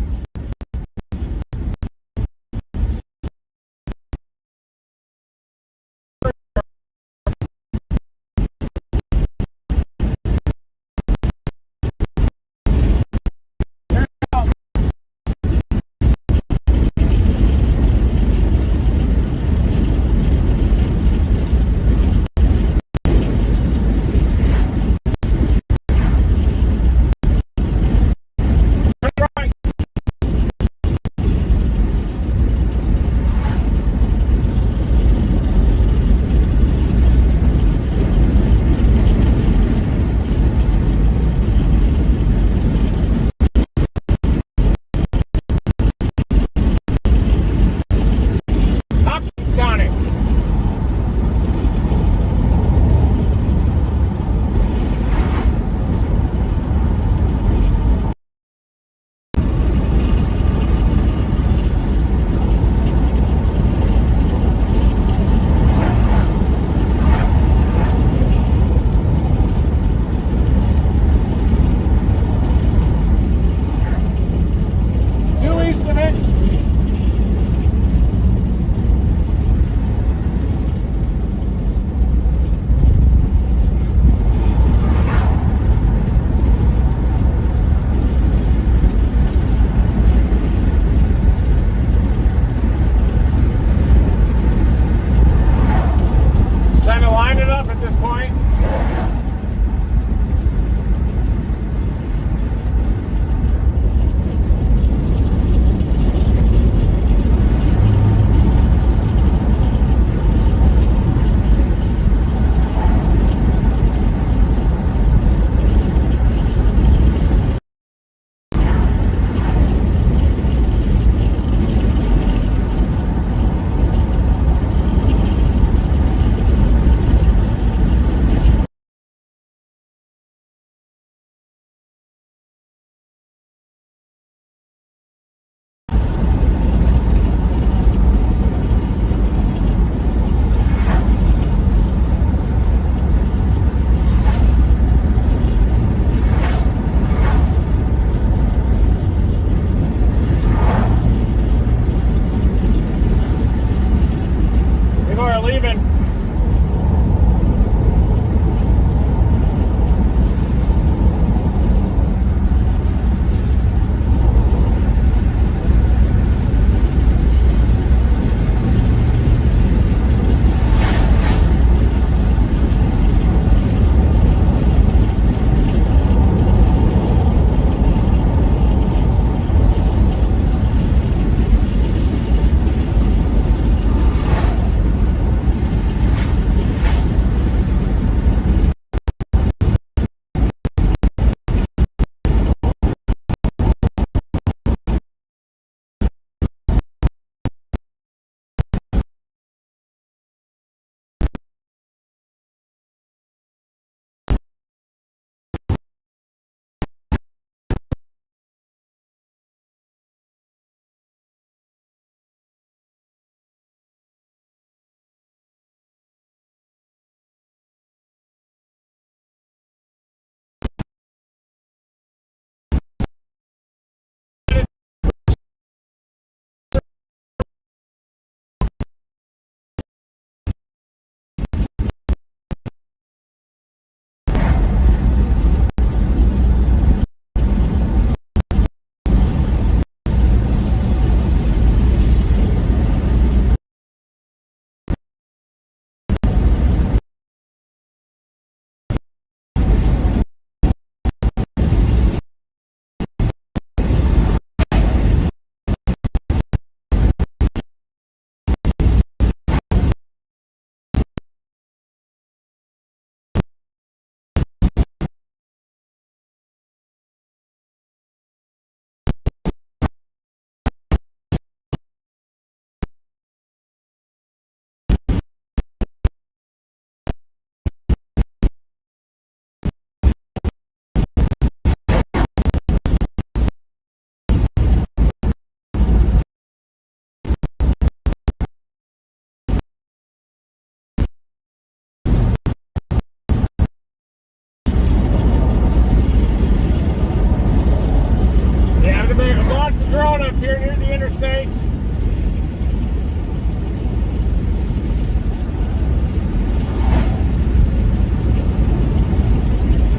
drone up here near the interstate.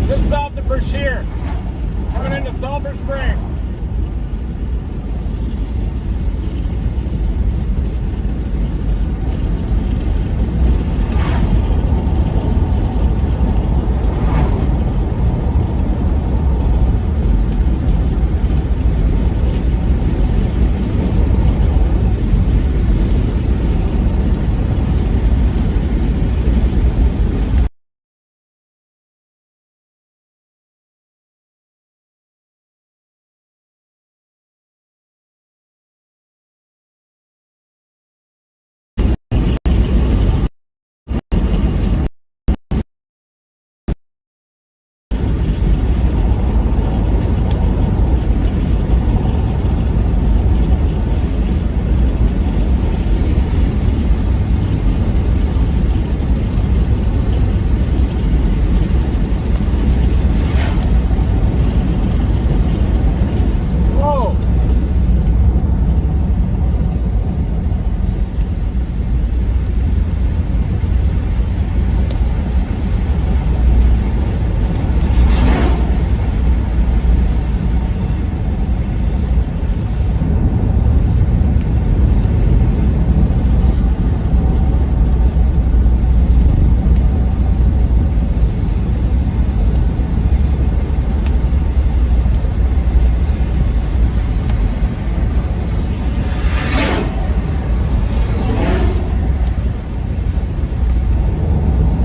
Just south of Brashear, coming into Sulphur Springs.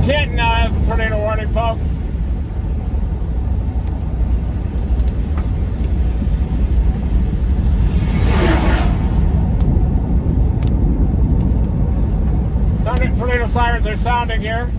Canton now has a tornado warning, folks. Tornado sirens are sounding here.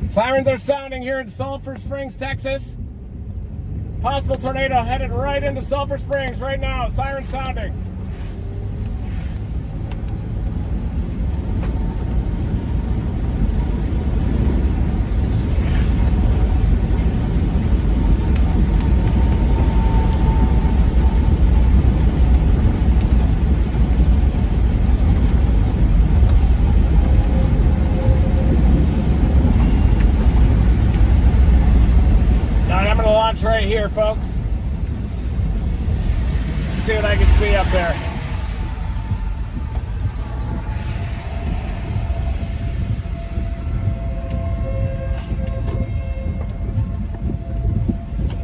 Sirens are sounding here in Sulphur Springs, Texas. Possible tornado headed right into Sulphur Springs right now. Sirens sounding. Right here, folks. Let's see what I can see up there.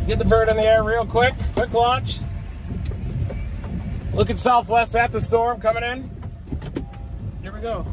Get the bird in the air real quick. Quick launch. Looking southwest at the storm coming in. Here we go.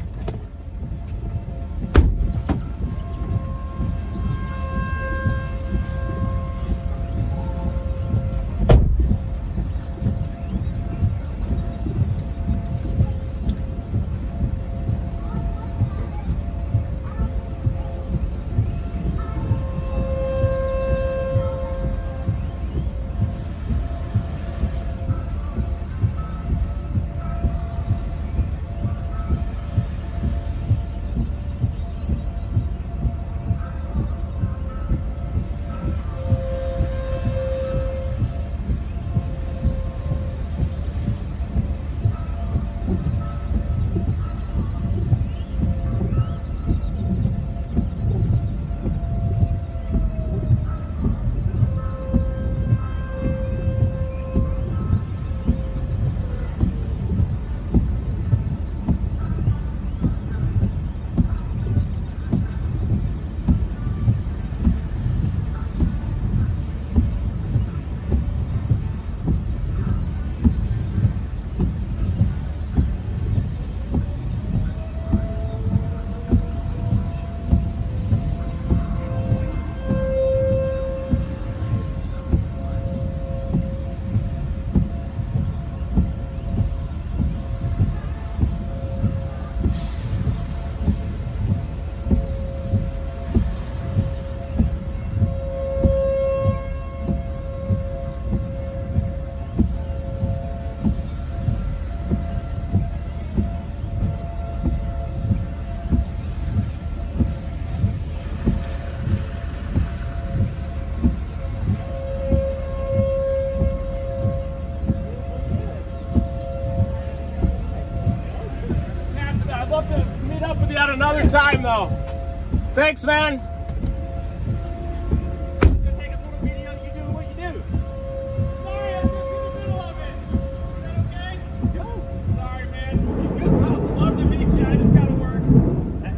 on another time, though. Thanks, man. Take a little video, you do what you do. Sorry, I'm just in the middle of it. Is that okay? Go. Sorry, man. Good, bro. Love to meet you. I just gotta work.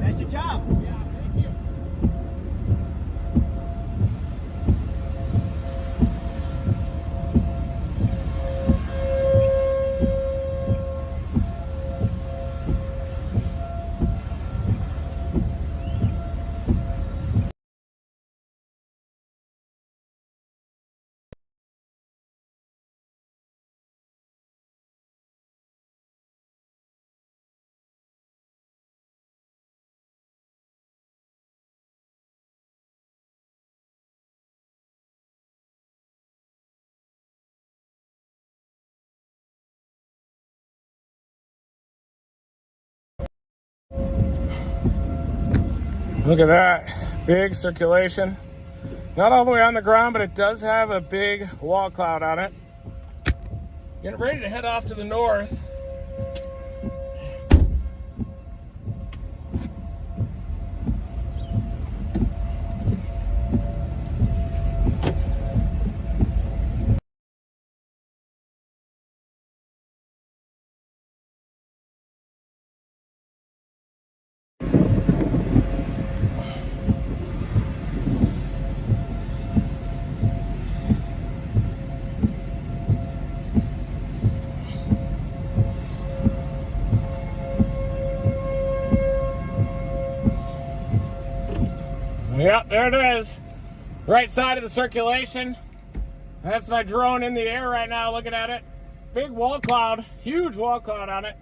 That's your job. Yeah, thank you. Look at that. Big circulation. Not all the way on the ground, but it does have a big wall cloud on it. Getting ready to head off to the north. Yep, there it is. Right side of the circulation. That's my drone in the air right now looking at it. Big wall cloud, huge wall cloud on it.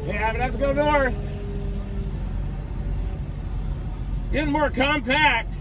Yeah, I'm gonna have to go north. It's getting more compact.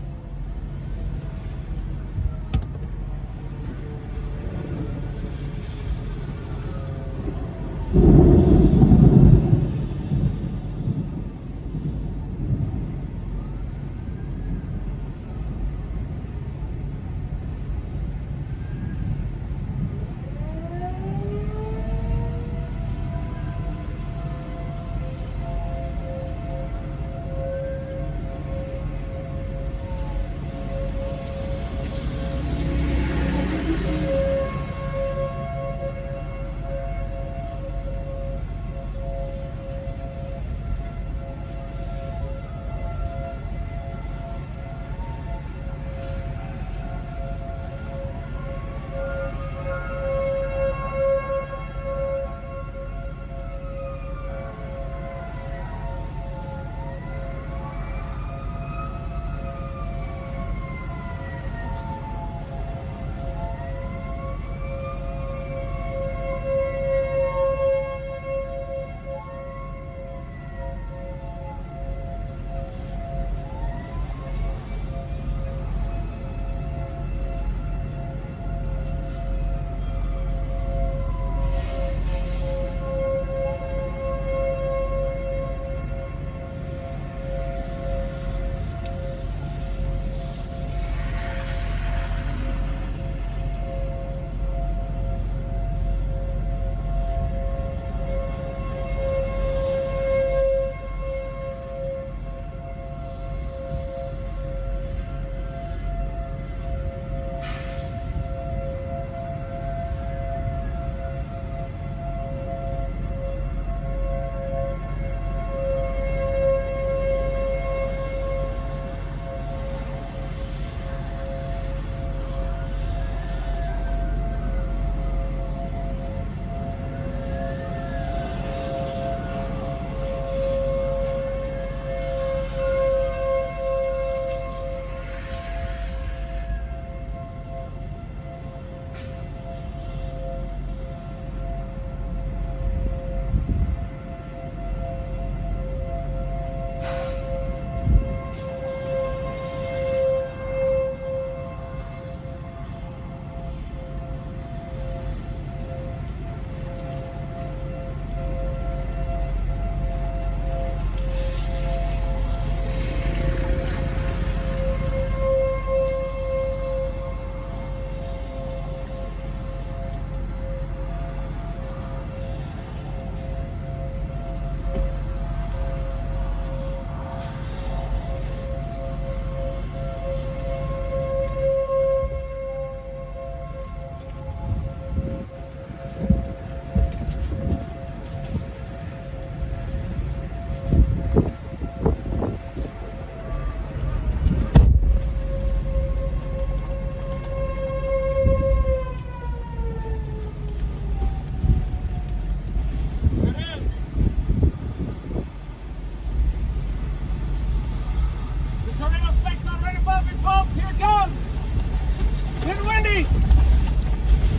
Getting windy!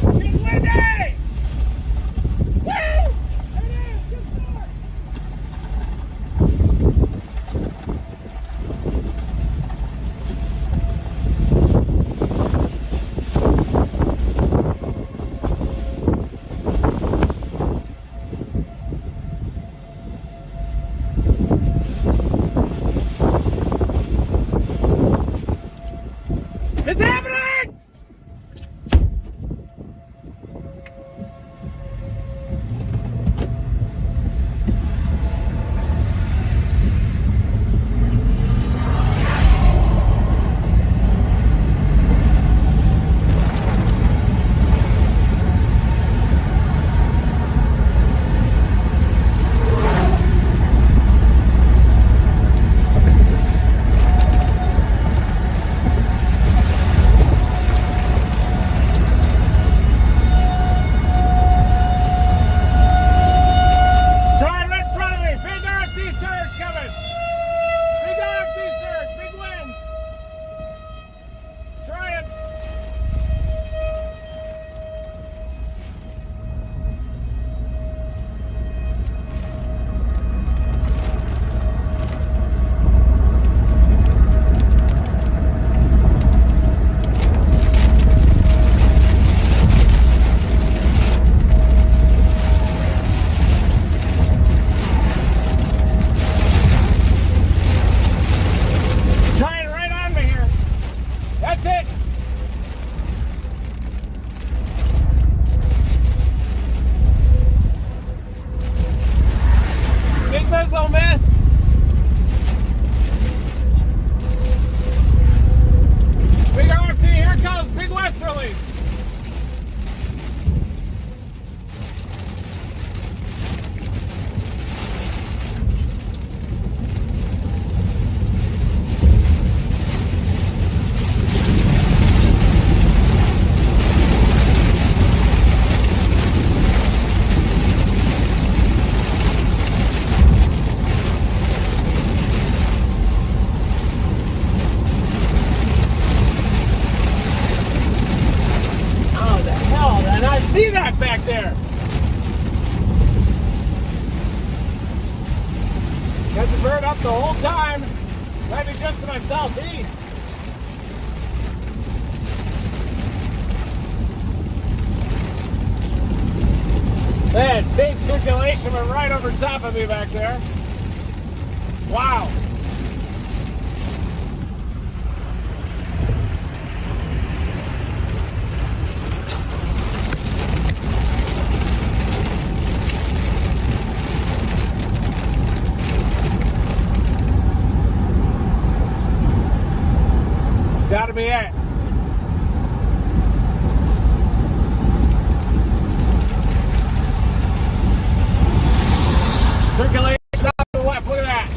Getting windy! Woo! There it is! Good start! It's happening! Try right in front of me. Big RFD surge coming. Big RFD surge. Big winds. Try it. Trying right on me here. That's it. Big missile miss. Big RFD, here it comes. Big westerly. How the hell did I see that back there? Got the bird up the whole time. Might be just to my southeast. That big circulation went right over top of me back there. Wow. Gotta be it. Circulation up the left, look at that.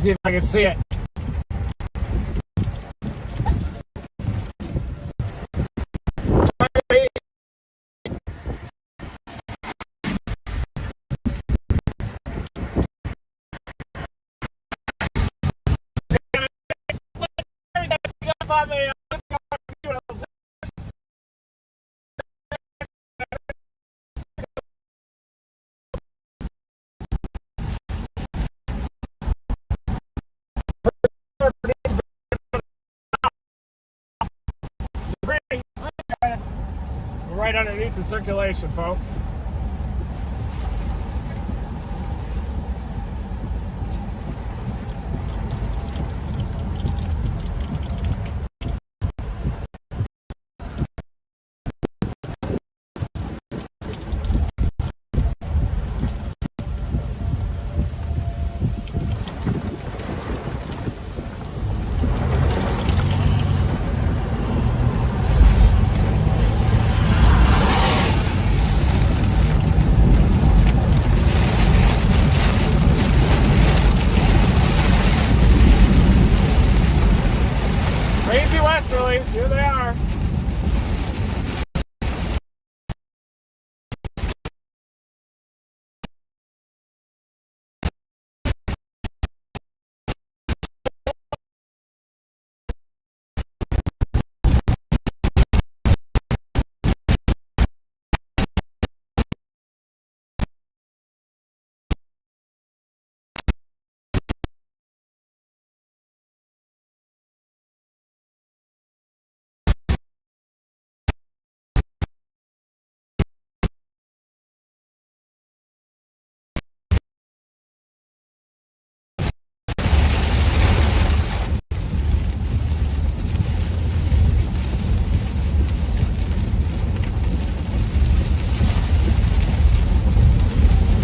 See if I can see it. Right underneath the circulation, folks. Crazy westerlies, here they are.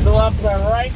Still up to the right.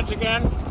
edge again.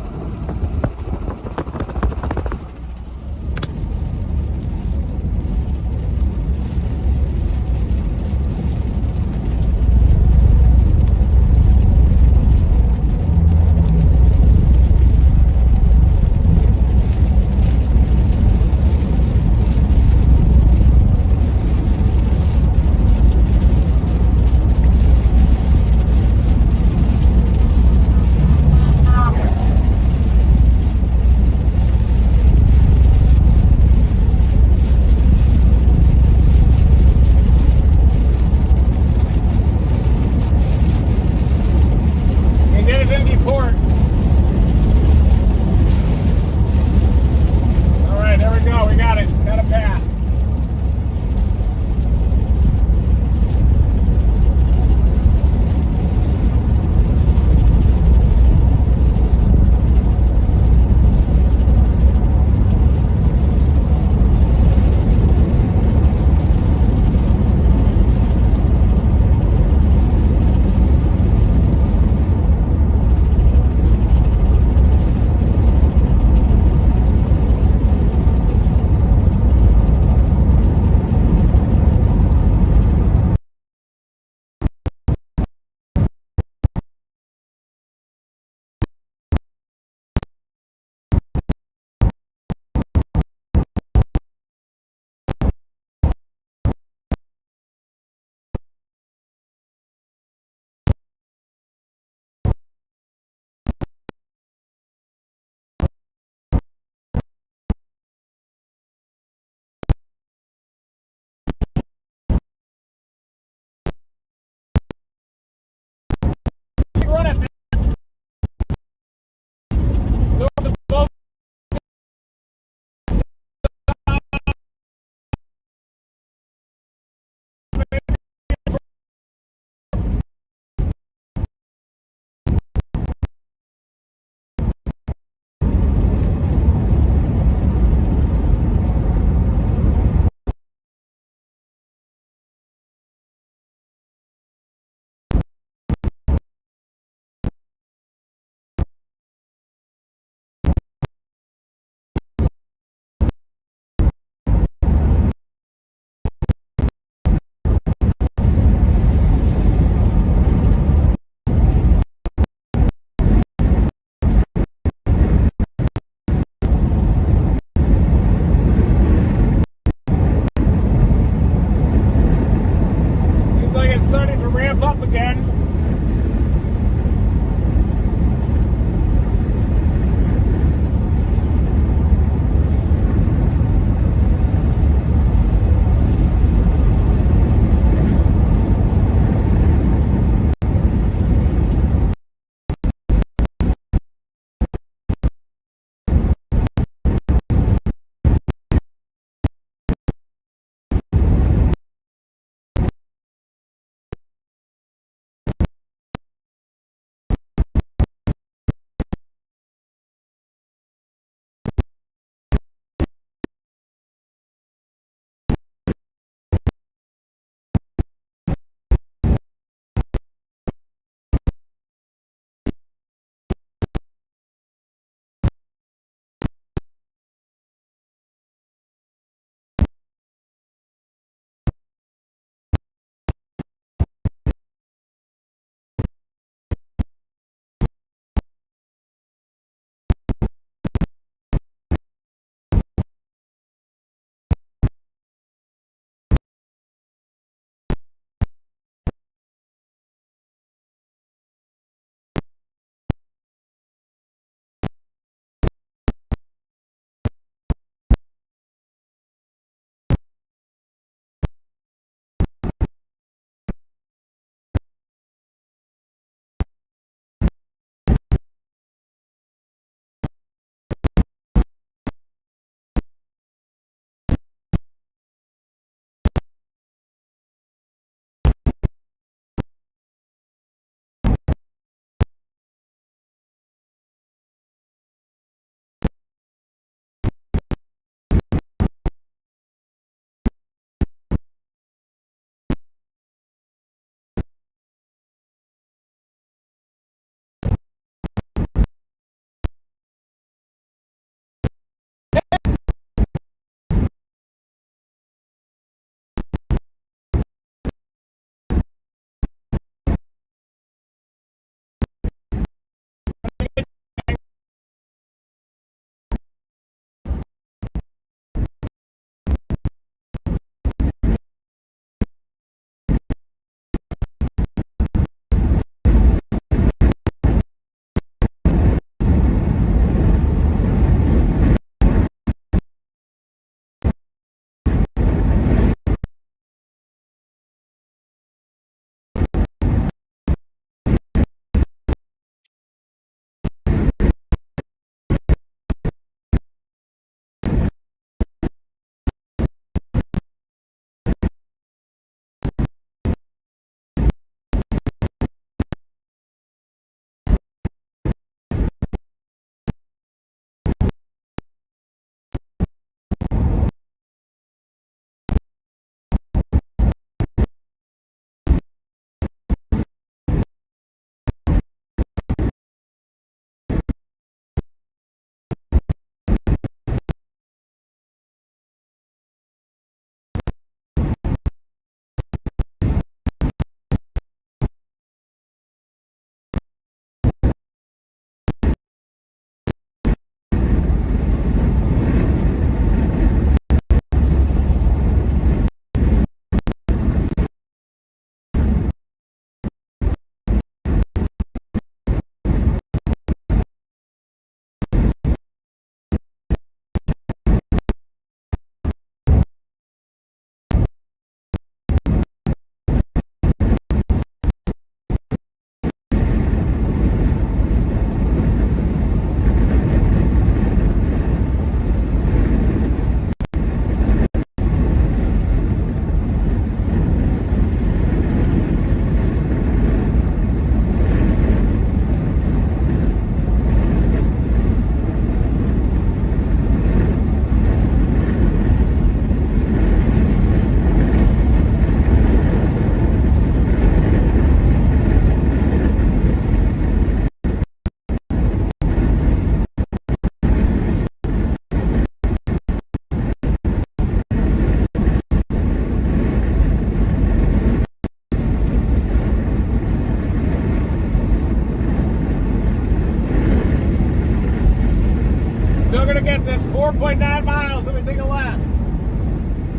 going to get this. 4.9 miles, and we take a left.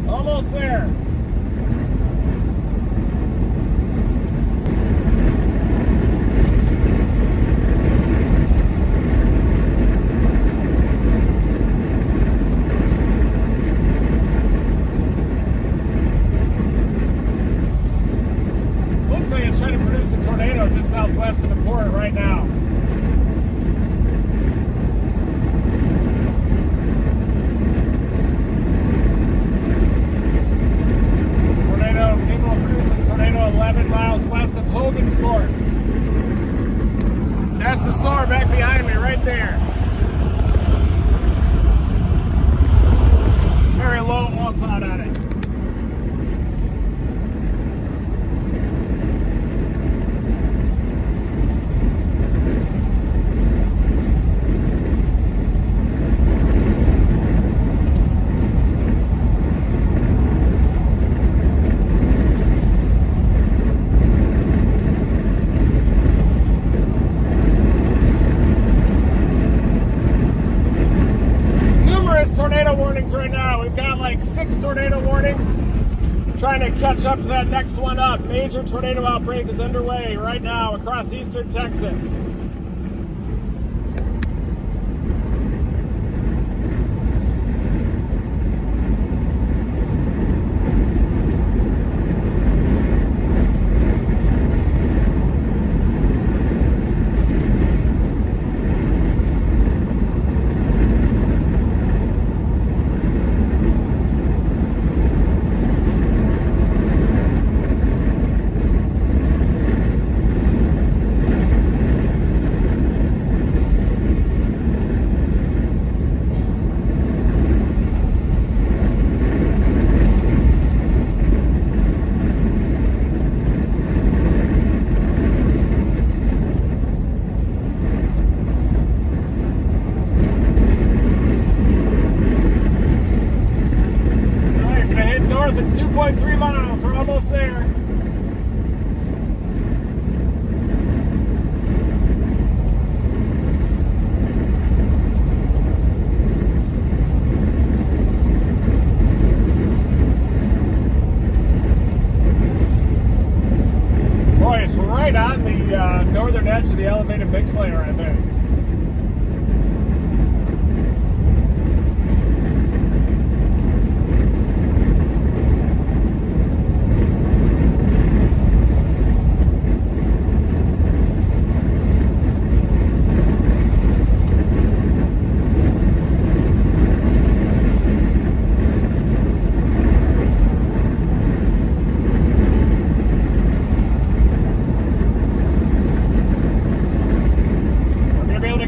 Almost there. Looks like it's trying to produce a tornado just southwest of the port right now. Capable of producing a tornado 11 miles west of Hogansport. That's the storm back behind me right there. Very low wall cloud on it. Tornado warnings right now. We've got like 6 tornado warnings. Trying to catch up to that next one up. Major tornado outbreak is underway right now across eastern Texas. North at 2.3 miles. We're almost there. Boy, it's right on the northern edge of the elevated mix layer right there.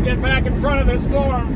Get back in front of this storm.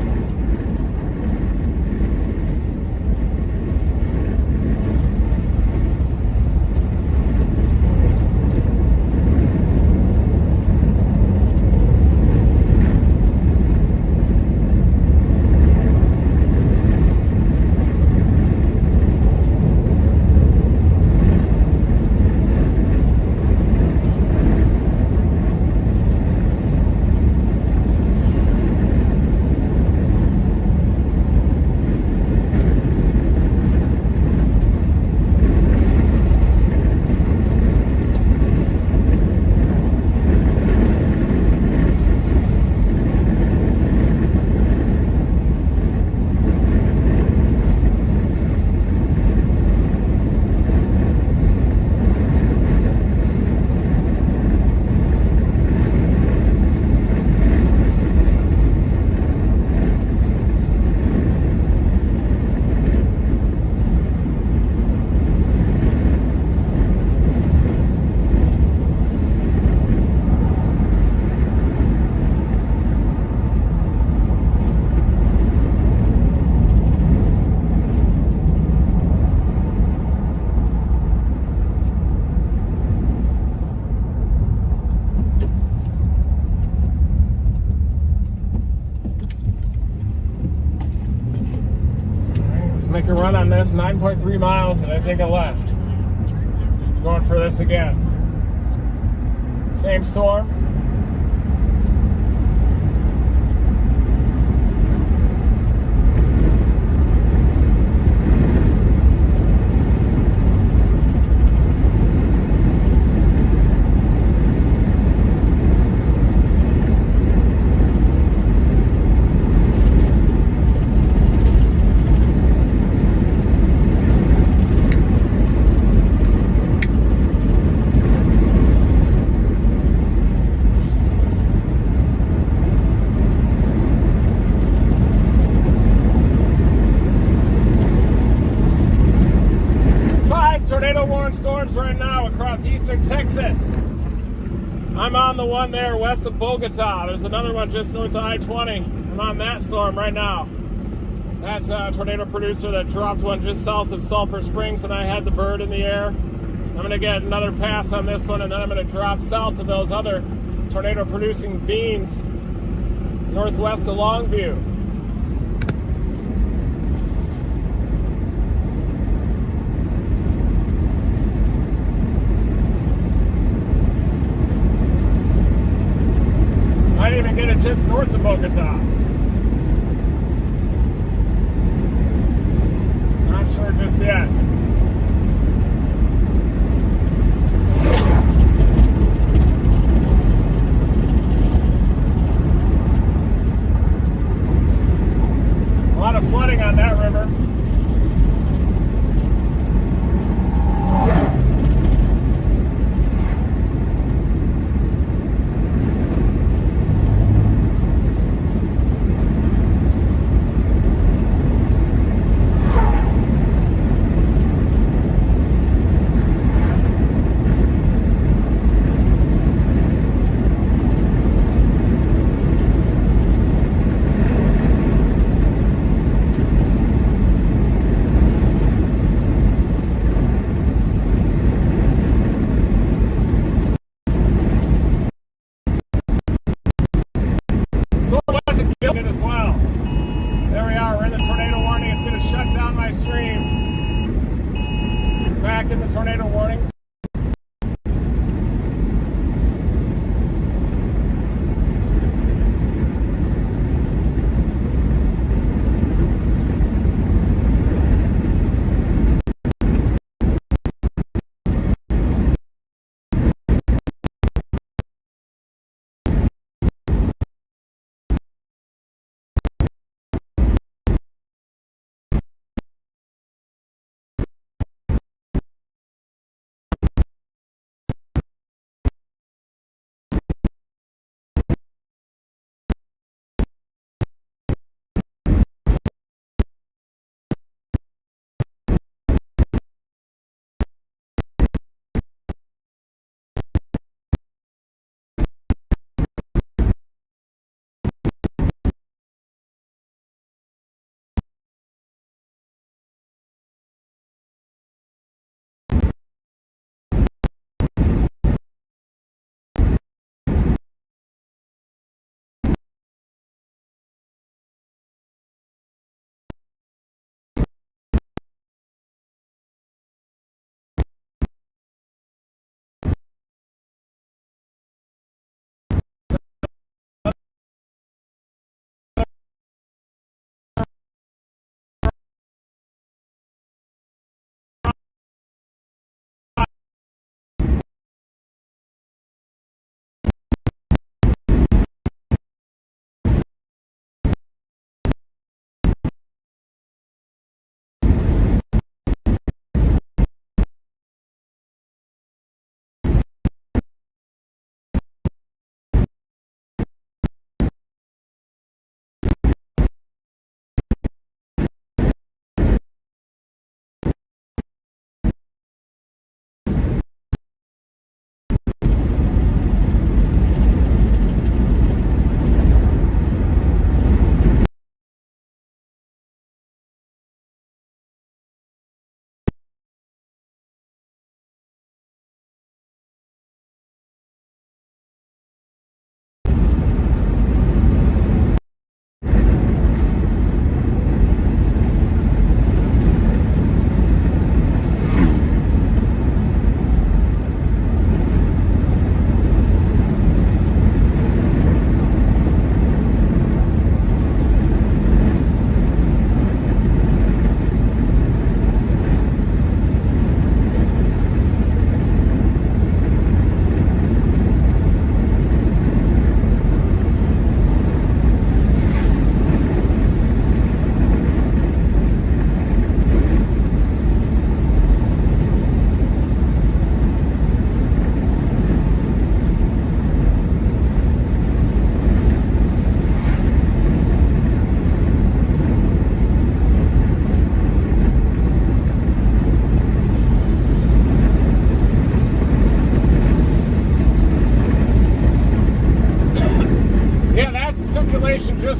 Make a run on this, 9.3 miles, and then take a left. Going for this again. Same storm. across eastern Texas. I'm on the one there west of Bogota. There's another one just north of I-20. I'm on that storm right now. That's a tornado producer that dropped one just south of Sulphur Springs, and I had the bird in the air. I'm going to get another pass on this one, and then I'm going to drop south of those other tornado producing beams northwest of Longview. Might even get it just north of Bogota. Not sure just yet. A lot of flooding on that river.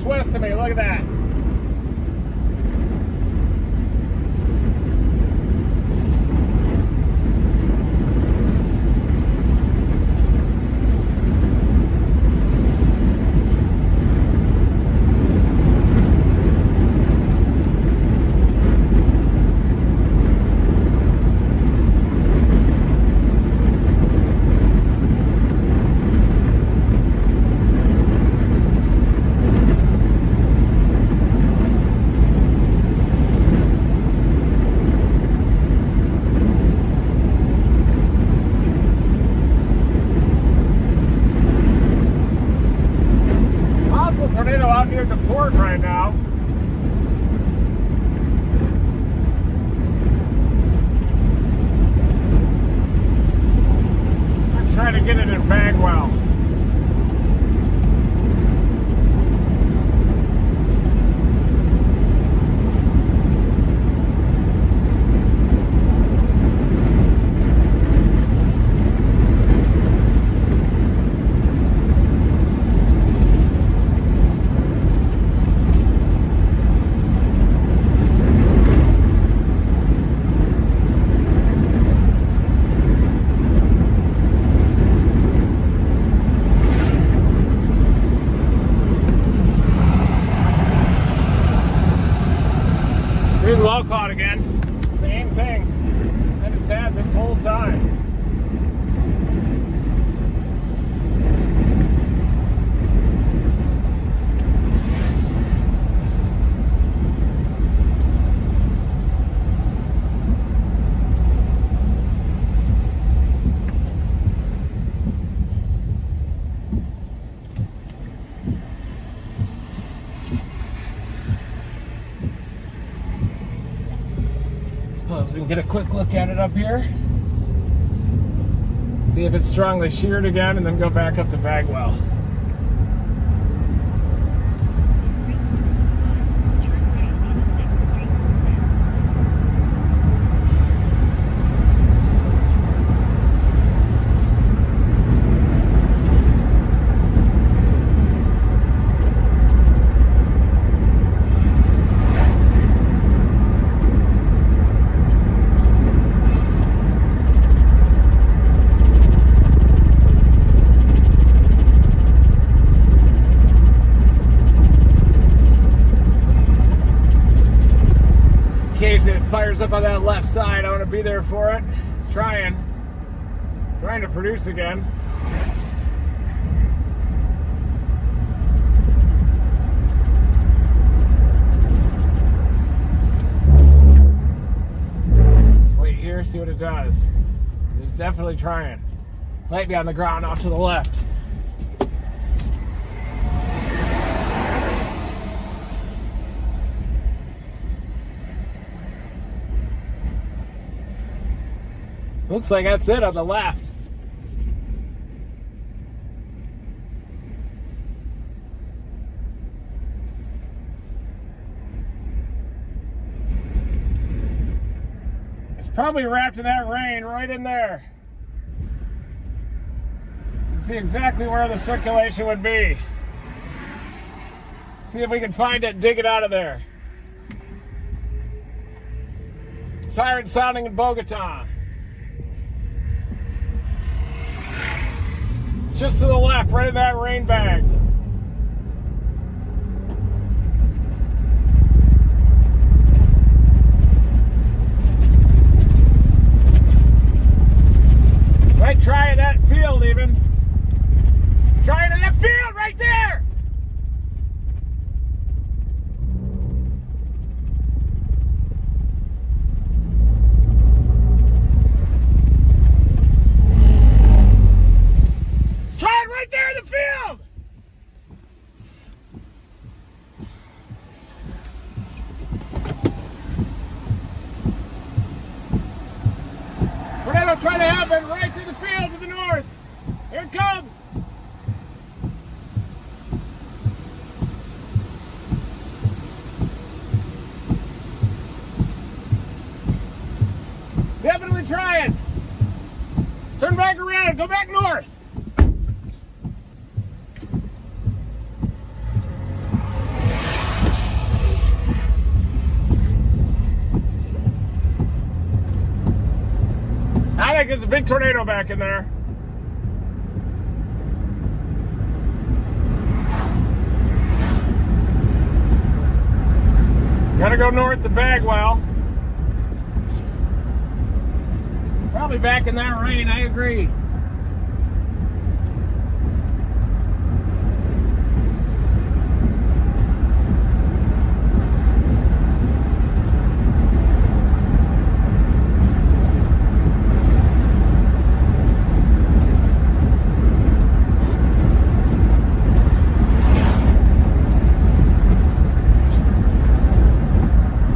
just west of me. Look at that. Tornado out near the port right now. I'm trying to get it in Bagwell. Low cloud again. Same thing that it's had this whole time. Suppose we can get a quick look at it up here. See if it's strongly sheared again, and then go back up to Bagwell. Turn right into 2nd Street Northwest. In case it fires up on that left side, I want to be there for it. It's trying to produce again. Wait here, see what it does. It's definitely trying. Might be on the ground off to the left. Looks like that's it on the left. It's probably wrapped in that rain right in there. You can see exactly where the circulation would be. See if we can find it and dig it out of there. Siren sounding in Bogota. Just to the left, right in that rain bag. Might try in that field even. Try it in that field right there! Right there in the field! Tornado trying to happen right to the field to the north. Here it comes! Definitely trying. Let's turn back around, go back north. there's a big tornado back in there. Gotta go north to Bagwell. Probably back in that rain, I agree.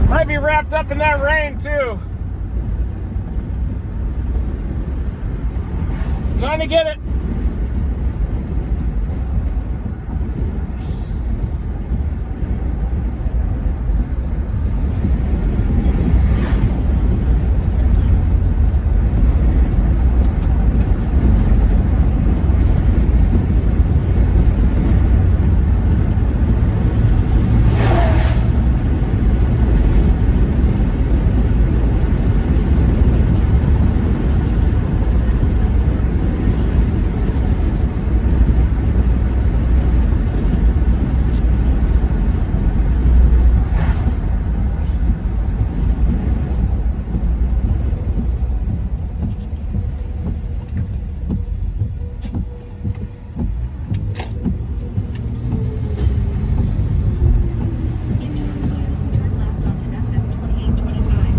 Might be wrapped up in that rain too. Trying to get it. Turn left onto FM 2825.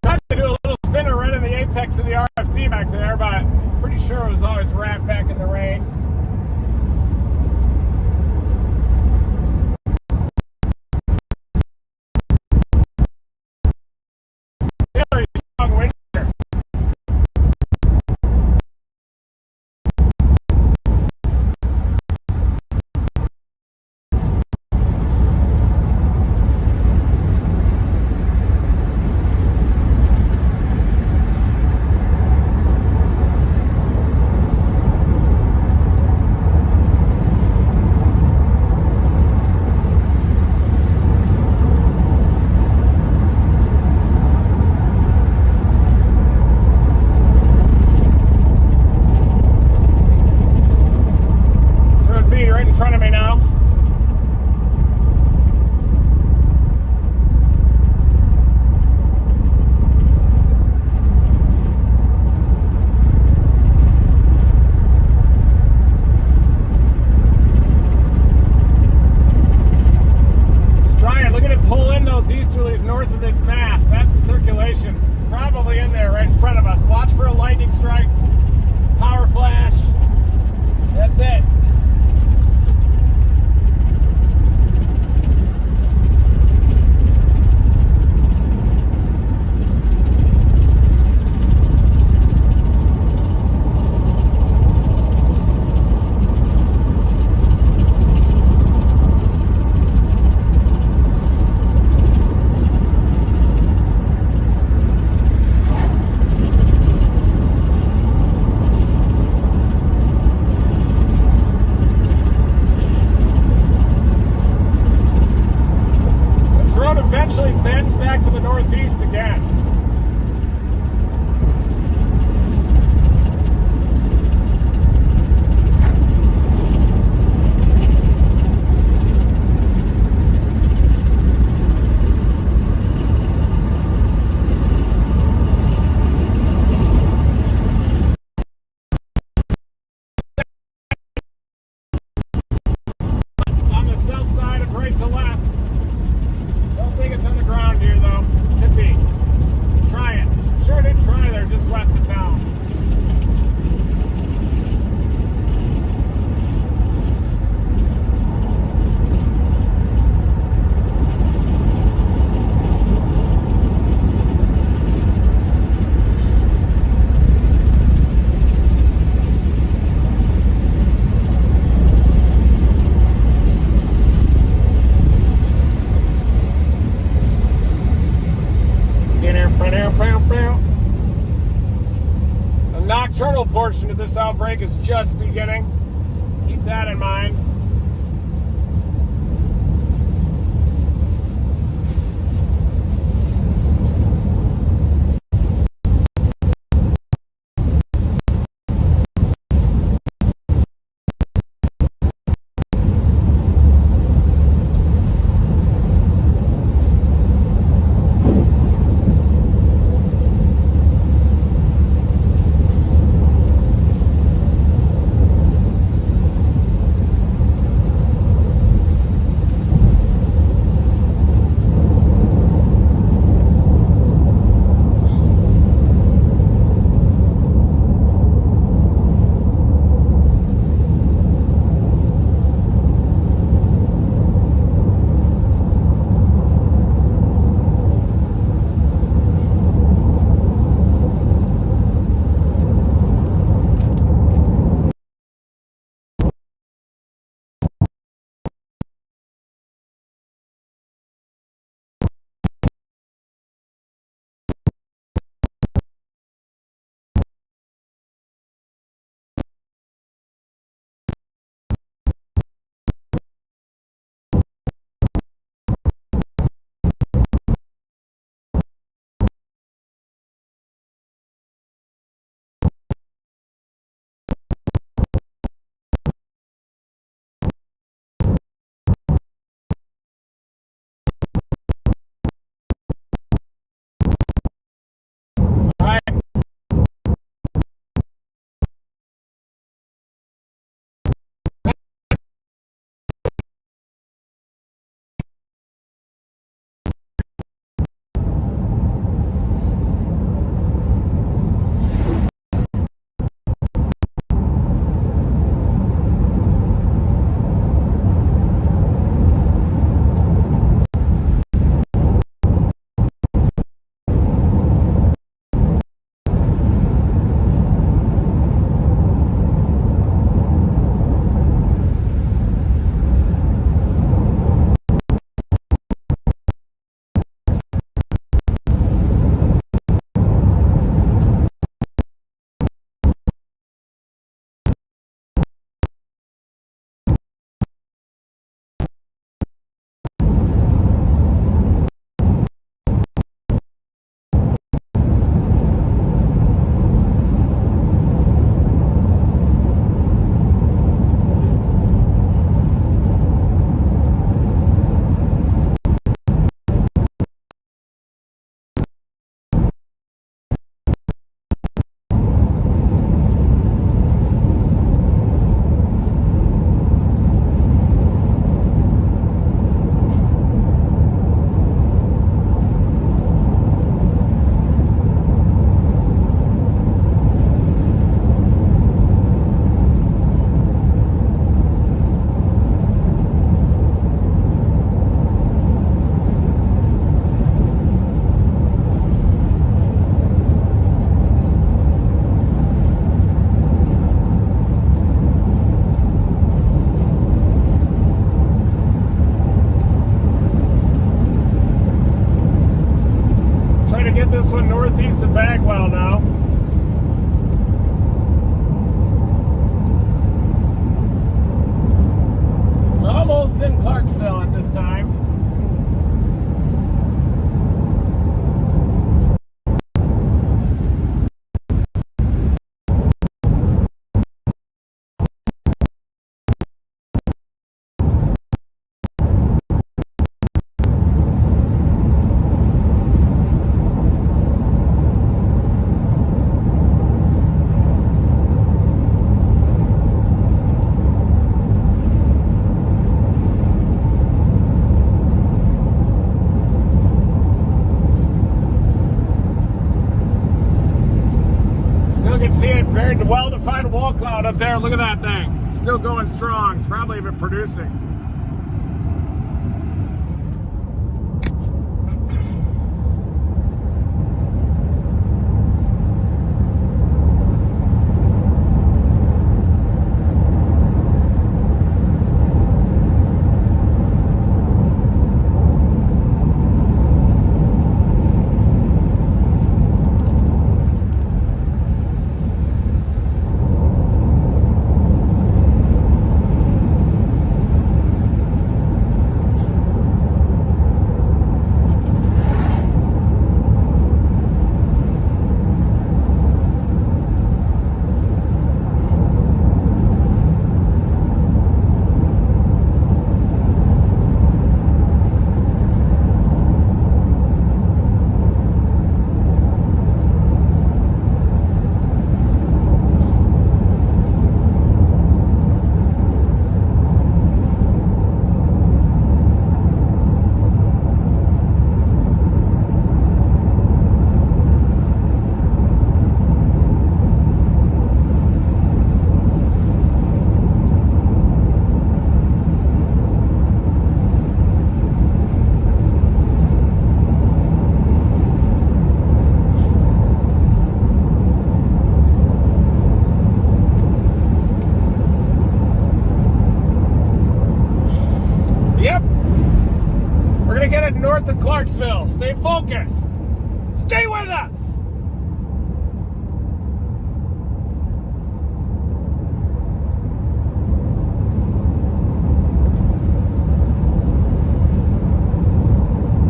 Tried to do a little spinner right in the apex of the RFT back there, but pretty sure it was always wrapped back in the rain. Very strong wind here. So it'd be right in front of me now. Just trying, look at it pull in those easterlies north of this mass. That's the circulation. It's probably in there right in front of us. Watch for a lightning strike, power flash. That's it. This road eventually bends back to the northeast again. On the south side of right to left. Don't think it's on the ground here though. Could be. Let's try it. Sure did try there just west of town. The nocturnal portion of this outbreak is just beginning. Keep that in mind. Bagwell now. Almost in Clarksville at this time. See it, very well-defined wall cloud up there. Look at that thing. Still going strong. It's probably even producing. North of Clarksville. Stay focused. Stay with us.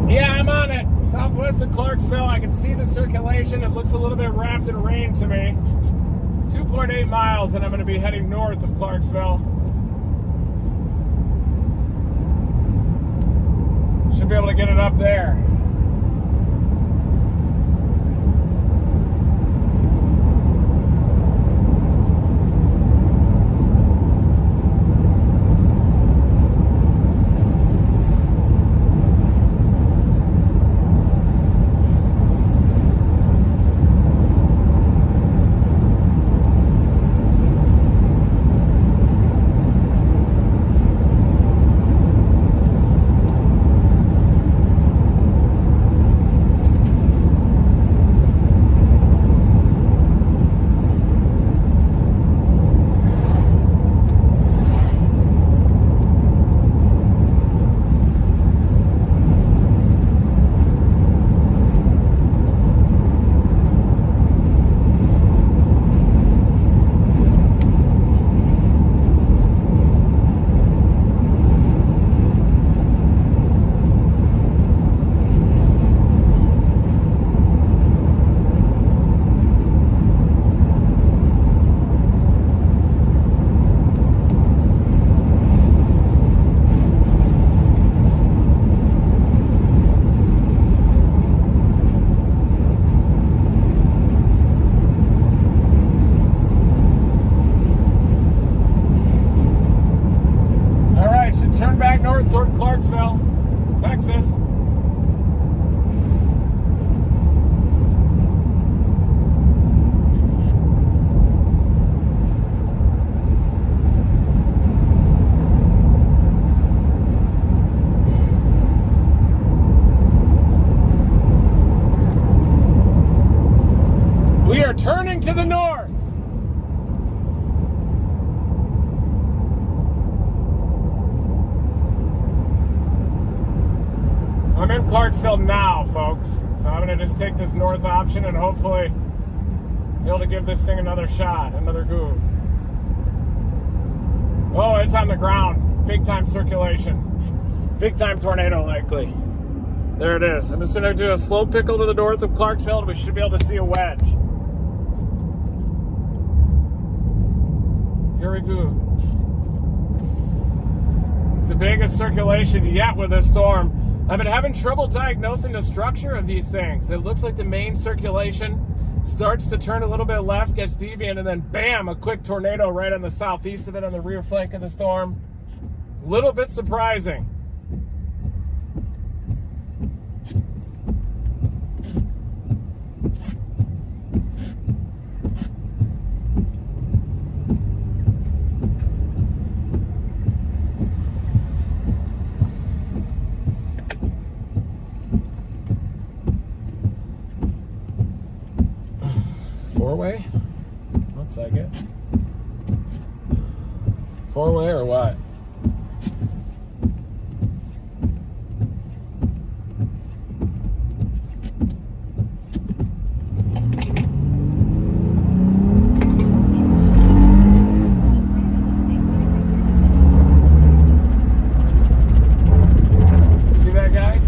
Yeah, I'm on it. Southwest of Clarksville. I can see the circulation. It looks a little bit wrapped in rain to me. 2.8 miles, and I'm going to be heading north of Clarksville. Should be able to get it up there. Turn back north toward Clarksville, Texas. We are turning to the north. I'm in Clarksville now, folks. So So I'm going to just take this north option and hopefully be able to give this thing another shot, another go. Oh, it's on the ground. Big time circulation. Big time tornado likely. There it is. I'm just going to do a slow pickle to the north of Clarksville and we should be able to see a wedge. Here we go. It's the biggest circulation yet with this storm. I've been having trouble diagnosing the structure of these things. It looks like the main circulation starts to turn a little bit left, gets deviant, and then bam, a quick tornado right on the southeast of it on the rear flank of the storm. A little bit surprising. Four-way? Looks like it. Four-way or what? See that guy?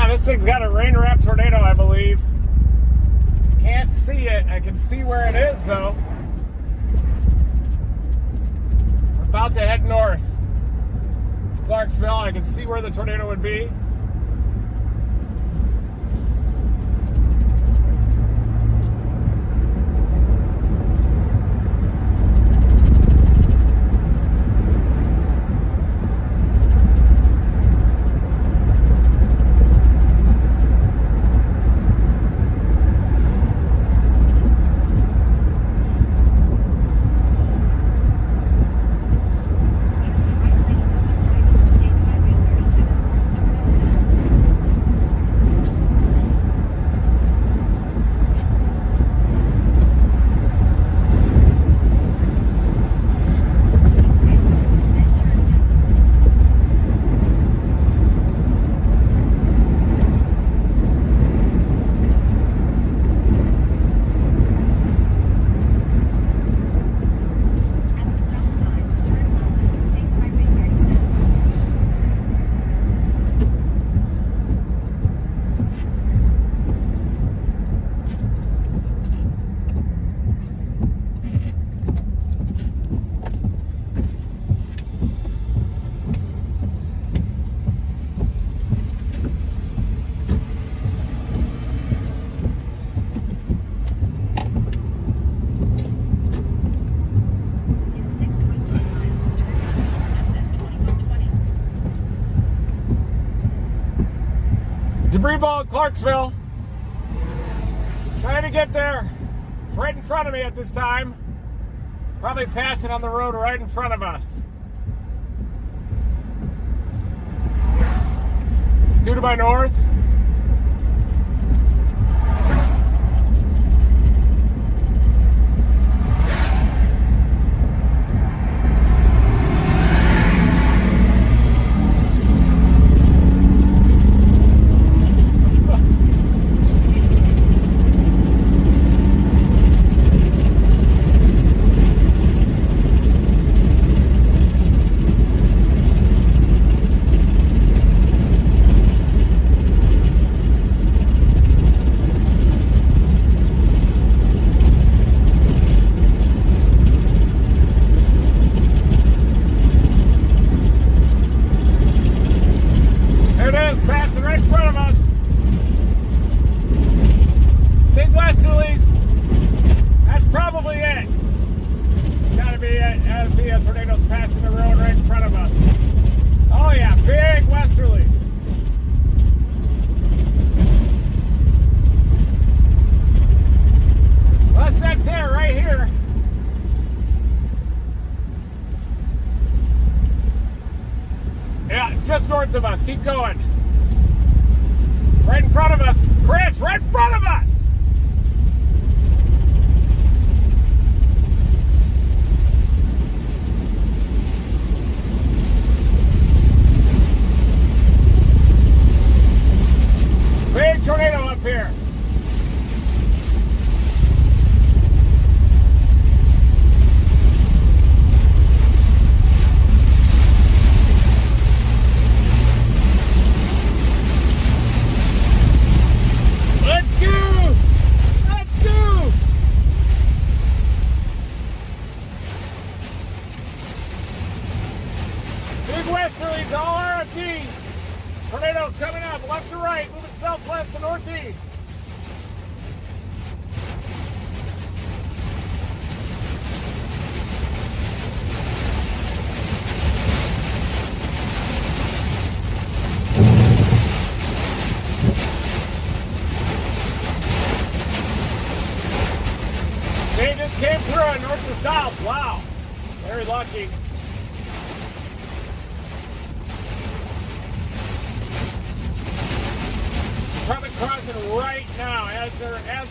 This thing's got a rain wrap tornado, I believe. Can't see it. I can see where it is, though. We're about to head north. Clarksville, I can see where the tornado would be. Use the right lane to keep driving to State Highway 37. Then turn left. At the stop sign, turn left onto State Highway 37. In 6.5 miles, turn left onto FM 2120. Debris ball at Clarksville. Trying to get there. It's right in front of me at this time. Probably passing on the road right in front of us. Due to my north. There it is, passing right in front of us. Big westerlies. That's probably it. Gotta be it as the tornado's passing the road right in front of us. Oh yeah, big westerlies. Well, that's it right here. Yeah, just north north of us. Keep going. Right in front of us. Chris, right in front of us! Big tornado up here. Let's go! Let's go! Big westerlies, all RFD. Tornado coming up, left to right, moving southwest to northeast. They just came through on north to south. Wow. Very lucky. Probably crossing right now as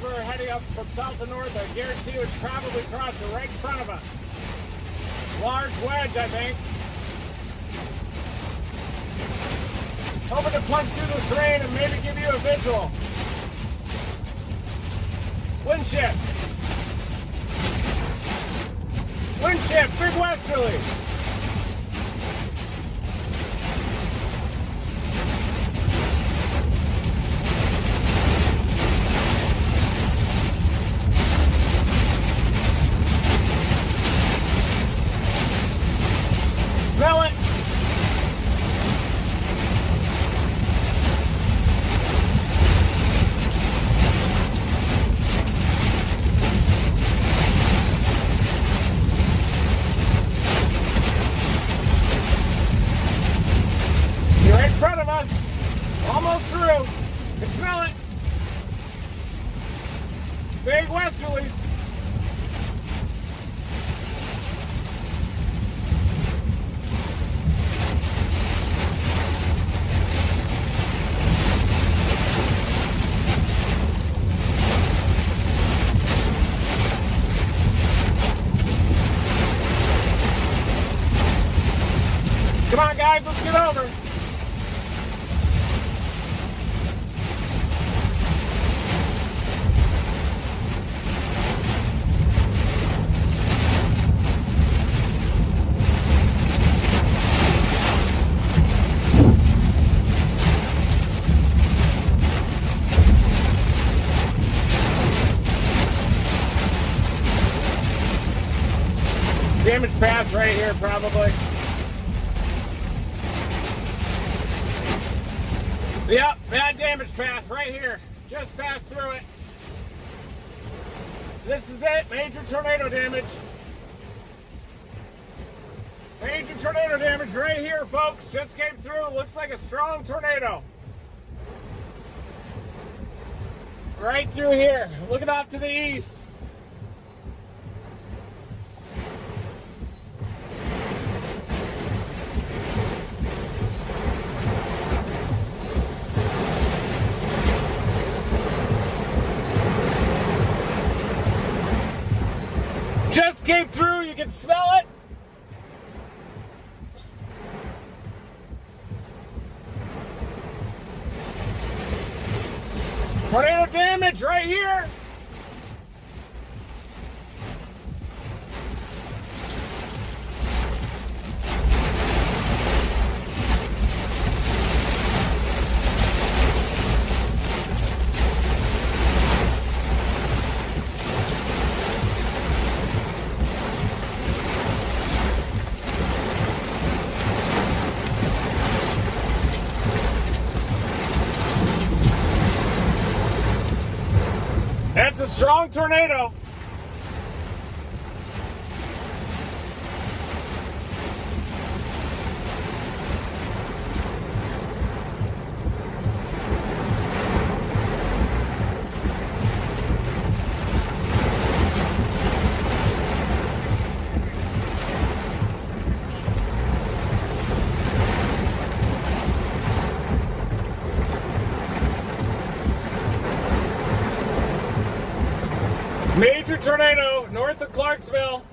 we're heading up from south to north. I guarantee you it's probably crossing right in front of us. Large wedge, I think. Hoping to punch through the terrain and maybe give you a visual. Wind shift. Wind shift, big westerly. Smell it. You're right in front of us. Almost through. Can smell it. Big westerlies. Come on, guys, let's get over. Damage path right here, probably. Yep, bad damage path right here. Just passed through it. This is it, major tornado damage. Major tornado damage right here, folks. Just came through. Looks like a strong tornado. Right through here. Looking off to the east. Just came through, you can smell it. Tornado damage right here. That's a strong tornado. Major tornado north of Clarksville.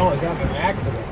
Oh, I got in an accident.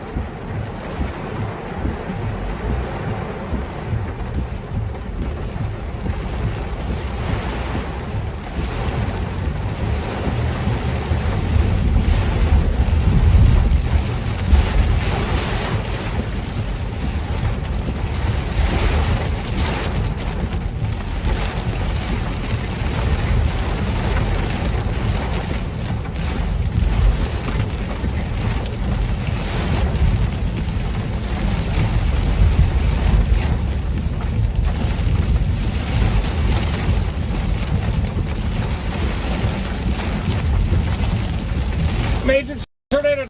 Major tornado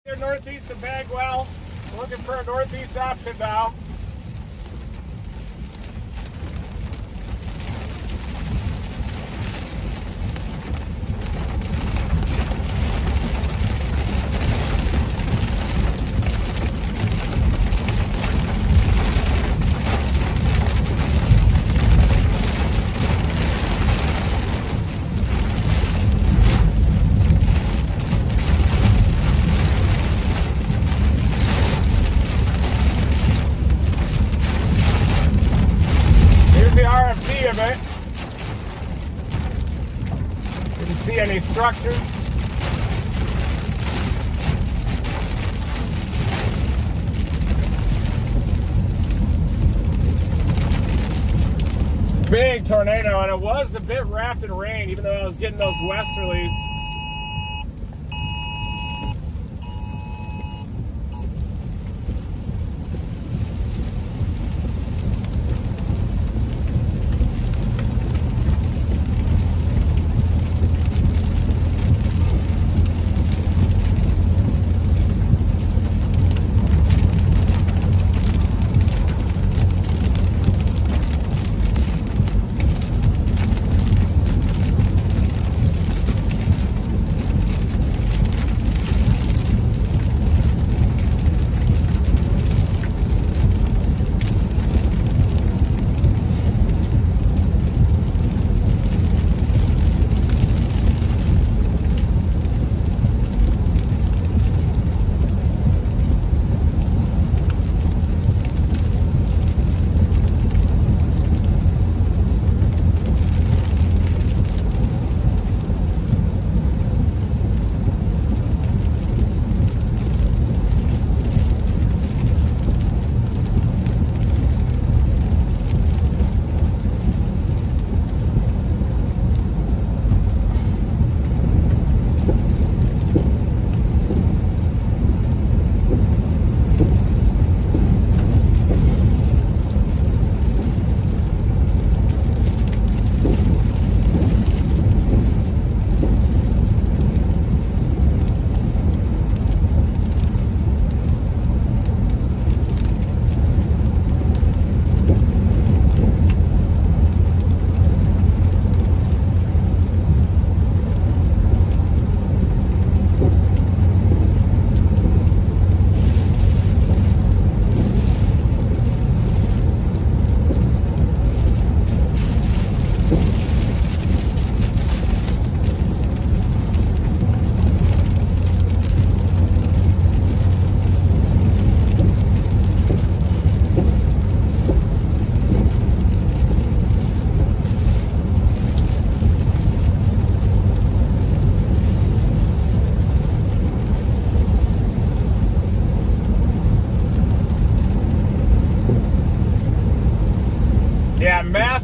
here northeast of Bagwell. Looking for a northeast option now. The RFD of it. You can see any structures. Big tornado, and it was a bit wrapped in rain, even though I was getting those westerlies.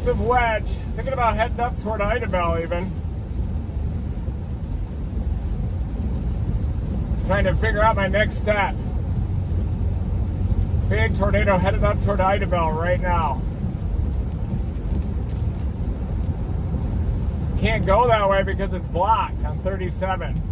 massive wedge. Thinking about heading up toward Idabel even. Trying to figure out my next step. Big tornado headed up toward Idabel right now. Can't go that way because it's blocked on 37.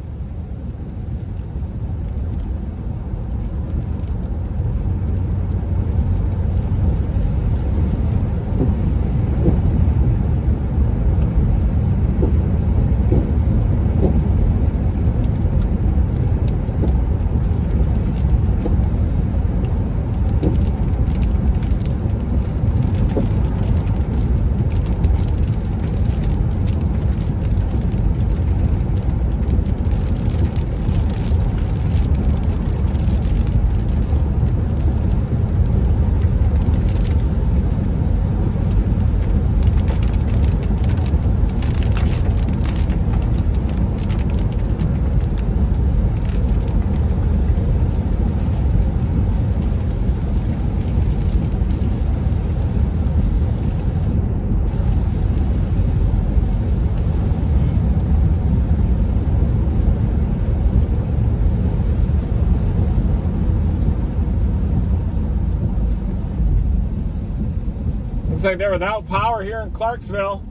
Looks like they're without power here in Clarksville.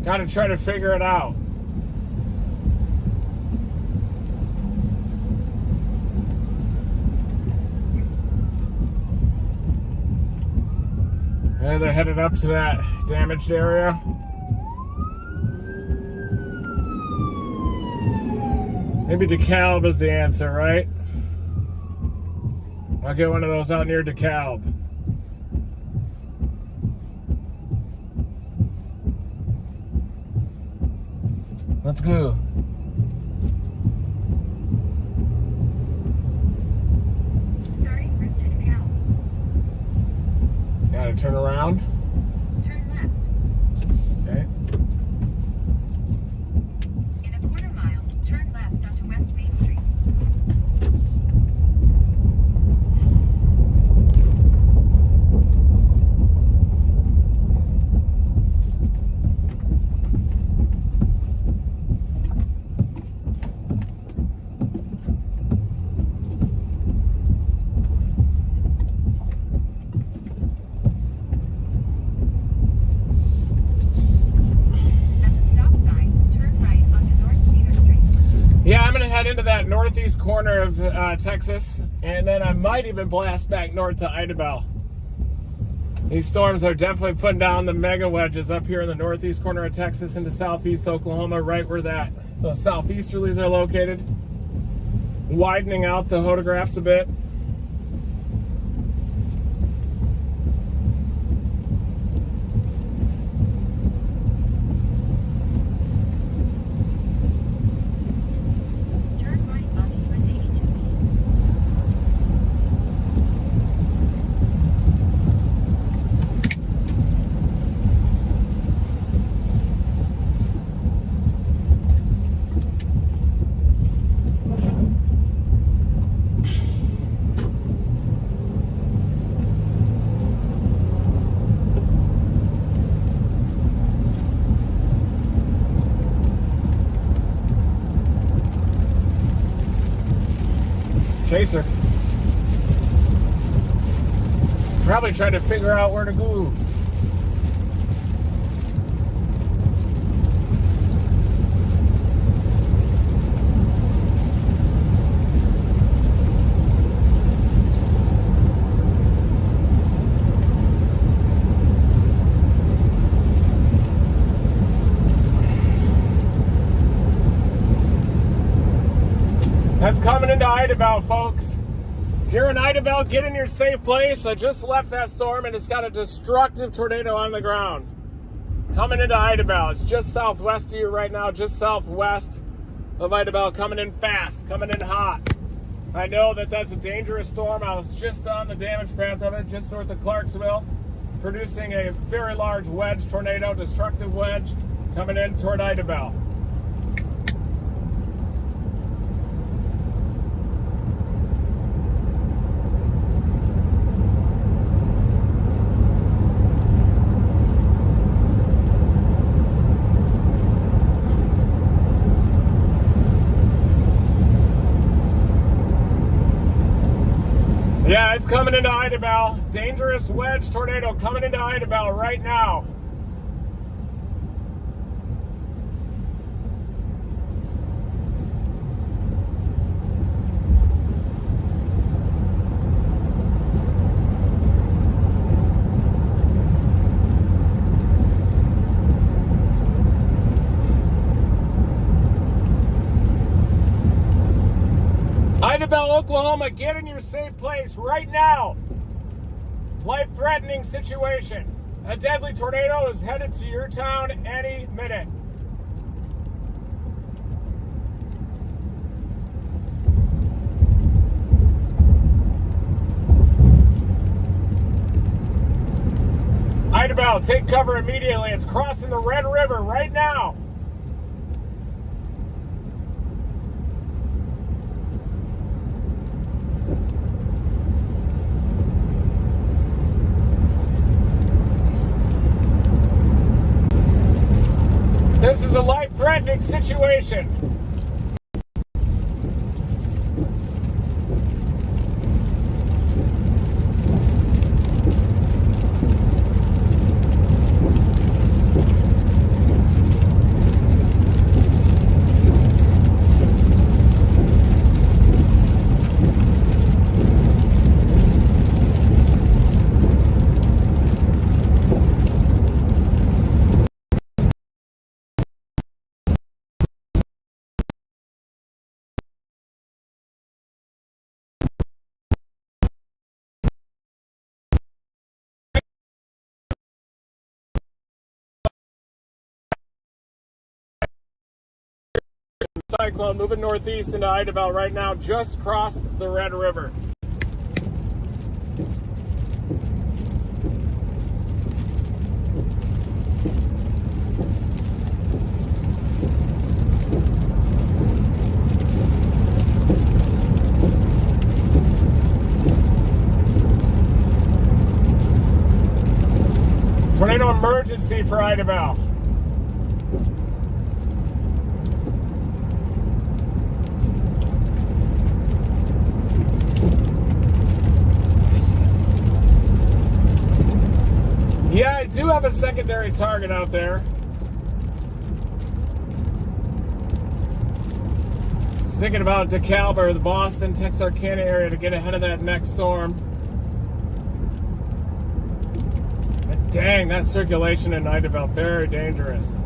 Got to try to figure it out. And they're headed up to that damaged area. Maybe DeKalb is the answer, right? I'll get one of those out near DeKalb. Let's go. Starting route to DeKalb. Gotta turn around. Turn left. Okay. In a quarter mile, turn left onto West Main Street. Yeah, I'm gonna head into that northeast corner of Texas, and then I might even blast back north to Idabel. These storms are definitely putting down the mega wedges up here in the northeast corner of Texas into southeast Oklahoma, right where those southeasterlies are located, widening out the photographs a bit. Turn right onto US 82 East. Chaser. Probably trying to figure out where to go. That's coming into Idabel, folks. If you're in Idabel, get in your safe place. I just left that storm and it's got a destructive tornado on the ground. Coming into Idabel. It's just southwest of you right now, just southwest of Idabel. Coming in fast, coming in hot. I know that that's a dangerous storm. I was just on the damage path of it, just north of Clarksville, producing a very large wedge tornado, destructive wedge, coming in toward Idabel. Yeah, it's coming into Idabel. Dangerous wedge tornado coming into Idabel right now. Idabel, Oklahoma, get in your safe place right now. Life-threatening situation. A deadly tornado is headed to your town any minute. Idabel, take cover immediately. It's crossing the Red River right now. This is a life-threatening situation. Cyclone moving northeast into Idabel right now, just crossed the Red River. Tornado emergency for Idabel. Yeah, I do have a secondary target out there. Just thinking about DeKalb or the Boston, Texarkana area to get ahead of that next storm. But dang, that circulation in Idabel, very dangerous.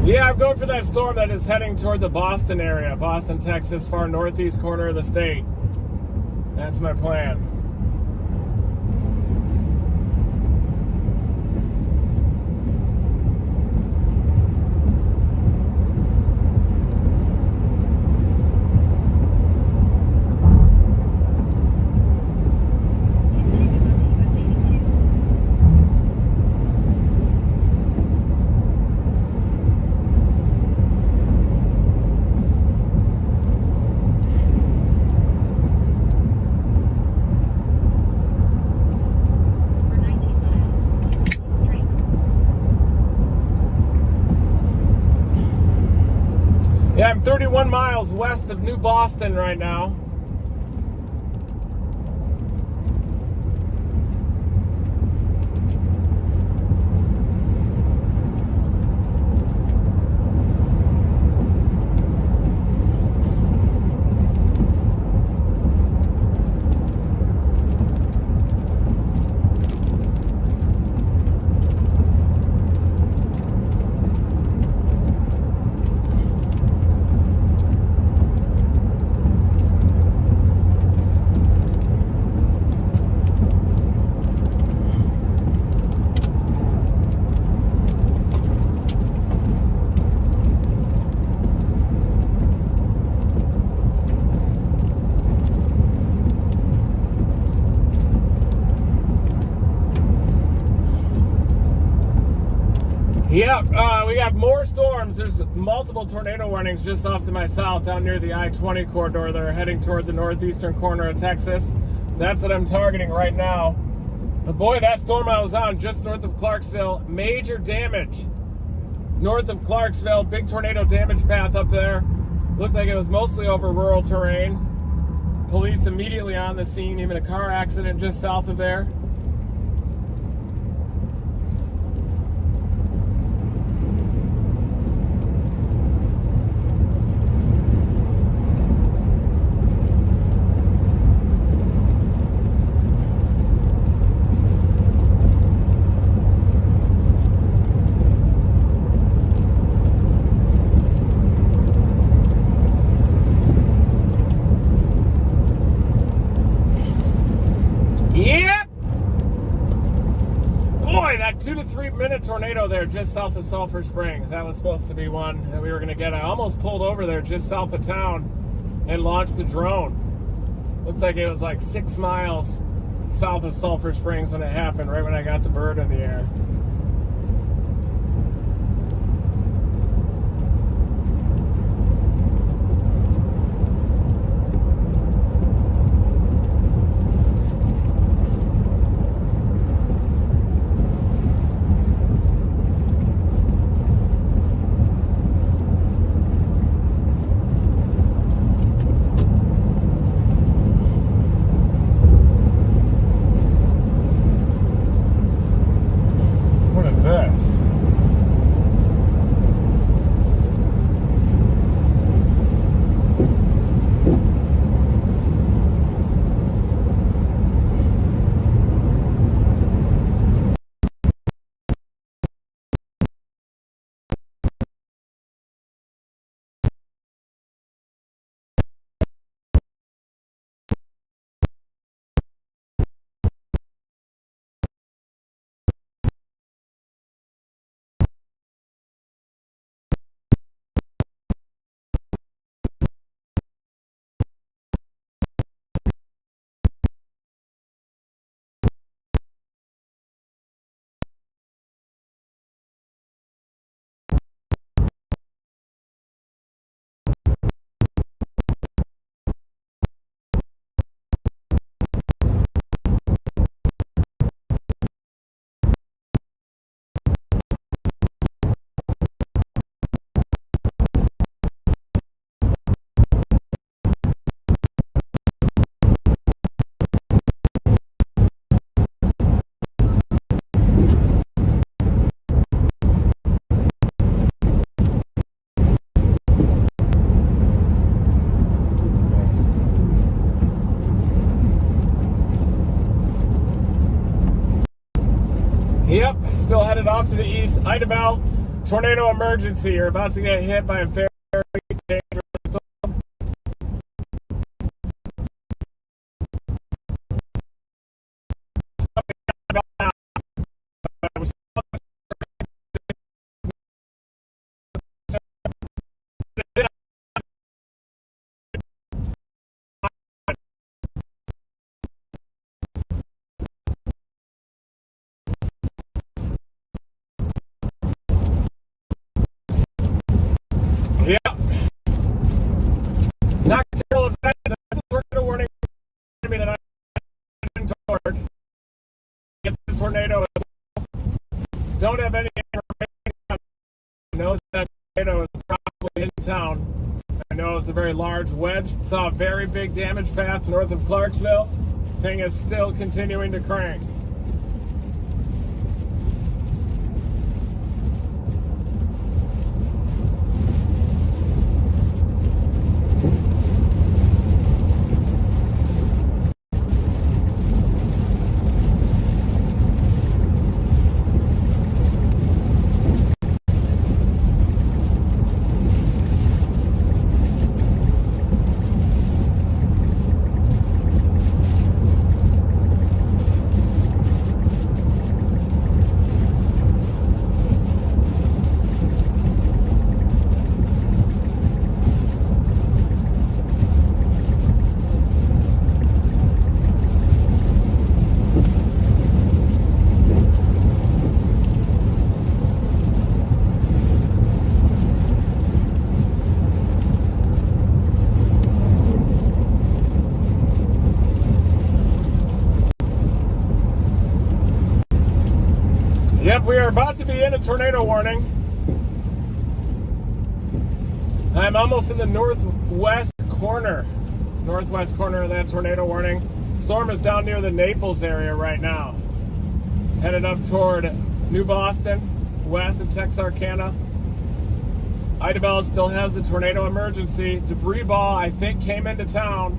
Yeah, I'm going for that storm that is heading toward the Boston area. Boston, Texas, far northeast corner of the state. That's my plan. I'm 31 miles west of New Boston right now. Yeah, we got more storms. There's multiple tornado warnings just off to my south down near the I-20 corridor that are heading toward the northeastern corner of Texas. That's what I'm targeting right now. But boy, that storm I was on just north of Clarksville, major damage. North of Clarksville, big tornado damage path up there. Looked like it was mostly over rural terrain. Police immediately on the scene, even a car accident just south of there. That 2 to 3 minute tornado there just south of Sulphur Springs. That was supposed to be one that we were going to get. I almost pulled over there just south of town and launched the drone. Looked like it was like 6 miles south of Sulphur Springs when it happened, right when I got the bird in the air. Yep, still headed off to the east. Idabel, tornado emergency. You're about to get hit by a very dangerous storm. Yeah. Nocturnal event. That's a tornado warning that I've been toward. Get this tornado. Don't have any information. Know that tornado is probably in town. a very large wedge. Saw a very big damage path north of Clarksville. Thing is still continuing to crank. Yep, we are about to be in a tornado warning. I'm almost in the northwest corner of that tornado warning. Storm is down near the Naples area right now. Headed up toward New Boston, west of Texarkana. Idabel still has the tornado emergency. Debris ball, I think, came into town.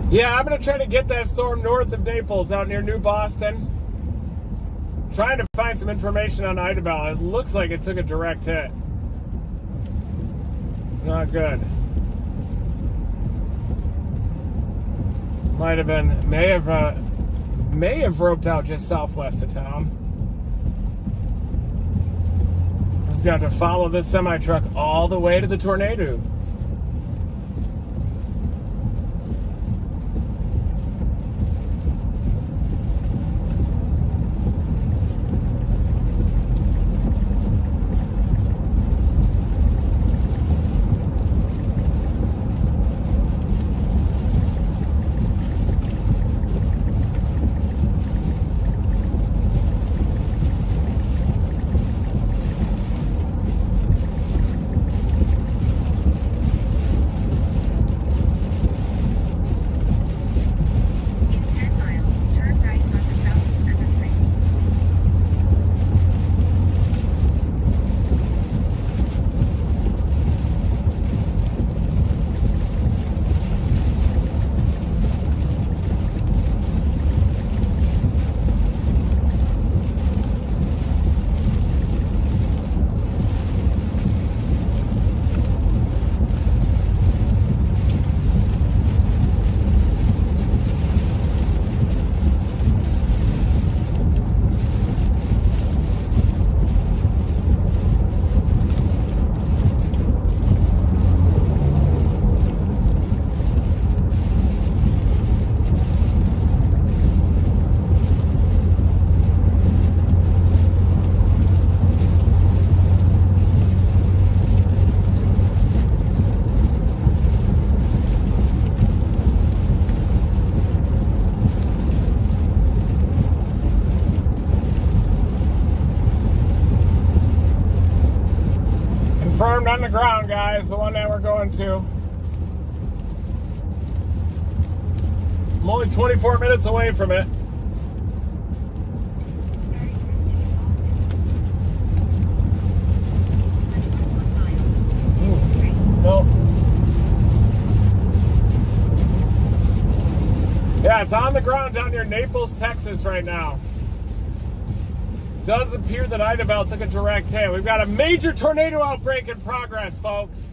Yeah, I'm going to try to get that storm north of Naples out near New Boston. Trying to find some information on Idabel. It looks like it took a direct hit. Not good. Might have been, may have roped out just southwest of town. Just got to follow this semi-truck all the way to the tornado. one that we're going to. I'm only 24 minutes away from it. Nope. Yeah, it's on the ground down near Naples, Texas right now. Does appear that Idabel took a direct hit. We've got a major tornado outbreak in progress, folks.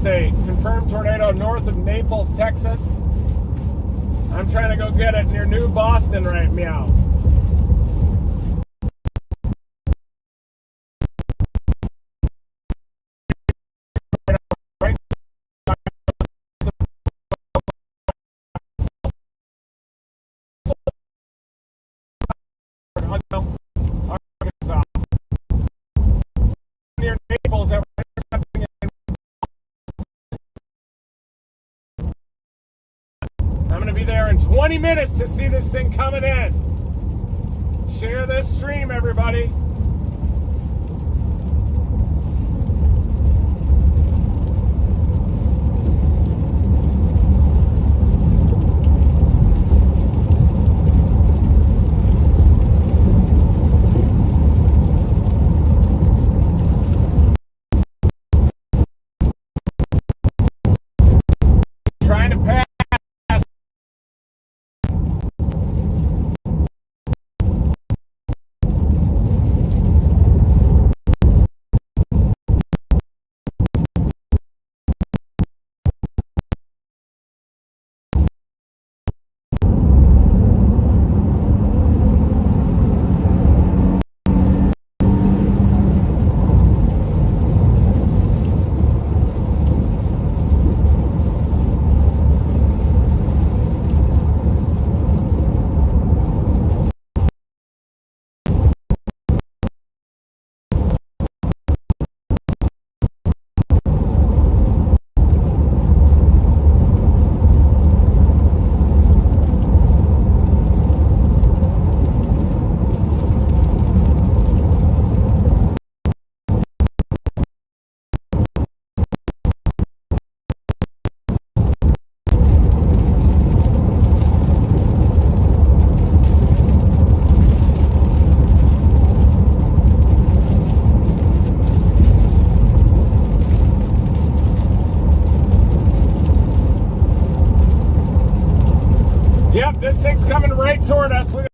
Confirmed tornado north of Naples, Texas. I'm trying to go get it near New Boston right meow. Arkansas. Near Naples, that I'm going to be there in 20 minutes to see this thing coming in. Share this stream, everybody. Trying to pass. Yep, this thing's coming right toward us. Look at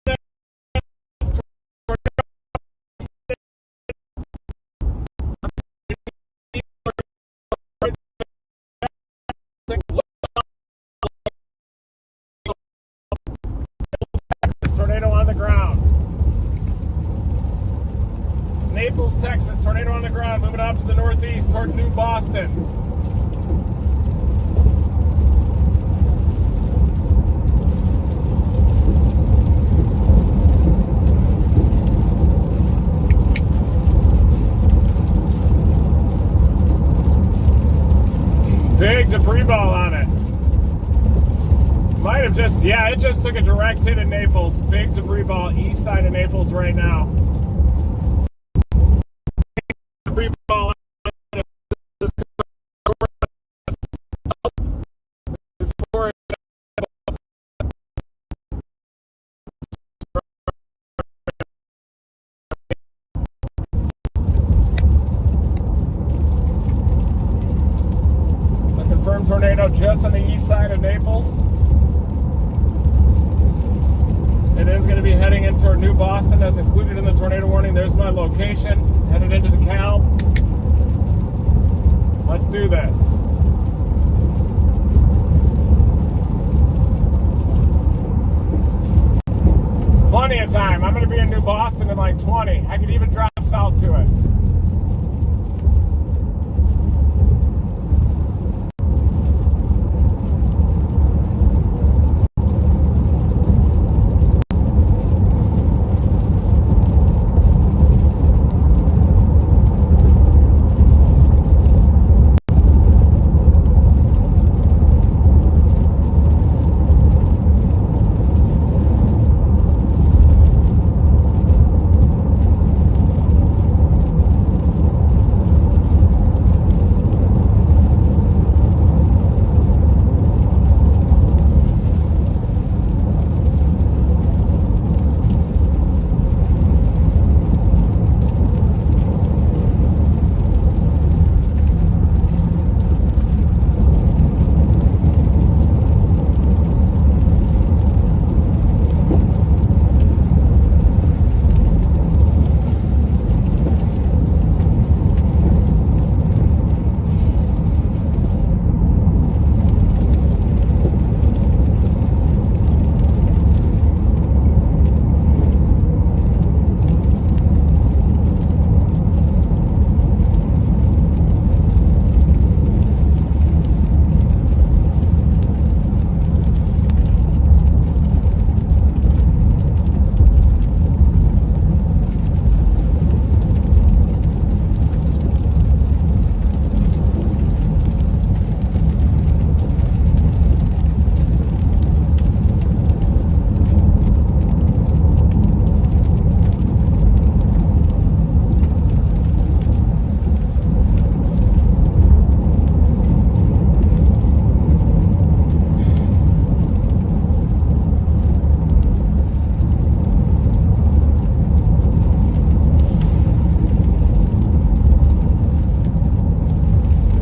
that. Tornado on the ground. Naples, Texas, tornado on the ground, moving up to the northeast toward New Boston. Yeah, it just took a direct hit in Naples. Big debris ball east side of Naples right now. Debris ball. A confirmed tornado just on the east side of Naples. It is going to be heading into New Boston as included in the tornado warning. There's my location. Headed into DeKalb. Let's do this. Plenty of time. I'm going to be in New Boston in like 20. I could even drop south to it.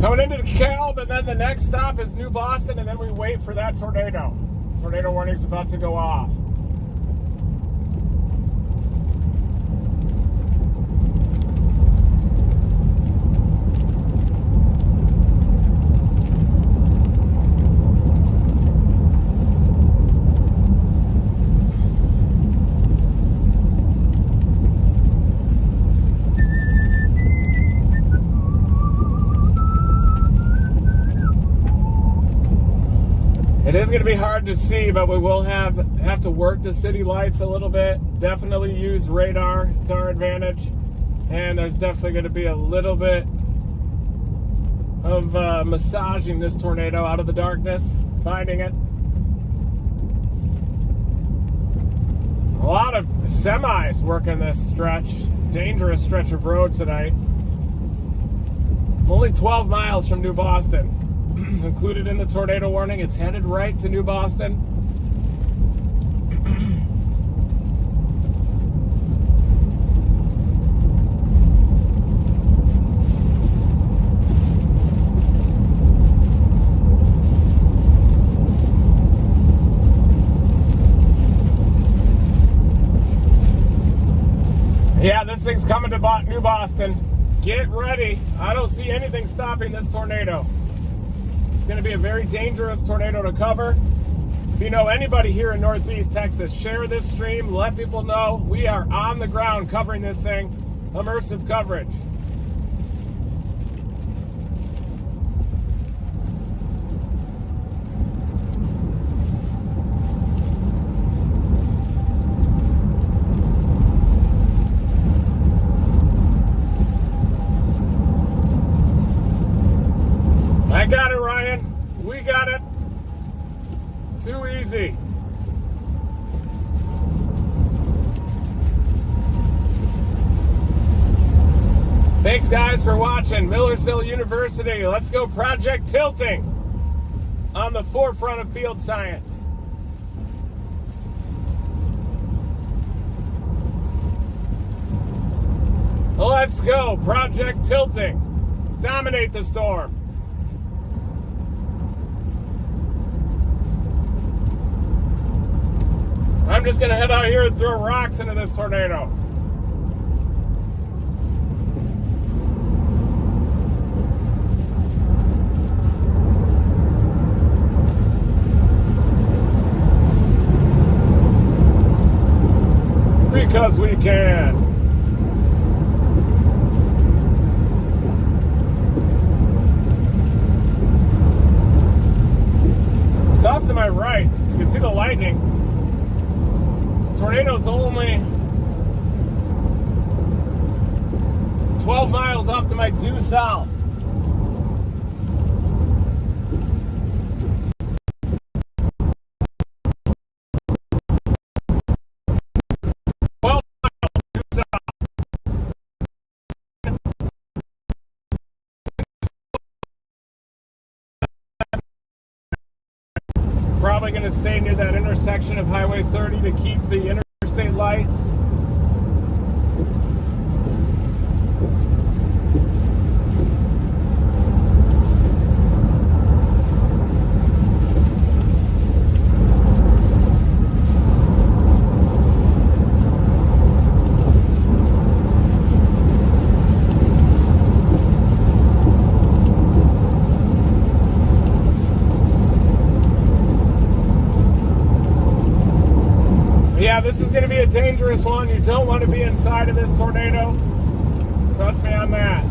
Coming into DeKalb, and then the next stop is New Boston, and then we wait for that tornado. Tornado warning's about to go off. It is going to be hard to see, but we will have to work the city lights a little bit. Definitely use radar to our advantage. And there's definitely going to be a little bit of massaging this tornado out of the darkness, finding it. A lot of semis working this stretch. Dangerous stretch of road tonight. I'm only 12 miles from New Boston. Included in the tornado warning, it's headed right to New Boston. Yeah, this thing's coming to New Boston. Get ready. I don't see anything stopping this tornado. It's going to be a very dangerous tornado to cover. If you know anybody here in Northeast Texas, share this stream. Let people know we are on the ground covering this thing. Immersive coverage. I got it, Ryan. We got it. Too easy. Thanks, guys, for watching Millersville University. Let's go Project Tilting on the forefront of field science. Let's go Project Tilting. Dominate the storm. I'm just going to head out here and throw rocks into this tornado. Because we can. It's off to my right. You can see the lightning. Tornado's only 12 miles off to my due south. Probably going to stay near that intersection of Highway 30 to keep the interstate lights. Yeah, this is going to be a dangerous one. You don't want to be inside of this tornado. Trust me on that.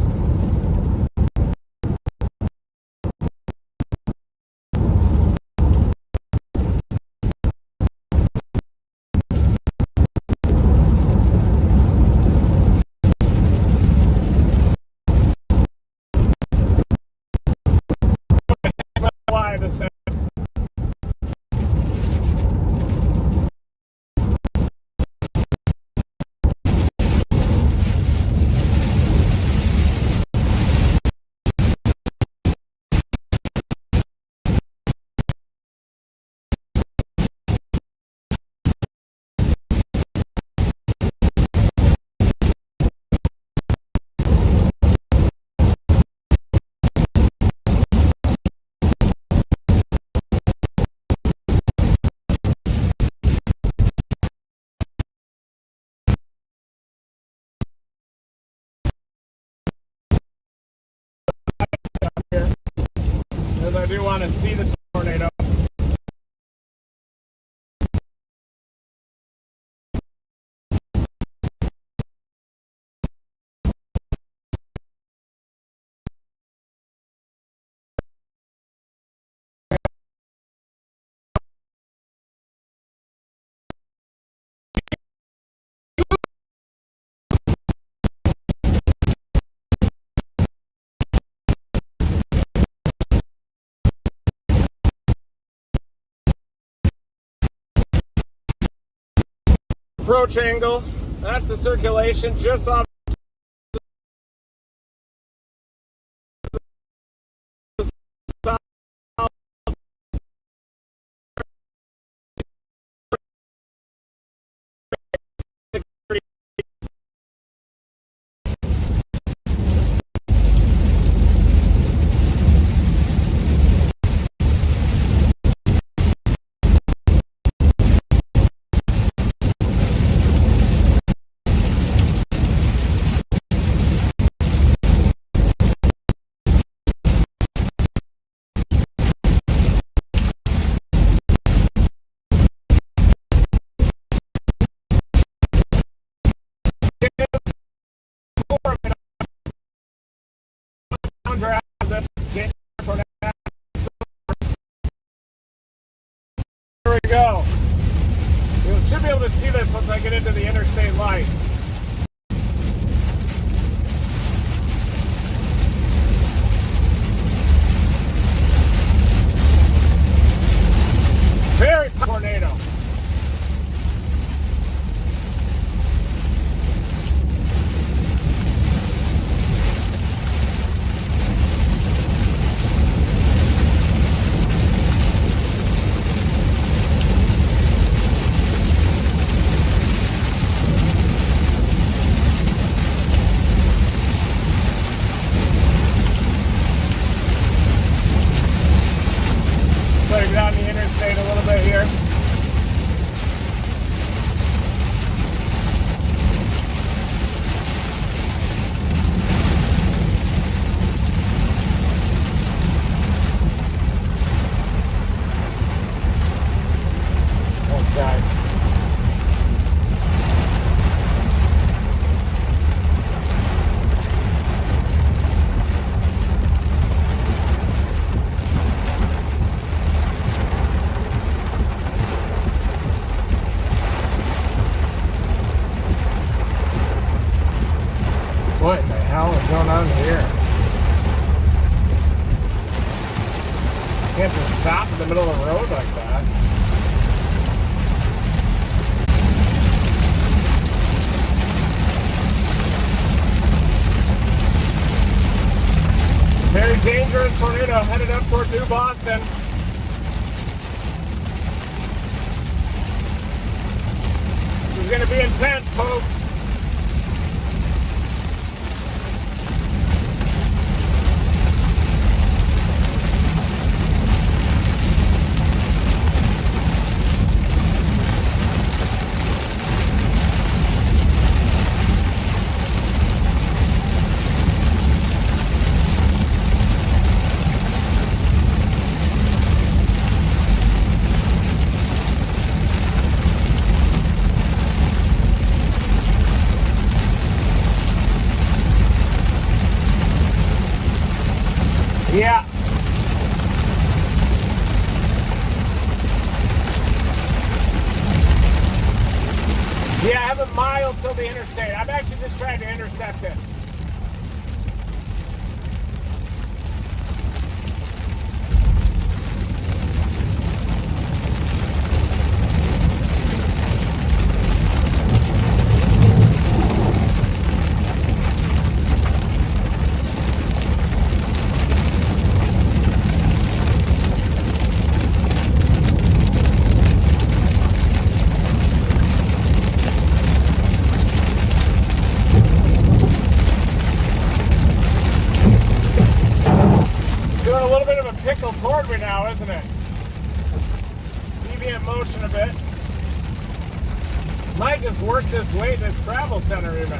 Fly this thing. Because I do want to see the tornado. Approach angle, that's the circulation just off the south. There we go. You should be able to see this once I get into the interstate light. Very powerful tornado. What the hell is going on here? Can't just stop in the middle of the road like that. Very dangerous tornado headed up toward New Boston. This is going to be intense, folks. Yeah. Yeah, I have a mile till the interstate. I'm actually just trying to intercept it. Pickle toward me now, isn't it? Deviant motion a bit. Might just work this way, this travel center even.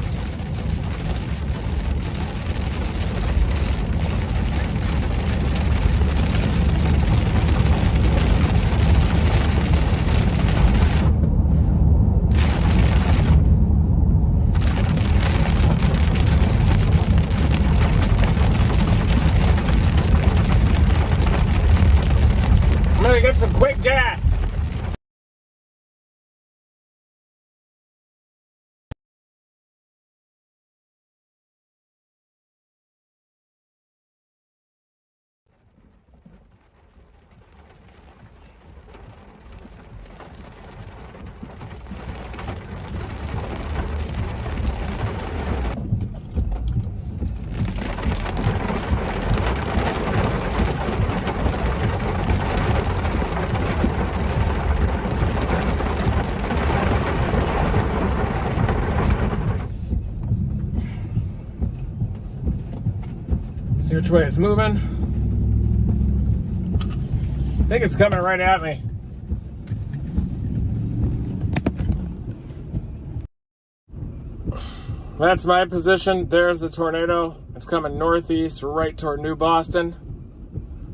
I'm gonna get some quick gas. See which way it's moving. I think it's coming right at me. That's my position. There's the tornado. It's coming northeast right toward New Boston.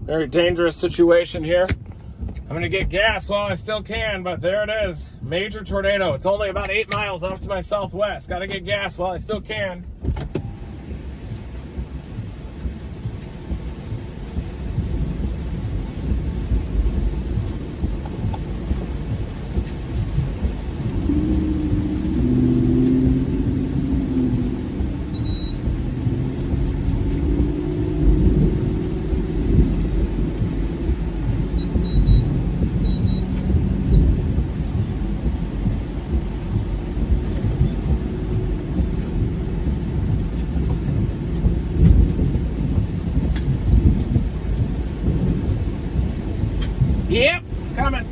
Very dangerous situation here. I'm going to get gas while I still can, but there it is. Major tornado. It's only about 8 miles off to my southwest. Got to get gas while I still can. Yep, it's coming.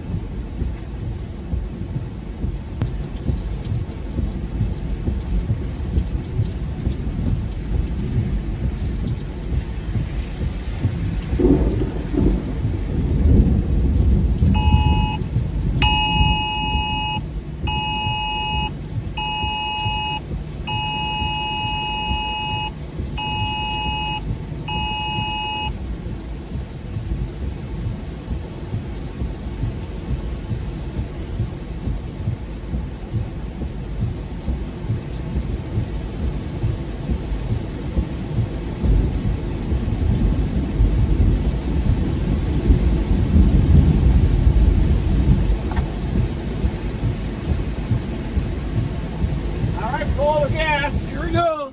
Full of gas. Here we go.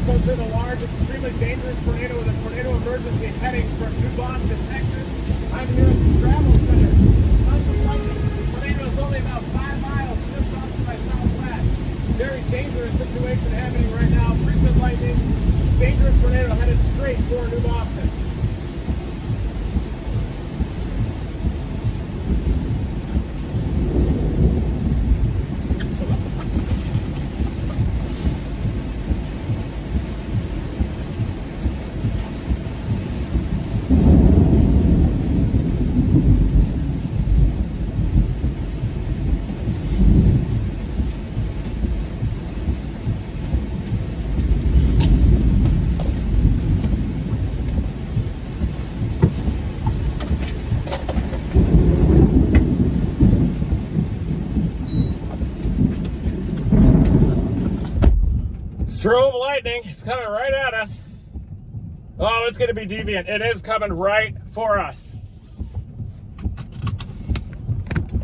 There's been a large, extremely dangerous tornado with a tornado emergency heading from New Boston, Texas. I'm here at the travel center. The tornado is only about 5 miles just off to my southwest. Very dangerous situation happening right now. Frequent lightning, dangerous tornado headed straight for New Boston. Strobe lightning is coming right at us. Oh, it's going to be deviant. It is coming right for us.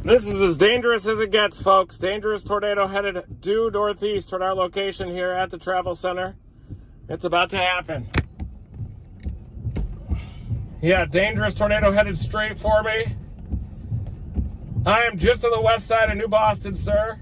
This is as dangerous as it gets, folks. Dangerous tornado headed due northeast toward our location here at the travel center. It's about to happen. Yeah, dangerous tornado headed straight for me. I am just on the west side of New Boston, sir.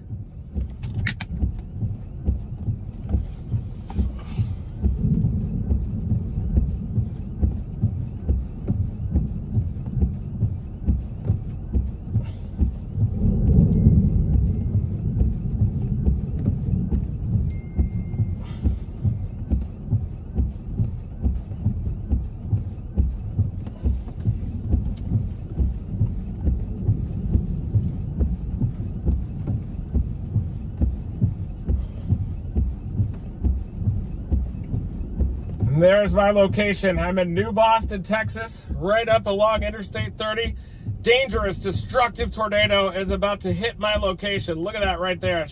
There's my location. I'm in New Boston, Texas, right up along Interstate 30. Dangerous, destructive tornado is about to hit my location. Look at that right there.